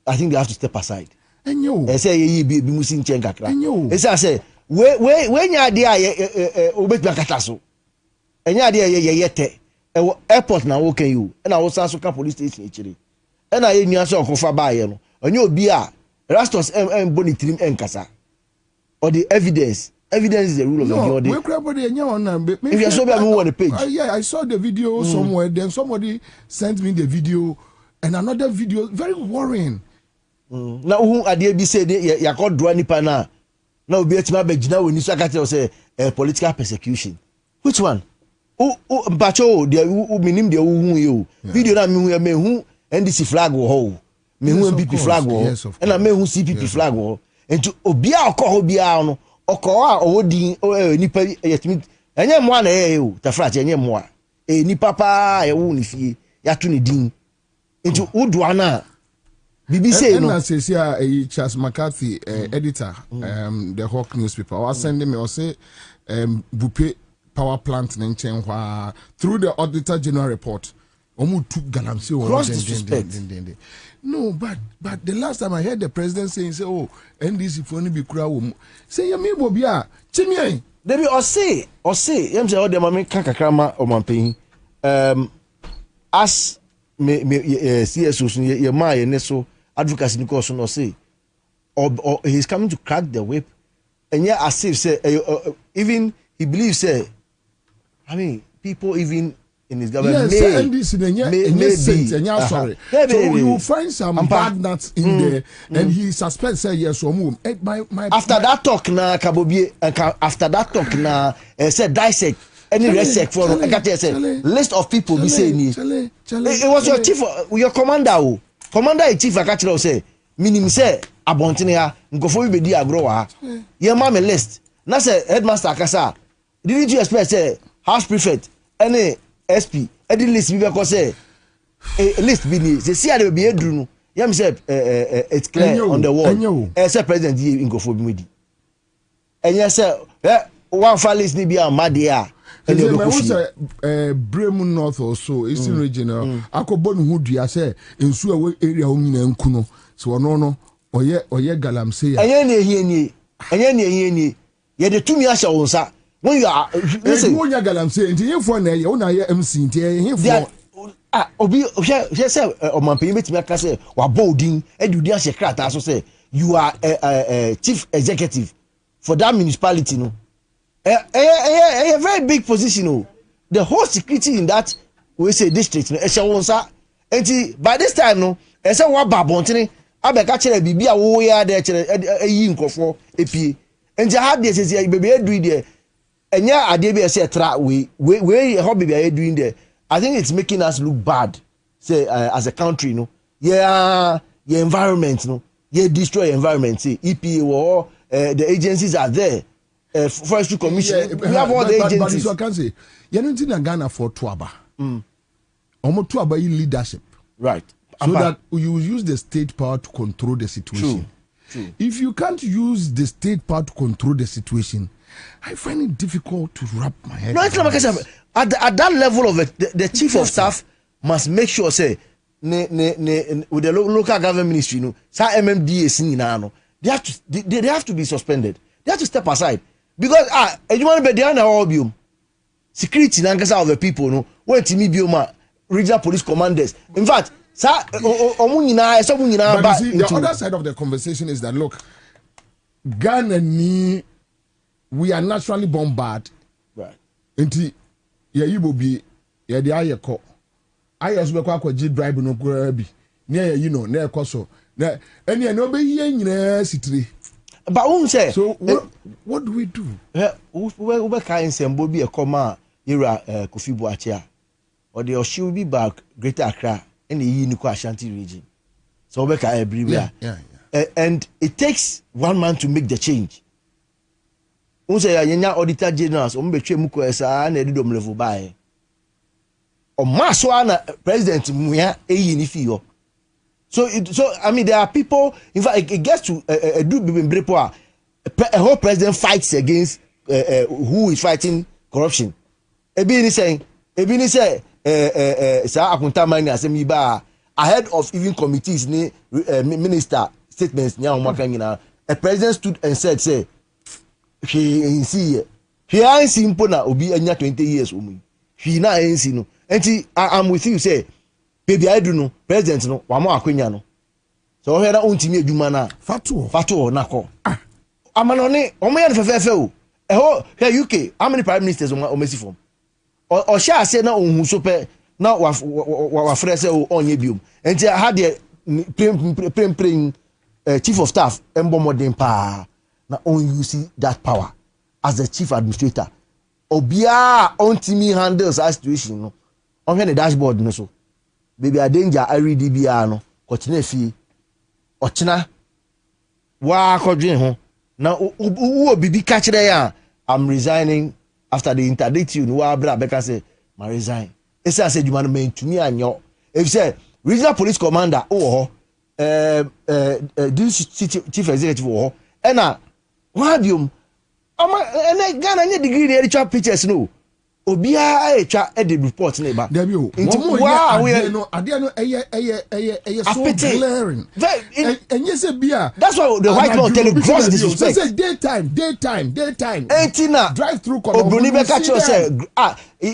I think they have to step aside enyo say ye bi mu sin chen kakra say we nya de a obetwa kata so enya de ye yete airport na wo kan you na wo san so ka police station ekire ena ye nua so okofa baaye no onye obi a rastos bonitrim enkasa or the evidence Evidence is the rule of the game. If you saw me on the page. Yeah, I saw the video somewhere. Then somebody sent me the video and another video, very worrying. Now who are they be said ya called draw nipa na. Now be at my begina when you say political persecution. Which one? Bacho the minim the you. Video na me who NDC flag wo. Me who MPP flag wo. And I me who CPP flag wo. And to obia ko obia no. Okoa odi nipa yetimi enye mo na e tafra che enye mo nipa pa e wu ni fie ya to ni din into udwa na bibi say no na say Charles McCarthy editor the Hawk newspaper was sending me or say Bupe power plant nchen hwa through the auditor general report omu took galamsey cross disrespect. No, but the last time I heard the president saying, say, oh, NDC for any be crowd. Say, you mean, Bobia, Chimmy. They be or say, you say, all the mammy kankakrama or mamping. As me CSO, your my and so advocacy because no say, or he's coming to crack the whip. And yet, as if say, even he believes, say, I mean, people even. In his government, yes, sorry. So you will find some bad nuts in there, and he suspects say yes or move. After that talk na Kabobie, after that talk na said dissect any resect for list of people be saying it was your chief, your commander, in chief. I say minimum say abontene ha nkofo bi bedi agro wa. Ye ma me list. Na say headmaster akasa. Didn't you expect say house prefect any SP edi list bi because say list bi ni say there be edru no yam say it's clear on the wall say president yi ngofo bi medi enye say one file list ni bi amade a ene odoku say Bremen North also Eastern region akobonu hu dua say ensu awe area ho nyina nku no so ono oye galamsey enye ne ehie ni ye de tumi ahya wonsa. When you are listen, when you galam say into you for na you na MC into you for obi say o man pay metimi aka say wa bolding edudi ase krata so say you are a chief executive for that municipality no a very big position no. The whole security in that we say district no e se wonsa enti by this time no e say wa babontene abeka kire bibia wo ya de kire eyi nkofo epie enti ha de say bebe edu de enya ade be say tra we hobby be doing there. I think it's making us look bad say as a country no. Yeah, your environment no. Yeah, destroy environment say EPA or the agencies are there. Forestry Commission we have all the agencies. But I can say you don't think Ghana for Tuaba. Omo Tuaba leadership. Right. So that you use the state power to control the situation. True. If you can't use the state power to control the situation, I find it difficult to wrap my head. No, it's not like at that level of it, the chief of staff must make sure say with the local government ministry, no, MMDA, they have to be suspended. They have to step aside because you want to be there now. Security of the people, no, when to regional police commanders. In fact, but you see, the other side of the conversation is that look, Ghana we are naturally bombarded. Right. Enti ye Bobie ye de ayeko. Ayes be kwa ji drive no kura bi. Ne you know na ekoso. Na eni no be ye nyina sitire. But who say so what do we do? We be kan sembo bi ekoma era Kofi Boachia. Or the Oshiu be back Greater Accra and the Yiniko Ashanti region. So we can everywhere. And it takes one man to make the change. Unse ya nyanya auditor generals ombetwe muko esa na edidom level bae o maso ana president muya eyi ni fiyo. So I mean there are people, in fact it gets to do bibimbre a whole president fights against who is fighting corruption. Ebi ni say sa akunta mani asem ba ahead of even committees ni minister statements nya omaka nyina a president stood and said say he ain't simple na obi anya 20 years omu he na ain't no enti I'm with you say baby I do no president no wa mo akwenya no so he na ontimi adwuma na fatuo na ko amano ne omo ya fefefe o Here UK, how many prime ministers on Messi form? Or shall I say now on super now wa friend say on yebium. And I had the praying chief of staff embo modern pa na on you see that power as the chief administrator. Obia on me handles our situation no. On the dashboard no so. Baby a danger I read DBR no. Continue fee. Ochina wa kodwen ho. Na wo bibi ka kire ya I'm resigning after the interdict you no abra beka say ma resign. Esa say djuma no mentumi anyo. If say regional police commander oh this chief executive oh e na wadium ama ene Ghana nye degree dey chop pictures no. Obia etwa e dey report na ba. Debi o. Wow, ade no eye so glaring. Enye se bia. That's why the white man tell you gross disrespect. Say daytime. Entina drive through Obroni be catch you say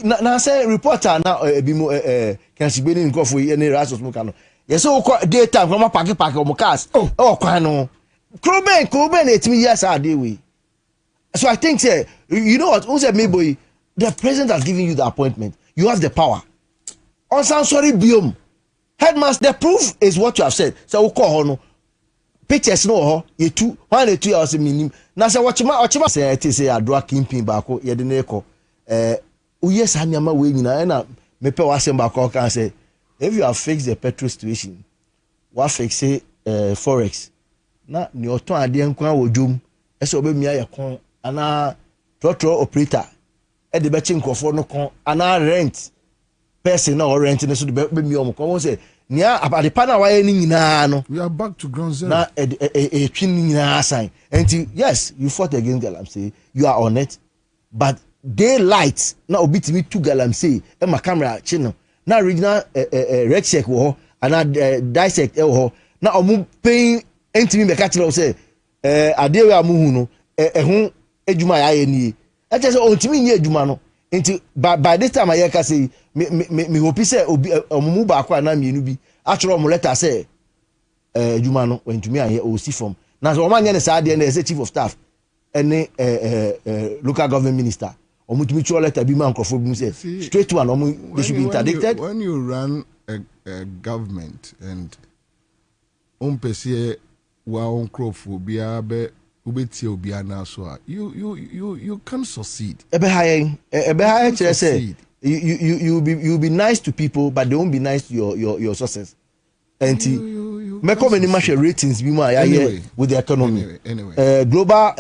na say reporter na ebi mo kan sigbeni nko fo ye ne rasos mo kan no. Yes so daytime from park o mo cars. Oh kwan no. Kroben etimi yes ade we. So I think say you know what? Who said me boy? The president has given you the appointment. You have the power. On sorry biom. Headmaster, the proof is what you have said. So we call no pictures no you 2 2 hours minimum. Na say watchma say it say adwa kimpin baako ye de na eko. Yes anyama we nyina na me pe wasem baako kan say if you have fixed the petrol situation, what fix say forex. Na ni oton ade nkwan wodwom. Ese obemia ye kon ana trotro operator the betting for no con and rent person or rent in the suit be me on say near about the panel why any no. We are back to ground zero. Now a twin sign. And yes, you fought against Galamsey, you are on it, but daylight now beat me to Galamsey and my camera channel. Now regional red check war and dissect now I'm paying entity me catch say a day we are moving no ejuma ya ni. I just ontimi nye adwuma no nti by this time I can say me hope say obi omumu ba kwa na mienu bi atro mo letter say adwuma no ontimi anye o si from na so o manye ne sa de na chief of staff any local government minister omutimi cho letter bi man crofo bi say straight to one they should be interdicted. When you run a government and pese wa on crofo bia be you can succeed. You'll be nice to people, but they won't be nice to your sources. And make many much ratings with the economy. Anyway. Global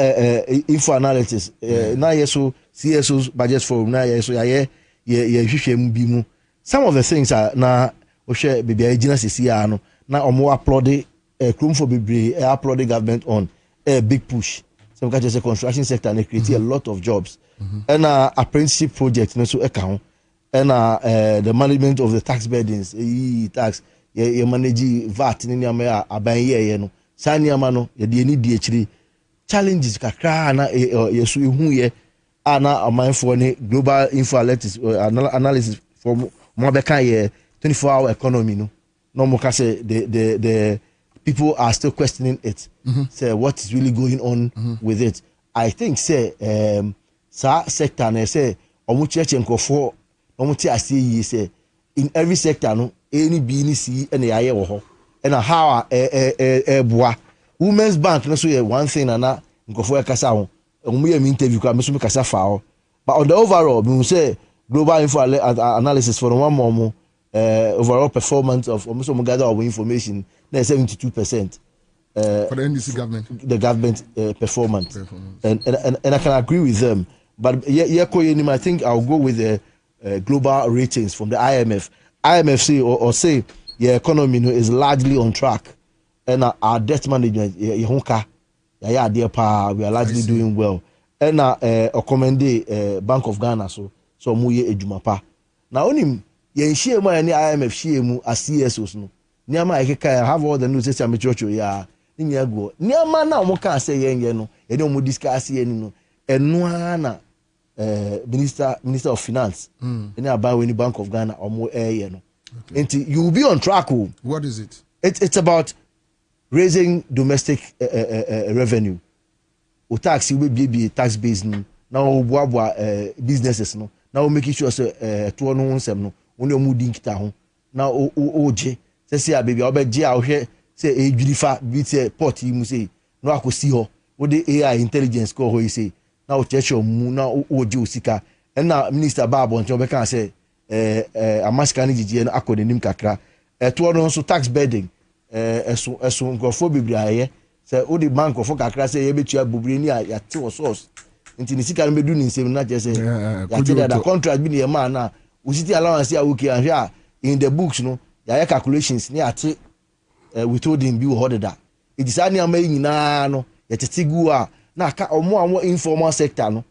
info analysis. Now so CSO's budget for now so some of the things are now baby agency now more applaud Chrome for baby applaud the government on a big push. Some kind of construction sector and create a lot of jobs. And apprenticeship project so account and the management of the tax burdens, tax, you manage VAT in your mea abanye no. Sanya no, you need DHD challenges kakra na yesu hu ye ana mindful global info analysis for more beka 24-hour economy no. No more say the people are still questioning it. Say what is really going on with it. I think say sector and say omu church nkofo omu ti ase say in every sector no any BNC and yaye wo ho and how boa women's bank no so one thing and na nkofo e kasa ho omu ye interview ka me so me kasa fa ho but on the overall we say global info analysis for one more overall performance of almost gather our information 72% for the NDC government, the government performance. And I can agree with them. But I think I'll go with the global ratings from the IMF. IMF say or say the economy is largely on track, and our debt management we are largely doing well. And commend Bank of Ghana so muye ejumapa. Now only share my IMF share mu as CSOs no. Niama I have all the news say I'm church ya. Niama na omo kan say yen no. E dey omo discuss yen no. Eno na Minister of Finance. Any about when Bank of Ghana omo yen no. And you will be on track. What is it? It's about raising domestic revenue. O tax will be tax base now boa businesses no now making sure say to no nsem no woni omu di nkita ho na oje say baby obeje a ohwe say edwirifa bi say port yi mu say no akosi ho wo de AI intelligence ko ho yi say na o cheche omu na oje osika na minister Babo nti obeka say amaska ni jije na akodenim kakra to no so tax burden eso nkofo bibiri aye say o de bank of kakra say ye betua bobire ni ya te wo source nti ni sika no bedu ni nsem na je say ya te da contract bi ni e ma na usiti allowance ya okay and in the books no ya calculations ni ate withholding bi wo hodeda it is ani ama nyina no ya tetegu a na aka omo informal sector no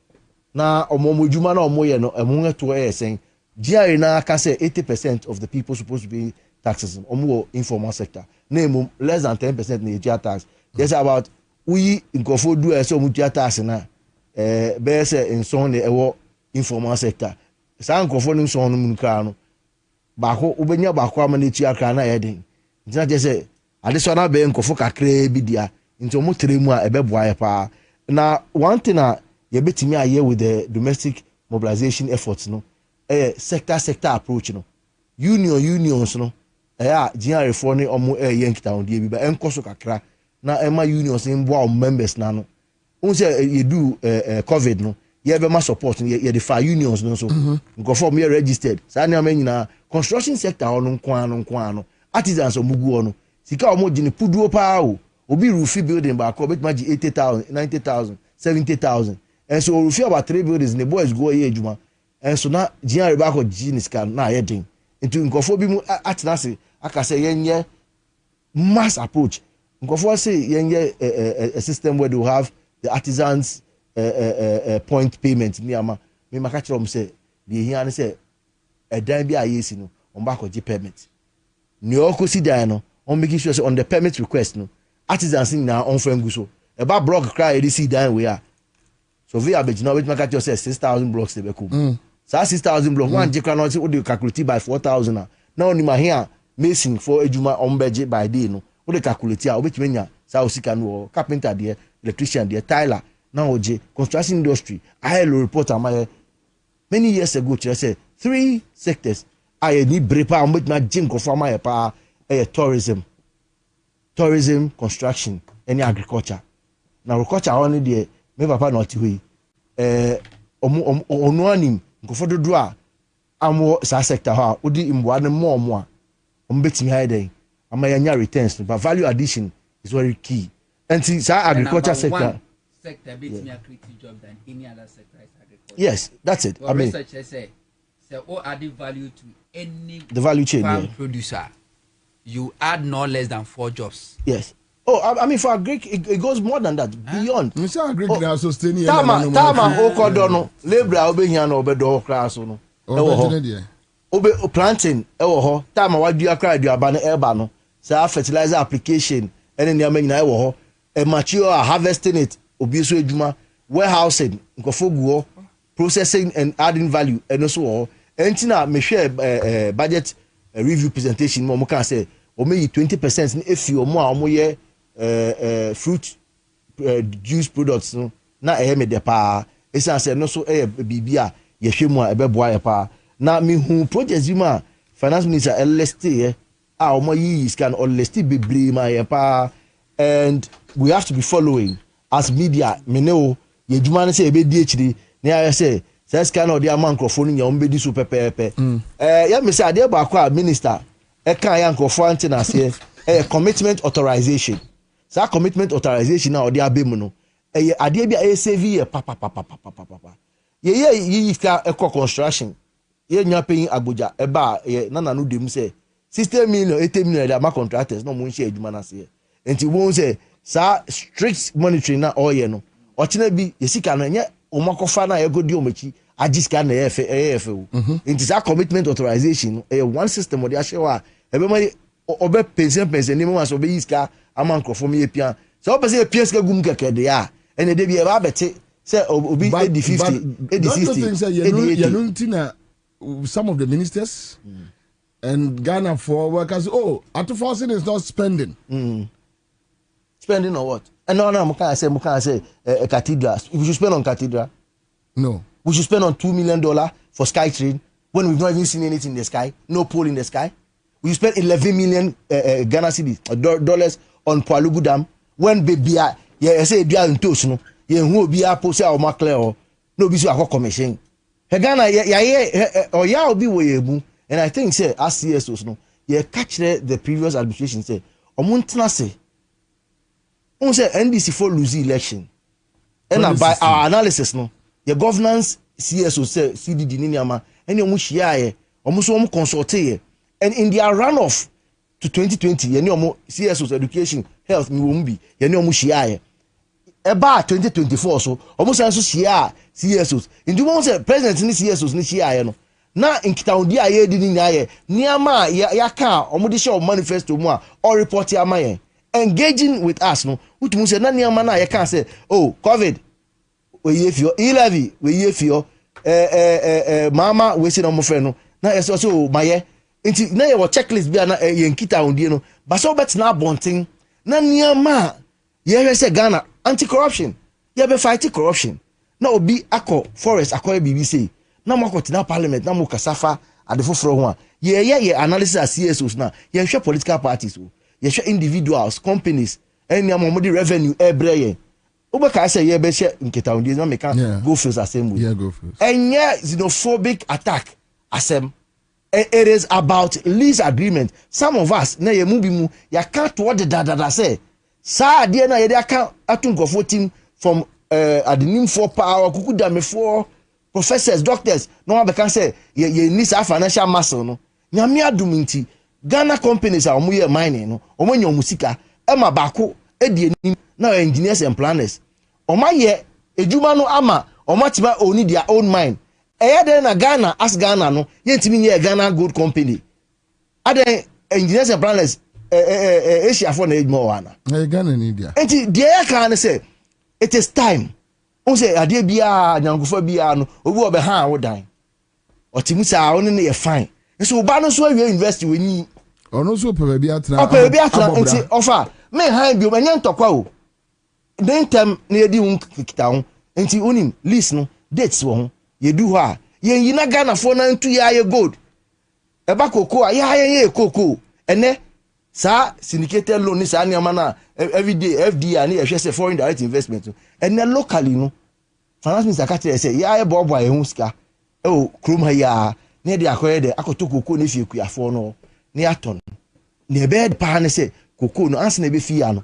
na omo djuma na omo ye no emu to esen GRA na aka say 80% of the people supposed to be taxes omo informal sector na less than 10% na GRA tax there's about we nkofo do ese omo GRA tax na be say in so na ewo informal sector sa nkofo no so no mun kra no baako ubenya baako ama na etu akra na yeden ntina je say additional be nkofo kakra bi dia nti omo tremu a ebeboa ye pa na one thing ye betimi aye with the domestic mobilization efforts no sector approach no unions no GRA for ni omo ye nkita on die bi ba enkoso kakra na ema unions mboa members na no unse ye do covid no ye be ma support ye the far unions no so nkofo me registered sa na nyina construction sector ono nkwa no artisans omugu ono sika omo gine puduo pa o obi roof building ba ko bet maji 80,000 90,000 70,000 and so roof about 3 buildings the boys go here ejuma and so na GRA ba ko gine sika na ye den into nkofo bi mu atenase aka say yenye mass approach nkofo say yenye a system where they will have the artisans point payment me maka kire om say the here say dan bi ayesi no on ba ko gi permit ni okosi dan no on making sure say on the permit request no artisans na on fangu so e ba block cry e see dan we are so we are be now we maka kire say 6,000 blocks dey be come so 6,000 blocks one jekra no say we dey calculate by 4,000 na oni ma here mason for ejuma on budget by day no we dey calculate a obetime nya sa osika no carpenter there electrician there tiler na oje construction industry I report am many years ago I say 3 sectors I need brepa am with my jinko for my pa tourism construction any agriculture na agriculture only there me papa not we onu anim nkofo dodo a am sa sector ha odi imboa ne mo a betimi ha den am ya returns but value addition is very key and sa agriculture sector beats me a creative job than any other sector is agriculture. Yes, that's it. I mean, researchers say all adding value to any the value chain farm producer, you add no less than 4 jobs. Yes. Oh, I mean for Greek it goes more than that. Beyond. You say Greek now sustaining. Tama okodono lebra obehia na obedo class no. Obe planting ewo ho. Tama wadua kra aduaba na eba no. Say fertilizer application ene ne amanyina ewo ho. E mature harvesting it obi so ejuma warehousing nkofo guo processing and adding value and so entina me share budget review presentation mo kan say o me 20% na efi o mo a mo ye fruit juice products no na me de pa esa say no so bibia ye hwemu a ebeboa ye pa na me hu project bi ma finance minister LST a o mo yi scan LST bebre ma ye pa and we have to be following as media meneo ye djuma ne say ebe di echiri na ya say scan of the microphone nya o mbedi so pepepe ya me say ade ba kwa minister e kan ya microphone antina say commitment authorization sa commitment authorization na o de abemu no ade bia save ye papa ye ka eco construction ye nya paying agboja e ba na no dem say 60 million 80 million da ma contractors no mo nshi adwuma na say enti won say sa strict monitoring na oye no ochina bi yesika na nye omakofa na yegodi omachi agiska na efe enti sa commitment authorization one system odi ahyewa ebe ma obe pension ni mo so be yiska amankofo me pia so obe se pia ska gum keke de ya ene de bi e ba bete say obi 80-50 80-60 yanuntina some of the ministers and Ghana for workers Atufosin is not spending spending on what? And no, I say, cathedral. If you spend on cathedral, No. We should spend on $2 million for SkyTrain when we've not even seen anything in the sky, no pole in the sky. We spend 11 million Ghana cedis dollars on Palugu Dam when baby say dia ntos no ye hu obi apo say o ma clear o no bi so akọ commission. He Ghana ya obi wo yebu, and I think say as CSOs no ye catch the previous administration say omuntena say on say NDC for lose election. And by our analysis no your governance CSO say CDD ni ama any omu hia ye omu so omu consult ye, and in their runoff to 2020 ye ni omu CSOs education health mi wo mbi ye ni omu hia ye eba 2024 so omu san so hia CSOs ndi mo say president ni CSOs ni hia ye no na nkitaudi aye di ni nya ye ni ama ya ka omu de show manifesto mu a or report ya ma ye engaging with us no utumu say na ni ama na ye can say oh covid we ye fio e-levy we ye fio mama we say no mo friend no na eso so maye nti na ye wo checklist bia na ye nkita ondie no ba so bet na bonten na niama ye hwe say Ghana anti corruption ye be fight corruption na obi akọ forest akọ BBC na mo akọ tina parliament na mo kasafa adefoforo ho a ye analysis as CSOs na ye hwe political parties o ye hwe individuals companies any am mo di revenue ebre ye Ubeka say ye be share nketa ondie na make go first asem yeah go first and xenophobic attack asem. It is about lease agreement. Some of us na ye mubi mu ya can't what the dada say. Sa dia na ye dey account atunko 14 from adenim for power kuku dame for professors doctors no one can say ye need financial muscle no. Nyame adum nti Ghana companies are omo ye mining no. Omo nya musika e ma bako e die nim na engineers and planners. Oma ye ejuma no ama oma tima oni their own mine. Eye na Ghana as Ghana no yentimi nye Ghana Gold Company ade engineers and planners Asia for na ejuma wana Ghana ni dia enti dia kan say it is time on say ade bia nyankofo bia no obi obe ha wo dan otimu sa oni ne ye fine so oba no so awie university weni ono so pe bia atena enti ofa me han bi o manya ntokwa o den tem na yedi hun kita ho enti onim list no dates wo ho ye do ha ye yina Ghana for na ntu ya ye gold eba koko a ye koko ene sa syndicated loan ni sa niama na every day FDI ni ehwe say foreign direct investment ene locally no finance minister ka tell say ya ye bobo a ehun sika o krom ha ya ne de akoye de akoto koko na fie kuafo no ne aton ne be pa ne say koko no anse na be fie ya no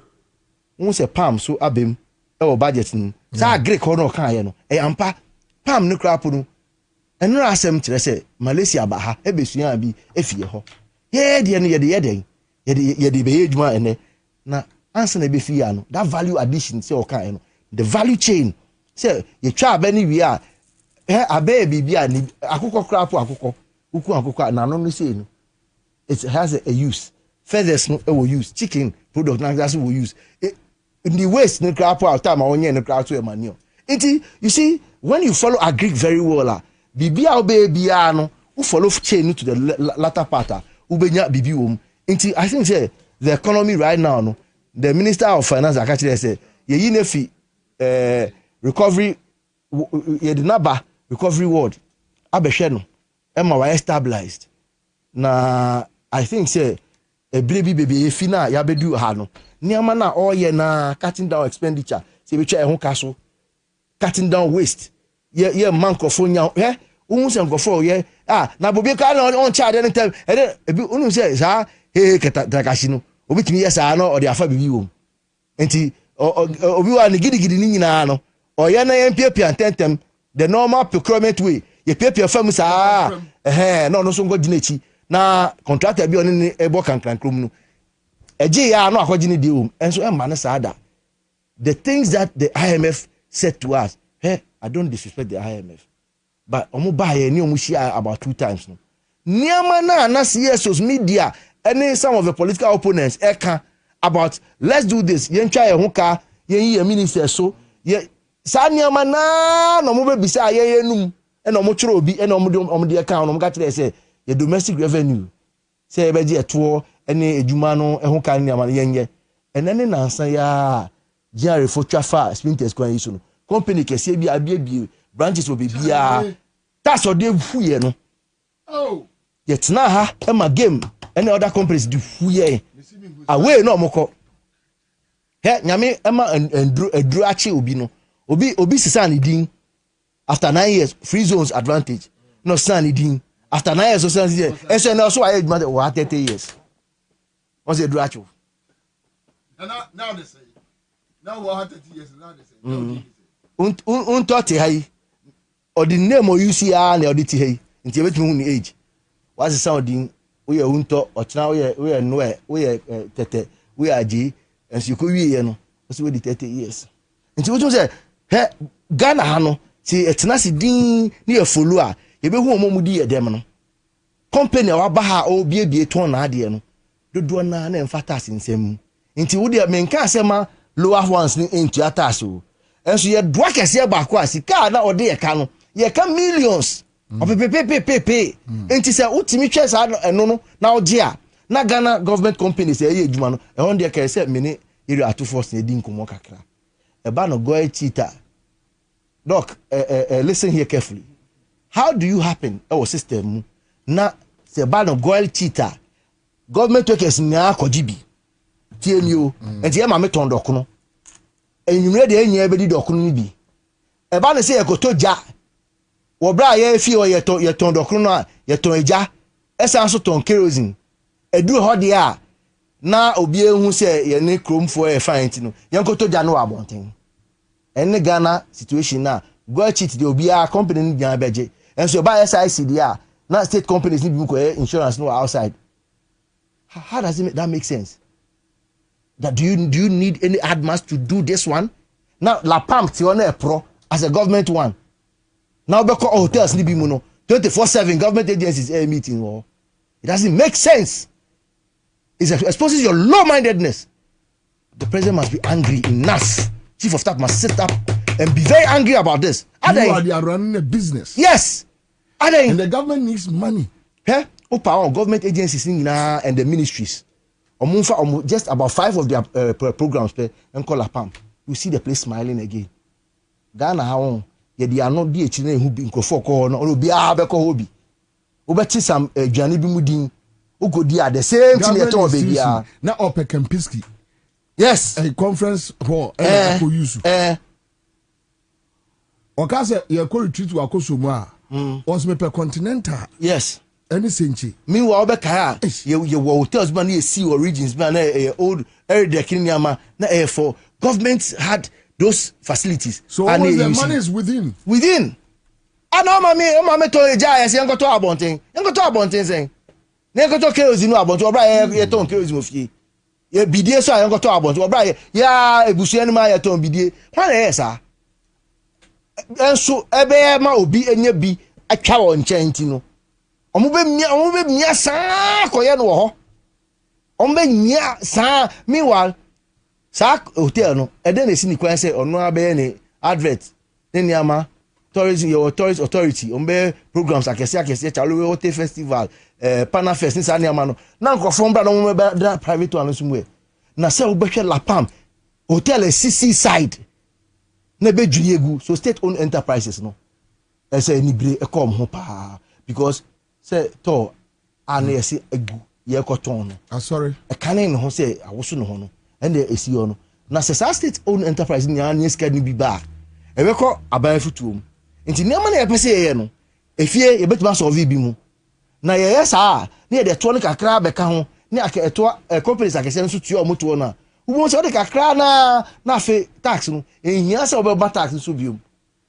won say palm so abem e wo budget ni sa Greek ho no kan ye no e ampa pam no krapo no eno asem kire se Malaysia ba ha e besua bi efie ho ye de no ye de be ejuma ene na ansa na be fie no that value addition se o kan no the value chain se ye twa aba ni wi a aba bibia ni akukọ krapo akukọ uku akukọ na no se no it has a use feathers no e will use chicken product na that's will use in the waste no krapo out time onye no krapo e manio enti you see when you follow agric very well bibia obebia no who follow chain to the latter part ubenya bibi wom nti I think say the economy right now no the minister of finance actually say ye na fi recovery ye the naba recovery ward abehwe no e ma wa stabilized na I think say e baby e fi na ya bedu ha no niama na all ye na cutting down expenditure say be twa e ho kaso cutting down waste ye mankofo nya unse nkofo ye na bobi ka na on charge anytime ebi unu say sa ketakashi no obi timi ye sa no o de afa bibi wo enti obi wa ni gidigidi ni nyina no o ye na ye piapia tentem the normal procurement way ye piapia fam sa no so ngo ginechi na contractor bi oni ni ebo kankrankrom no eje ya no akogine de wo enso e ma ne sa da the things that the IMF said to us I don't disrespect the IMF but omo ba ye ni omo share about 2 times no niama na CSOs media and some of the political opponents eka about let's do this yen twa ye ho ka yen yi minister so ye sa niama na no mo be bisa ye num e no mo chiro obi e no mo de eka no mo ka tire say ye domestic revenue say e be je to ene ejuma no e ho ka niama yen ye ene na nsan ya jare fo twa fa sprinters kwan yi so no company kese bi abie branches will be bia that's what they fuye no oh yet na ha e game any other companies di fuye away no moko he nyame e ma endru achi obi no obi sisa ne din after 9 years free zones advantage no sisa ne din after 9 years so sisa ne e so na so aye adwuma wa 30 years what's endru achi now they say now what 30 years now they say unto hai or the name of UCR na audit hey nti ebetumi hu ni age was the sound din we are unto ochna we are no we tete we are g and you ko wie no so we the 30 years nti we say he Ghana ha no si etena si din ni e follow a ye be hu omo di edem no company wa ba ha o bie ton na ade no dodo na emfata asensem nti wo de menka asema lower ones ni into atas o enso ye doa kese ba ko asika na ode ye ka no ye ka millions pepe enti se utimi twa sa eno no na oje a na Ghana government companies ye edwuma no e hon de ka se mini area ato force na di nkomo kakra e ba no go cheater doc listen here carefully how do you happen our system na se ba no go cheater government workers nya akojibi tie mi o enti e ma me ton dok no enyumre de enya be di dok no bi e ba no se ekotoja wo bra ye fi o ye ton dok no a ye ton eja esa so ton kerosene edu ho de a na obi ehu se ye ne kromfo e fine ti no ye nkotoja no abonten ene Ghana situation na go cheat de obi a company ni gan beje enso ba SIC de a na state companies ni bi ko insurance no outside how does that make sense? That do you need any admas to do this one? Now La Pam Tione Pro as a government one. Now because hotels ni bimu no 24/7 government agencies meeting or it doesn't make sense. It exposes your low-mindedness. The president must be angry enough. Chief of staff must sit up and be very angry about this. They are running a business. Yes. And the government needs money. Huh? Power government agencies and the ministries. Just about 5 of their programs and call a pump. You see the place smiling again. Ghana how they are not the children who be in Kofoko or be hobby. Obeti some Johnny Bimudin who could dia the same thing at all baby. Now Ope Kempiski. Yes. A conference hall use. Okase ye ko retreat wa Kosomwa. Was me per continental. Yes. Any senchi. Meanwhile, Becca, you hotels, man, you see origins, man, old area Kenyama, na for governments had those facilities. So always the money is within. Within. I know, mammy told a giant, young got to abonting, young got to abonting saying, never to kerosene about your bride, your tongue kerosene of ye. Ye be dear, so I got to about your bride, ya, a bush and my tongue be dear. What is, sir? And so, a bear ma be and ye be a cow and chantino. Omube mia sa koye no ho ombe nya sa meanwhile sa hotel no e dey na si ni kwan say ono abe ne advert ne niama tourism your tourist authority ombe programs akese chalo hotel festival pana fest ni sa niama no na nkofo mbra no mo be private one so mu na say obehwe La Pam hotel CC side na be dwuegu so state owned enterprises no e say ni bre e come ho pa because say to ana yesi egu ye koton no sorry e kanin no say awoso no ho no and the esi no na say state owned enterprise ni an yeska ni bi ba e be ko aban futuom nti niam na ye pese ye no efie ye betuma solve bi mu na ye yesa na ye de to ne kakra be ka ho ne aketo companies akese nso tuo moto na ubo so de kakra na fe tax no ehia say obe tax nso biom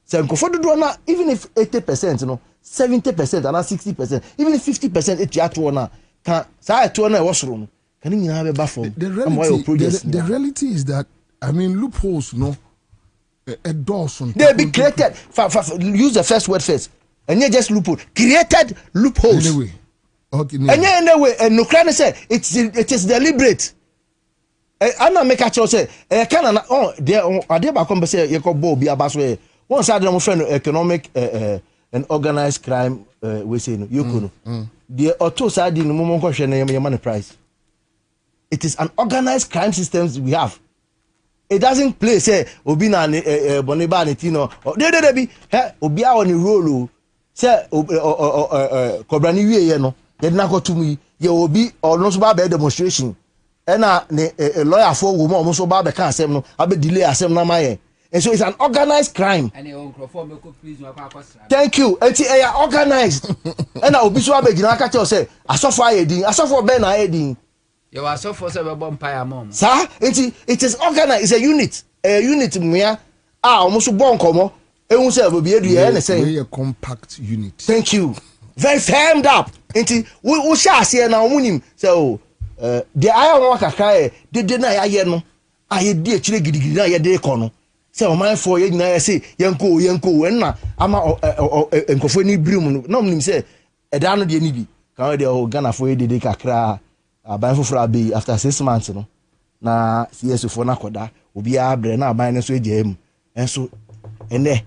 say nkofo dodo na even if 80% no 70% and 60%, even 50% it yatwo na can say to na e wosoro no can you have a buffer? The reality is that I mean loopholes no a doors on they be created use the first word first and you just loophole created loopholes anyway okay and anyway and no can say it is deliberate ana make a choice say can na oh there ade ba come say you go Bobie abaso one side of my friend economic and organized crime we say no you know the auto side no mo ko hwe na yema price it is an organized crime systems we have it doesn't play say obi na boniba ne tino de bi obi a on the role say kobra ni wie ye no ye na ko tumi ye obi ono so ba be demonstration na ne lawyer for wo mo so ba be kan asem no abe delay asem na maye. And so it's an organized crime. Thank you. It's organized. And I will be so big. I can't say, I saw fire. I saw for Ben. I did. You are so for several vampire mom. Sir, it is organized. It's a unit. A unit. Almost born come. It will say, will be a compact unit. Thank you. Very firmed up. We shall see now. So, the iron worker cry. They deny I no. I did chile giddy. I did kono. Say o man for ye nyina say yenko enna ama enkofo ni brim no nim say eda no de ni bi kan de o Ghana for ye de kakra aban foforo abi after 6 months no na CS for na koda obi a bre na aban no so ejam enso ene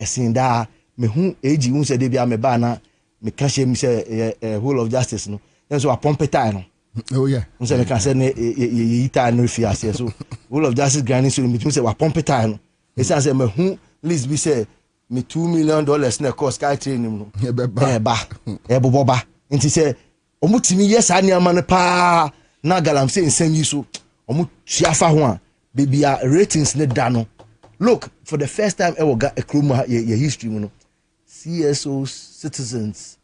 esin da me hu eji hu say de bia me ba na me ka she mi say whole of justice no enso a pompetai no. Oh yeah. Unse me can say ye ita no fi ase so all of justice granting so me say wa pump time no e say me hu list be say me $2 million na cost sky training no e boba nti say omutimi yes ani amane pa na galam say nsem yi so omu tuafa ho a baby ratings ne da no. Look, for the first time ever got a chroma your history no CSO citizens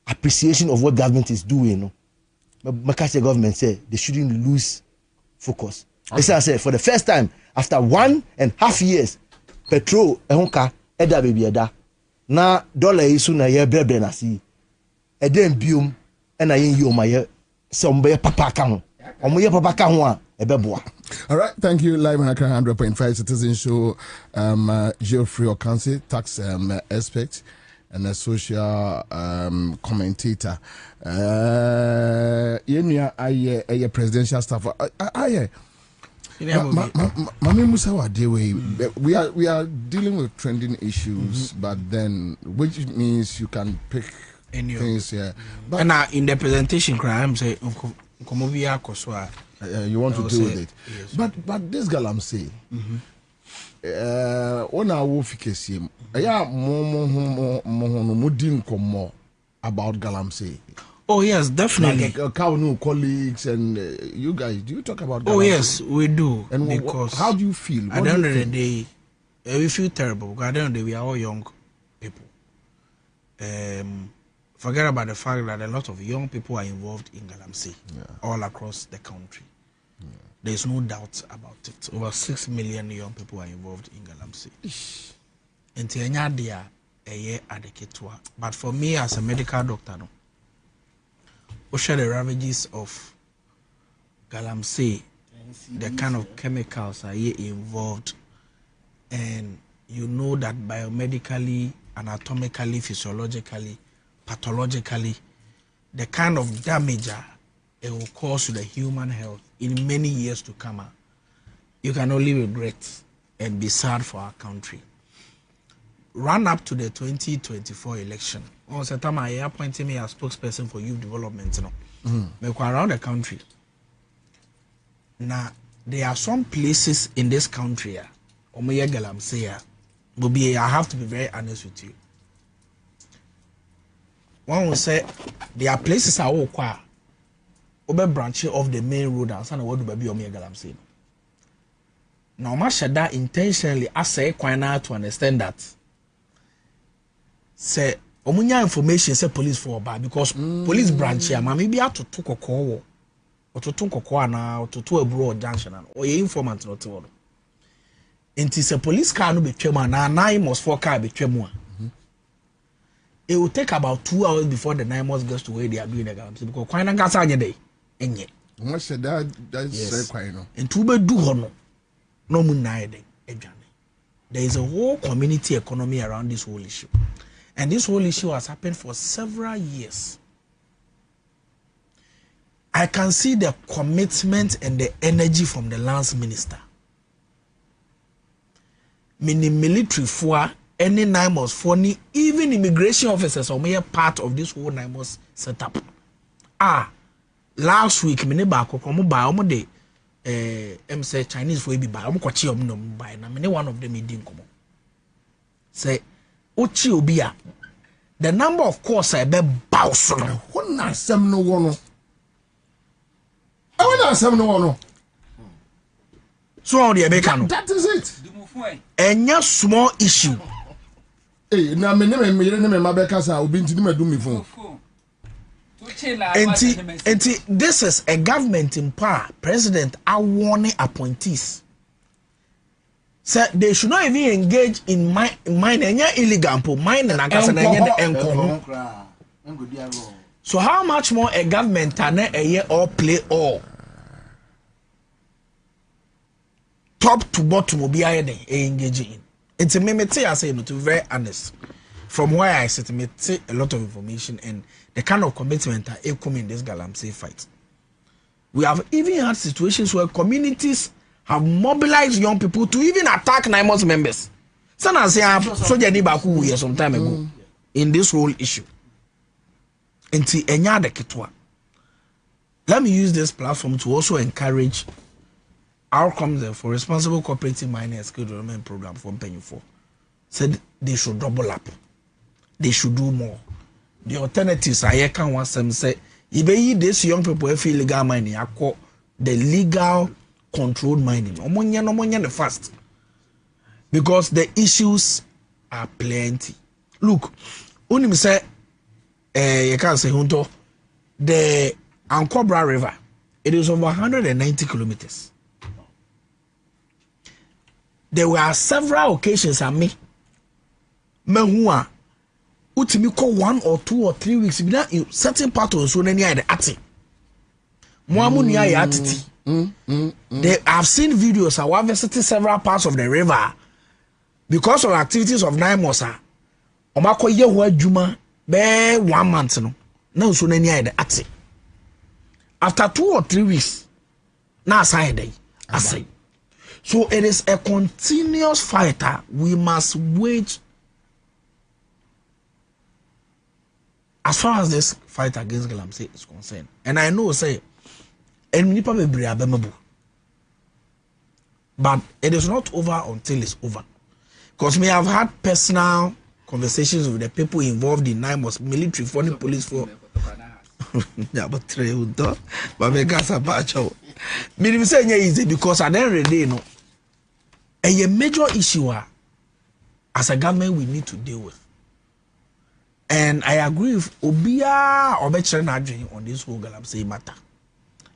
appreciation of what government is doing no. Makashe government say they shouldn't lose focus. Okay. I say for the first time after 1.5 years, petrol ehonka eda baby eda na dollar isu na ye brebre na si eden biom na yen yo ma ye se ombe papa ka ho omo ye papa ka ho a ebeboa. All right, thank you. Live on Accra 100.5 Citizen Show. Geoffrey Okansi, tax expert and a social commentator. I presidential staff. Mami Musa we are dealing with trending issues, but then which means you can pick things here. But and in the presentation, I'm saying you want to deal with it. Yes. But this girl I'm saying. On our wolf case, more about Galamsey. Oh yes, definitely. Like Kawunu colleagues and you guys, do you talk about Galamsey? Oh yes, we do. And because how do you feel? At the end of the day, we feel terrible. Because at the end of the day, we are all young people. Forget about the fact that a lot of young people are involved in Galamsey all across the country. There's no doubt about it. Over 6 million young people are involved in Galamsey. But for me as a medical doctor, no, we share the ravages of Galamsey, the kind of chemicals are here involved, and you know that biomedically, anatomically, physiologically, pathologically, the kind of damage it will cause to the human health in many years to come. You can only regret and be sad for our country. Run up to the 2024 election. On September, I appointed me as spokesperson for youth development. Around the country. Now, there are some places in this country. Bobie, I have to be very honest with you. One will say there are places I will acquire. Over branching off the main road and son what do baby Omega Galamsey. Now, Mashada intentionally I say quite to understand that. Say omunya information say police for bad because police branch here maybe have to talk or to talk na or to abroad junction or your informant not to. It is a police car no be twema na 9-4 car be twema. It will take about 2 hours before the 9 months gets to where they are doing the Galamsey because quite a gas day. Enye. What said that's quite no. And to be do hono no munayde edwane. There is a whole community economy around this whole issue. And this whole issue has happened for several years. I can see the commitment and the energy from the lands minister. Meaning military for any 9 months for even immigration officers are mere part of this whole 9 months setup. Last week, many back come by day say Chinese for be buy. I'm kwachi no buy. Na me one of them didn't come. Say uchi obia. The number of course I be bounce no. What na sem no wono. I want sem no wono. So on the American. That is it. Enya small issue. Hey, na me mabeka sa obi ntini medum me phone. And this is a government in power. President are warning appointees. So they should not even engage in mine illegal mine and so how much more a government can a year or play all top to bottom will be engaging in. It's a mimete, I say, to be very honest. From where I sit, me take a lot of information and the kind of commitment that come in this Galamsey fight. We have even had situations where communities have mobilized young people to even attack NIMOS members. Sana say I have soldier Nibaku here some time ago in this whole issue. Inti enya de kitwa. Let me use this platform to also encourage outcomes for responsible cooperative mining and skill development program from Penny 4. Said they should double up. They should do more. The alternatives I can want some say if this young people feel illegal mining, I call the legal controlled mining. No money fast. Because the issues are plenty. Look, only say you can say Hunto, the Ankobra River, it is over 190 kilometers. There were several occasions at me. Menhua utimi call 1 or 2 or 3 weeks without certain part of so many at the ati. They have seen videos. I have visited several parts of the river because of activities of NIMOS. Omako ye wa juma be 1 month no. Now so many at the ati. After 2 or 3 weeks, now I say. So it is a continuous fight. We must wage. As far as this fight against Galamsey is concerned, and I know say, but it is not over until it's over. Because we have had personal conversations with the people involved in NIMOS, military, foreign police for. Yeah, but easy because at the end of the day, no, a major issue as a government we need to deal with. And I agree with Obia or better on this whole Galamsey matter.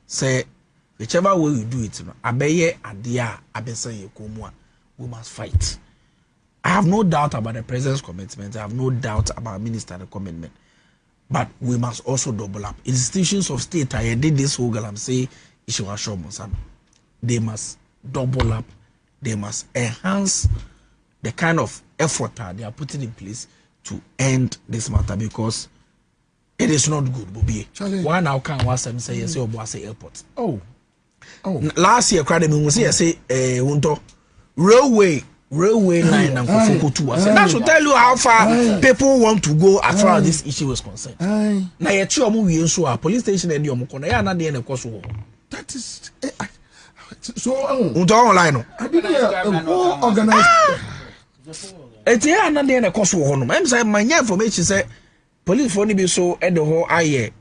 Say whichever way we do it, abeye adia abesa yekomwa, we must fight. I have no doubt about the president's commitment. I have no doubt about minister's commitment. But we must also double up. Institutions of state, I did this whole Galamsey issue. They must double up. They must enhance the kind of effort they are putting in place to end this matter because it is not good, Bobie. Why now can one say yes or say airport? Oh. Last year, cried me say railway line and Kofoko to us. That should tell you how far people want to go as far as this issue is concerned. Now you two movie so a police station and your mukona ya na dey na koso. That is so online. I didn't organize. It's here na dey na koso ho no. I'm say my information say police for ni be so at the whole aye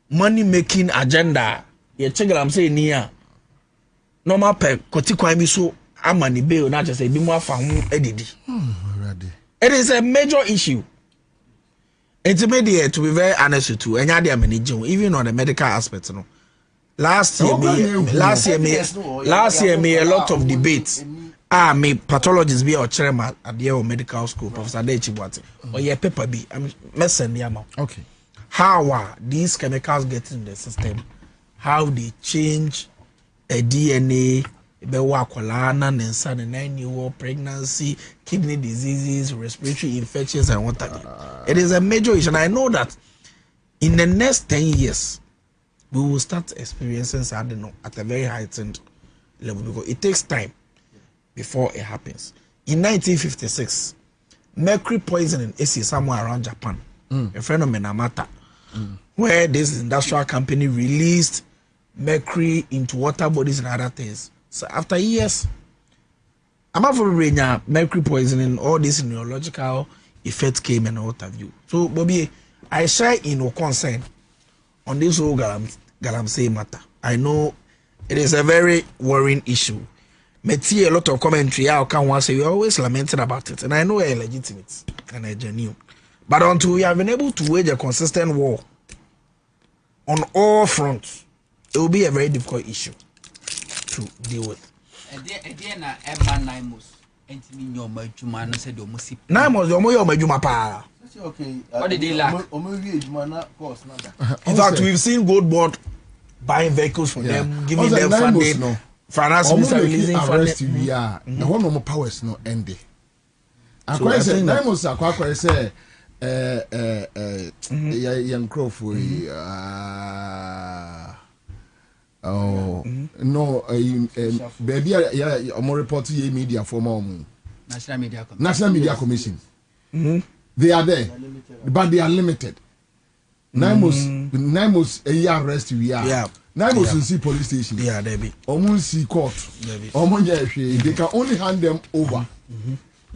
money making agenda. You check I'm saying near normal per kotikwan bi so amani bail not just say bi mo afa ho edidi. It is a major issue. Intermediate, to be very honest with you, even on the medical aspect, no. Last year, me a lot of debates. Me pathologists be or chairman at the medical school, Professor Dechibwati. Or yeah, paper be. I'm messing the amount. Okay. How are these chemicals getting in the system? How they change a DNA? Ansah, the 9-year-old pregnancy, kidney diseases, respiratory infections, and what have you. It is a major issue, and I know that in the next 10 years, we will start experiencing something at a very heightened level because it takes time before it happens. In 1956, mercury poisoning is somewhere around Japan, a phenomenon matter, where this industrial company released mercury into water bodies and other things. So after years, I'm not for mercury poisoning, all these neurological effects came and what have you. So Bobie, I share in no concern on this whole galamsey matter. I know it is a very worrying issue. Me see a lot of commentary. I can once say we always lamenting about it, and I know it's legitimate and it's genuine. But until we have been able to wage a consistent war on all fronts, it will be a very difficult issue to deal with. Naimos, okay. What did they lack? In fact, we've seen Gold Board buying vehicles for them, giving them funding. No. Finance minister releasing funding. The one no powers no ending. I say Naimos akwa say young Crawford. Oh no, baby, yeah, more report to media for mom. National Media Commission. They are there, but they are limited. Naimos a year arrest we are. Yeah. Naimos see police station. Yeah, they be. Almost see court. They can only hand them over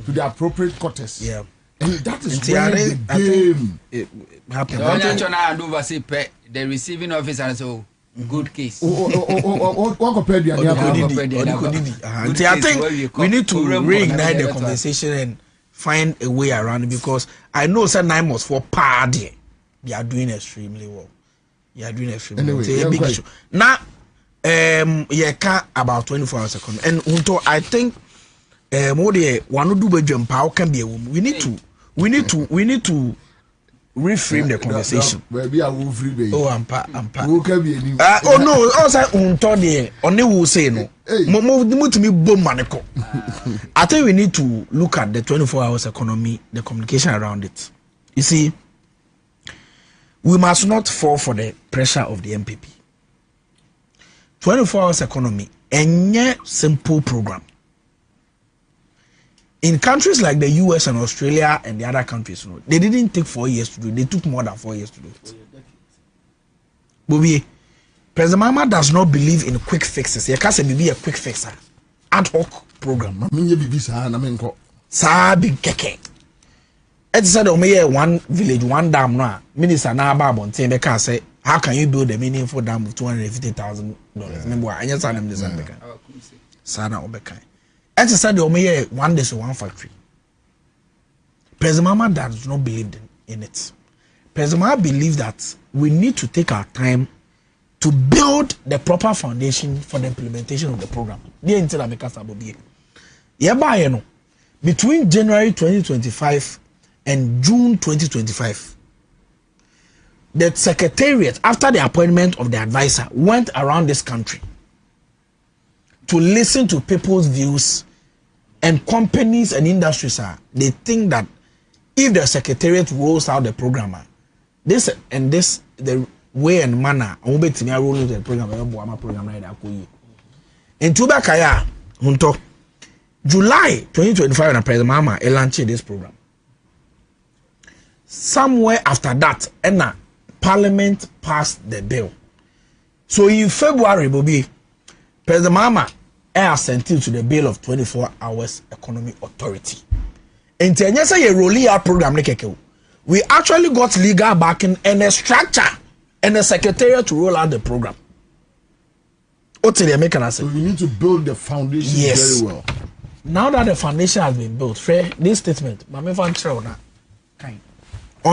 to the appropriate quarters. Yeah. And that is where the game happens. The receiving officer so. Good case. I think we need to reignite the conversation and find a way around it, because I know some Naimos for party they are doing extremely well. They are doing extremely well. It's a big issue. Now, about 24 hours second. And I think more the one do jump power can be a woman. We need to reframe the conversation. Oh, I'm oh no, also Tony only will say no. I think we need to look at the 24 hours economy, the communication around it. You see, we must not fall for the pressure of the MPP. 24 hours economy, a simple program. In countries like the US and Australia and the other countries, they didn't take 4 years to do it. They took more than 4 years to do it. Bobie, President Mahama does not believe in quick fixes. He can't be a quick fixer. Ad hoc program. Sabi keke. It said, one village, one dam. No, Minister Nababon say, how can you build a meaningful dam of $250,000? Remember, I just said this. Sana Obekai. As I said, one day so one factory. President Mahama does not believe in it. President Mahama believes that we need to take our time to build the proper foundation for the implementation of the program. Between January 2025 and June 2025, the secretariat, after the appointment of the advisor, went around this country to listen to people's views, and companies and industries they think that if the secretariat rolls out the program, this the way and manner roll the program in Tubakaya Hunto July 2025 and President Mahama launched this program. Somewhere after that, Parliament passed the bill. So in February, Bobie, President Mahama assented to the bill of 24 hours economy authority. And say a rolling out program, we actually got legal backing and a structure and a secretariat to roll out the program. So we need to build the foundation very well. Now that the foundation has been built, this statement, on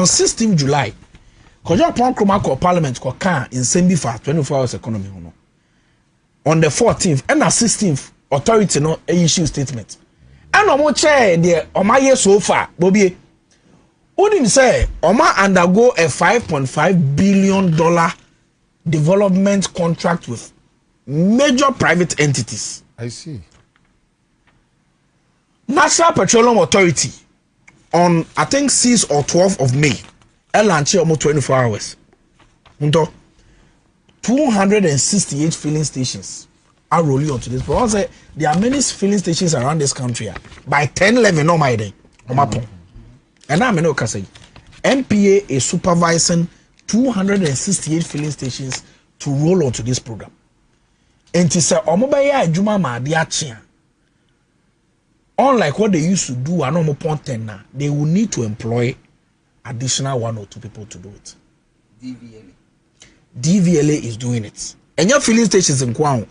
16th July, Parliament in Sembi for 24 hours economy. On the 14th and the 16th, authority no issue statement. And no more chair the Omaye so far, Bobie. Wouldn't say Oma undergo a $5.5 billion development contract with major private entities. I see. National Petroleum Authority on I think 6th or 12th of May, launch almost 24 hours. 268 filling stations are rolling onto this. But also, there are many filling stations around this country. By 10-11, no my day. And I'm going to say, MPA is supervising 268 filling stations to roll onto this program. And to say, Omobaya Juma Madiachia. Unlike what they used to do, and now, they will need to employ additional 1 or 2 people to do it. DVLA is doing it. And your filling stations in Kwang,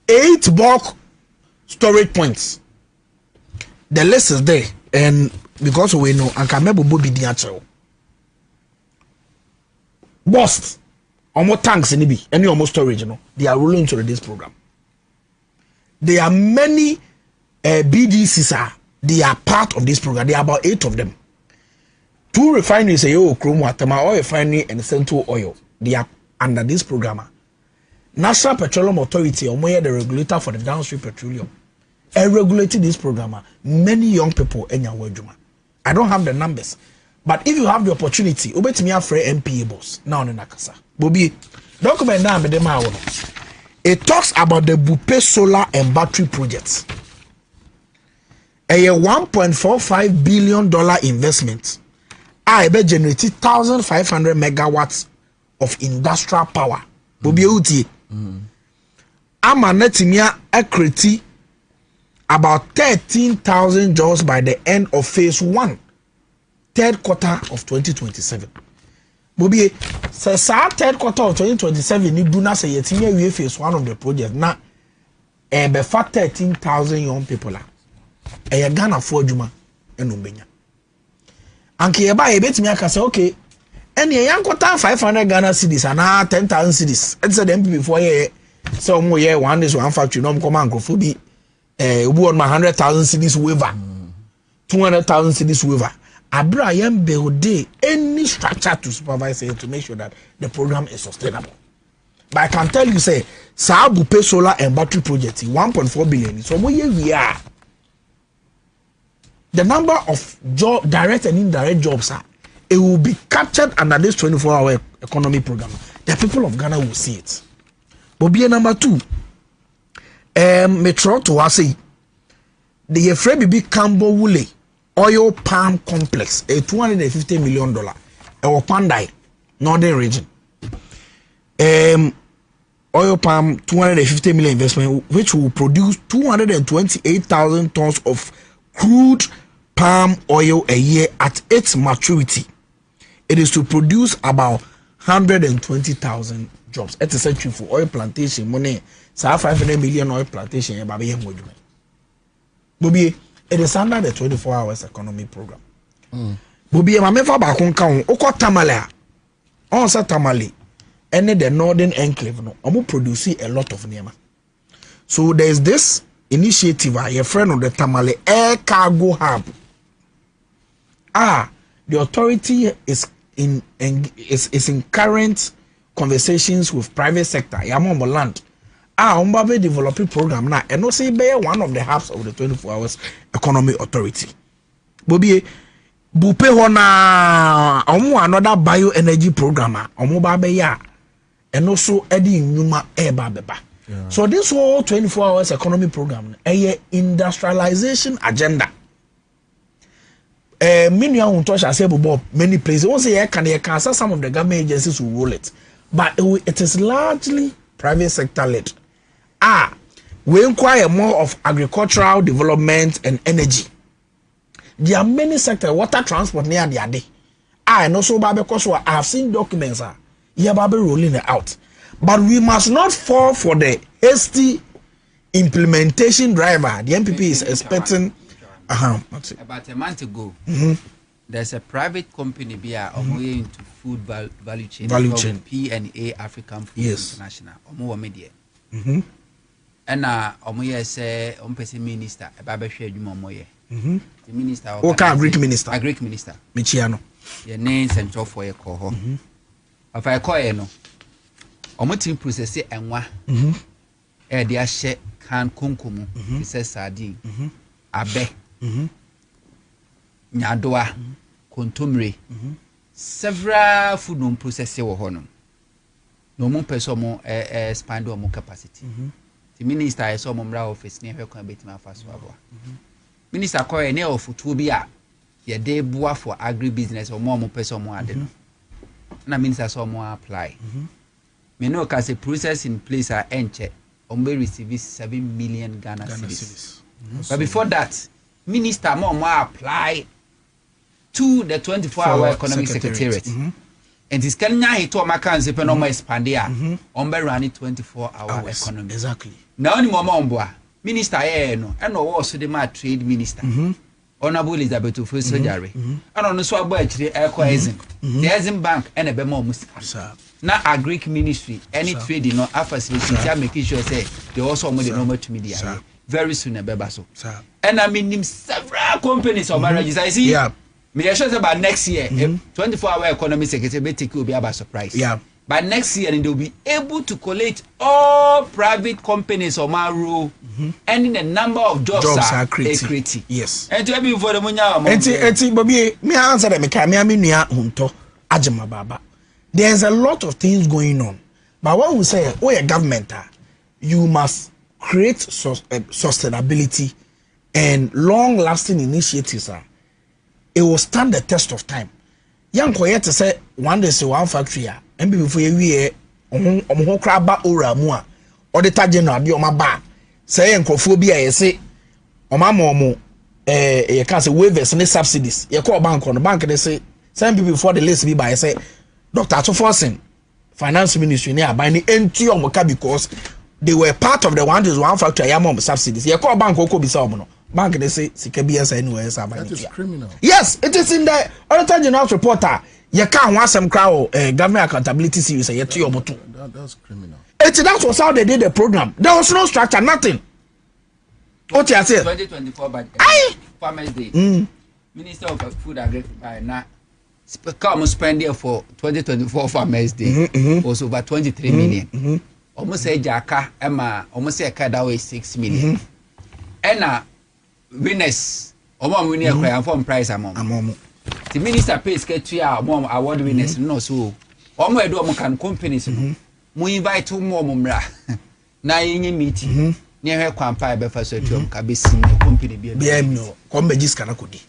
8 bulk storage points. The list is there, and because we know, and Kamebo Bobie Diacho. Bust, almost tanks in the any almost storage, they are rolling into this program. There are many BDCs, they are part of this program. There are about 8 of them. 2 refineries, Chrome Watama oil refinery and Central Oil. They are under this program. National Petroleum Authority, the regulator for the downstream petroleum, regulated this program. Many young people in Yawajuma. I don't have the numbers, but if you have the opportunity, obey me for MPA boss now in Nakasa. Bobie, document now with them. It talks about the Bupe solar and battery projects. A $1.45 billion investment. I bet generated 1,500 megawatts of industrial power. Bobie uti. Ama netimia equity about 13,000 jobs by the end of phase 1, third quarter of 2027. Bobie says third quarter of 2027 ni do na say yetimia we phase 1 of the project na be for 13,000 young people. E Ghana for adwuma enumbenya. Anke ye ba ye betimi aka say okay and ye yankota 500 Ghana cedis and 10,000 cedis. It's the MP before ye so mo ye one is one factory no come ankrofo bi obu on 100,000 cedis waiver 200,000 cedis waiver. Abra yem build any structure to supervise it to make sure that the program is sustainable. But I can tell you say Bupe solar and battery project 1.4 billion. So we are the number of job direct and indirect jobs it will be captured under this 24-hour economy program. The people of Ghana will see it. Bobie number 2. Metro to say the Efre Bibi Cambo Wule oil palm complex, a $250 million or Pandai northern region. Oil palm 250 million investment, which will produce 228,000 tons of crude palm oil a year at its maturity. It is to produce about 120,000 jobs. It's a century for oil plantation money. So 500 million oil plantation. Bobie, it is under the 24 hours economy program. Bobie, my mefa ba kon kan oko tamale. Ansah tamale. And the northern enclave no, amu produce a lot of nema. So there is this initiative, your friend of the Tamale Air Cargo Hub. The authority is in current conversations with private sector. Yamon land. Umbabe developing program now, and also be one of the hubs of the 24 hours economy authority. Bobie Bupe hona another bioenergy programmer. Babe ya. And also adding Numa Eba Beba. So this whole 24 hours economy program, a industrialization agenda. Many many places. Once a can some of the government agencies will roll it, but it is largely private sector led. We inquire more of agricultural development and energy. There are many sectors, water transport near the day. And also because I have seen documents. Baby rolling it out, but we must not fall for the hasty implementation driver. The MPP is expecting. About a month ago, there's a private company into food value chain. P&A African Food International. Media. And say minister about share the minister. Okay, Greek minister. Greek minister. Michiano. Your name central for your call. If I call you, team process and wa. They share can kunkumu. It says sardine. Abe. Nyadoa. Kontumre. Several food non process your honor. No more person more expand or more capacity. The minister is some office near her can be my first wabo. Minister call a nail for 2 be a ye day boa for agribusiness or more person more. Na minister saw more apply. me know cause a process in place are enche ombe receive 7 million Ghana cedis. But before that, minister more apply to the 24-hour economic secretariat. And this Kenya he to American se no more expandia ombe run 24-hour economy. Exactly. Now ni mama omboa minister no and no also the ma trade minister. Honorable Elizabeth Ofo-Sojare. And on so abo akire ecoizing. The Exim Bank and a be more musika. Na agric ministry any trade no facility making sure say they also more the normal to media. Very soon a beba so. And I mean several companies of marriages I see. Yeah. Me sure say by next year 24-hour economy secretary may take you be by surprise. Yeah. By next year and they'll be able to collate all private companies of my rule and the number of jobs are creating. Yes. And to be for the munya enti Bobie me answer them me nua hunto ajema baba. There's a lot of things going on. But what we say, a government, you must create sustainability and long-lasting initiatives. It will stand the test of time. Young Koyet say one day say one factory, and before you crab or mua, or the Tajano, be on my bar. Say encophobia, say, or my momo, you can't say waivers and subsidies. You call bank on the bank, they say, send people before the list be by say. Dr. Atoforsen, finance ministry near by the entry on Moka because they were part of the one factory Yamom subsidies. You call bank Oko Bisamono. Bank they say CKBS anywhere. That is criminal. Yes, it is in the other general reporter. You can't want some crowd government accountability series yet to your motu. That's criminal. That was how they did the program. There was no structure, nothing. What you say? 2024 budget. Farmers Day. Minister of Food Agriculture now. Come spend there for 2024 Farmers Day was over 23 million. Almost say Jaka, Emma, almost say Kadawe 6 million. And winners, winning a cry from price among. The minister pays Ketria, award winners, no so. Omo do can companies. We invite two more mumra. Na in meeting near her quampa befa Kabisi company BMO, Combegis Kanakudi.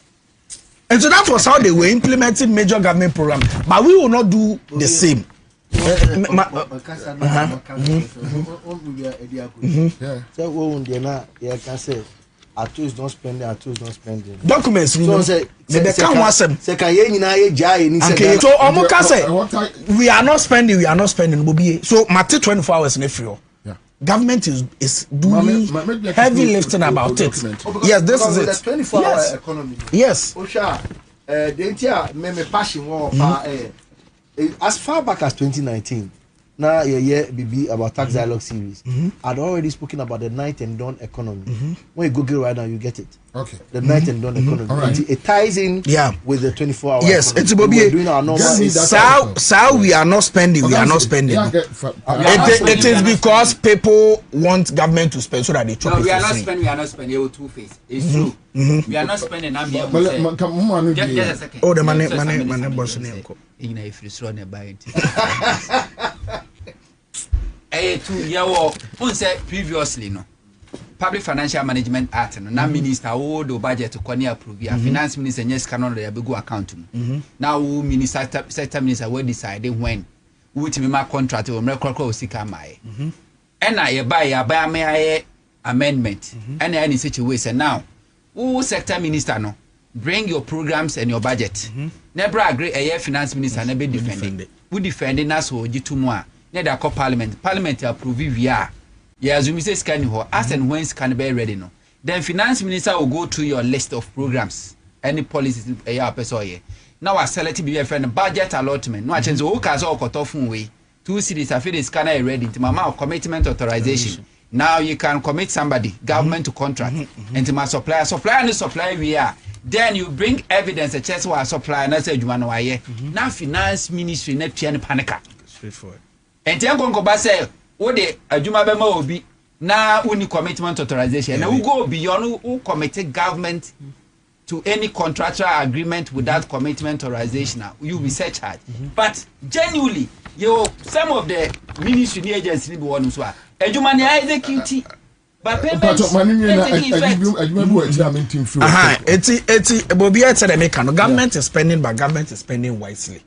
And so that was how they were implementing major government programs. But we will not do the same. Don't spend. Documents, so say we are not spending. So Mate 24 hours in April. Government is doing heavy lifting about it. Yes, this is it. The 24-hour economy. Yes. As far back as 2019, now BB about tax dialogue series. I'd already spoken about the night and dawn economy. When you Google right now, you get it. Okay. The night and dawn economy. Right. It ties in with the 24-hour. Yes, economy. It's Bobie. Doing our normal. So we are not spending. We are not spending. It is because people want government to spend so that they chop it. We are not spending. We are not spending. It's two-faced. It's true. We are not spending. Just a second. Oh, the money, boss name. If you run a buy it. Previously, no. Public Financial Management Act, no. Now minister hold the budget to corner approve. Finance minister yes cannot go account. Now minister sector minister will decide when which me contract or record sika mai. And I buy me amendment. And any situation now. Who sector minister no? Bring your programs and your budget. Never agree a finance minister never defending. Who defending us or G2 near call parliament approve via. Yes, you say scan ho as and when can be ready no. Then finance minister will go through your list of programs, any policies a year person. Now I select be a friend budget allotment. No change who can all cut off way. 2 cities are feeding scanner ready to my commitment authorization. Now you can commit somebody, government to contract, and to my supplier and supply we are. Then you bring evidence a chest was supply and I said you want now finance ministry net piano panica. Straightforward. And then go say, what the Ajuma Bema will be now only commitment authorization. Now we go beyond who committed government to any contractual agreement without commitment authorization. You will set charge. But genuinely, some of the ministry agencies will want to Ajuma execute. But payments Bobie said government is spending, but government is spending wisely.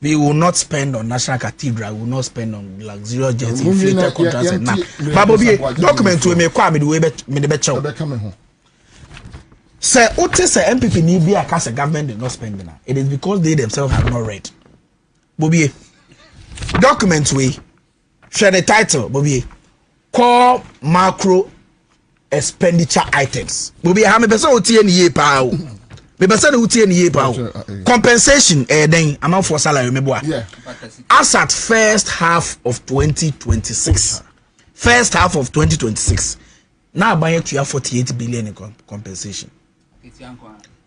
We will not spend on National Cathedral. We will not spend on luxurious jets, inflated contracts, and now. But Bobie, document we may come with me the better. Sir, what is the MPP need be a cast government is not spending? It is because they themselves have not read. Bobie, document we share the title. Bobie, core macro expenditure items. Bobie, how many person uti any year power? Me person uti any year power. Compensation then amount for salary. Me boy. As at first half of 2026. First half of 2026. Now buying to 48 billion in compensation.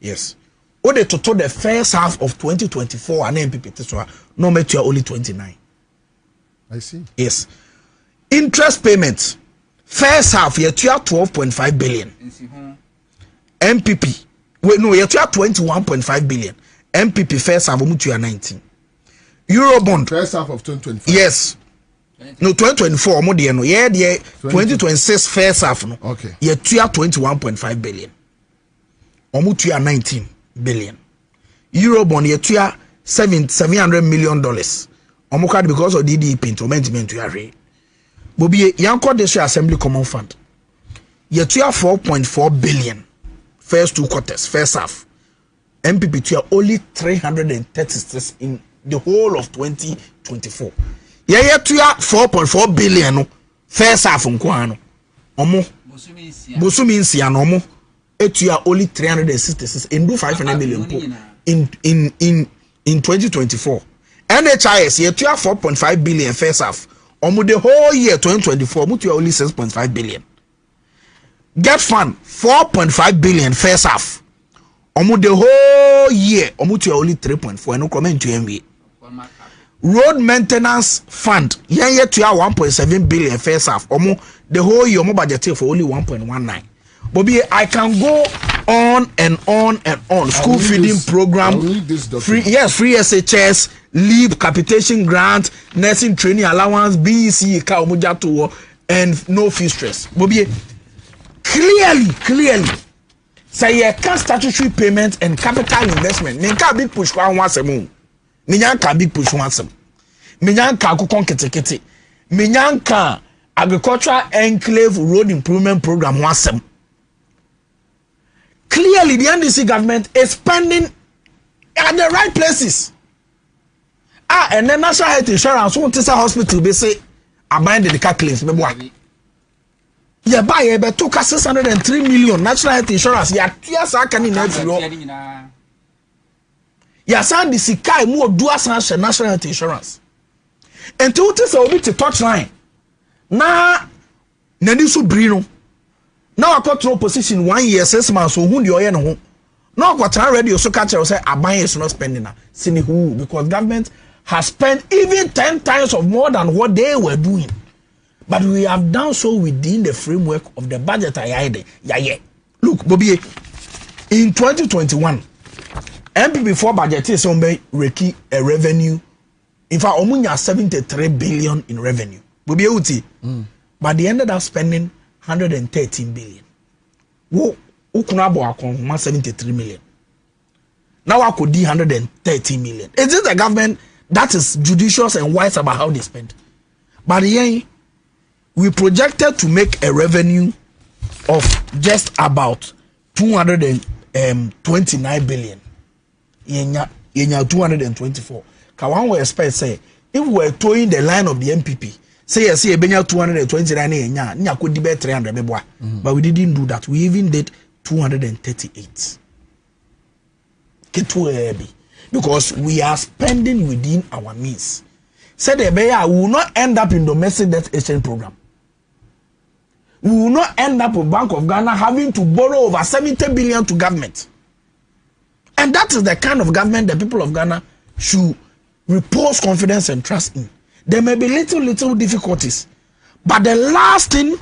Yes. Or the total the first half of 2024 and MPP so no make you only 29. I see. Yes. Interest payments first half you 12.5 billion. MPP wait no you 21.5 billion. MPP first half you 19. Eurobond first half of 2024. Yes. No 2024 mo de no yeah 2026 first half no. Okay. You 21.5 billion. Omutu 19 billion. Eurobond ye tuya $700 million. Omukad because of DD paint amendment to array. Bobie Yanko District Assembly Common Fund. Ye tuya 4.4 billion. First two quarters, first half. MPP tuya only 336 in the whole of 2024. Ye tuya 4.4 billion no first half nkwano. Omo Bosumi nsia no omo etua only 366 and do 500 million in 2024. NHIS ye etua 4.5 billion first half. Omo the whole year 2024 mutua only 6.5 billion. Get fund 4.5 billion first half. Omo the whole year omutua only 3.4 no comment to MBA. Road maintenance fund yen ye tua 1.7 billion first half. Omo the whole year omo budgeted for only 1.19. Bobie, I can go on and on and on. School feeding program, free SHS, leave capitation grant, nursing training allowance, BEC, and no fee stress. Bobie, clearly, say you can statutory payment and capital investment. Ninka big push one once a moon. Minyanka big push once a moon. Minyanka kukon kete. Minyanka agricultural enclave road improvement program once a moon. Clearly, the NDC government is spending at the right places. And then National Health Insurance, won't tell hospital, they say, I bind the car claims. Yeah, buy a bet took 603 million National Health Insurance. Yeah, tears are can in every yeah, send the Sikai more dual National Health Insurance. And to tell a bit to touch line. Now, Nedisu Brino. Now I control position 1 year 6 months so who the oil no. Now what I ready so catch say Aban is not spending now. Sini who because government has spent even 10 times of more than what they were doing. But we have done so within the framework of the budget I had. Yeah. Look, Bobie, in 2021, MPP for budget is on reki a revenue. In fact, omunya 73 billion in revenue. Bobie uti. But they ended up spending 113 billion. Wo ukunabo akon 73 million. Now I could do 113 million. Is it the government that is judicious and wise about how they spend? But yeah, we projected to make a revenue of just about 229 billion. Yenya 224. Kawan we expect say if we were towing the line of the MPP. Say yes, see, 229 nya could be 300 meboa. But we didn't do that. We even did 238. Because we are spending within our means. Said the Beya will not end up in domestic debt exchange program. We will not end up with Bank of Ghana having to borrow over 70 billion to government. And that is the kind of government the people of Ghana should repose confidence and trust in. There may be little difficulties, but the last thing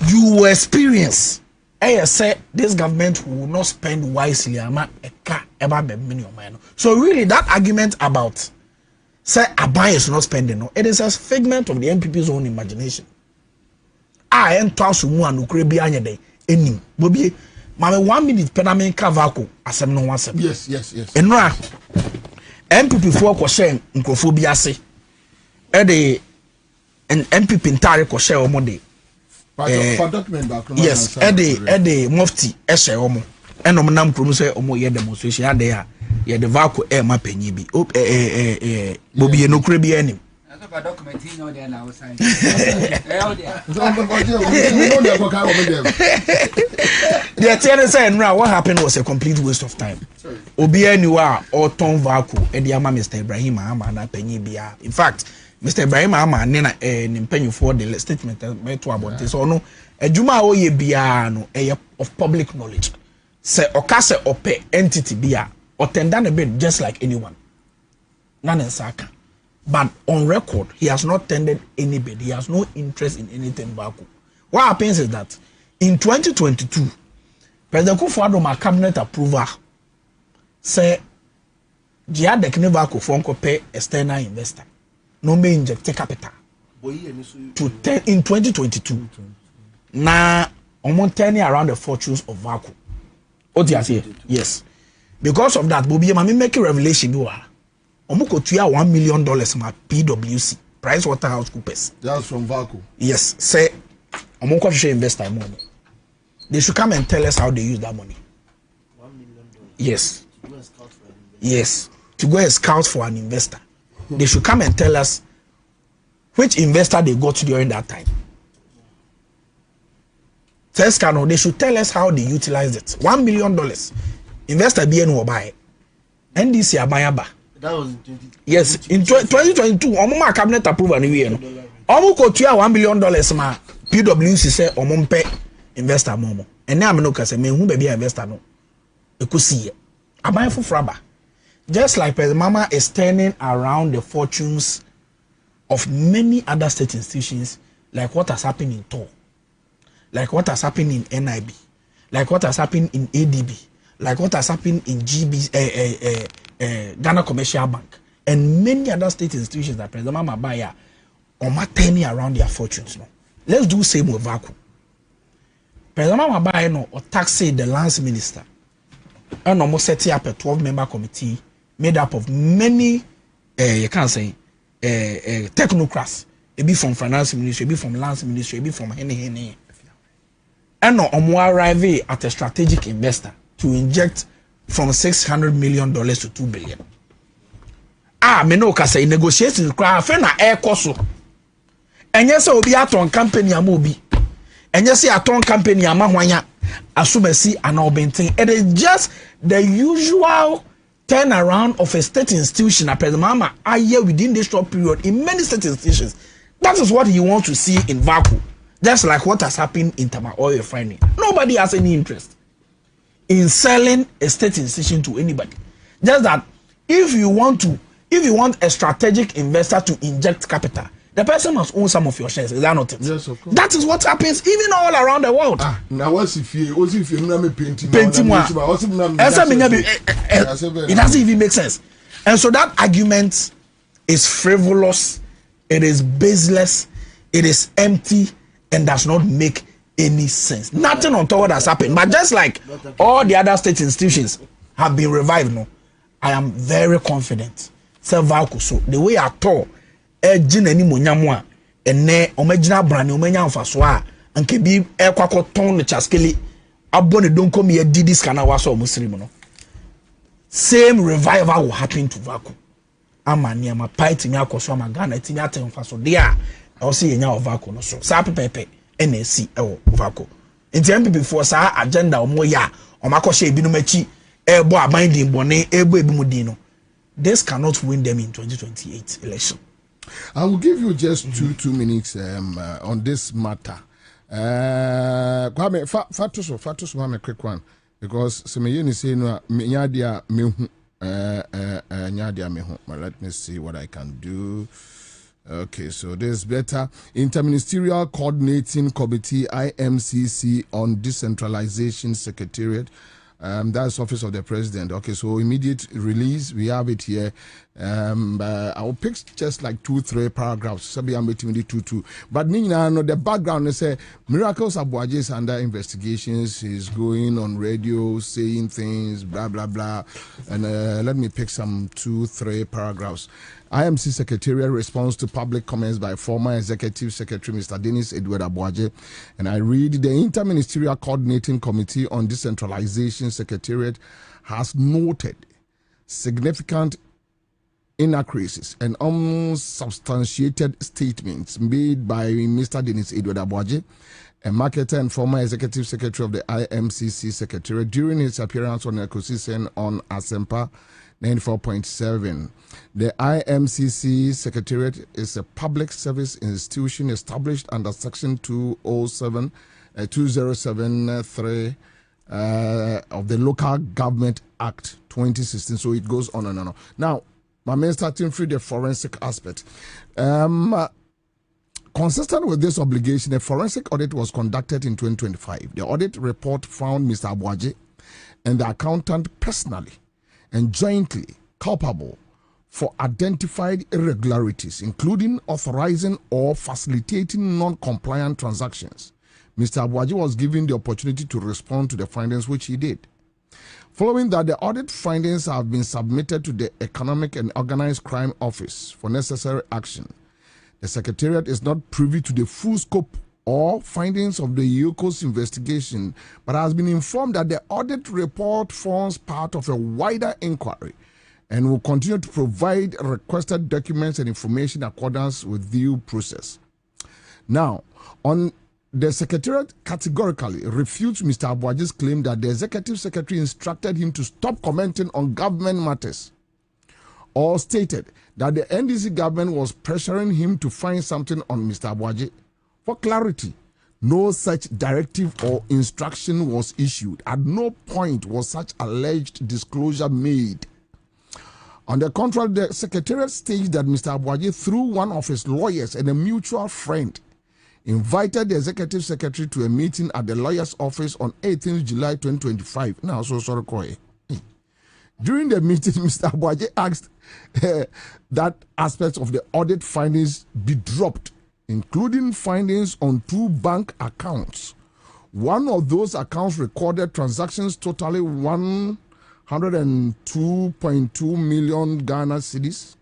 you will experience, I say this government will not spend wisely. So really, that argument about say Aban is not spending, it is a figment of the MPP's own imagination. I am tossing one who could be any any Bobie. Mama 1 minute pename kavako asem no wasem. Yes. Enra MPP for kwɔhyɛ nkurɔfoɔ bi ase ɛde MPP ntare kɔhyɛ wɔn de yes ɛde mufti ɛhyɛ wɔn ɛna wɔn nam kurom sɛ wɔn yɛ demonstration ade a yɛde vaako ɛɛma panyin bi Bobie yɛ nokura bi anim. The attorney said, "No, what happened was a complete waste of time. Obi anywhere or Tom Vaku, Ediama Mr. Ibrahim Ama na penny bia. In fact, Mr. Ibrahim Ama nena penny for the statement to about this or no. A Juma oye bia no of public knowledge. Say okase ope entity bia or tendan a bit just like anyone. None in Saka. But on record, he has not tendered anybody. He has no interest in anything Vaku. What happens is that in 2022, President Kufuor my cabinet approval say Jia Dekne Vaku Fonko pay external investor. No may inject capital to in 2022. Now, I'm turning around the fortunes of Vaku. What do you say? Yes. Because of that, Bobie, I make a revelation. Omuko tuya $1 million ma PwC PricewaterhouseCoopers. That's from Vaku. Yes, say omuko should invest that money. They should come and tell us how they use that money. $1 million. Yes. Yes, to go and scout for an investor. They should come and tell us which investor they got during that time. First, they should tell us how they utilized it. $1 million. Investor BN will buy. NDC Abayaba. That was in 20. Yes, in 2022, my cabinet approval anyway. Omo ko tuya $1 million ma PwC say omo pay investor momo. And now I'm no kase me hu baby investor no. Ekusi. Aban for fraba. Just like President Mama is turning around the fortunes of many other state institutions, like what has happened in TOR, like what has happened in NIB, like what has happened in ADB, like what has happened in Ghana Commercial Bank, and many other state institutions that President Mama Baya are turning around their fortunes. No, let's do same with Vaku. President Mama Baya no or taxi the lands minister, and almost setting up a 12-member committee made up of many, you can't say, technocrats. It be from finance ministry, it be from lands ministry, it be from any. And no, arrive at a strategic investor to inject from $600 million to $2 billion. Me no ka say negotiations kra fe na air koso. Enye se obi aton company amobi. Enye se aton company amahwanya asumasi ana obenten. It is just the usual turnaround of a state institution at President Mama aye within this short period in many state institutions. That is what he wants to see in Vaku. Just like what has happened in Tama Oil Refinery. Nobody has any interest in selling a state institution to anybody. Just that if you want a strategic investor to inject capital, the person must own some of your shares. Is that not it? Yes, of course. That is what happens even all around the world. Now what's if you painting? It doesn't even make sense. And so that argument is frivolous, it is baseless, it is empty, and does not make any sense. Nothing on top what has happened. But just like all the other state institutions have been revived, no, I am very confident. So the way I talk, Jin Monyamwa, and ne Omejina Brand, Omenya Faswa, and Kebi Equaco Ton the Chaskeli, Abone don't come here, did this kind of was Muslim. Same revival will happen to Vaku. Amania, my pie to Yako, my Ghana, Tinata, Faso, dear. I'll see you now, Vaku, no so. Sapi Pepe. NSC Vaco. In the MPP for sa agenda or moya or Makoshe Binumechi, Ebo binding Bonnet, Ebo Bimudino. This cannot win them in 2028 election. I will give you just two minutes on this matter. Kwame, Fatus, one quick one because some say no Nyadia Mehu Nyadia Mehu. Let me see what I can do. Okay, so there's better. Interministerial Coordinating Committee, IMCC, on Decentralization Secretariat That's Office of the President. Okay, so immediate release, we have it here. I'll pick just like 2-3 paragraphs. So I'm waiting with the 2. But the background is Miracles Abuaje is under investigations. He's going on radio saying things, blah blah blah. And let me pick some 2-3 paragraphs. IMC Secretariat responds to public comments by former Executive Secretary Mr. Dennis Edward Abuaje. And I read, the Interministerial Coordinating Committee on Decentralization Secretariat has noted significant inaccuracies and unsubstantiated statements made by Mr. Dennis Edward Abuaje, a marketer and former Executive Secretary of the IMCC Secretariat, during his appearance on Ekosisen on Asempa 94.7. The IMCC Secretariat is a public service institution established under Section 2073 of the Local Government Act 2016. So it goes on and on. Now, my man, starting through the forensic aspect. Consistent with this obligation, a forensic audit was conducted in 2025. The audit report found Mr. Abuaje and the accountant personally and jointly culpable for identified irregularities, including authorizing or facilitating non-compliant transactions. Mr. Abuaje was given the opportunity to respond to the findings, which he did. Following that, the audit findings have been submitted to the Economic and Organized Crime Office for necessary action. The Secretariat is not privy to the full scope or findings of the EOCO's investigation, but has been informed that the audit report forms part of a wider inquiry and will continue to provide requested documents and information in accordance with due process. Now, the Secretariat categorically refutes Mr. Abuaje's claim that the Executive Secretary instructed him to stop commenting on government matters, or stated that the NDC government was pressuring him to find something on Mr. Abuaje. For clarity, no such directive or instruction was issued. At no point was such alleged disclosure made. On the contrary, the Secretariat states that Mr. Abuaje, through one of his lawyers and a mutual friend, invited the Executive Secretary to a meeting at the lawyer's office on 18th July 2025. Now, so sorry, Koi. During the meeting, Mr. Abuaje asked that aspects of the audit findings be dropped, including findings on 2 bank accounts. One of those accounts recorded transactions totaling 102.2 million Ghana cedis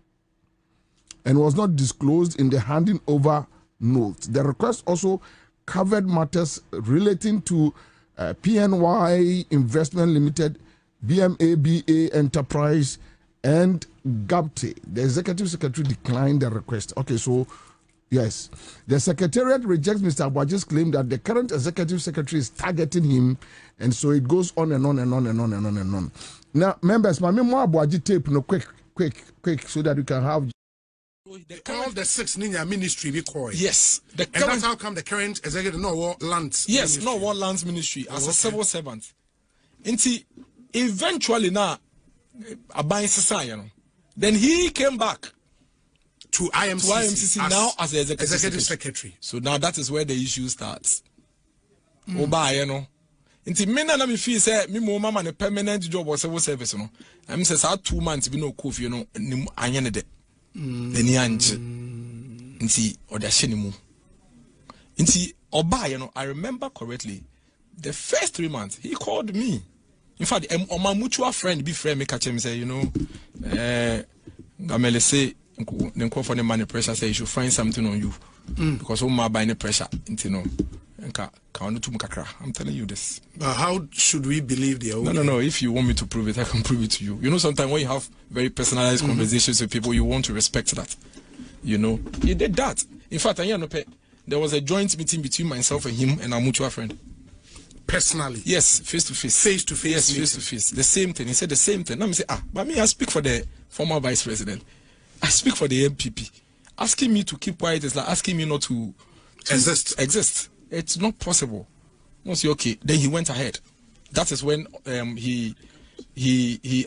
and was not disclosed in the handing over note. The request also covered matters relating to PNY Investment Limited, BMABA Enterprise, and GAPTE. The Executive Secretary declined the request. Okay, so yes, the Secretariat rejects Mr. Abuaje's claim that the current Executive Secretary is targeting him, and so it goes on and on and on and on and on and on. Now, members, my more Abuaje tape, no, quick, so that you can have. The current the 6 Ninya ministry we call it. Yes, and that's how come the current executive no war lands. Yes, no war lands ministry as a civil servant. Inti eventually now Abayin Sisa, then he came back to IMCC now as the executive secretary. So now that is where the issue starts. Oba, Inti mena na mi feel say me mo mama ne permanent job or civil service no. I'm say 2 months bi no kofi no nim anyane de. Eni anje. Inti odahye mu. Inti oba I remember correctly. The first 3 months he called me. In fact, my mutual friend be friend me catch him say, Gamele say then call for the money pressure say you should find something on you. Because my buying the pressure into no. I'm telling you this. How should we believe the old? No. If you want me to prove it, I can prove it to you. Sometimes when you have very personalized conversations with people, you want to respect that. He did that. In fact, there was a joint meeting between myself and him and our mutual friend. Personally? Yes, face to face. Face to face? Yes, face to face. The same thing. He said the same thing. Now me say, but me, I speak for the former vice president. I speak for the MPP. Asking me to keep quiet is like asking me not to exist. It's not possible. No, say okay. Then he went ahead. That is when he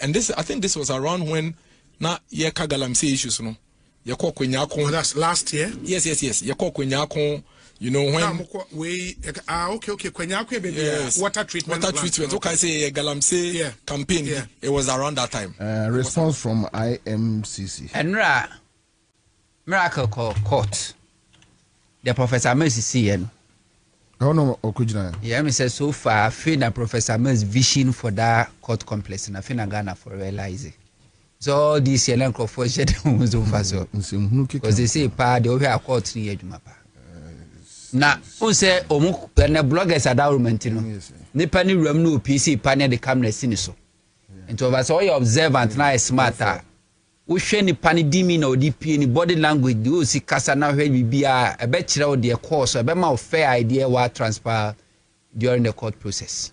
and this, I think this was around when na Galamsey issues no. That's last year? Yes. You know when okay. Yes. Water treatment. Okay, say Galamsey campaign. Yeah. It was around that time. Response from IMCC. And Miracle Court. The Professor Mercy CN. Oh no, Okujina. Yeah, me say so far, I feel that Professor Mercy's vision for that court complex, and I feel Ghana for realizing. So all these young crowd shed was over so. Because they say pa they over a court 3 years juma pa. Na who say omu na bloggers adawment no. Nipa ni ram no PC pa ne the camera sini so. Nti over so you observant na smarter. Wo hwe nipa ni dimi na odi pie ni body language di o si kasa na hwe bibia e be kire o de course e be ma fair idea what transpire during the court process.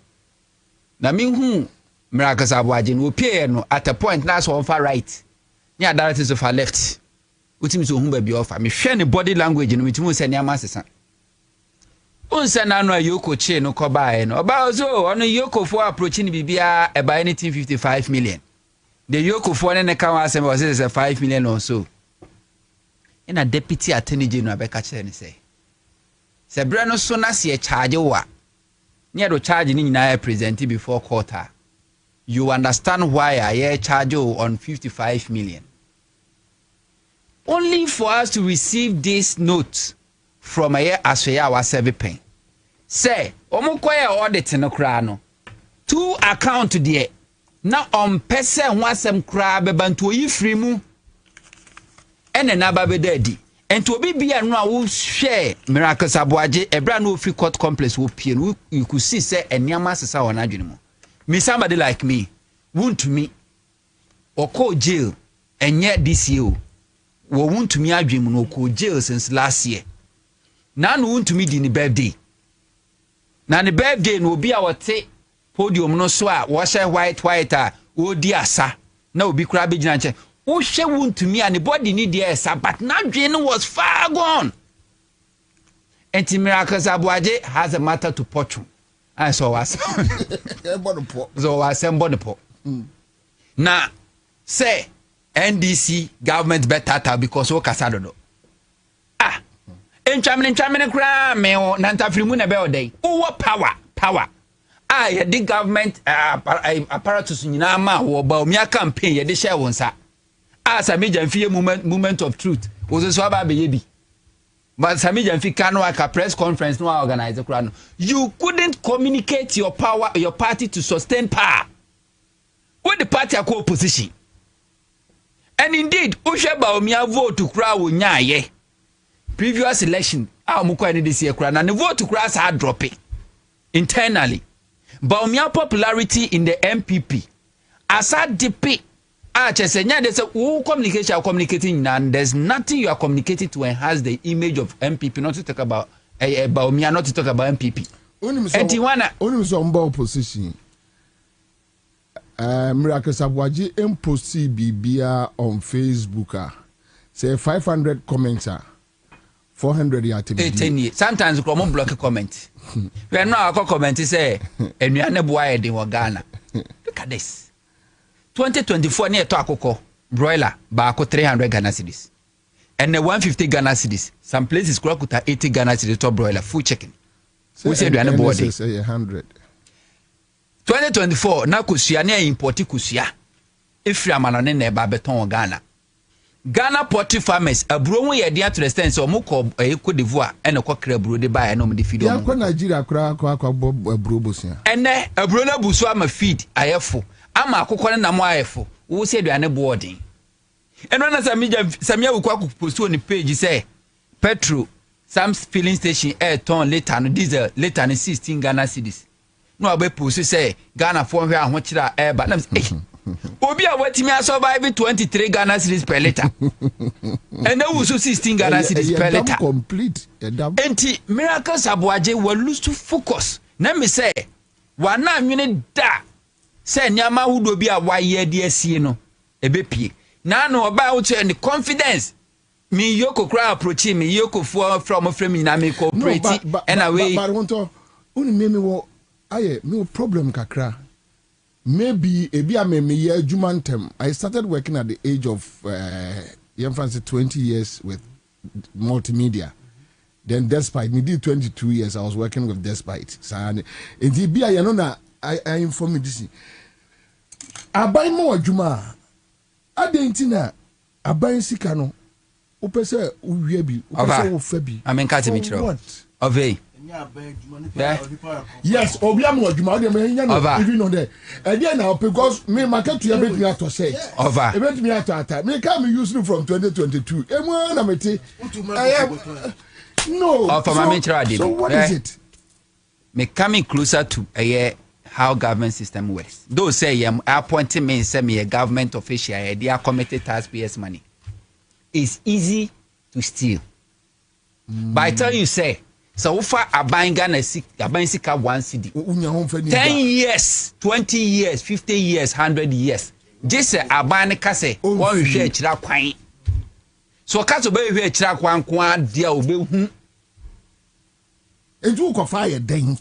Na mi hu Miracle Sabuaji no pie no at a point na so on far right. Ni directors of far left. Utimi so hu ba bi offer. Me hwe ni body language no mitimi se ni amasesa. Onse na no ayoko che no koba e no. Oba so ono yoko for approaching bibia e by anything 55 million. The yoko for ne kan asem was say 5 million or so. In a deputy attorney general be ka chere ni say. Se bre no so na se charge wa. Ni do charge ni nyina present before court. You understand why I charge you on 55 million. Only for us to receive this note from a Aswaya was 7 pen. Say, omukoya audit no kra no. 2 account there. Na on person wasem kra bebanto yi free mu. Ene na ba bedadi. Ento obi bia no a wo share Miracle Sabuaji ebra no free court complex wo pie no you could see say eniama sesa wona adwene mu. Me somebody like me won't to me or call jail and yet this year won't to me adwene mu no call jail since last year. Now no won't to me the birthday. Now the birthday no be our take podium no so a wash white o di asa na obi kura be gina nche wo hwe won to me and the body need there asa but now dream was far gone. Enti Miracle Sabuaji has a matter to portray. And so was so was po. Na say NDC government better because o kasado do. Ah enchame kra me o nanta frimu na be odai. O power. Ah, the government apparatus nyina ma wo ba o mia campaign ye de share wonsa. Ah, Sami Jamfie movement of truth. Wo so aba be ye bi. But Sami Jamfie can a press conference no organize the crowd. You couldn't communicate your power, your party to sustain power. With the party are opposition. And indeed, Usheba Omia vote to crowd nyaye. Previous election, mukwa ni this year crowd, and the vote to crowd are dropping internally. Baumia popularity in the MPP. Asa DP. Chesenya they say communication communicating and there's nothing you are communicating to enhance the image of MPP, not to talk about Baumia, not to talk about MPP. Only some opposition. Miracle Sabuaji imposti bibia on Facebook. Say 500 comments. 400 ya sometimes we come block a comment. We are not a comment say and we are never wired in Ghana. Look at this. 2024 near to akoko broiler baako 300 Ghana cedis. And the 150 Ghana cedis. Some places kuta 80 Ghana cedis to broiler full chicken. We said we are never boarding. 100. 2024 na kusia ne import kusia. Ifri amanane na eba beton Ghana. Ghana poultry farmers aburo ho ye dia to the extent so moko Cote d'Ivoire ene kokra aburo de ba no de feed ya kwa Nigeria kra aburo bosia ene aburo na busu ama feed ayefo ama akokọ ne nam ayefo wo se aduane boarding eno na samia wo kwa post on page say petrol some filling station ton later no diesel later no 16 Ghana cedis no abe post say Ghana for hwe aho kira ba na Obi a watimi survive 23 Ghana cedis per liter. And now also 16 Ghana cedis per liter. Complete. Enti Miracle Sabuaji will lose to focus. Na me say, wana nwene da. Say nyama hudo bi a waye de asie no. Ebe pie. Na no oba out and the confidence. Me yoko cry approach me yoko from na me cooperate and away. But want to only me aye me problem kakra. Maybe me jumantem. I started working at the age of 20 years with multimedia. Then Despite, me did 22 years. I was working with Despite. So, and the be I know I inform me this. I buy more Juma. I didn't know. I buy Sikano. Opesa uyebi. Opesa ofebi. I mean, Kati Mitro. What? Ove. Yes, Obiamu Juma. Even on there. And then now because me market to every me to say. Over. Event me at me come using from 2022. No. So what is it? Me coming closer to how government system works. Those say appointing me say me a government official, they are committed taxpayers' money. It's easy to steal. But I tell you, say, so far a buying Ghana a buying sika 1 cedi. 10 years, 20 years, 50 years, 100 years. Just say a buying kase one share chira kwan. So kaso be hwe chira kwan dia obe Eju ko fire den.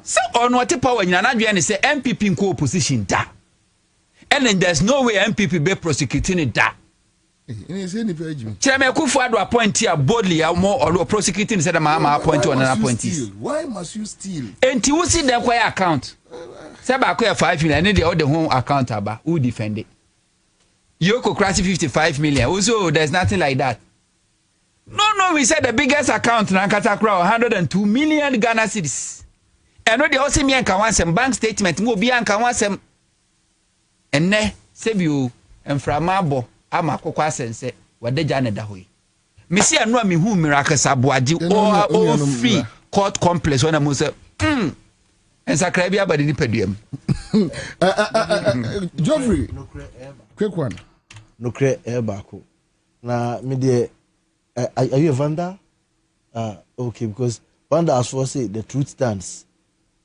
So on what power nyana dwe say MPP in opposition da. And then there's no way MPP be prosecuting it da. Chairman Kufuor appoint here boldly more or prosecuting said mama appoint on an appointee. Why must you steal? And you see the choir account. Say ba 5 million and the home account aba who defend it. Yoko crash 55 million. Also there's nothing like that. No, we said the biggest account na Katakra 102 million Ghana cedis. And no, they also me can want some bank statement. Mo be can want some. And ne save you and from Mabo. I'm a cocoa sense. What the Janet Dahoy. Missy, I know me who miracles are boadi or free court complex when I must say, and Sacrabia, but in the podium. Geoffrey, quick one. No create air backo. Now, me dear, are you a Vanda? Okay, because Vanda has for say the truth stands.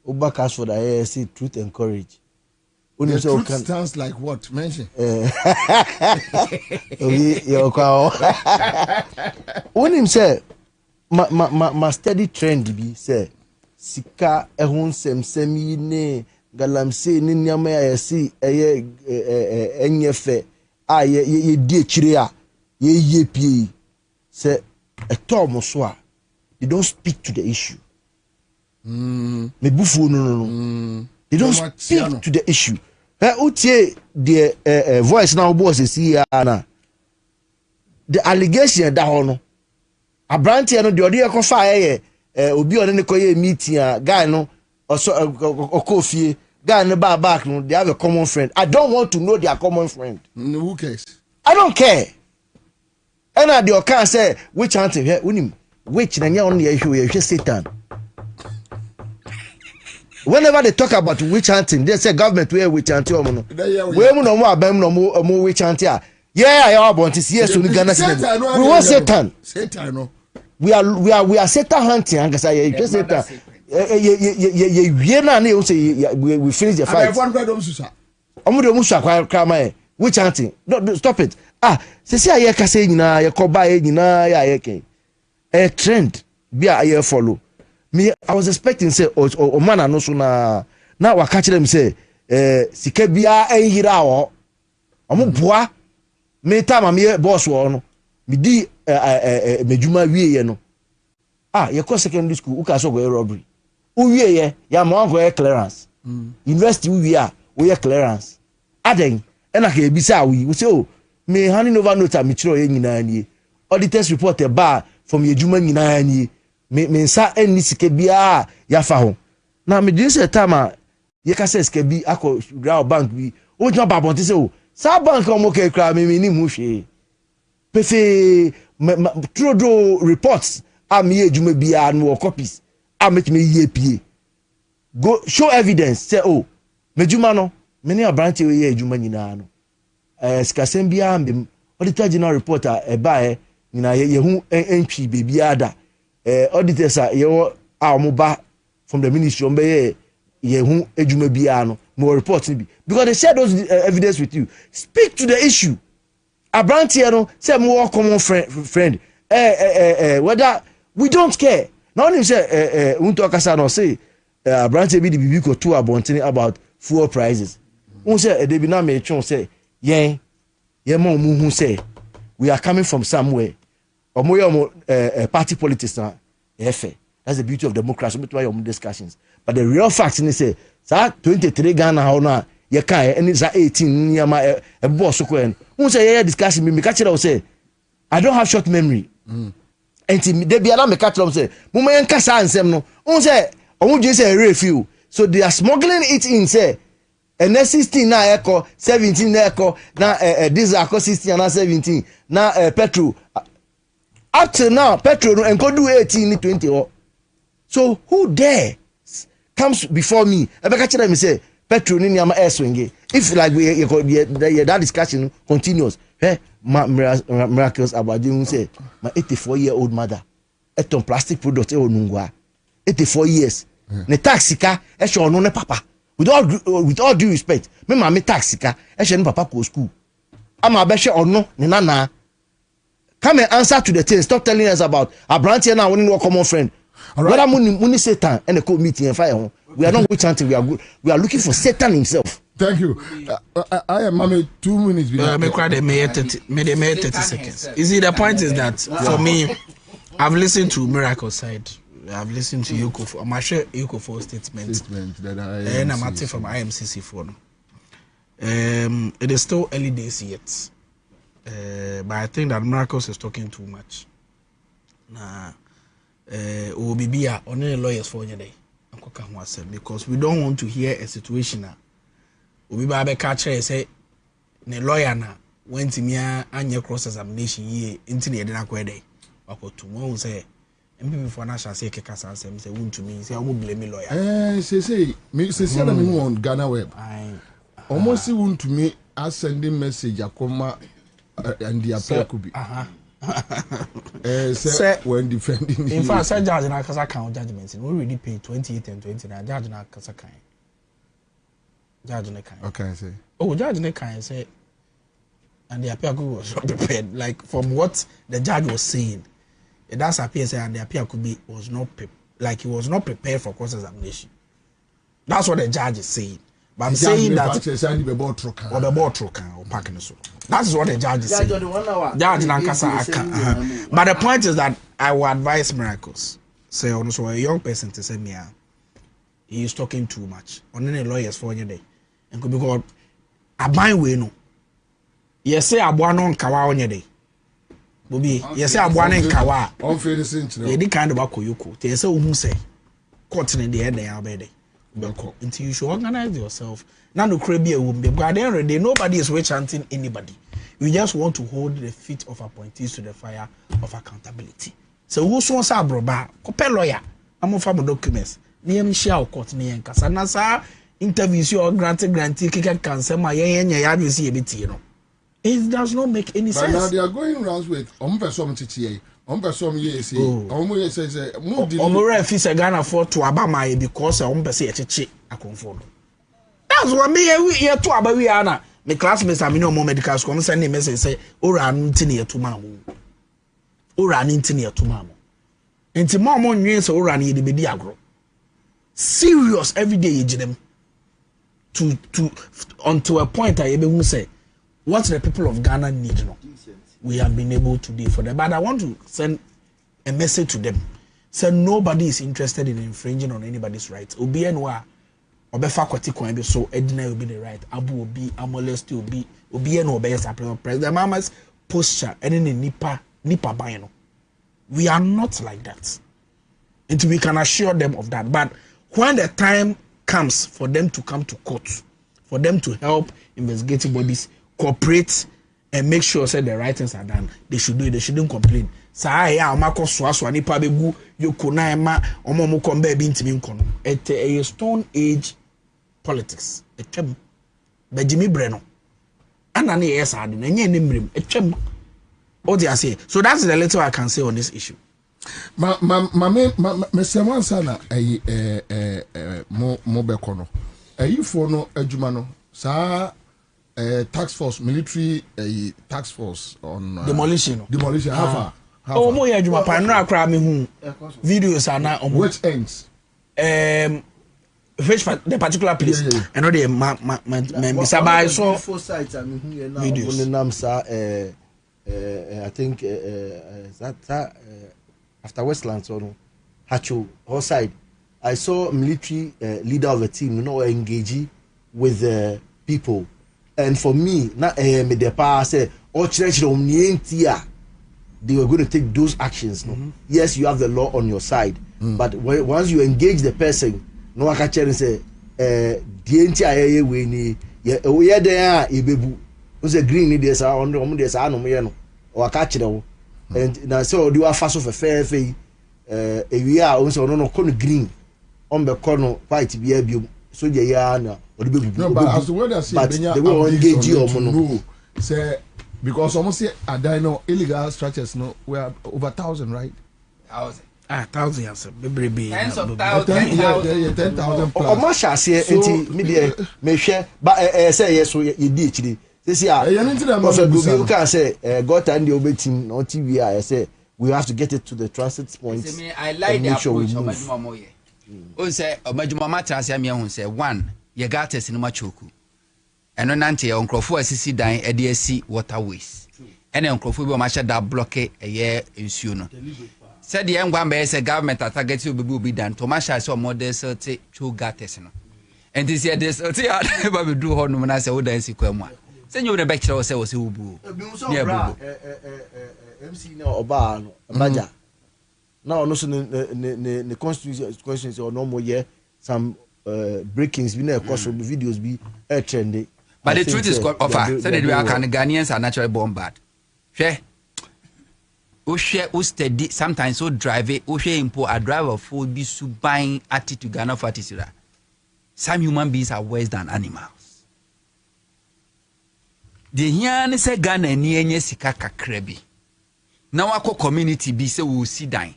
Obak has for the ASC truth and courage. The truth stands like what? Mention. When him say, my steady trend be say, Sika ehun semi ne galamse ni nyama ya si enyefe ye die chire a ye pie say eto so a they don't speak to the issue. Me bufu no. They don't speak to the issue. Utie the voice now boss is here na. The allegation da ho no. Abranti no the odi e kofa obi on ne koye meeting guy no okofie guy no back no they have a common friend. I don't want to know their common friend. No, who cares? I don't care. And I the can say which hunting here unim which na nya on ye Satan. Whenever they talk about witch hunting, they say government we witch hunting. We no more abem no more witch hunting. Yeah, I want to see yes we Ghana. We want Satan. Satan no. We are Satan hunting. And say just Satan. We finish the fight. Witch hunting. No, stop it. Say I can say nyina ye koba ye nyina ya ken. A trend be a follow. Me, I was expecting say o man no so na wa catch them say sika bia enhira wo omo boa me time me boss wo no me di medjuma wie ye no ye ko secondary school u ka so go robbery u wie ye ya ma go clearance university u wie we clearance aden na ka ebisa we say oh me handing over note me chiro ye nyina nie auditors report e ba from ye djuma nyina nie me nsa eni sike bia ya fa ho na me din se time ye ka se sike bi akọ ground bank bi o jọ babon ti se o sa bank o mo ke kra me ni mu hwe pefe trodo reports am ye ejuma bia no copies am me ye pie go show evidence say oh me juma no me ni branch we ye ejuma nyina no sikasem bia am auditor general reporter e ba nyina ye hu entwi baby ada auditors you are from the ministry on be ye hu ejuma bia no more report be because they share those evidence with you. Speak to the issue. Abranti no say more common friend whether we don't care. Now him say unto akasa no say Abranti be the bibi ko to abontini about fuel prices. Un say dey be na me chon say yen ma mu hu say we are coming from somewhere. party politics na efe. That's the beauty of democracy. We try discussions. But the real fact is say, sa 23 Ghana how na ye kai and it's 18 nyama e boss so kwen. Who say yeah discussion me catch it say I don't have short memory. And they be allow me catch them say, "Mama yen kasa ansem no." Who say omo je say refill. So they are smuggling it in say and 16 na echo 17 na echo na this echo 16 na 17 na petrol up till now petrol no enko do 18 ni 20 or so who there comes before me ebeka tell me say petrol ni am air swing if like we that discussion continues miracles about you say my 84-year-old mother eton plastic product e onungwa 84 years ne taxika e show no ne papa with all due respect me mama taxika e show ne papa go school ama be show ono ne nana come and answer to the thing. Stop telling us about a branch here now winning no common friend. Whether money Satan and the co meeting and fire. We are not chanting, we are good. We are looking for Satan himself. Thank you. I am mommy 2 minutes. May 30 seconds. You see, the point is that for me, I've listened to Miracle Side. I've listened to Yoko. I'm sure Yoko for statement and I'm active from IMCC for. It is still early days yet. But I think that Miracles is talking too much. Obibia only lawyers for your day. Because we don't want to hear a situation now. Obiba be catcher say ne lawyer na went to me anya cross examination ye into the edna kwede. Wako tomorrow say MP for national say kekasa say want to me say I will blame me lawyer. Say me say na me on Ghana web. Almost want to me as sending message akoma and the appeal could be say when defending in fact say judge na kasa kan judgment we already pay 28 and 29 judge na kasa kan judge na kan okay say judge na kan say and the appeal was not prepared like from what the judge was saying it does appear say and the appeal could be was not like he was not prepared for cross examination. That's what the judge is saying. But I'm saying that that's what the judge is saying. Judge Nankasa. But the point is that I will advise Miracles. Say also a young person to say me he is talking too much. On any lawyers for your day. And could be called a bind way no. Yes, say Abuano Kawa on your day. Bobie, yes, say Abuano Kawa. On fairness, you did kind of Bakoyuko. They say who say caught in the end they are better. Until you should organize yourself. Now no crabby will be but then nobody is chanting anybody. We just want to hold the feet of appointees to the fire of accountability. So who's wants a broba, copy lawyer, I'm of documents. Name shall court me and Casanasa interviews you or granted kika cancer my you see a bit, you know. It does not make any sense. But now they are going around with some TTA. Yes, Omore a Ghana for to Abama because say a chichi a conform. That's what me here to Abawiana. My classmates are no more medical school send a message say, or I'm tinny to mamu. Or I'm tinny to mamu. And tomorrow years or I need the agro. Serious every day, them to onto a point I even say, what the people of Ghana need to know. We have been able to do for them. But I want to send a message to them. Say nobody is interested in infringing on anybody's rights. Obi enwa obefa kwati kwan bi so edina will be the right. Abu obi amolesti obi enwa obeyesa president mama's posture any nipa ban no. We are not like that. And we can assure them of that. But when the time comes for them to come to court, for them to help investigative bodies cooperate and make sure say the right things are done, they should do it. They shouldn't complain. Say ya amako swaswa nipa begu yokona ema omo kombe bi ntimi nkono. A stone age politics. Etwem. Bejimi breno. Ana na yes ade na enye nemrem. Etwem. What do you say? So that's the little I can say on this issue. Mr. Ansah mo bekono. For no adwuma no sa task force, military task force on demolition. How far? Oh, mo ya juma pa na akra me hu videos ana which ends? Which the particular place? I know the me bisaba so videos. I think after Westlands or no, Hacho outside, I saw a military leader of a team, engaging with people. And for me, na me the power say, oh, church they were going to take those actions. No, yes, you have the law on your side, but once you engage the person, no one can tell and say, DNT we ni we there ibebu. Who's a green need this on this no or catch it. And now so do a fast of a fair fee. We are also no green on the corner white be a so no, but as the word I say, they will engage you say because almost I know illegal structures no we are over 1,000, right? 1,000. 1,000 yes, baby. Tens of thousands. 10,000 plus. O ma sha say enti me dey me hwe ba say yes so ye di chiri. Say you can say got and the obetim no TV I say we have to get it to the transit points. I like the approach of Majumamoye. O say Majumama transit me hu say one ye gates no machoku. Eno nante ye onkrofo asisi dan e de asi waterways. Ene onkrofo bi o ma hye da block e ye nsuo no. Said the young one by a government target will be done. Thomas I saw more desert two gates. And this year, this never do honor when I say, what I see. Send you the back to ourselves. Who boo? MC no Oba Baja. Now, no, the constitution questions or no more year. Some breakings, we never cost of the videos be trendy. But the truth is, offer said we are Ghanaians are naturally born bad. Share. Oshe steady sometimes so drive it Oshe impo a driver for be buying attitude Ghana for attitude. Some human beings are worse than animals. The here say Ghana ni enye sika kakrebi. Now wako community be say we see dying.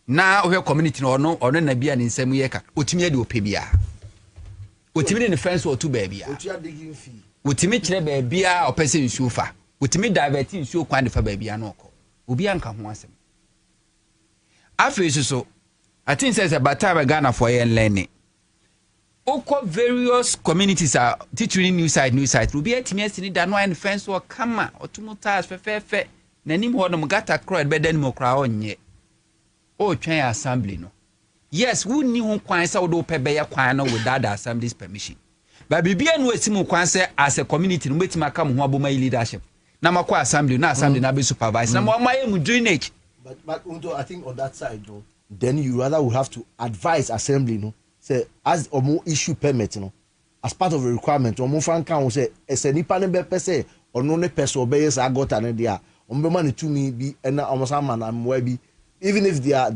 Now we community no na bia ni nsem ye ka. Otimi de opebia. Otimi de fence or two baby. Otimi kire baby a opese nsuo fa. Otimi divert nsuo kwan de fa baby anoko. Obi anka ho asem afi so I think says about time Ghana for yen learning oko various communities are teaching new side obi atimi asini da no and fence or kama otumota fe nanim ho no mgata crowd be dan mo kra onye o twen assembly no yes we ni ho kwan say wo pe be ye kwan no without the assembly's permission but bibia no asimu kwan say as a community no betima aka mo ho aboma leadership na makwa assembly na be supervise na mo mu drainage but I think on that side though then you rather would have to advise assembly no say as omo issue permit no as part of a requirement omo fan kan say ese nipa ne be pese ono ne person obey say agota ne dia omo be man to me bi na omo sama na mwa bi even if they are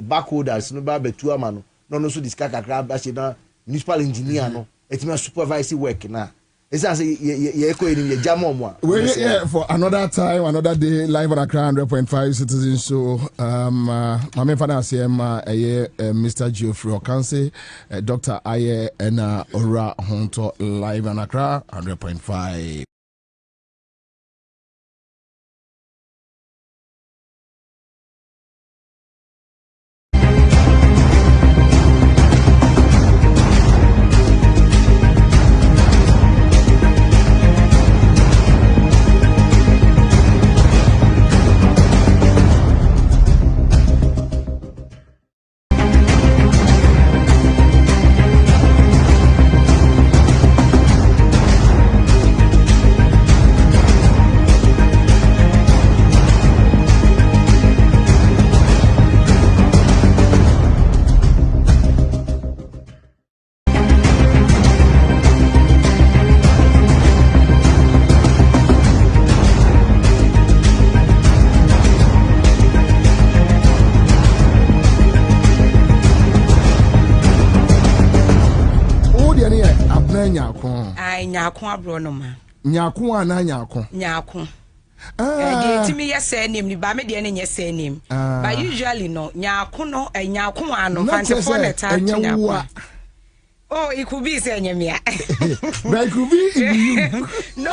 backholders no ba betu ama no so discuss kakra ba she na municipal engineer no etime supervise work na. It's as yeah for another time, another day, live on Accra 100.5 Citizens Show. My main father Mr. Geoffrey Okanse, Dr. Aye and Ora Honto live on Accra 100.5. Nyako abro no ma nyako ana nyako timi yese nim ni ba me de ne yese nim but usually no nyako no nyako ano fancy for the time nyako oh it could be say nyamia but it could be you no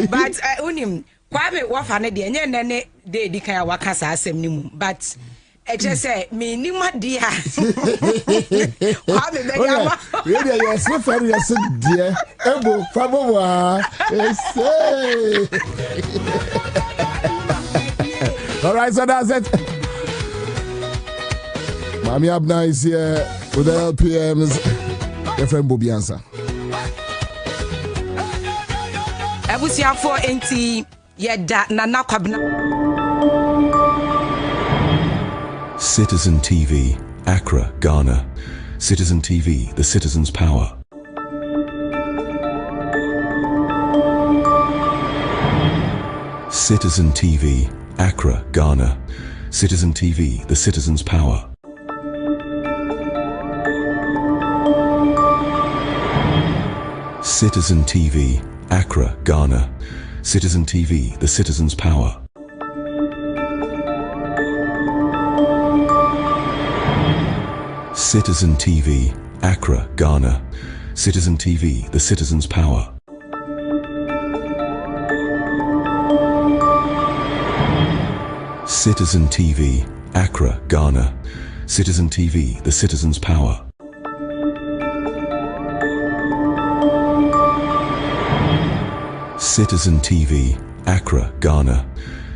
but unim kwame wafa ne de nye ne de di kan waka sa asem ni mu but eche say me ni ma dia kwame be yama we dey your so far you so dia ebo fabo wa say All right, so that's it. Mami Abna is here with the LPMs. Your friend Bobie Ansah. Ebusia for enti yeda nana kwabna. Citizen TV, Accra, Ghana. Citizen TV, the citizen's power. Citizen TV, Accra, Ghana. Citizen TV, the citizen's power. Citizen TV, Accra, Ghana. Citizen TV, the citizen's power. Citizen TV, Accra, Ghana. Citizen TV, the citizen's power. Citizen TV, Accra, Ghana. Citizen TV, the citizen's power. Citizen TV, Accra, Ghana.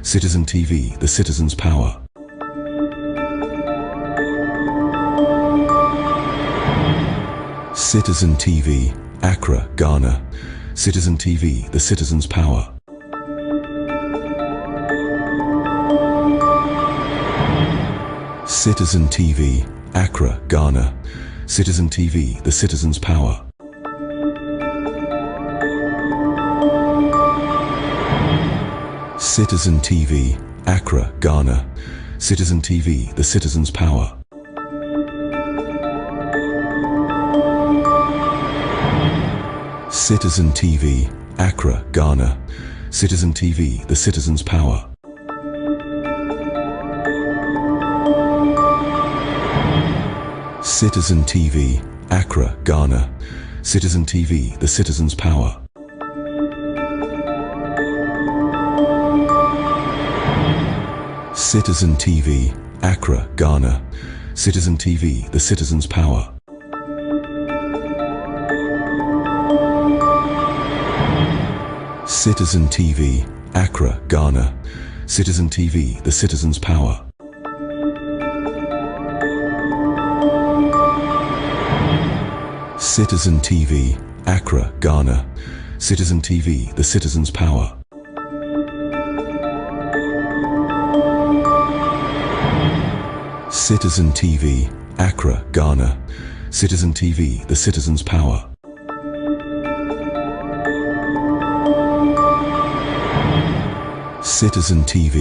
Citizen TV, the citizen's power. Citizen TV, Accra, Ghana. Citizen TV, the citizen's power. Citizen TV, Accra, Ghana. Citizen TV, the citizen's power. Citizen TV, Accra, Ghana. Citizen TV, the citizen's power. Citizen TV, Accra, Ghana. Citizen TV, the citizen's power. Citizen TV, Accra, Ghana. Citizen TV, the citizen's power. Citizen TV, Accra, Ghana. Citizen TV, the citizen's power. Citizen TV, Accra, Ghana. Citizen TV, the citizen's power. Citizen TV, Accra, Ghana. Citizen TV, the citizen's power. Citizen TV, Accra, Ghana. Citizen TV, the citizen's power. Citizen TV.